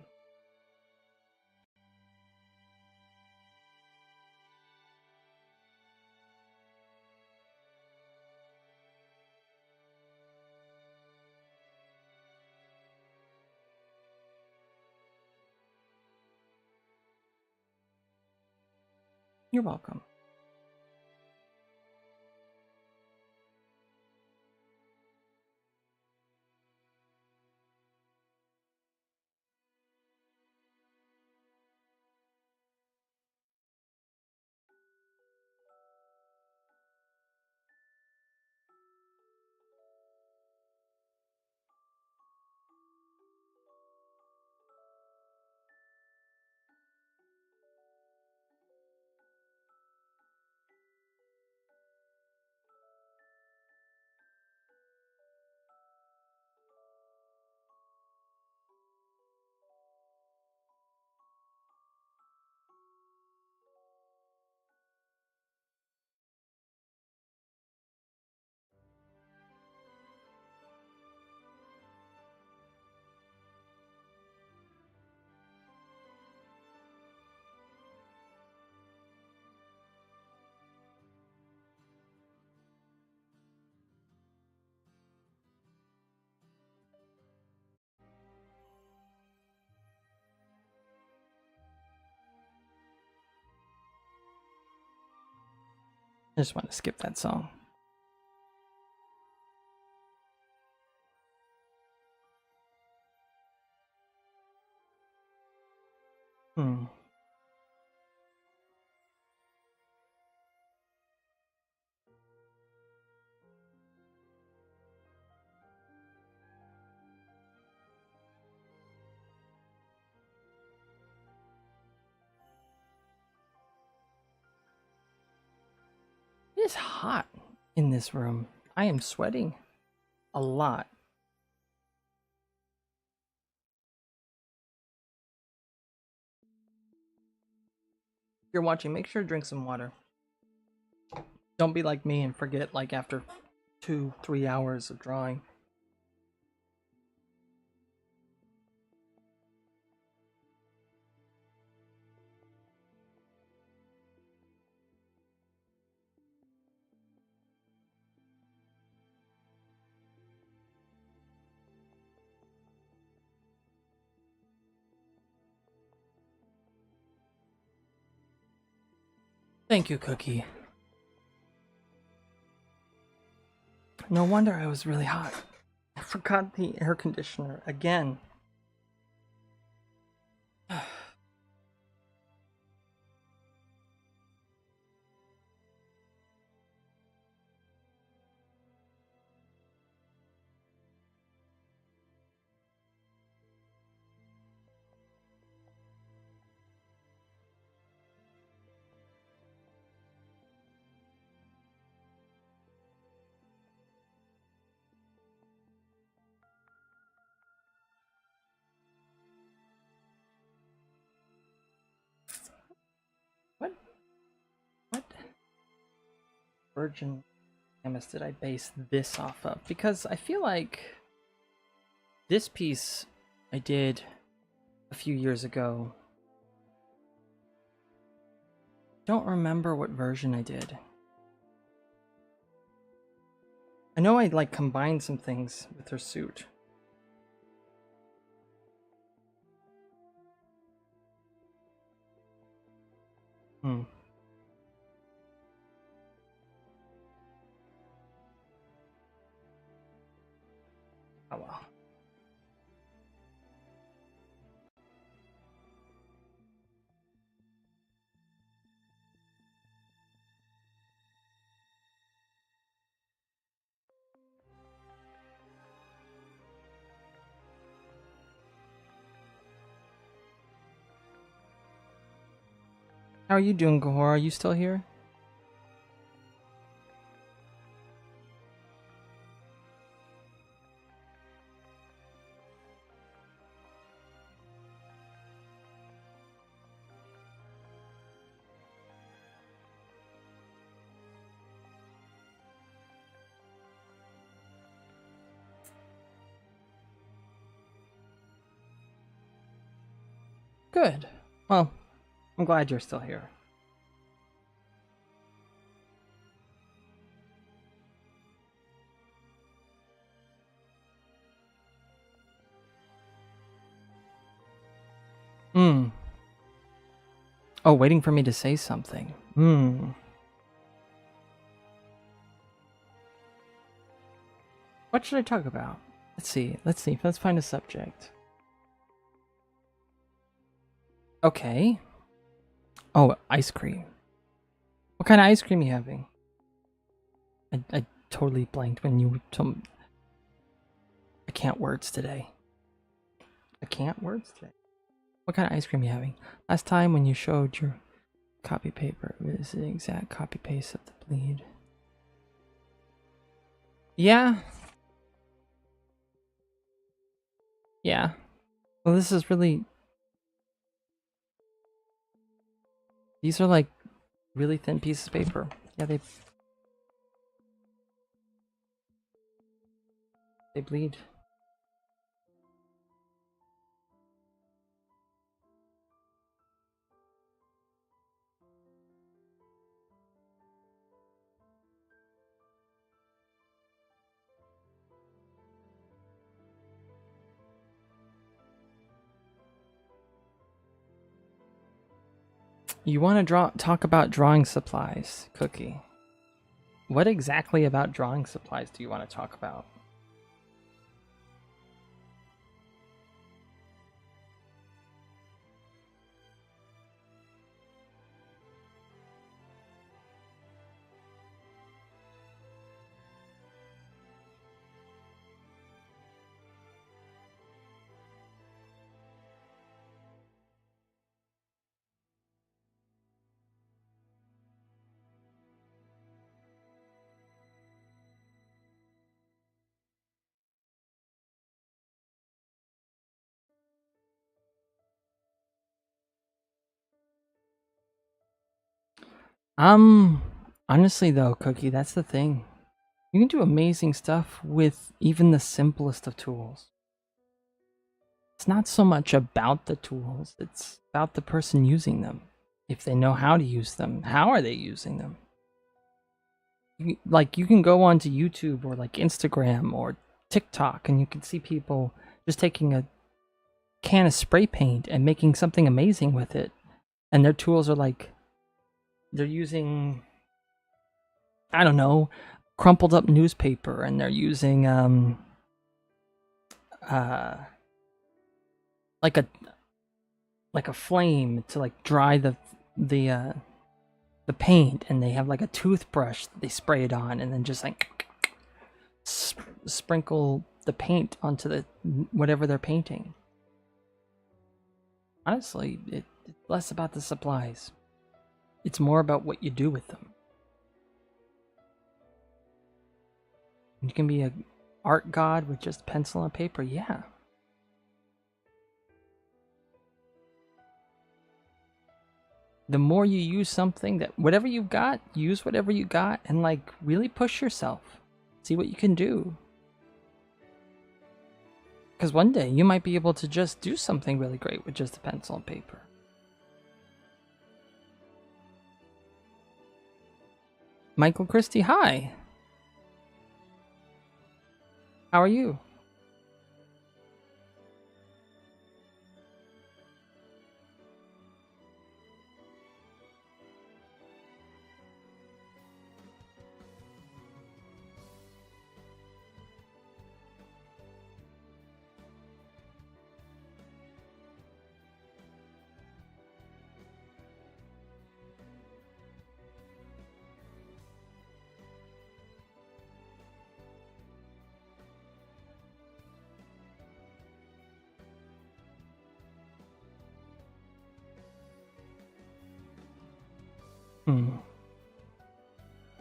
You're welcome. I just want to skip that song. Hmm. It is hot in this room. I am sweating a lot. If you're watching, make sure to drink some water. Don't be like me and forget like after 2-3 hours of drawing. Thank you, Cookie. No wonder I was really hot. I forgot the air conditioner again. What virgin Samus did I base this off of? Because I feel like this piece I did a few years ago. Don't remember what version I did. I know I like combined some things with her suit. Hmm. Oh well. How are you doing, Gahor? Are you still here? Good. Well, I'm glad you're still here. Hmm. Oh, waiting for me to say something. What should I talk about? Let's see. Let's find a subject. Okay. Oh, ice cream. What kind of ice cream are you having? I totally blanked when you told me. I can't words today. What kind of ice cream are you having? Last time when you showed your copy paper, it was the exact copy paste of the bleed. Yeah. Yeah. Well, this is really... These are like really thin pieces of paper. Yeah, they bleed. You want to talk about drawing supplies, Cookie. What exactly about drawing supplies do you want to talk about? Honestly though, Cookie, that's the thing. You can do amazing stuff with even the simplest of tools. It's not so much about the tools, it's about the person using them. If they know how to use them, how are they using them? You can go onto YouTube or like Instagram or TikTok and you can see people just taking a can of spray paint and making something amazing with it. And their tools are like, they're using, I don't know, crumpled up newspaper, and they're using like a flame to like dry the paint, and they have like a toothbrush that they spray it on, and then just like sprinkle the paint onto the whatever they're painting. Honestly, it's less about the supplies. It's more about what you do with them. You can be an art god with just pencil and paper, yeah. The more you use something, that whatever you've got, use whatever you got and like really push yourself. See what you can do. Because one day you might be able to just do something really great with just a pencil and paper. Michael Christie, hi. How are you?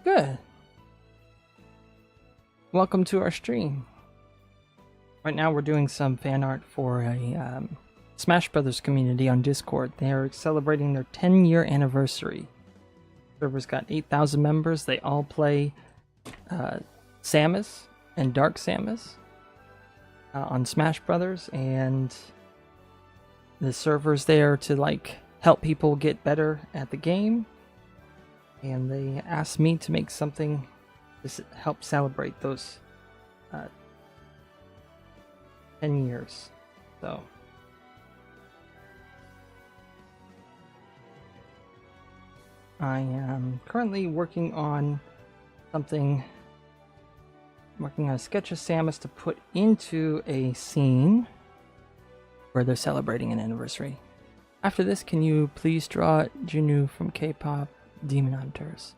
Good. Welcome to our stream. Right now we're doing some fan art for a Smash Brothers community on Discord. They are celebrating their 10-year anniversary. Server's got 8,000 members. They all play Samus and Dark Samus on Smash Brothers, and the server's there to like help people get better at the game. And they asked me to make something to help celebrate those 10 years. So I am currently working on something. I'm working on a sketch of Samus to put into a scene where they're celebrating an anniversary. After this, can you please draw Jinu from K-pop Demon Hunters?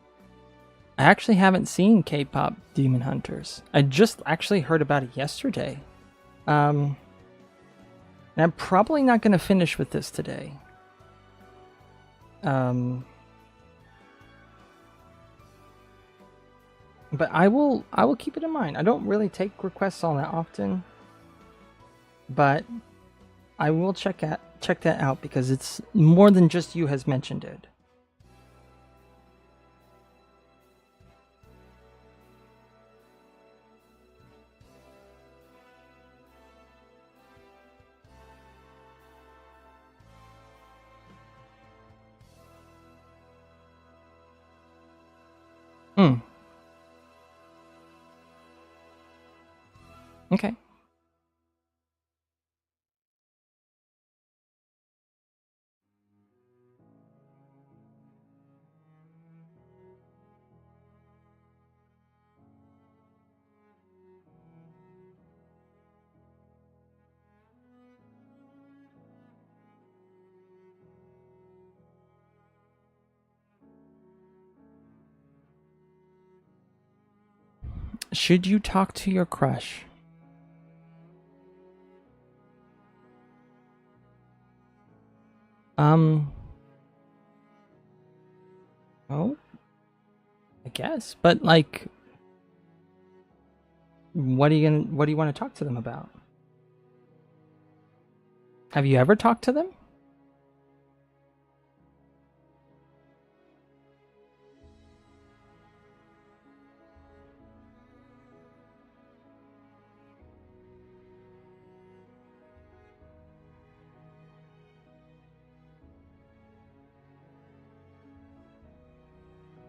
I actually haven't seen K-pop Demon Hunters. I just actually heard about it yesterday. And I'm probably not going to finish with this today. But I will keep it in mind. I don't really take requests all that often, but I will check that out because it's more than just you has mentioned it. Okay. Should you talk to your crush? Oh, I guess. But like, what do you want to talk to them about? Have you ever talked to them?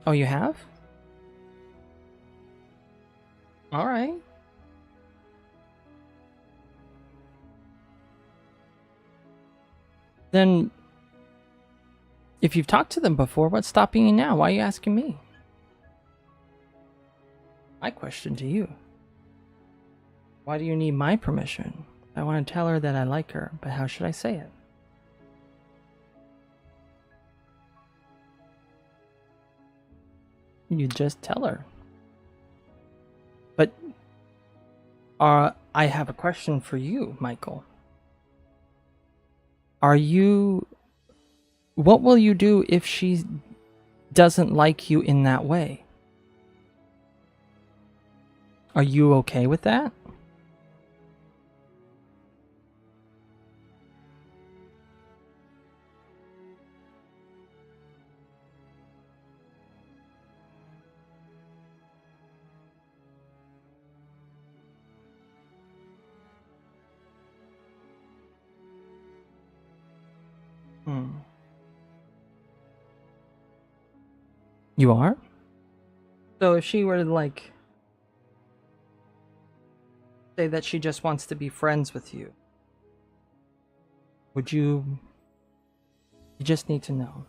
Oh, you have? All right. Then, if you've talked to them before, what's stopping you now? Why are you asking me? My question to you. Why do you need my permission? I want to tell her that I like her, but how should I say it? You just tell her. But I have a question for you, Michael. What will you do if she doesn't like you in that way? Are you okay with that? You are? So if she were to like say that she just wants to be friends with you, would you just need to know.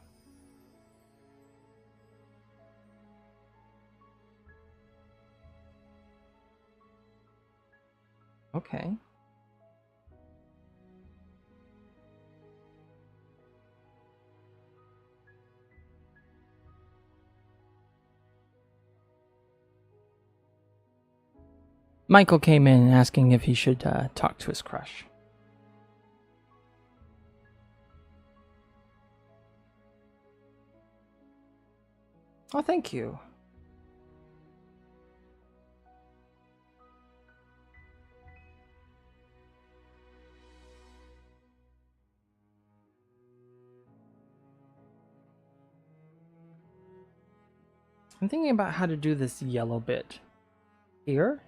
Okay. Michael came in asking if he should talk to his crush. Oh, thank you. I'm thinking about how to do this yellow bit here.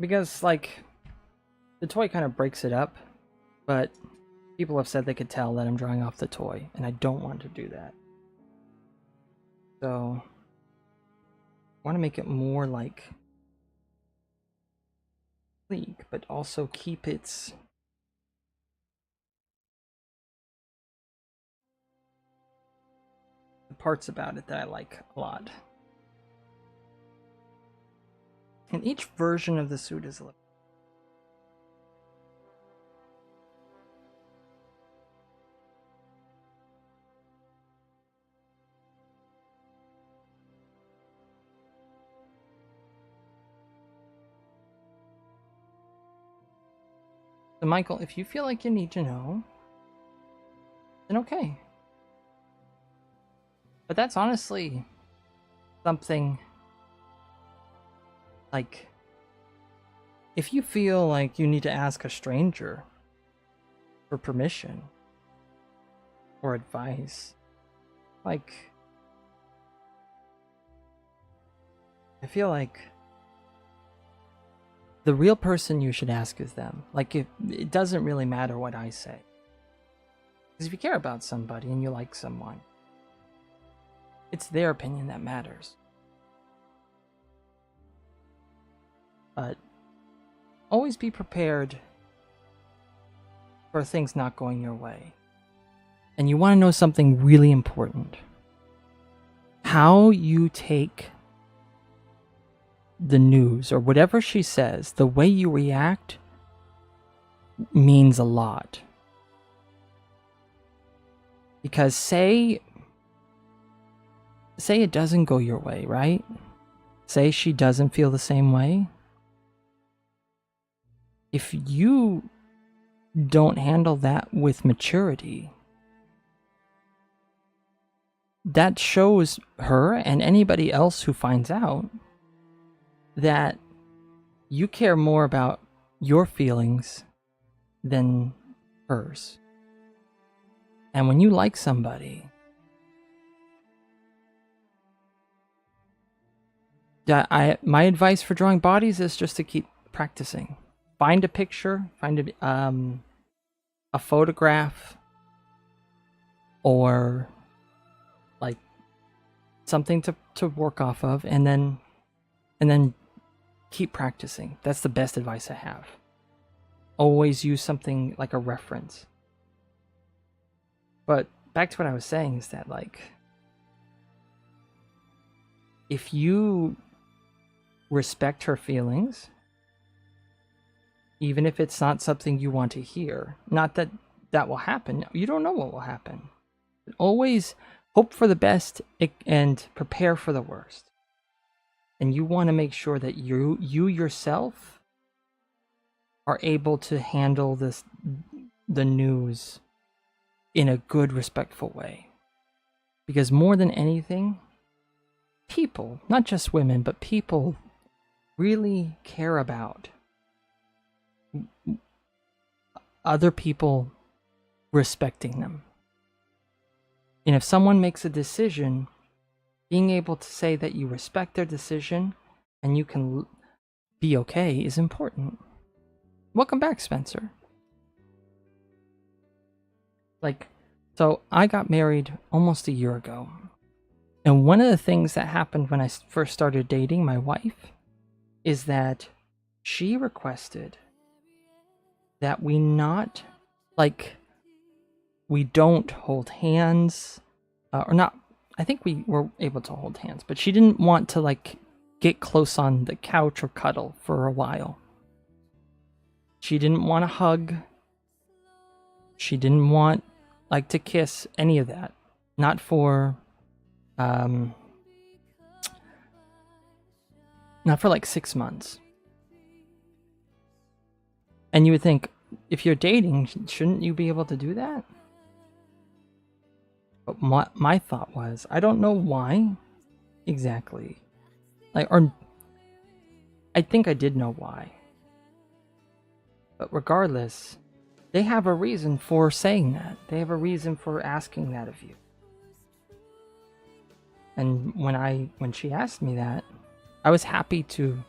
Because, like, the toy kind of breaks it up, but people have said they could tell that I'm drawing off the toy, and I don't want to do that. So, I want to make it more like sleek, but also keep its parts about it that I like a lot. And each version of the suit is a little. So Michael, if you feel like you need to know, then okay. But that's honestly something like, if you feel like you need to ask a stranger for permission or advice, like, I feel like the real person you should ask is them. Like, if it doesn't really matter what I say. Because if you care about somebody and you like someone, it's their opinion that matters. But always be prepared for things not going your way. And you want to know something really important. How you take the news or whatever she says, the way you react means a lot. Because say it doesn't go your way, right? Say she doesn't feel the same way. If you don't handle that with maturity, that shows her and anybody else who finds out that you care more about your feelings than hers. And when you like somebody, my advice for drawing bodies is just to keep practicing. Find a picture, find a photograph, or like something to work off of, and then keep practicing. That's the best advice I have. Always use something like a reference. But back to what I was saying is that, like, if you respect her feelings, even if it's not something you want to hear, not that that will happen, you don't know what will happen. But always hope for the best and prepare for the worst. And you want to make sure that you yourself are able to handle the news in a good, respectful way. Because more than anything, people, not just women, but people really care about other people respecting them. And if someone makes a decision, being able to say that you respect their decision and you can be okay is important. Welcome back, Spencer. So I got married almost a year ago. And one of the things that happened when I first started dating my wife is that she requested that we don't hold hands, or not. I think we were able to hold hands, but she didn't want to get close on the couch or cuddle for a while. She didn't want to hug. She didn't want to kiss, any of that. Not for not for 6 months. And you would think, if you're dating, shouldn't you be able to do that? But my thought was, I don't know why exactly. Or I think I did know why. But regardless, they have a reason for saying that. They have a reason for asking that of you. And when she asked me that, I was happy to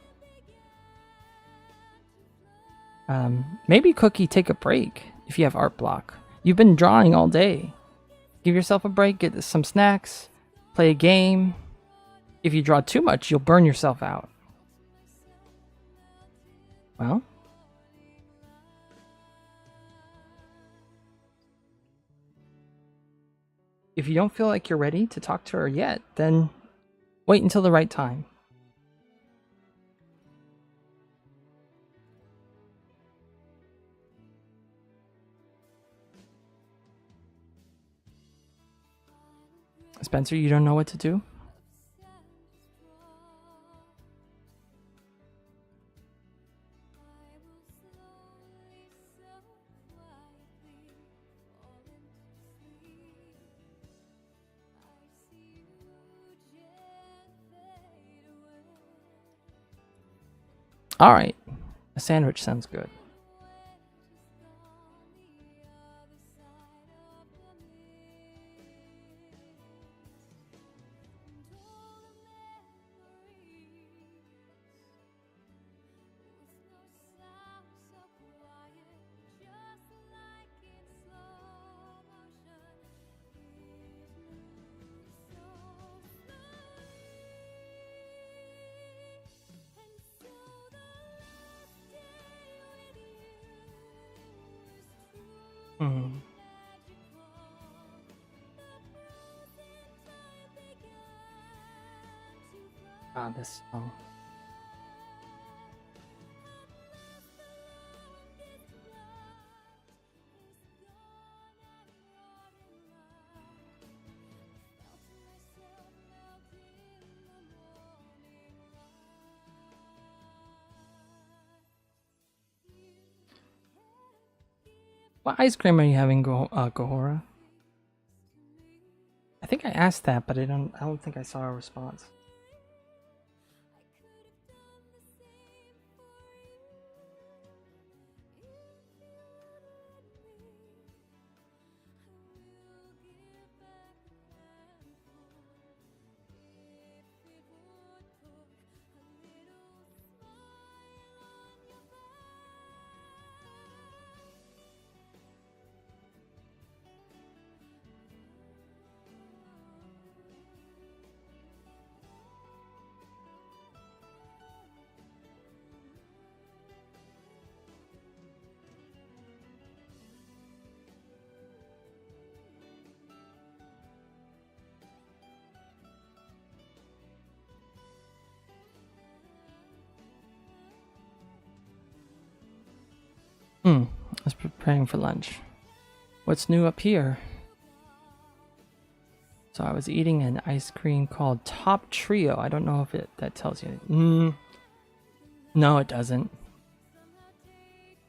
maybe Cookie, take a break if you have art block. You've been drawing all day. Give yourself a break, get some snacks, play a game. If you draw too much, you'll burn yourself out. Well, if you don't feel like you're ready to talk to her yet, then wait until the right time. Spencer, you don't know what to do? Alright. A sandwich sounds good. Hmm. Ah, this song. What ice cream are you having, Gohora? I think I asked that, but I don't think I saw a response. I was preparing for lunch. What's new up here? So I was eating an ice cream called Top Trio. I don't know if that tells you anything. No, it doesn't.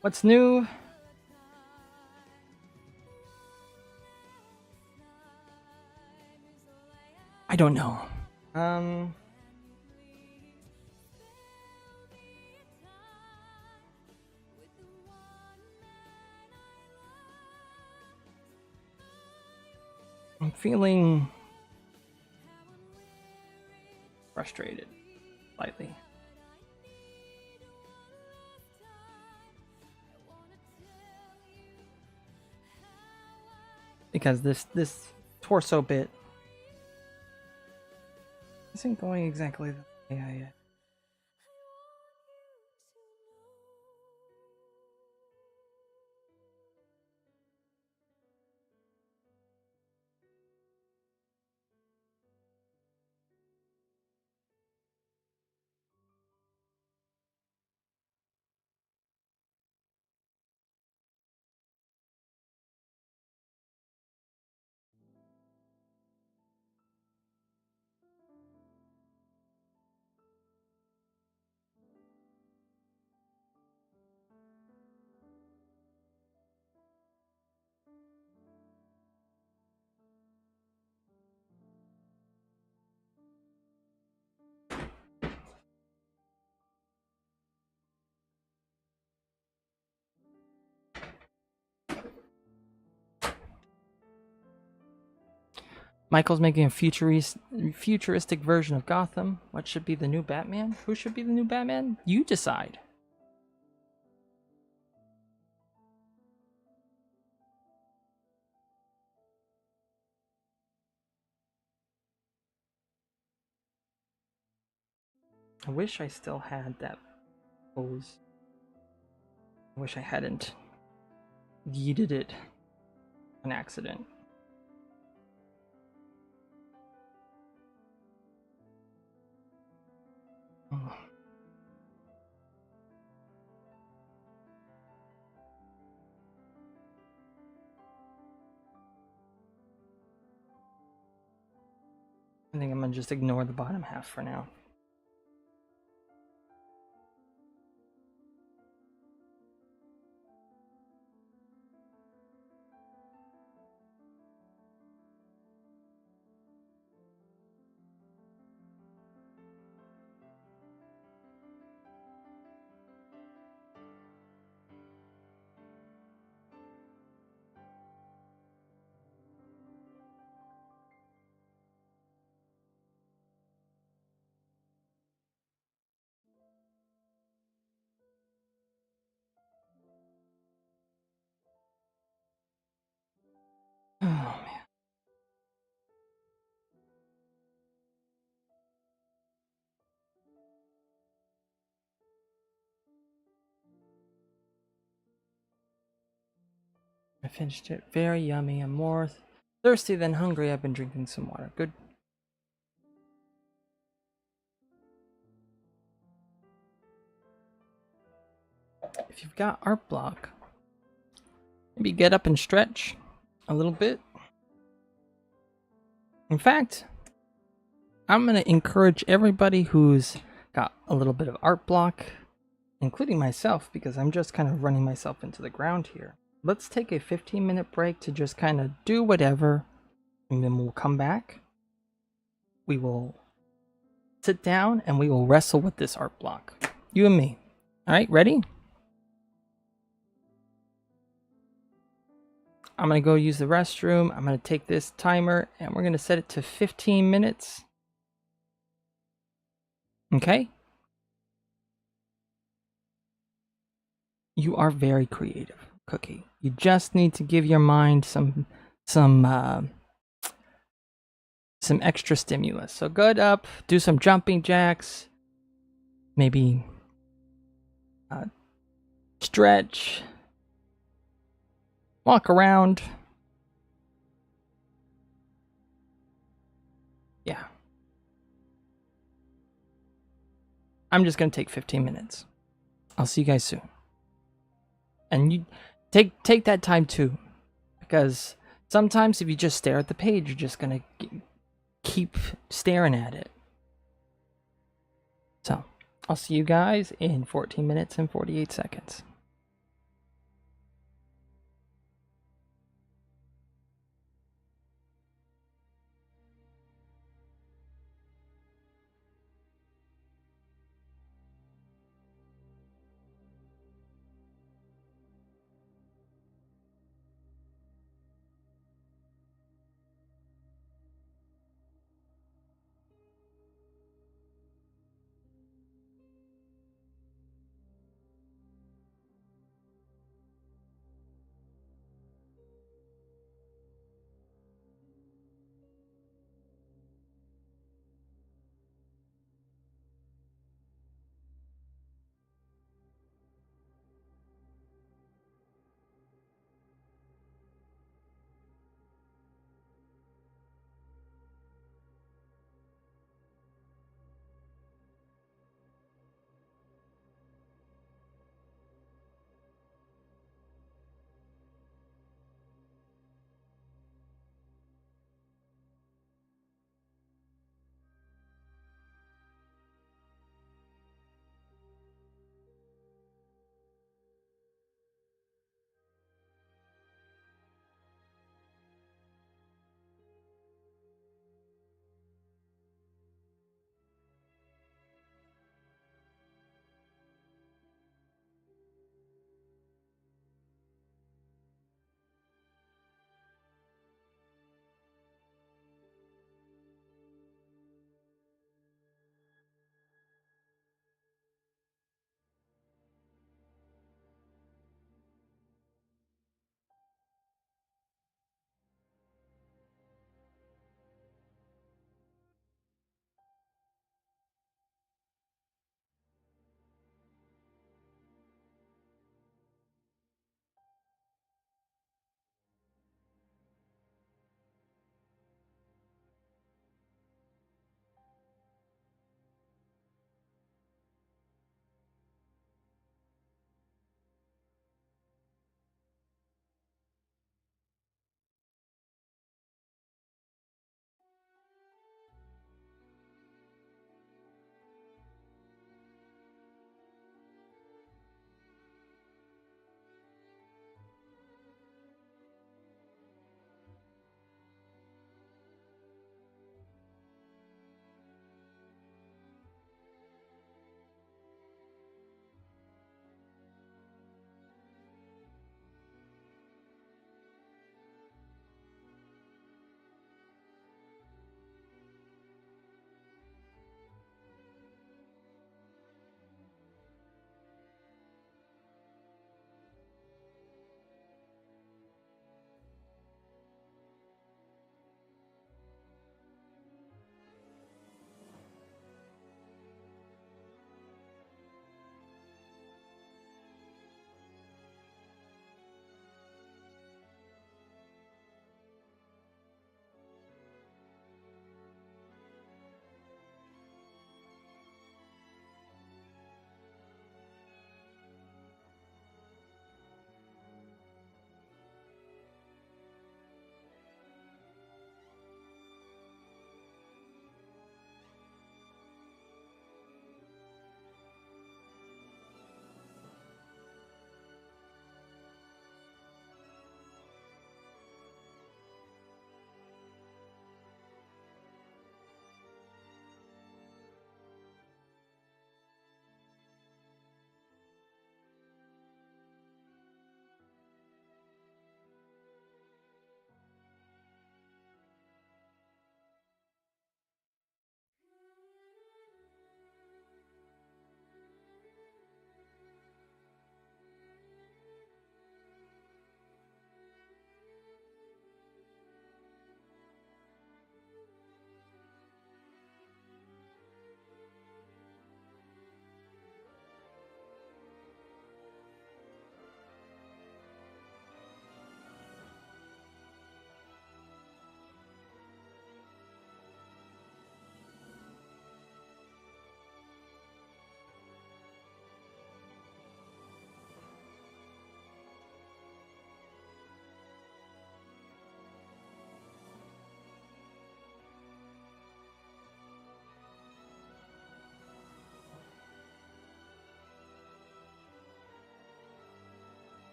What's new? I don't know. I'm feeling frustrated, slightly. Because this torso bit isn't going exactly the way I Michael's making a futuristic version of Gotham. What should be the new Batman? Who should be the new Batman? You decide. I wish I still had that pose. I wish I hadn't yeeted it on accident. I think I'm gonna just ignore the bottom half for now. Oh man. I finished it. Very yummy. I'm more thirsty than hungry. I've been drinking some water. Good. If you've got art block, maybe get up and stretch a little bit. In fact, I'm going to encourage everybody who's got a little bit of art block, including myself, because I'm just kind of running myself into the ground here. Let's take a 15-minute break to just kind of do whatever, and then we'll come back. We will sit down and we will wrestle with this art block. You and me. All right, ready? I'm going to go use the restroom. I'm going to take this timer and we're going to set it to 15 minutes. Okay? You are very creative, Cookie. You just need to give your mind some extra stimulus. So get up, do some jumping jacks, maybe stretch, walk around. Yeah. I'm just going to take 15 minutes. I'll see you guys soon. And you take that time too, because sometimes if you just stare at the page, you're just going to keep staring at it. So, I'll see you guys in 14 minutes and 48 seconds.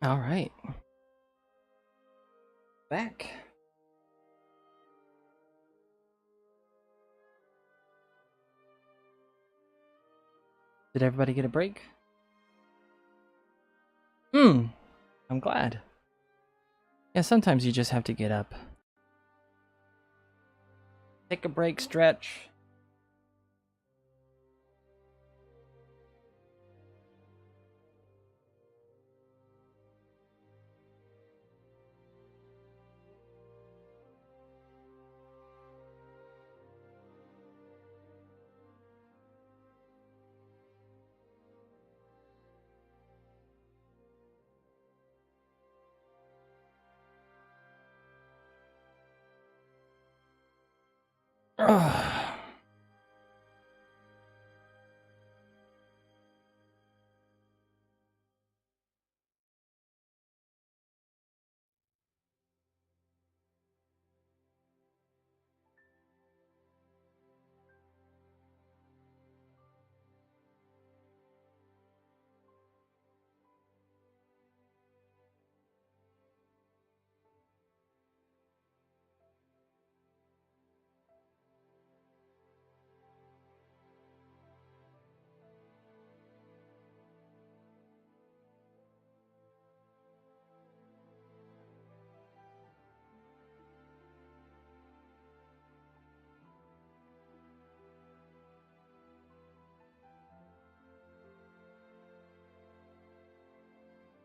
All right. Back. Did everybody get a break? I'm glad. Yeah, sometimes you just have to get up. Take a break, stretch. Ugh.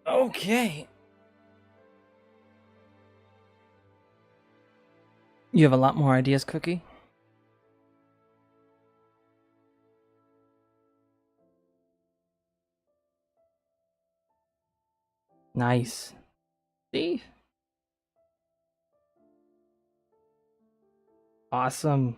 Okay. You have a lot more ideas, Cookie? Nice. See? Awesome.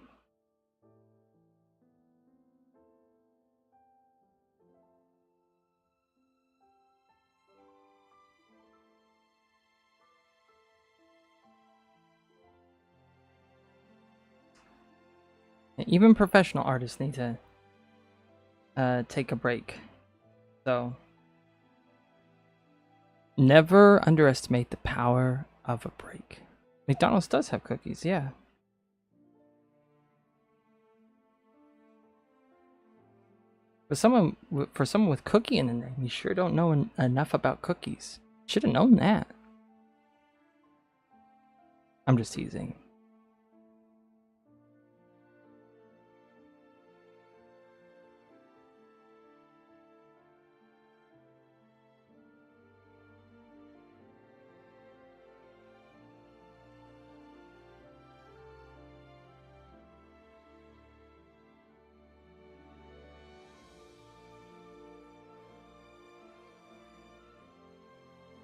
Even professional artists need to take a break. So, never underestimate the power of a break. McDonald's does have cookies, yeah. For someone with cookie in the name, you sure don't know enough about cookies. Should have known that. I'm just teasing.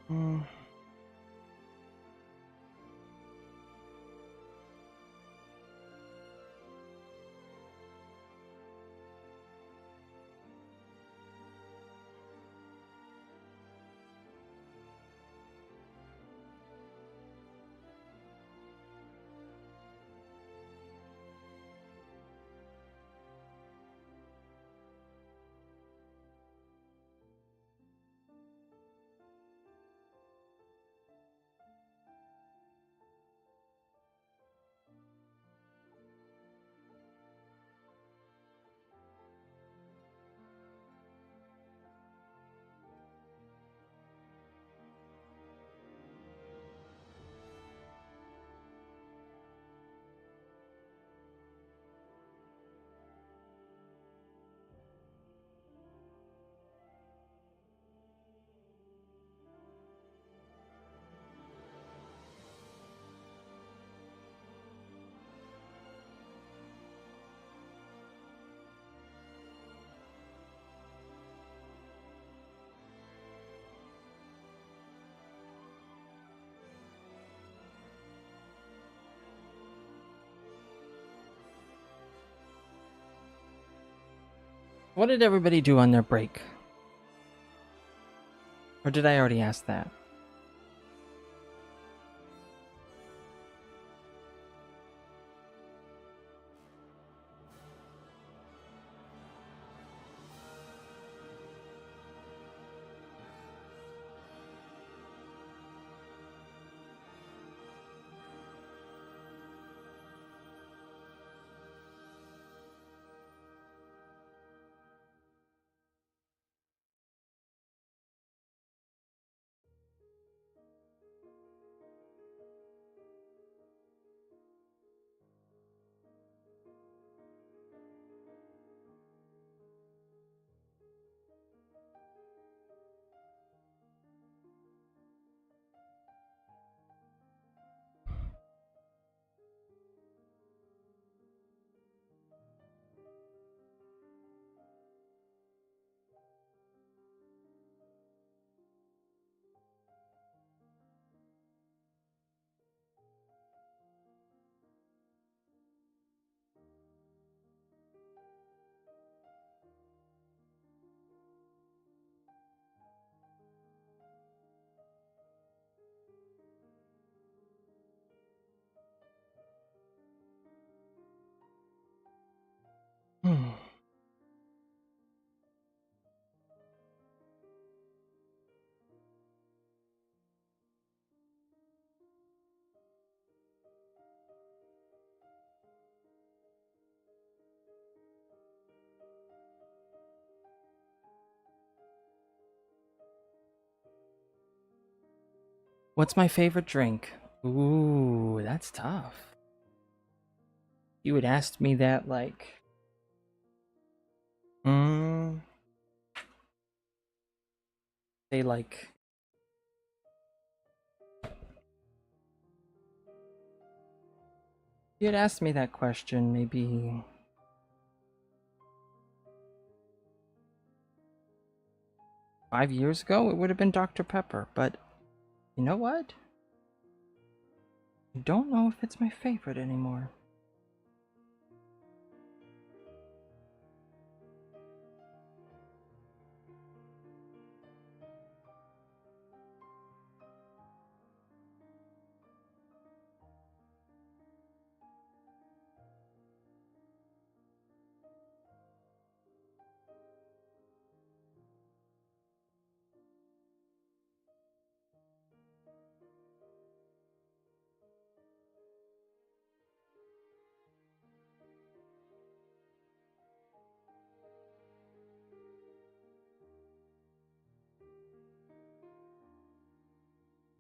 Hmm. What did everybody do on their break? Or did I already ask that? What's my favorite drink? Ooh, that's tough. You would ask me that like, say like, you'd asked me that question maybe 5 years ago, it would have been Dr. Pepper, but you know what? I don't know if it's my favorite anymore.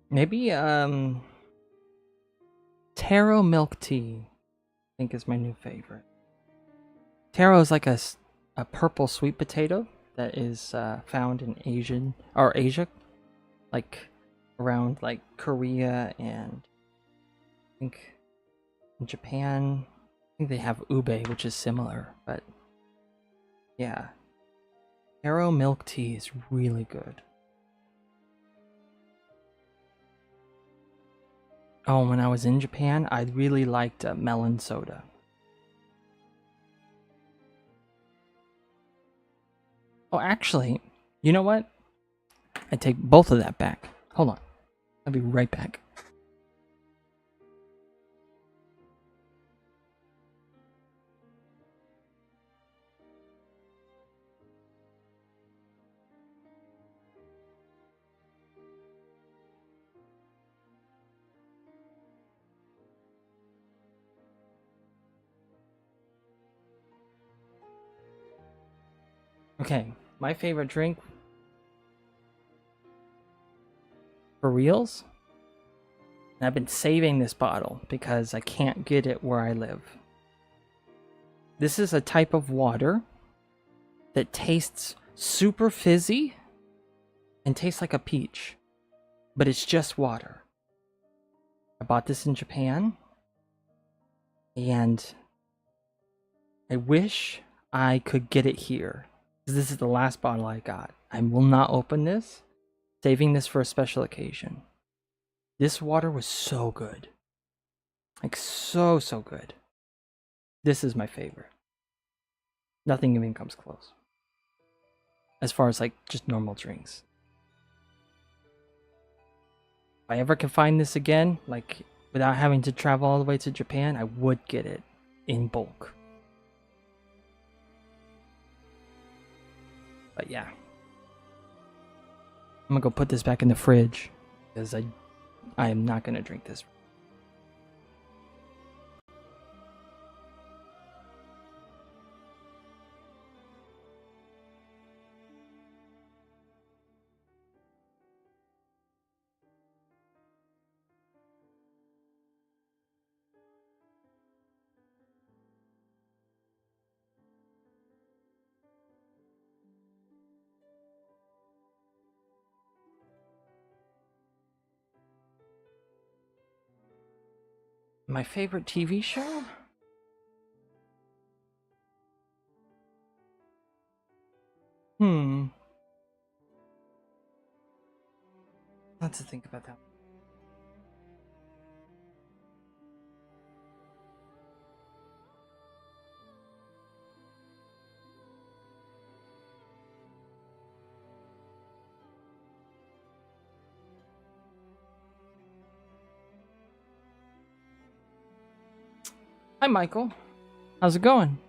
Maybe taro milk tea, I think is my new favorite. Taro is like a purple sweet potato that is found in Asia, like around like Korea and I think in Japan. I think they have ube, which is similar, but yeah, taro milk tea is really good. Oh, when I was in Japan, I really liked melon soda. Oh, actually, you know what? I take both of that back. Hold on. I'll be right back. Okay, my favorite drink for reals? And I've been saving this bottle because I can't get it where I live. This is a type of water that tastes super fizzy and tastes like a peach, but it's just water. I bought this in Japan and I wish I could get it here. This is the last bottle I got. I will not open this, saving this for a special occasion. This water was so good. Like, so good. This is my favorite. Nothing even comes close. As far as, like, just normal drinks. If I ever can find this again, like, without having to travel all the way to Japan, I would get it in bulk. But yeah. I'm gonna go put this back in the fridge because I am not gonna drink this. My favorite TV show? Let's think about that. Hi, Michael. How's it going?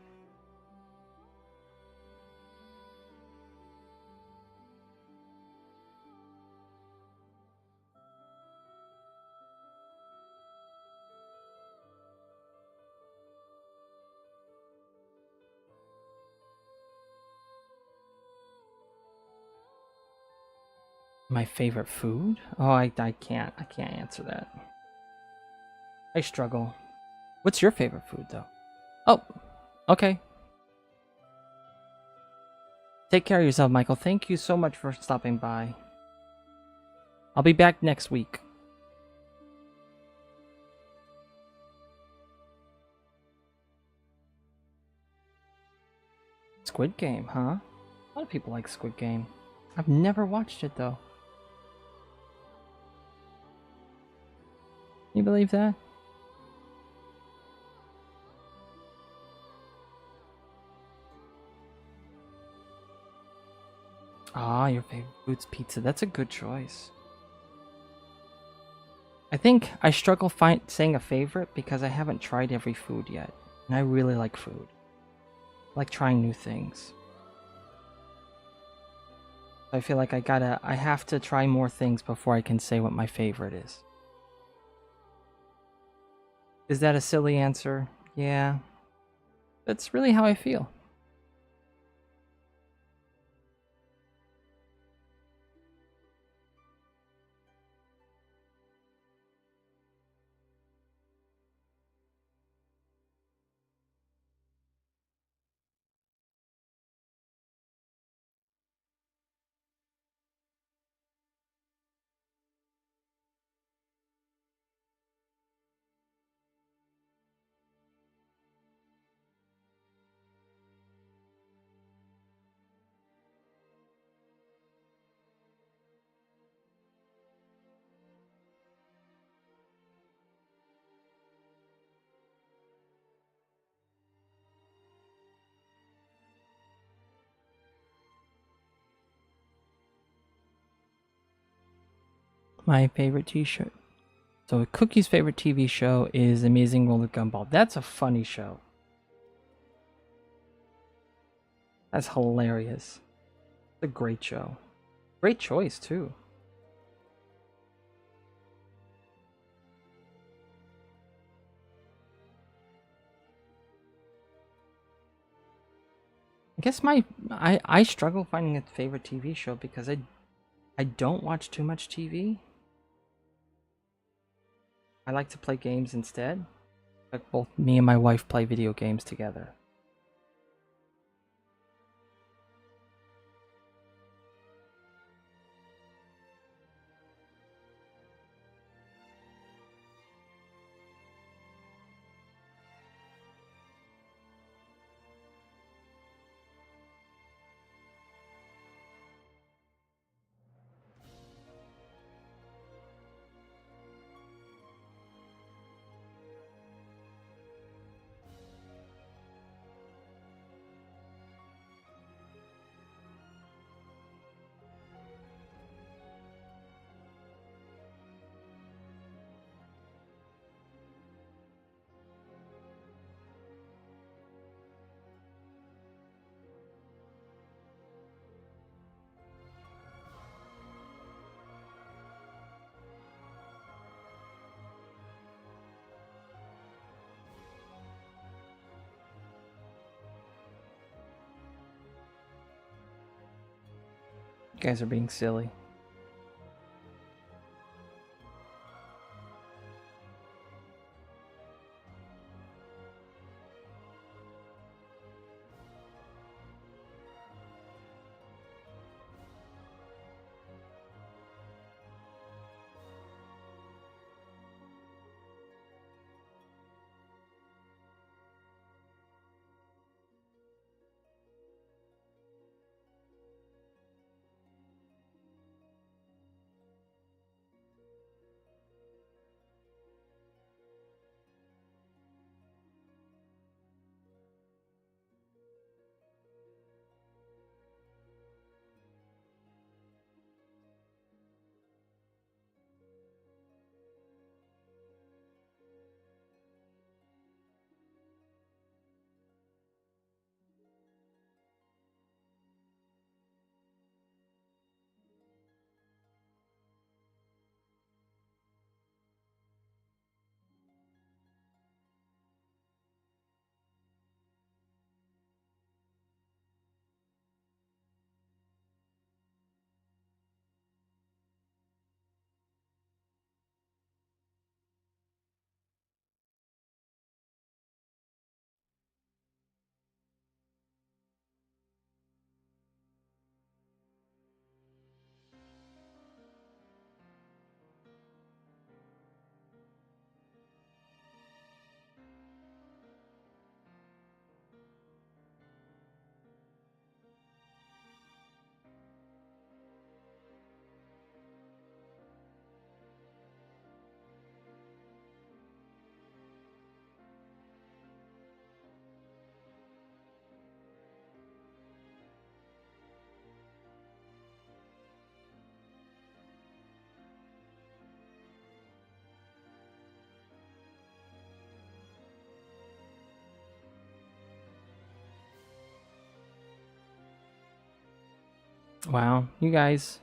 My favorite food? Oh, I can't answer that. I struggle. What's your favorite food though? Oh, okay. Take care of yourself, Michael. Thank you so much for stopping by. I'll be back next week. Squid Game, huh? A lot of people like Squid Game. I've never watched it though. Can you believe that? Ah, your favorite food's pizza. That's a good choice. I think I struggle saying a favorite because I haven't tried every food yet. And I really like food. I like trying new things. I feel like I have to try more things before I can say what my favorite is. Is that a silly answer? Yeah. That's really how I feel. My favorite t-shirt. So Cookie's favorite TV show is Amazing World of Gumball. That's a funny show. That's hilarious. It's a great show. Great choice, too. I guess I struggle finding a favorite TV show because I don't watch too much TV. I like to play games instead. Like both me and my wife play video games together. You guys are being silly. Wow, you guys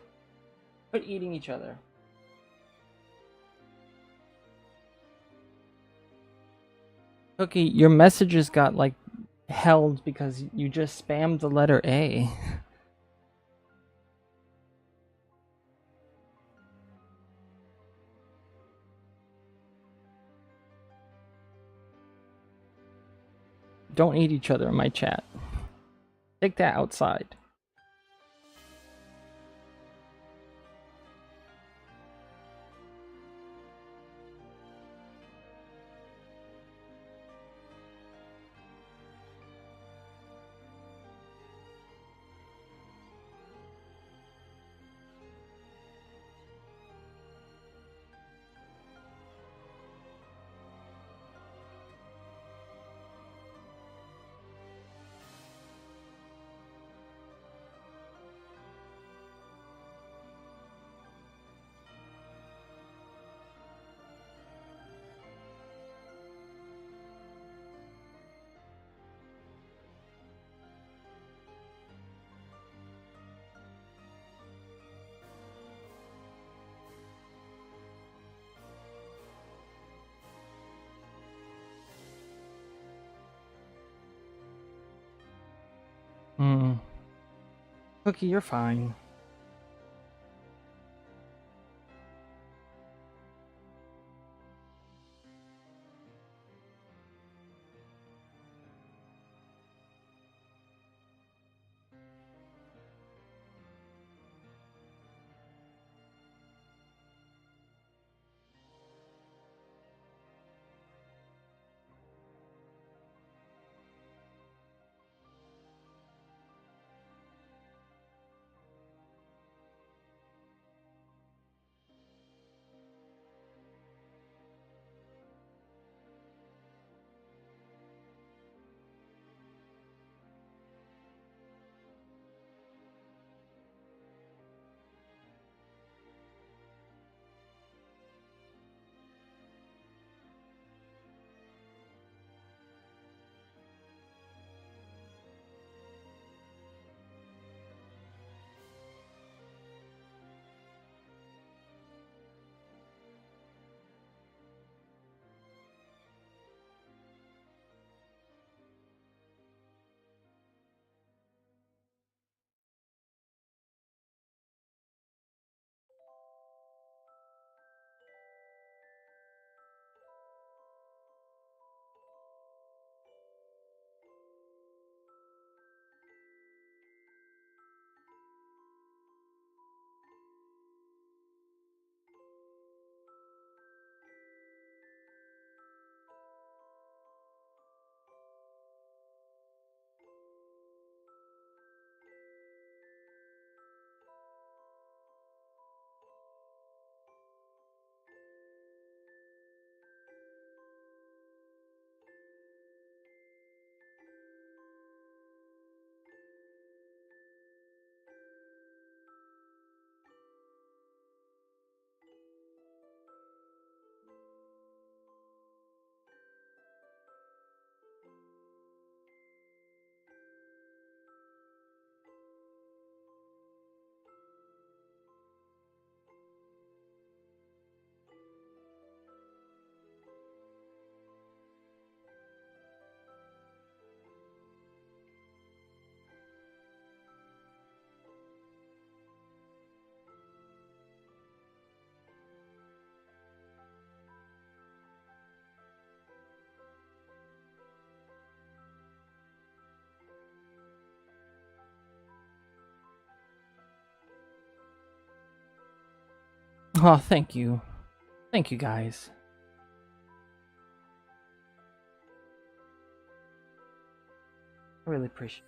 quit eating each other. Cookie, your messages got like held because you just spammed the letter A. Don't eat each other in my chat. Take that outside. Hmm. Cookie, you're fine. Oh, thank you. Thank you, guys. I really appreciate it.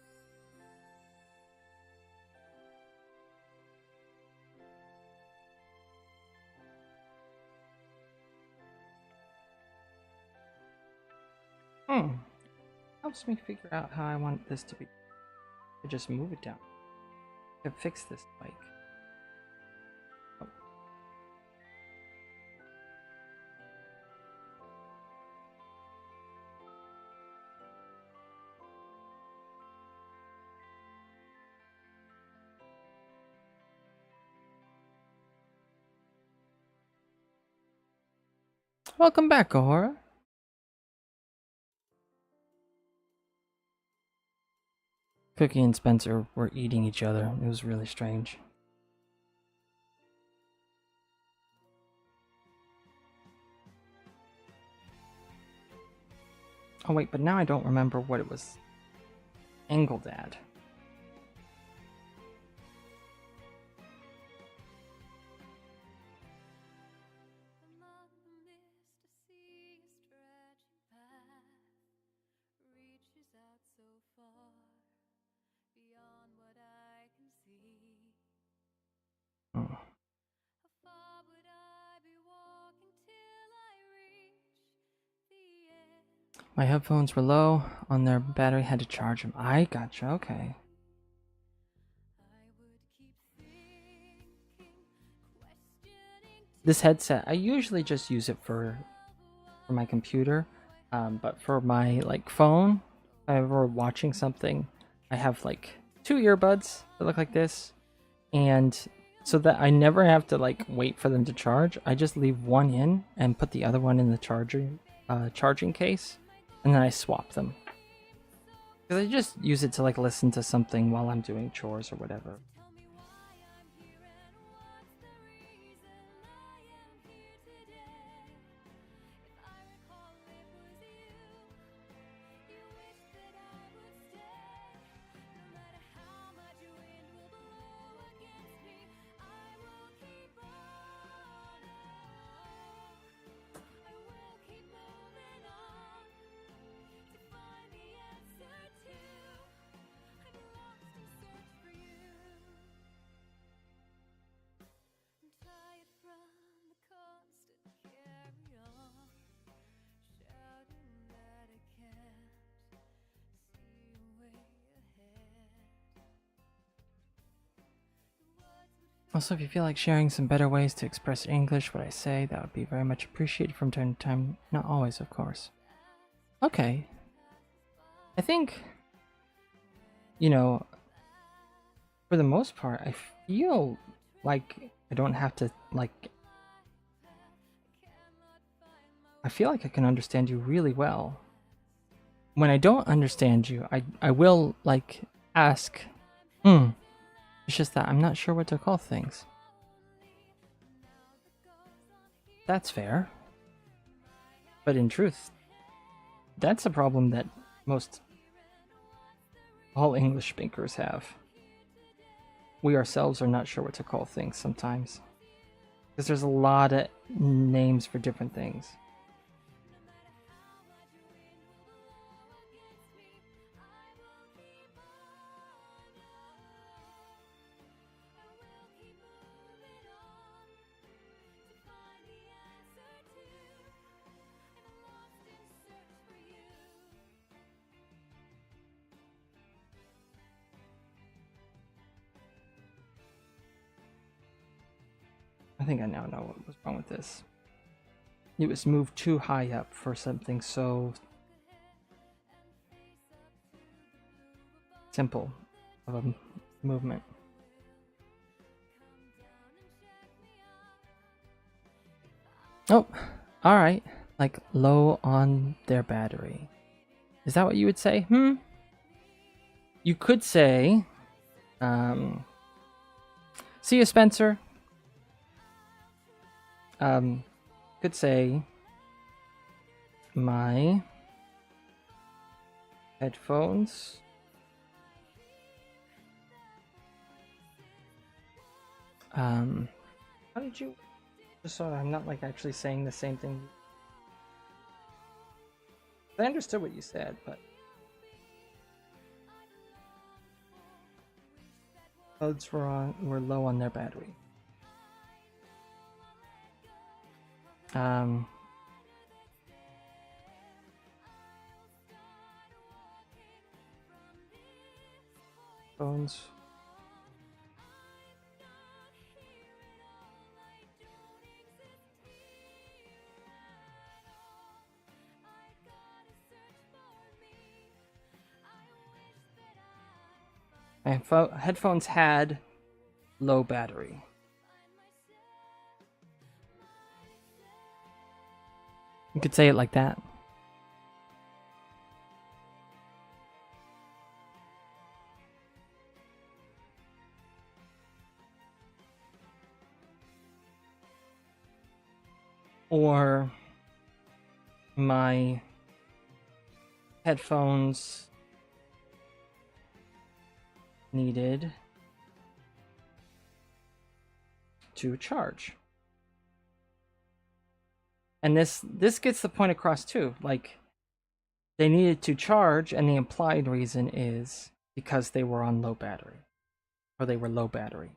Helps me figure out how I want this to be. I just move it down. I can fix this spike. Oh. Welcome back, Kahora. Cookie and Spencer were eating each other. It was really strange. Oh wait, but now I don't remember what it was angled at. My headphones were low on their battery, had to charge them. I gotcha, okay. This headset, I usually just use it for my computer, but for my like phone, if I'm ever watching something, I have like 2 earbuds that look like this, and so that I never have to like wait for them to charge, I just leave one in and put the other one in the charging case, and then I swap them. Because I just use it to like listen to something while I'm doing chores or whatever. Also, if you feel like sharing some better ways to express English what I say, that would be very much appreciated from time to time. Not always, of course. Okay. I think, you know, for the most part, I feel like I don't have to, like... I feel like I can understand you really well. When I don't understand you, I will, like, ask, It's just that I'm not sure what to call things. That's fair. But in truth, that's a problem that most all English speakers have. We ourselves are not sure what to call things sometimes. Because there's a lot of names for different things. I think I now know what was wrong with this. It was moved too high up for something so simple of a movement. Oh, alright. Like low on their battery. Is that what you would say? You could say, see you, Spencer. Could say, my headphones how did you, just so I'm not like actually saying the same thing. I understood what you said, but headphones were low on their battery. Phones. My headphones had low battery. You could say it like that. Or my headphones needed to charge. And this gets the point across too. Like, they needed to charge, and the implied reason is because they were on low battery, or they were low battery.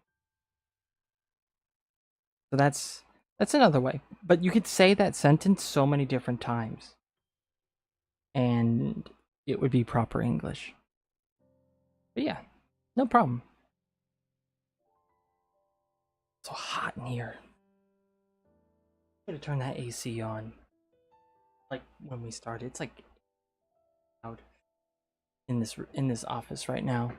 So that's another way. But you could say that sentence so many different times, and it would be proper English. But yeah, no problem. It's so hot in here. I'm gonna turn that AC on. Like when we started, it's like out in this office right now.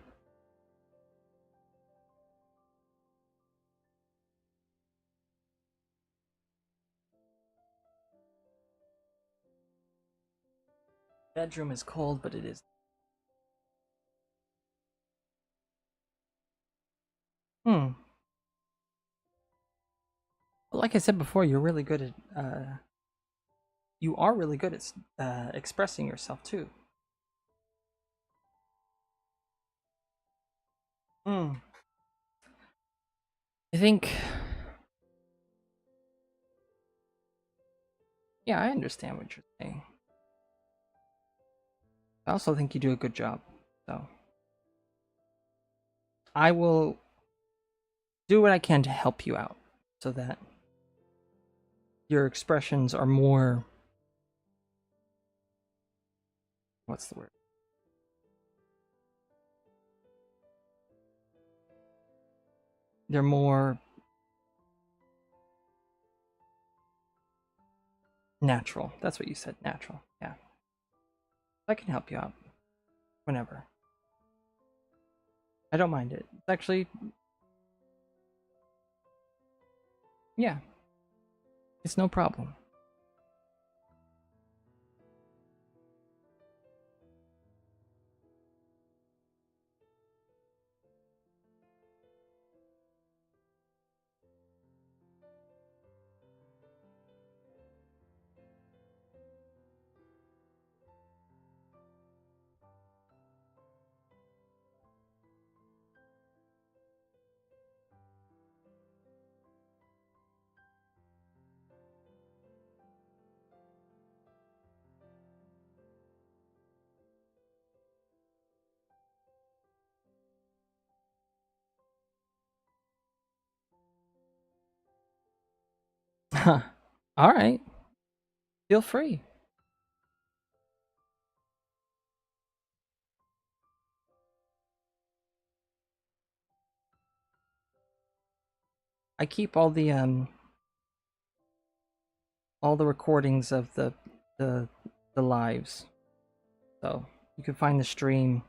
Bedroom is cold, but it is. Well, like I said before, you're really good at you are really good at expressing yourself too. I think, yeah, I understand what you're saying. I also think you do a good job, so I will do what I can to help you out so that your expressions are more, what's the word? They're more natural. That's what you said, natural. Yeah. I can help you out whenever. I don't mind it. It's actually, yeah, it's no problem. All right. Feel free. I keep all the recordings of the lives, so you can find the stream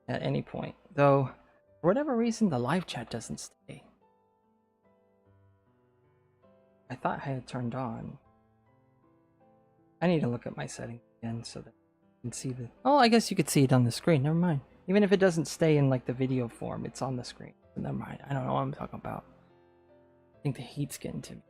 at any point. Though, for whatever reason, the live chat doesn't stay. I thought I had turned on. I need to look at my settings again so that I can see the. Oh, I guess you could see it on the screen. Never mind. Even if it doesn't stay in like the video form, it's on the screen. So never mind. I don't know what I'm talking about. I think the heat's getting to me.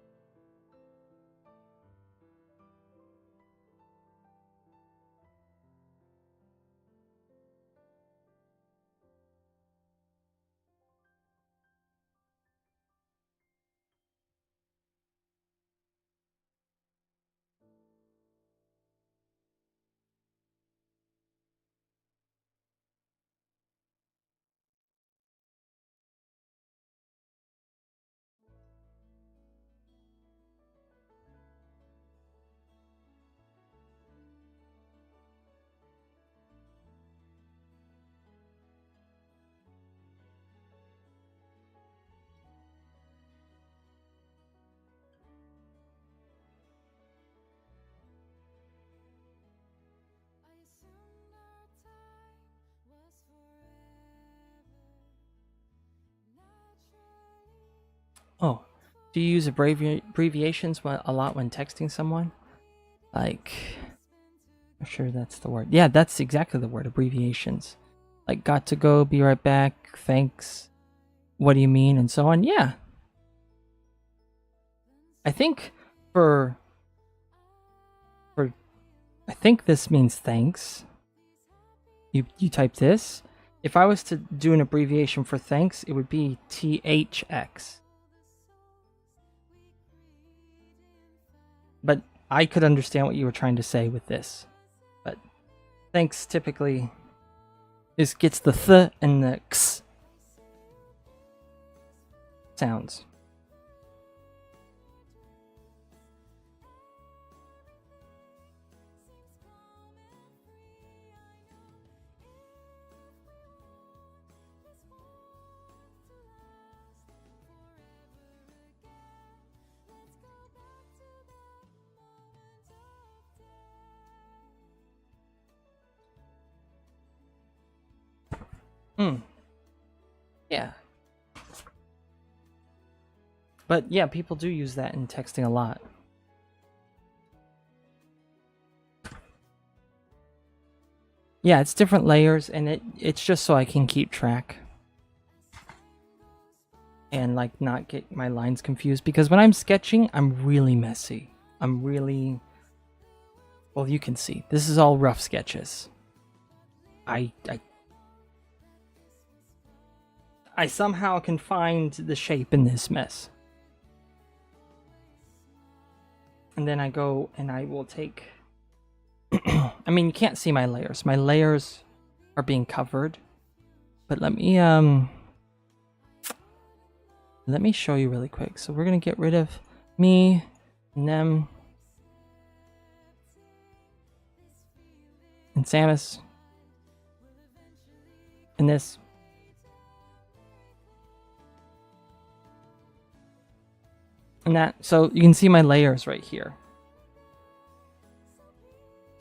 Oh, do you use abbreviations a lot when texting someone? Like, I'm sure that's the word. Yeah, that's exactly the word, abbreviations. Like, got to go, be right back, thanks, what do you mean, and so on. Yeah. I think I think this means thanks. You type this. If I was to do an abbreviation for thanks, it would be THX. But I could understand what you were trying to say with this. But thanks typically gets the th and the x sounds. Yeah. But yeah, people do use that in texting a lot. Yeah, it's different layers, and it's just so I can keep track. And like not get my lines confused, because when I'm sketching, I'm really messy. Well, you can see. This is all rough sketches. I somehow can find the shape in this mess. And then I go and I will take... I mean, you can't see my layers. My layers are being covered. But let me show you really quick. So we're going to get rid of me and them and Samus and this. And that, so you can see my layers right here.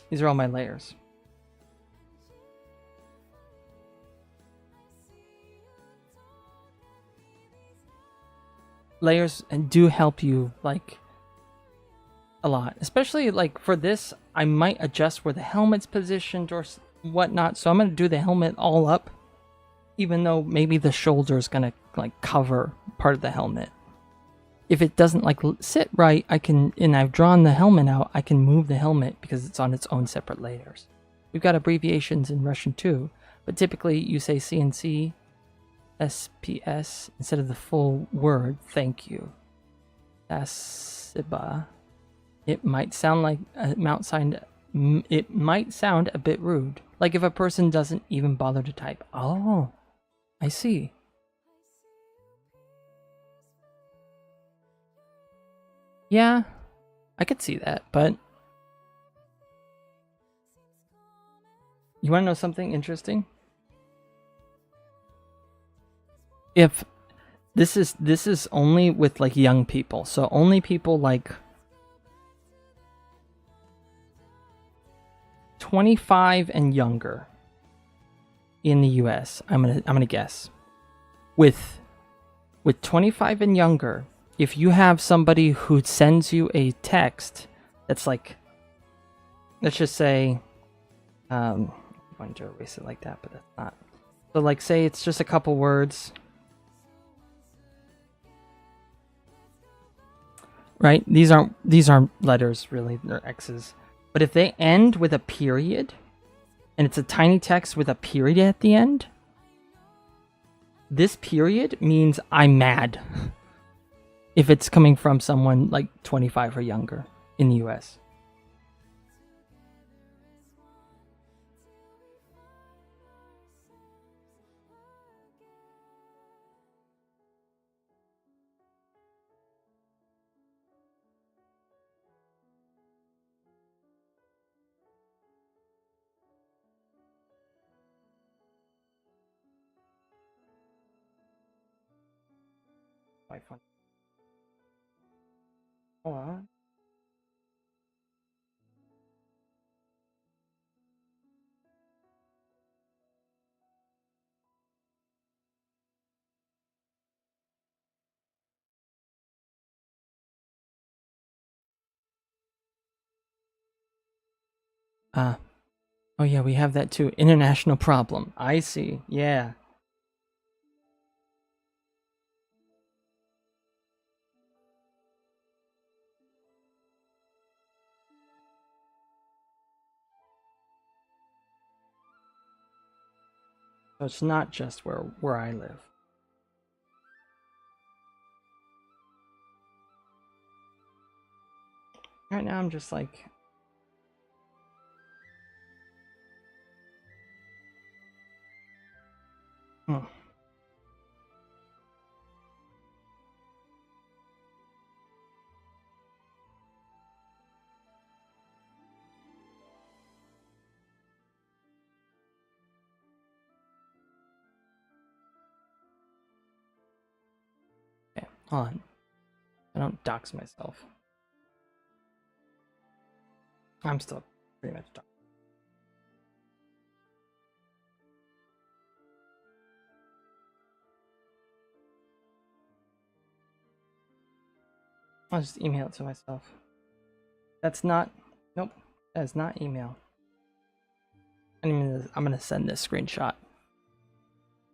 These are all my layers. Layers and do help you like a lot, especially like for this. I might adjust where the helmet's positioned or whatnot. So I'm gonna do the helmet all up, even though maybe the shoulder is gonna like cover part of the helmet. If it doesn't like sit right, I can, and I've drawn the helmet out, I can move the helmet because it's on its own separate layers. We've got abbreviations in Russian too, but typically you say CNC, SPS instead of the full word, thank you. Spasiba. It might sound a bit rude. Like if a person doesn't even bother to type. Oh, I see. Yeah, I could see that, but you want to know something interesting? If this is only with like young people, so only people like 25 and younger in the US. I'm gonna guess. With 25 and younger, if you have somebody who sends you a text that's like, let's just say, I wanted to erase it like that, but that's not. So like, say it's just a couple words, right? These aren't letters really; they're X's. But if they end with a period, and it's a tiny text with a period at the end, this period means I'm mad. If it's coming from someone like 25 or younger in the US. Quite fun. Hold on. Oh yeah, we have that too. International problem. I see. Yeah. So it's not just where I live. Right now I'm just like, hmm. Okay, hold on. I don't dox myself. I'm still pretty much doxed. I'll just email it to myself. That's not. Nope. That is not email. I'm gonna send this screenshot.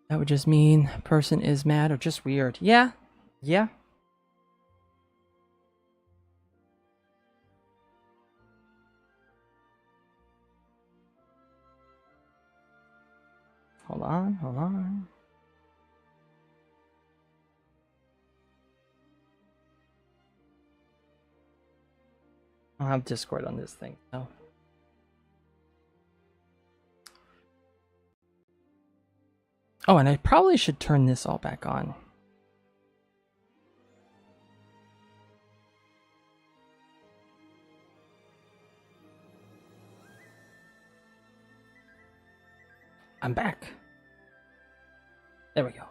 That would just mean person is mad or just weird. Yeah. Yeah. Hold on. Hold on. I'll have Discord on this thing. So. Oh, and I probably should turn this all back on. I'm back. There we go.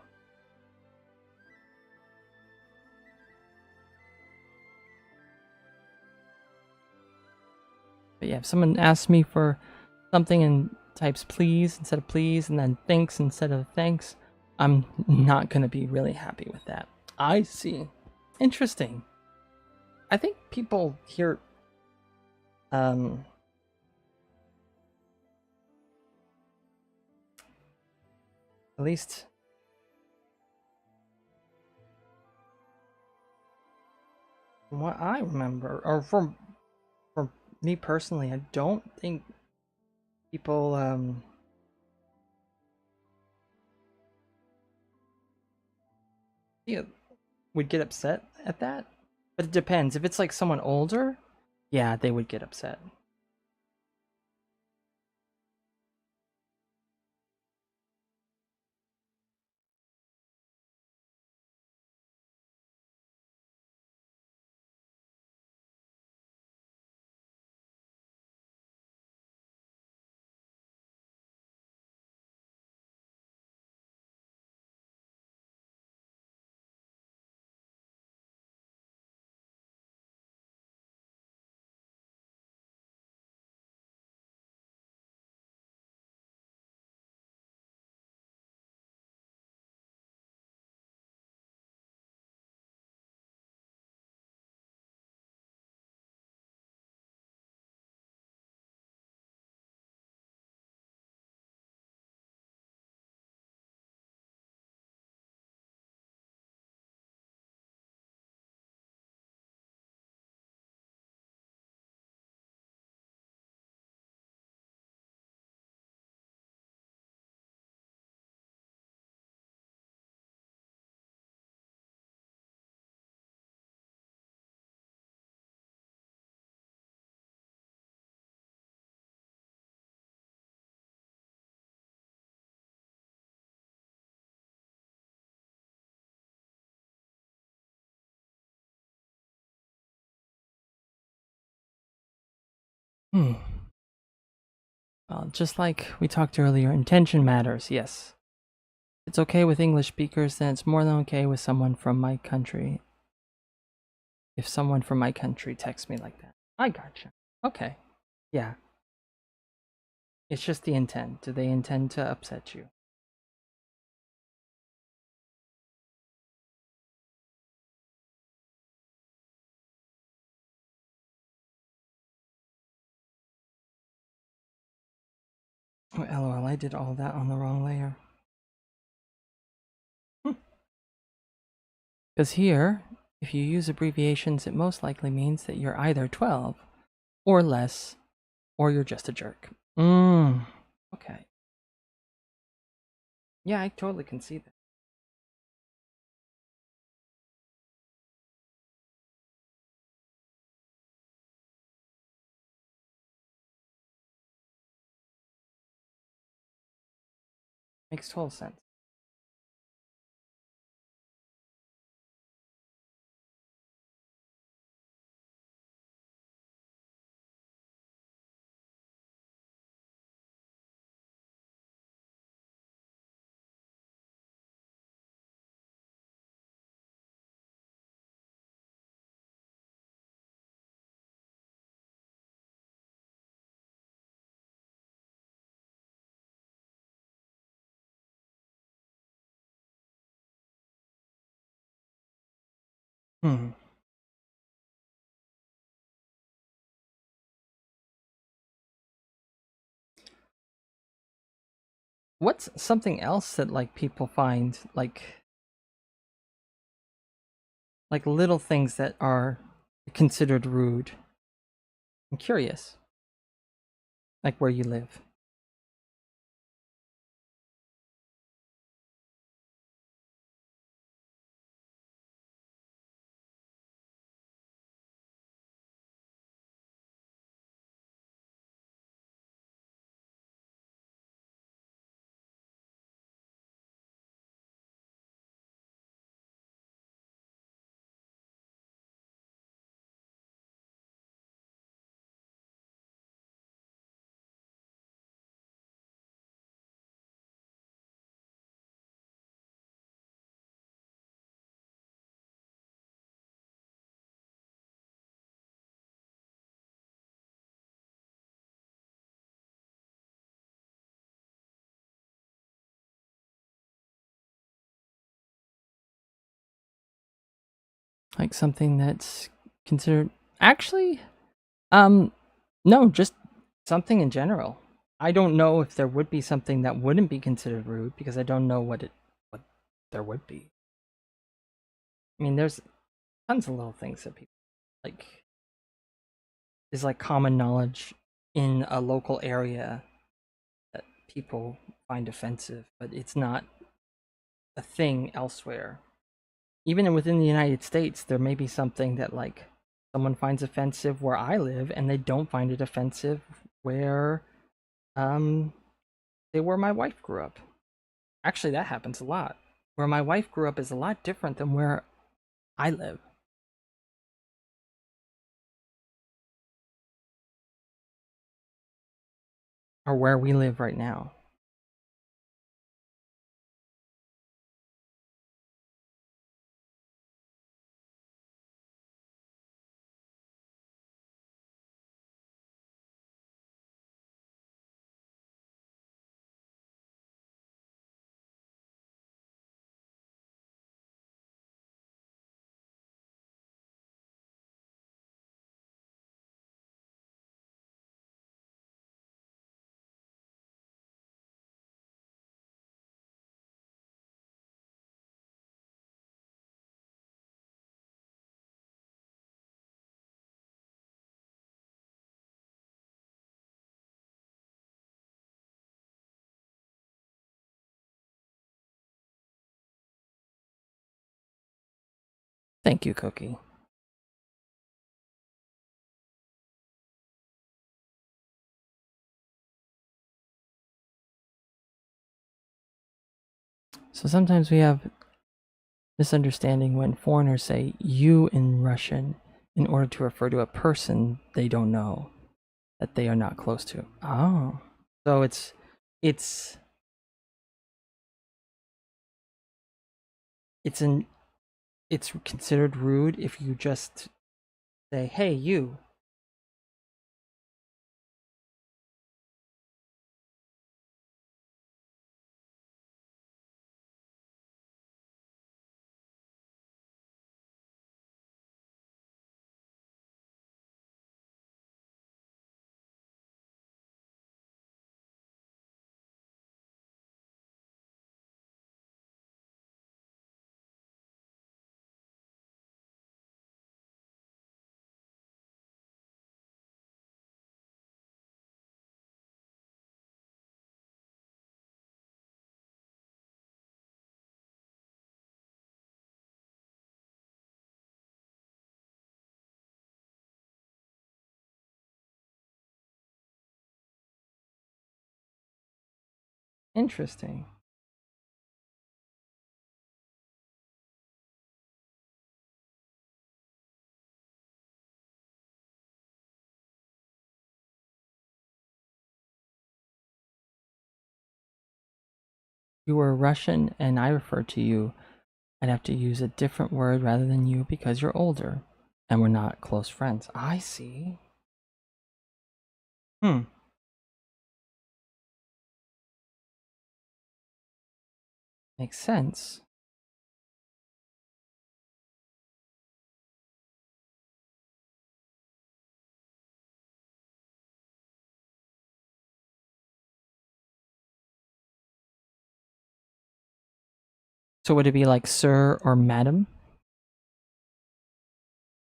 But yeah, if someone asks me for something and types please instead of please and then thanks instead of thanks, I'm not going to be really happy with that. I see. Interesting. I think people here at least from what I remember, or from me personally, I don't think people yeah, would get upset at that. But it depends. If it's like someone older, yeah, they would get upset. Hmm. Well, just like we talked earlier, intention matters, yes. It's okay with English speakers, then it's more than okay with someone from my country. If someone from my country texts me like that. I gotcha. Okay. Yeah. It's just the intent. Do they intend to upset you? Oh, LOL, I did all that on the wrong layer. Because here, if you use abbreviations, it most likely means that you're either 12 or less, or you're just a jerk. Okay. Yeah, I totally can see that. Makes total sense. Hmm. What's something else that like people find like little things that are considered rude? I'm curious. Like where you live. Like something that's considered actually no, just something in general. I don't know if there would be something that wouldn't be considered rude because I don't know what there would be. I mean, there's tons of little things that people like is like common knowledge in a local area that people find offensive, but it's not a thing elsewhere. Even within the United States, there may be something that like someone finds offensive where I live and they don't find it offensive where um say where my wife grew up. Actually, that happens a lot. Where my wife grew up is a lot different than where I live or where we live right now. Thank you, Cookie. So sometimes we have misunderstanding when foreigners say you in Russian in order to refer to a person they don't know that they are not close to. Oh. So it's it's an it's considered rude if you just say, "Hey, you." Interesting. You were Russian and I refer to you, I'd have to use a different word rather than you because you're older and we're not close friends. I see. Hmm. Makes sense. So would it be like sir or madam?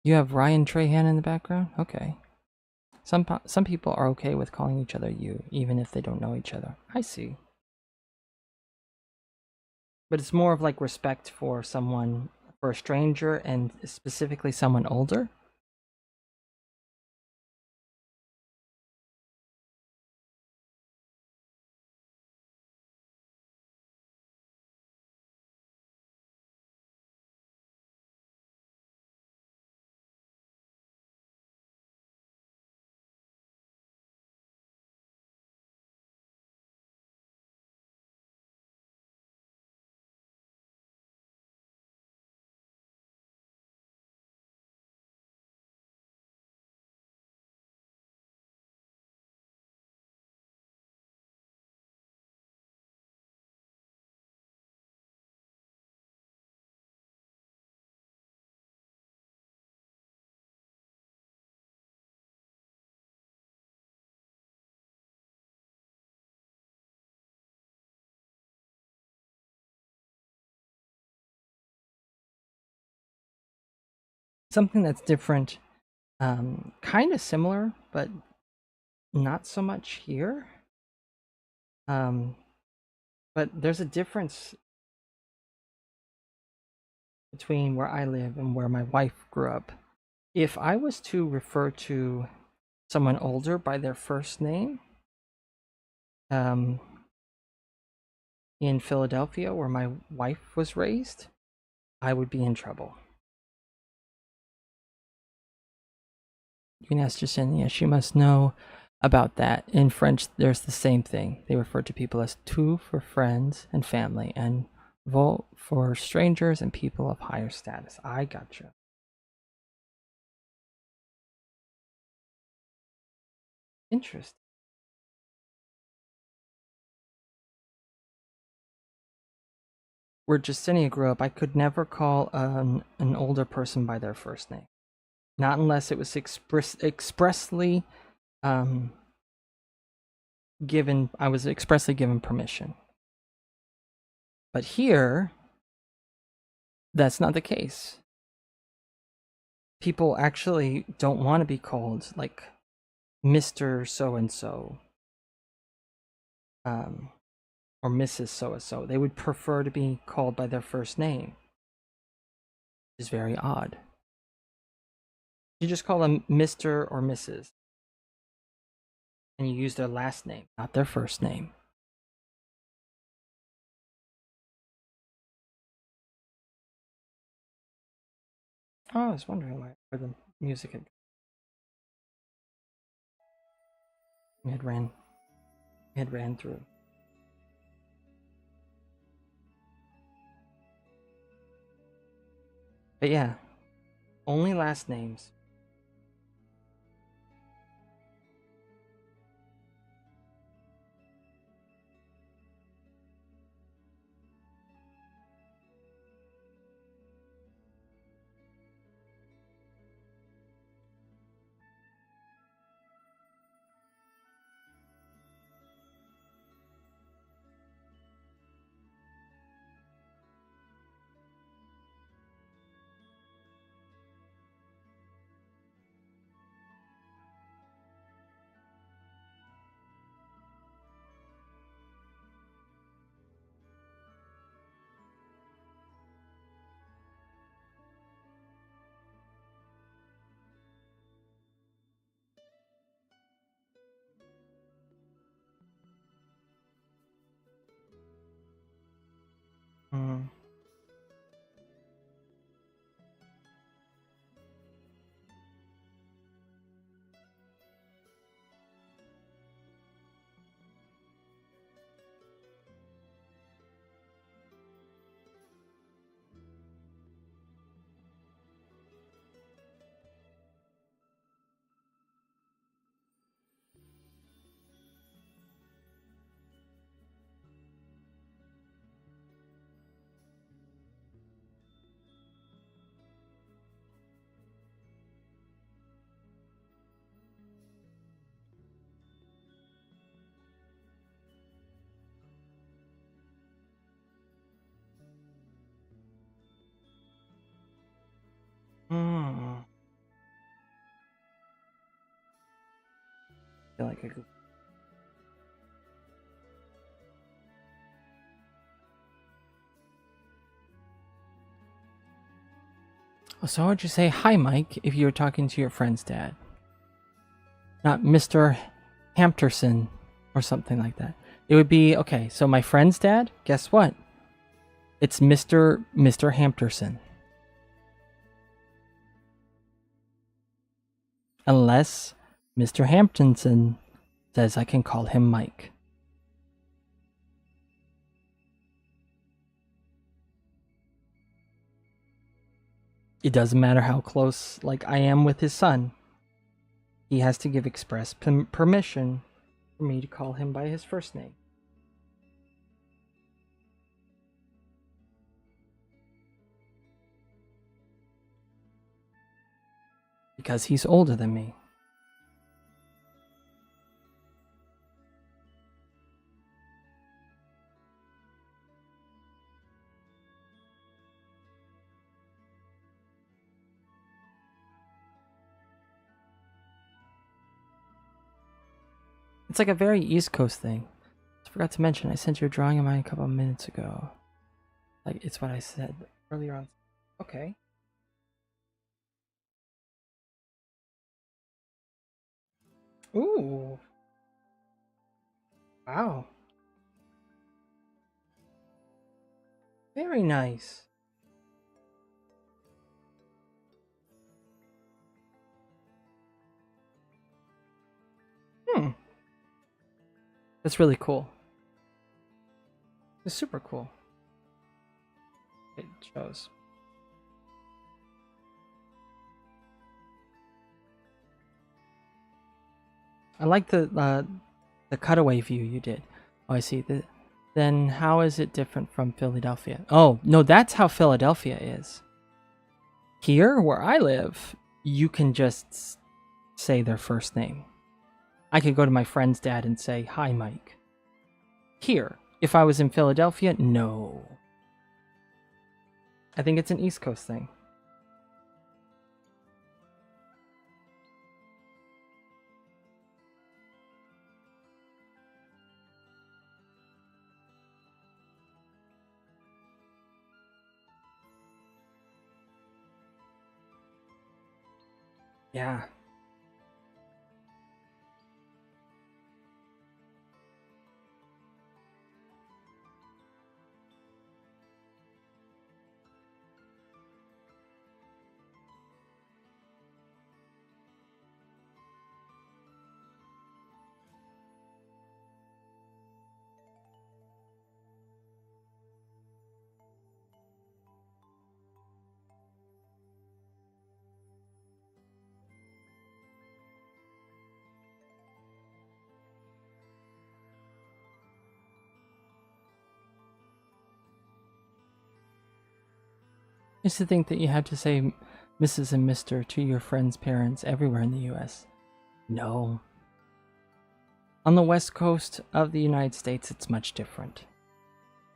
You have Ryan Trahan in the background? Okay. Some people are okay with calling each other you, even if they don't know each other. I see. But it's more of like respect for someone, for a stranger, and specifically someone older? Something that's different, kind of similar, but not so much here. Um, but there's a difference between where I live and where my wife grew up. If I was to refer to someone older by their first name, um, in Philadelphia, where my wife was raised, I would be in trouble. You can ask Jasenia, she must know about that. In French, there's the same thing. They refer to people as tu for friends and family, and vo for strangers and people of higher status. I gotcha. Interesting. Where Justinian grew up, I could never call an older person by their first name. Not unless it was expressly um, given, I was expressly given permission. But here, that's not the case. People actually don't want to be called like Mr. So and so, or Mrs. So and so. They would prefer to be called by their first name, which is very odd. You just call them Mr. or Mrs., and you use their last name, not their first name. Oh, I was wondering where the music had ran through. But yeah, only last names. feel like I could. So how would you say hi, Mike, if you were talking to your friend's dad? Not Mr. Hampterson or something like that. It would be, okay, so my friend's dad, guess what? It's Mr. Hampterson. Unless Mr. Hamptonson says I can call him Mike. It doesn't matter how close, like, I am with his son. He has to give express permission for me to call him by his first name. Because he's older than me. It's like a very East Coast thing. I forgot to mention, I sent you a drawing of mine a couple of minutes ago. Like, it's what I said earlier on. Okay. Ooh. Wow. Very nice. That's really cool. It's super cool. It shows. I like the cutaway view you did. Oh, I see. Then how is it different from Philadelphia? Oh, no, that's how Philadelphia is. Here, where I live, you can just say their first name. I could go to my friend's dad and say, hi, Mike. Here, if I was in Philadelphia, no. I think it's an East Coast thing. Yeah. I used to think that you had to say Mrs. and Mr. to your friend's parents everywhere in the US. No. On the west coast of the United States, it's much different.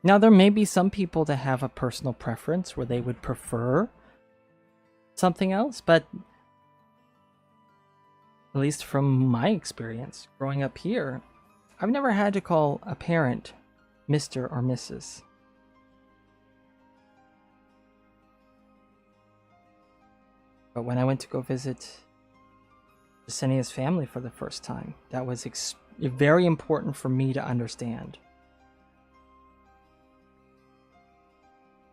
Now, there may be some people that have a personal preference where they would prefer something else, but at least from my experience growing up here, I've never had to call a parent Mr. or Mrs. But when I went to go visit Yesenia's family for the first time, that was very important for me to understand.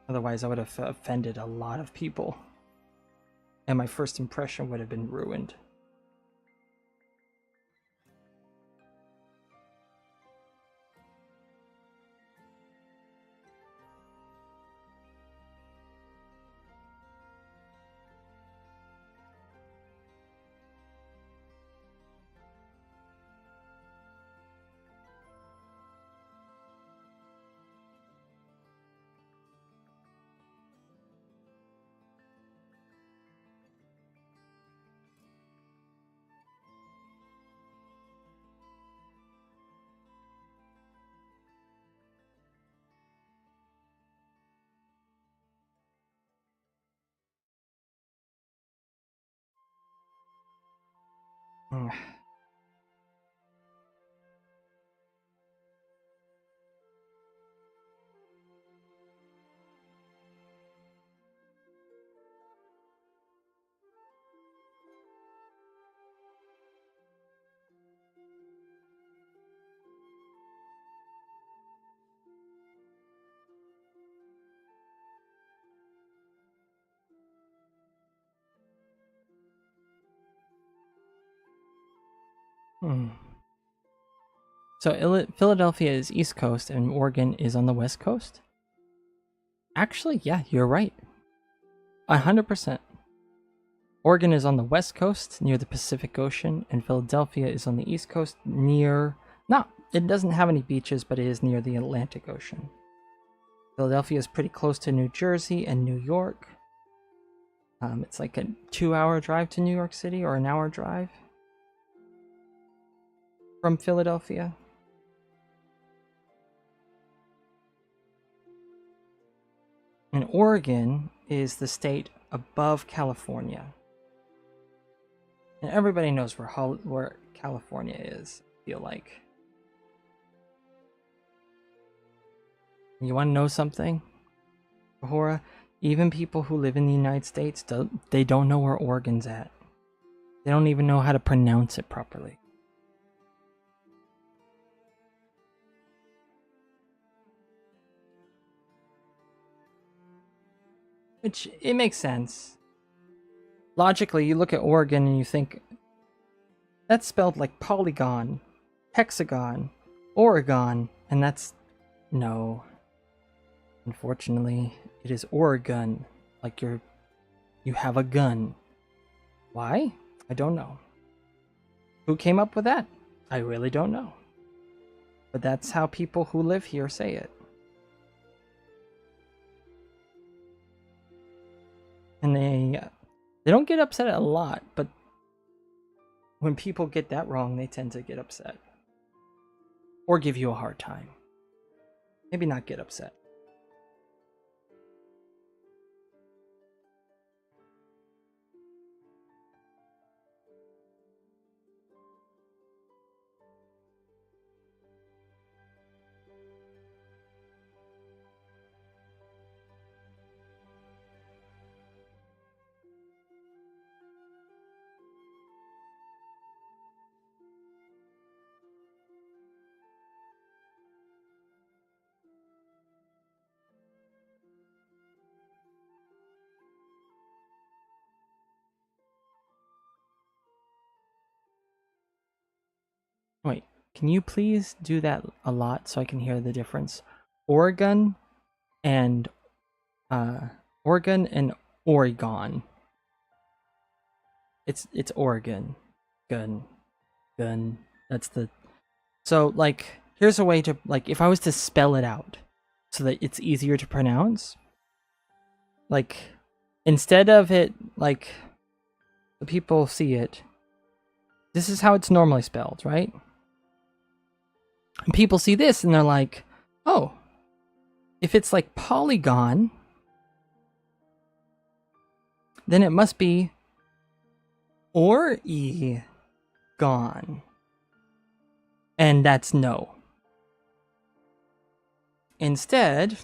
Otherwise, I would have offended a lot of people. And my first impression would have been ruined. So Philadelphia is East Coast and Oregon is on the West Coast? Actually, yeah, you're right. 100%. Oregon is on the West Coast near the Pacific Ocean, and Philadelphia is on the East Coast near... No, it doesn't have any beaches, but it is near the Atlantic Ocean. Philadelphia is pretty close to New Jersey and New York. It's like a 2-hour drive to New York City, or an hour drive from Philadelphia. And Oregon is the state above California. And everybody knows where California is, I feel like. You want to know something, Ahura? Even people who live in the United States, they don't know where Oregon's at. They don't even know how to pronounce it properly. Which, it makes sense. Logically, you look at Oregon and you think, that's spelled like polygon, hexagon, Oregon, and that's... No. Unfortunately, it is Oregon, like you have a gun. Why? I don't know. Who came up with that? I really don't know. But that's how people who live here say it. And they don't get upset a lot, but when people get that wrong, they tend to get upset. Or give you a hard time. Maybe not get upset. Wait, can you please do that a lot so I can hear the difference? Oregon and Oregon. It's Oregon. Gun. That's the... So, like, here's a way to, like, if I was to spell it out so that it's easier to pronounce, like, instead of it, like, the people see it, this is how it's normally spelled, right? And people see this and they're like, oh, if it's like polygon, then it must be Oregon. And that's no. Instead,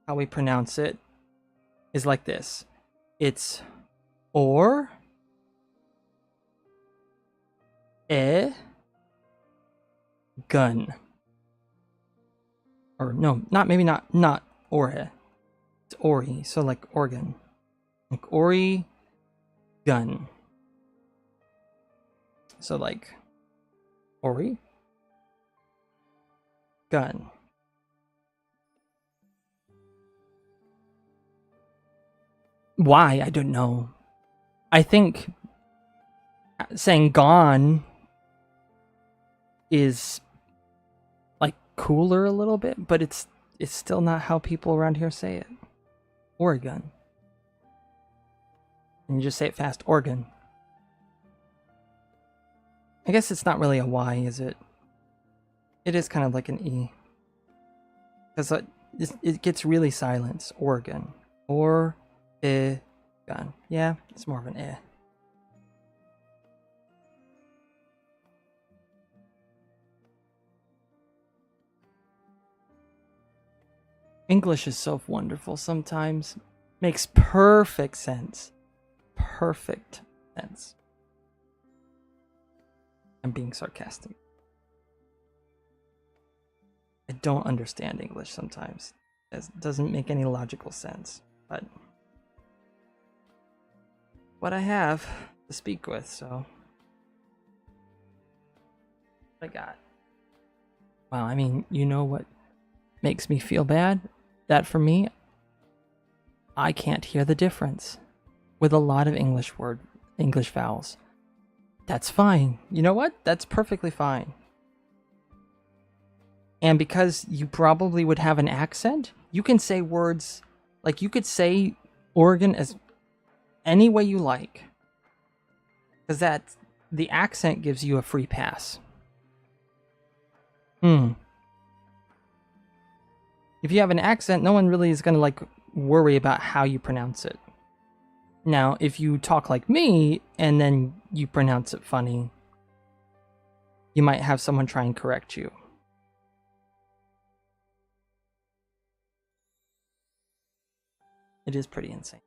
how we pronounce it is like this. It's or, gun. Or no, not ore. It's ori, so like organ. Like ori gun. So like ori gun. Why? I don't know. I think saying gone is like cooler a little bit, but it's still not how people around here say it. Oregon. And you just say it fast. Oregon. I guess it's not really a Y, is it? It is kind of like an E. Because it gets really silent. Oregon. Gun. Yeah, it's more of an eh. English is so wonderful sometimes. Makes perfect sense. Perfect sense. I'm being sarcastic. I don't understand English sometimes. It doesn't make any logical sense. But what I have to speak with, so I got. Wow, I mean, you know what makes me feel bad? That for me, I can't hear the difference with a lot of English vowels. That's fine. You know what? That's perfectly fine. And because you probably would have an accent, you can say words, like you could say Oregon as any way you like. Because the accent gives you a free pass. If you have an accent, no one really is going to like worry about how you pronounce it. Now, if you talk like me and then you pronounce it funny, you might have someone try and correct you. It is pretty insane.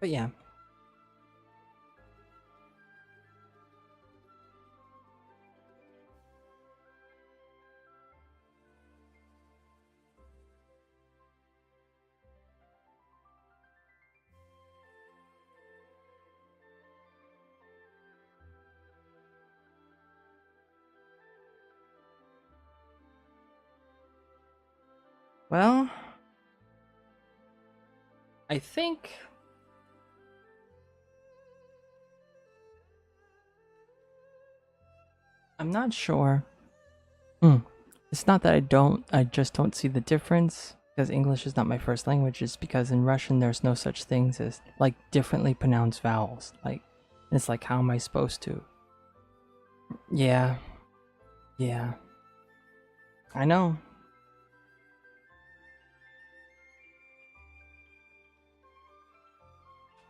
But yeah. Well, I think I'm not sure. It's not that I just don't see the difference because English is not my first language. It's because in Russian there's no such things as like differently pronounced vowels. Like, it's like, how am I supposed to? Yeah. Yeah. I know.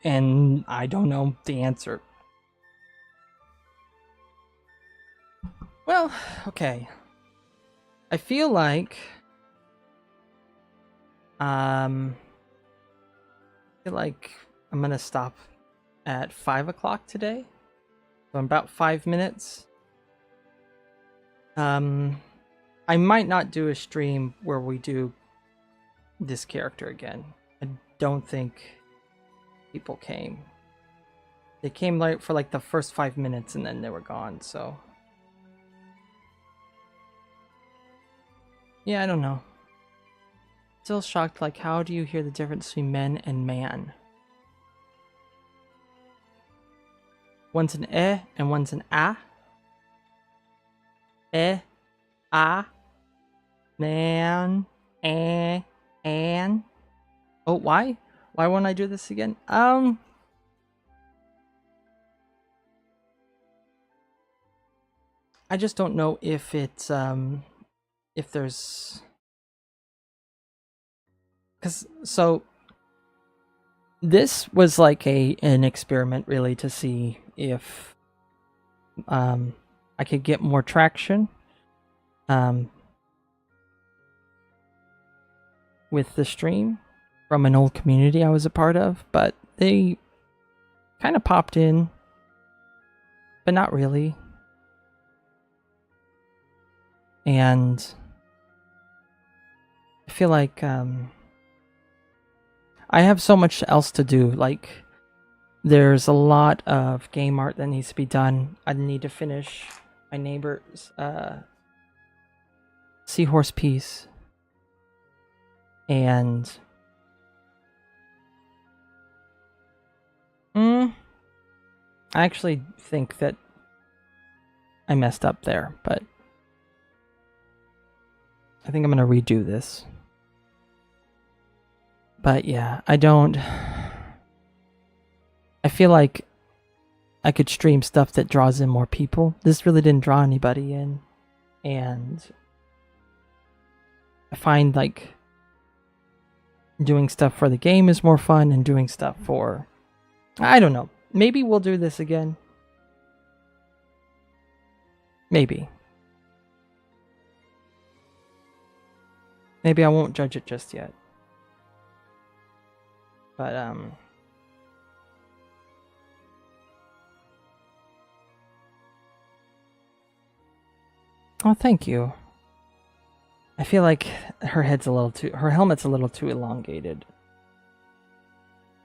And I don't know the answer. Well, okay. I feel like I'm gonna stop at 5 o'clock today. So in about 5 minutes. I might not do a stream where we do this character again. I don't think people came. They came like for like the first 5 minutes and then they were gone, so yeah, I don't know. Still shocked, like, how do you hear the difference between men and man? One's an and one's an a. A, man, and. Oh, why? Why won't I do this again? I just don't know if it's if there's, because so this was like an experiment really to see if I could get more traction with the stream from an old community I was a part of, but they kind of popped in, but not really. And I feel like I have so much else to do. Like, there's a lot of game art that needs to be done. I need to finish my neighbor's seahorse piece. And I actually think that I messed up there, but I think I'm gonna redo this. But yeah, I don't... I feel like I could stream stuff that draws in more people. This really didn't draw anybody in. And I find like doing stuff for the game is more fun and doing stuff for... I don't know. Maybe we'll do this again. Maybe. Maybe I won't judge it just yet. But, oh, thank you. I feel like her helmet's a little too elongated.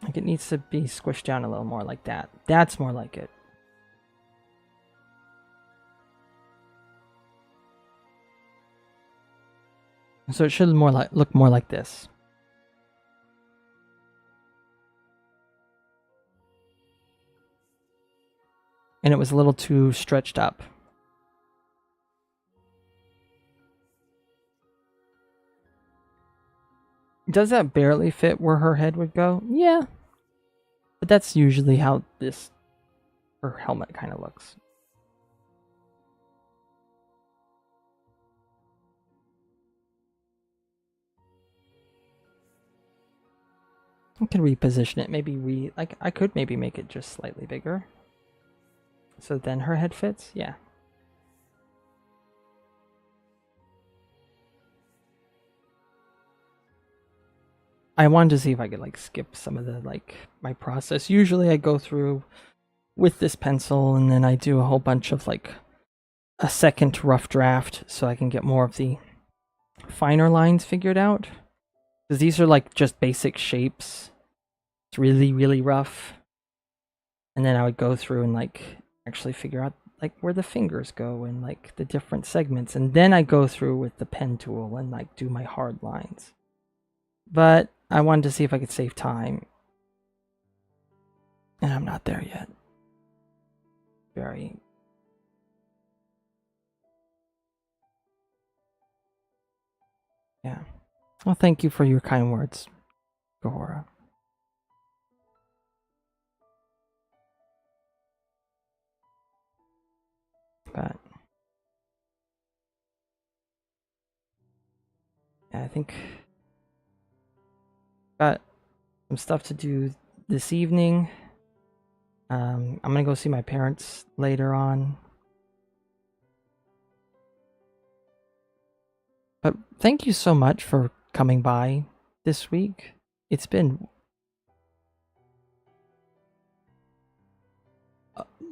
Like it needs to be squished down a little more like that. That's more like it. So it should look more like this. And it was a little too stretched up. Does that barely fit where her head would go? Yeah. But that's usually how her helmet kind of looks. I can reposition it, maybe I could maybe make it just slightly bigger. So then her head fits? Yeah. I wanted to see if I could like skip some of the my process. Usually I go through with this pencil and then I do a whole bunch of like a second rough draft so I can get more of the finer lines figured out. Because these are like just basic shapes. It's really, really rough. And then I would go through and like actually figure out like where the fingers go and like the different segments. And then I go through with the pen tool and like do my hard lines. But I wanted to see if I could save time. And I'm not there yet. Yeah. Well, thank you for your kind words, Gahora. But yeah, I think got some stuff to do this evening. I'm gonna go see my parents later on. But thank you so much for coming by this week. It's been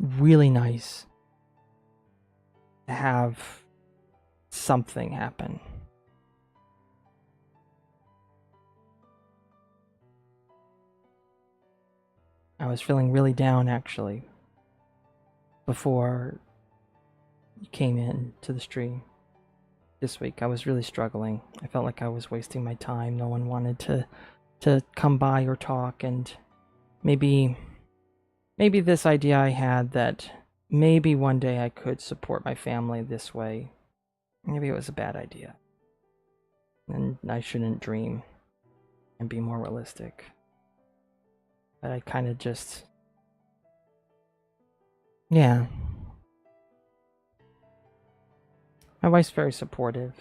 really nice to have something happen. I was feeling really down actually before you came in to the stream this week. I was really struggling. I felt like I was wasting my time. No one wanted to come by or talk, and maybe this idea I had that maybe one day I could support my family this way, maybe it was a bad idea. And I shouldn't dream and be more realistic. But I kind of just... Yeah. My wife's very supportive.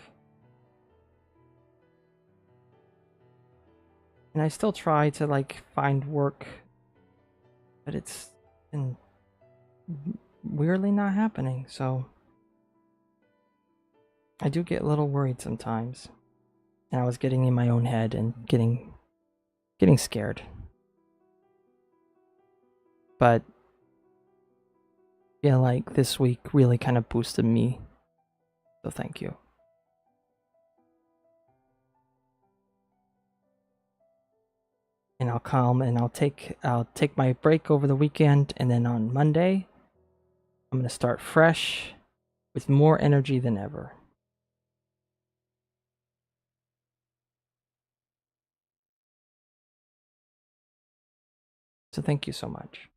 And I still try to like find work, but it's been weirdly not happening, so I do get a little worried sometimes. And I was getting in my own head and getting scared. But yeah, like this week really kind of boosted me. So thank you. And I'll calm and I'll take my break over the weekend, and then on Monday I'm gonna start fresh with more energy than ever. So thank you so much.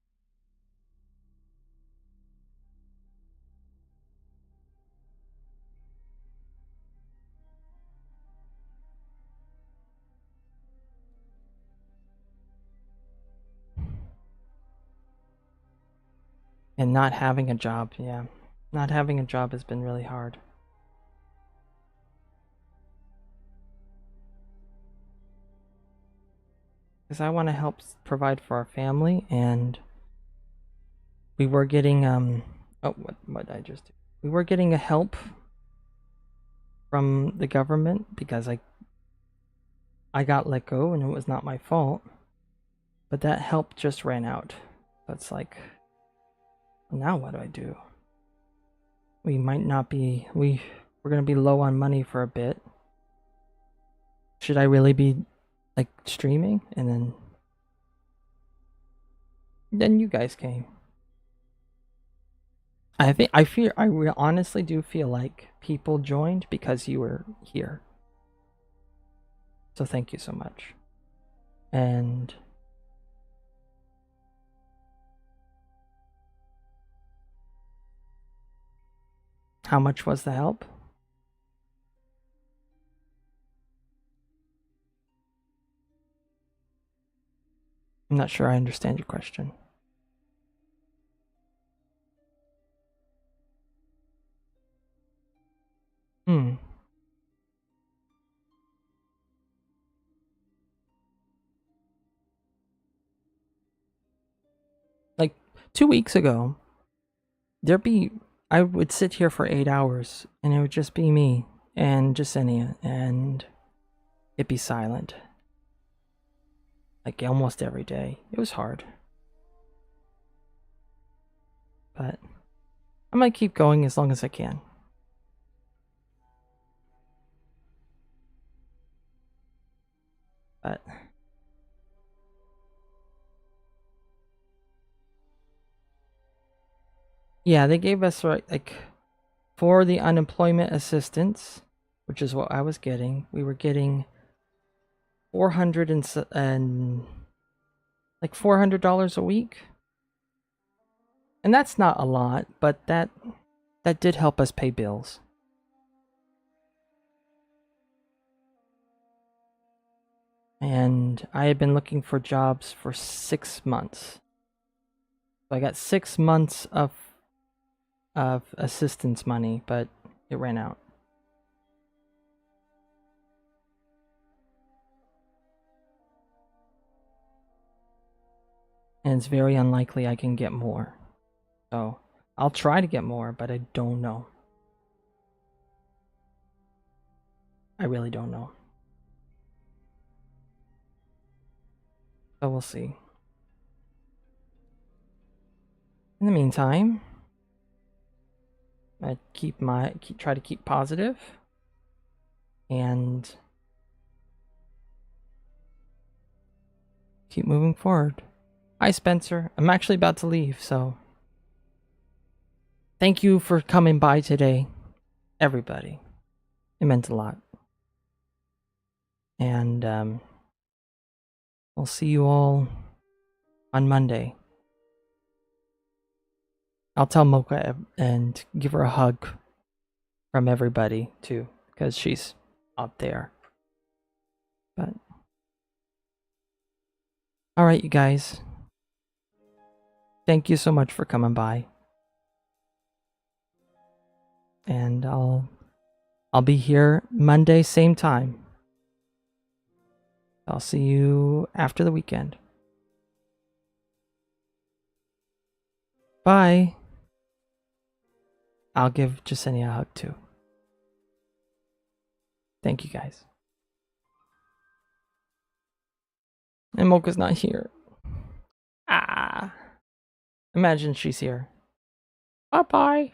And not having a job, yeah. Not having a job has been really hard. Because I want to help provide for our family, and we were getting oh, what did I just do? We were getting a help from the government because I got let go and it was not my fault. But that help just ran out. So it's like, now what do I do? We might not be we're gonna be low on money for a bit. Should I really be like streaming? And then you guys came. I honestly do feel like people joined because you were here. So thank you so much. And how much was the help? I'm not sure I understand your question. Like 2 weeks ago, I would sit here for 8 hours and it would just be me and Jasenia, and it'd be silent. Like almost every day. It was hard. But I might keep going as long as I can. But yeah, they gave us like for the unemployment assistance, which is what I was getting. We were getting $400 a week, and that's not a lot, but that did help us pay bills. And I had been looking for jobs for 6 months. So I got 6 months of assistance money, but it ran out. And it's very unlikely I can get more. So I'll try to get more, but I don't know. I really don't know. So we'll see. In the meantime, I try to keep positive and keep moving forward. Hi, Spencer. I'm actually about to leave, so thank you for coming by today, everybody. It meant a lot. And I'll see you all on Monday. I'll tell Mocha and give her a hug from everybody too, because she's up there. But all right, you guys. Thank you so much for coming by. And I'll be here Monday, same time. I'll see you after the weekend. Bye. I'll give Jasenia a hug too. Thank you guys. And Mocha's not here. Imagine she's here. Bye-bye.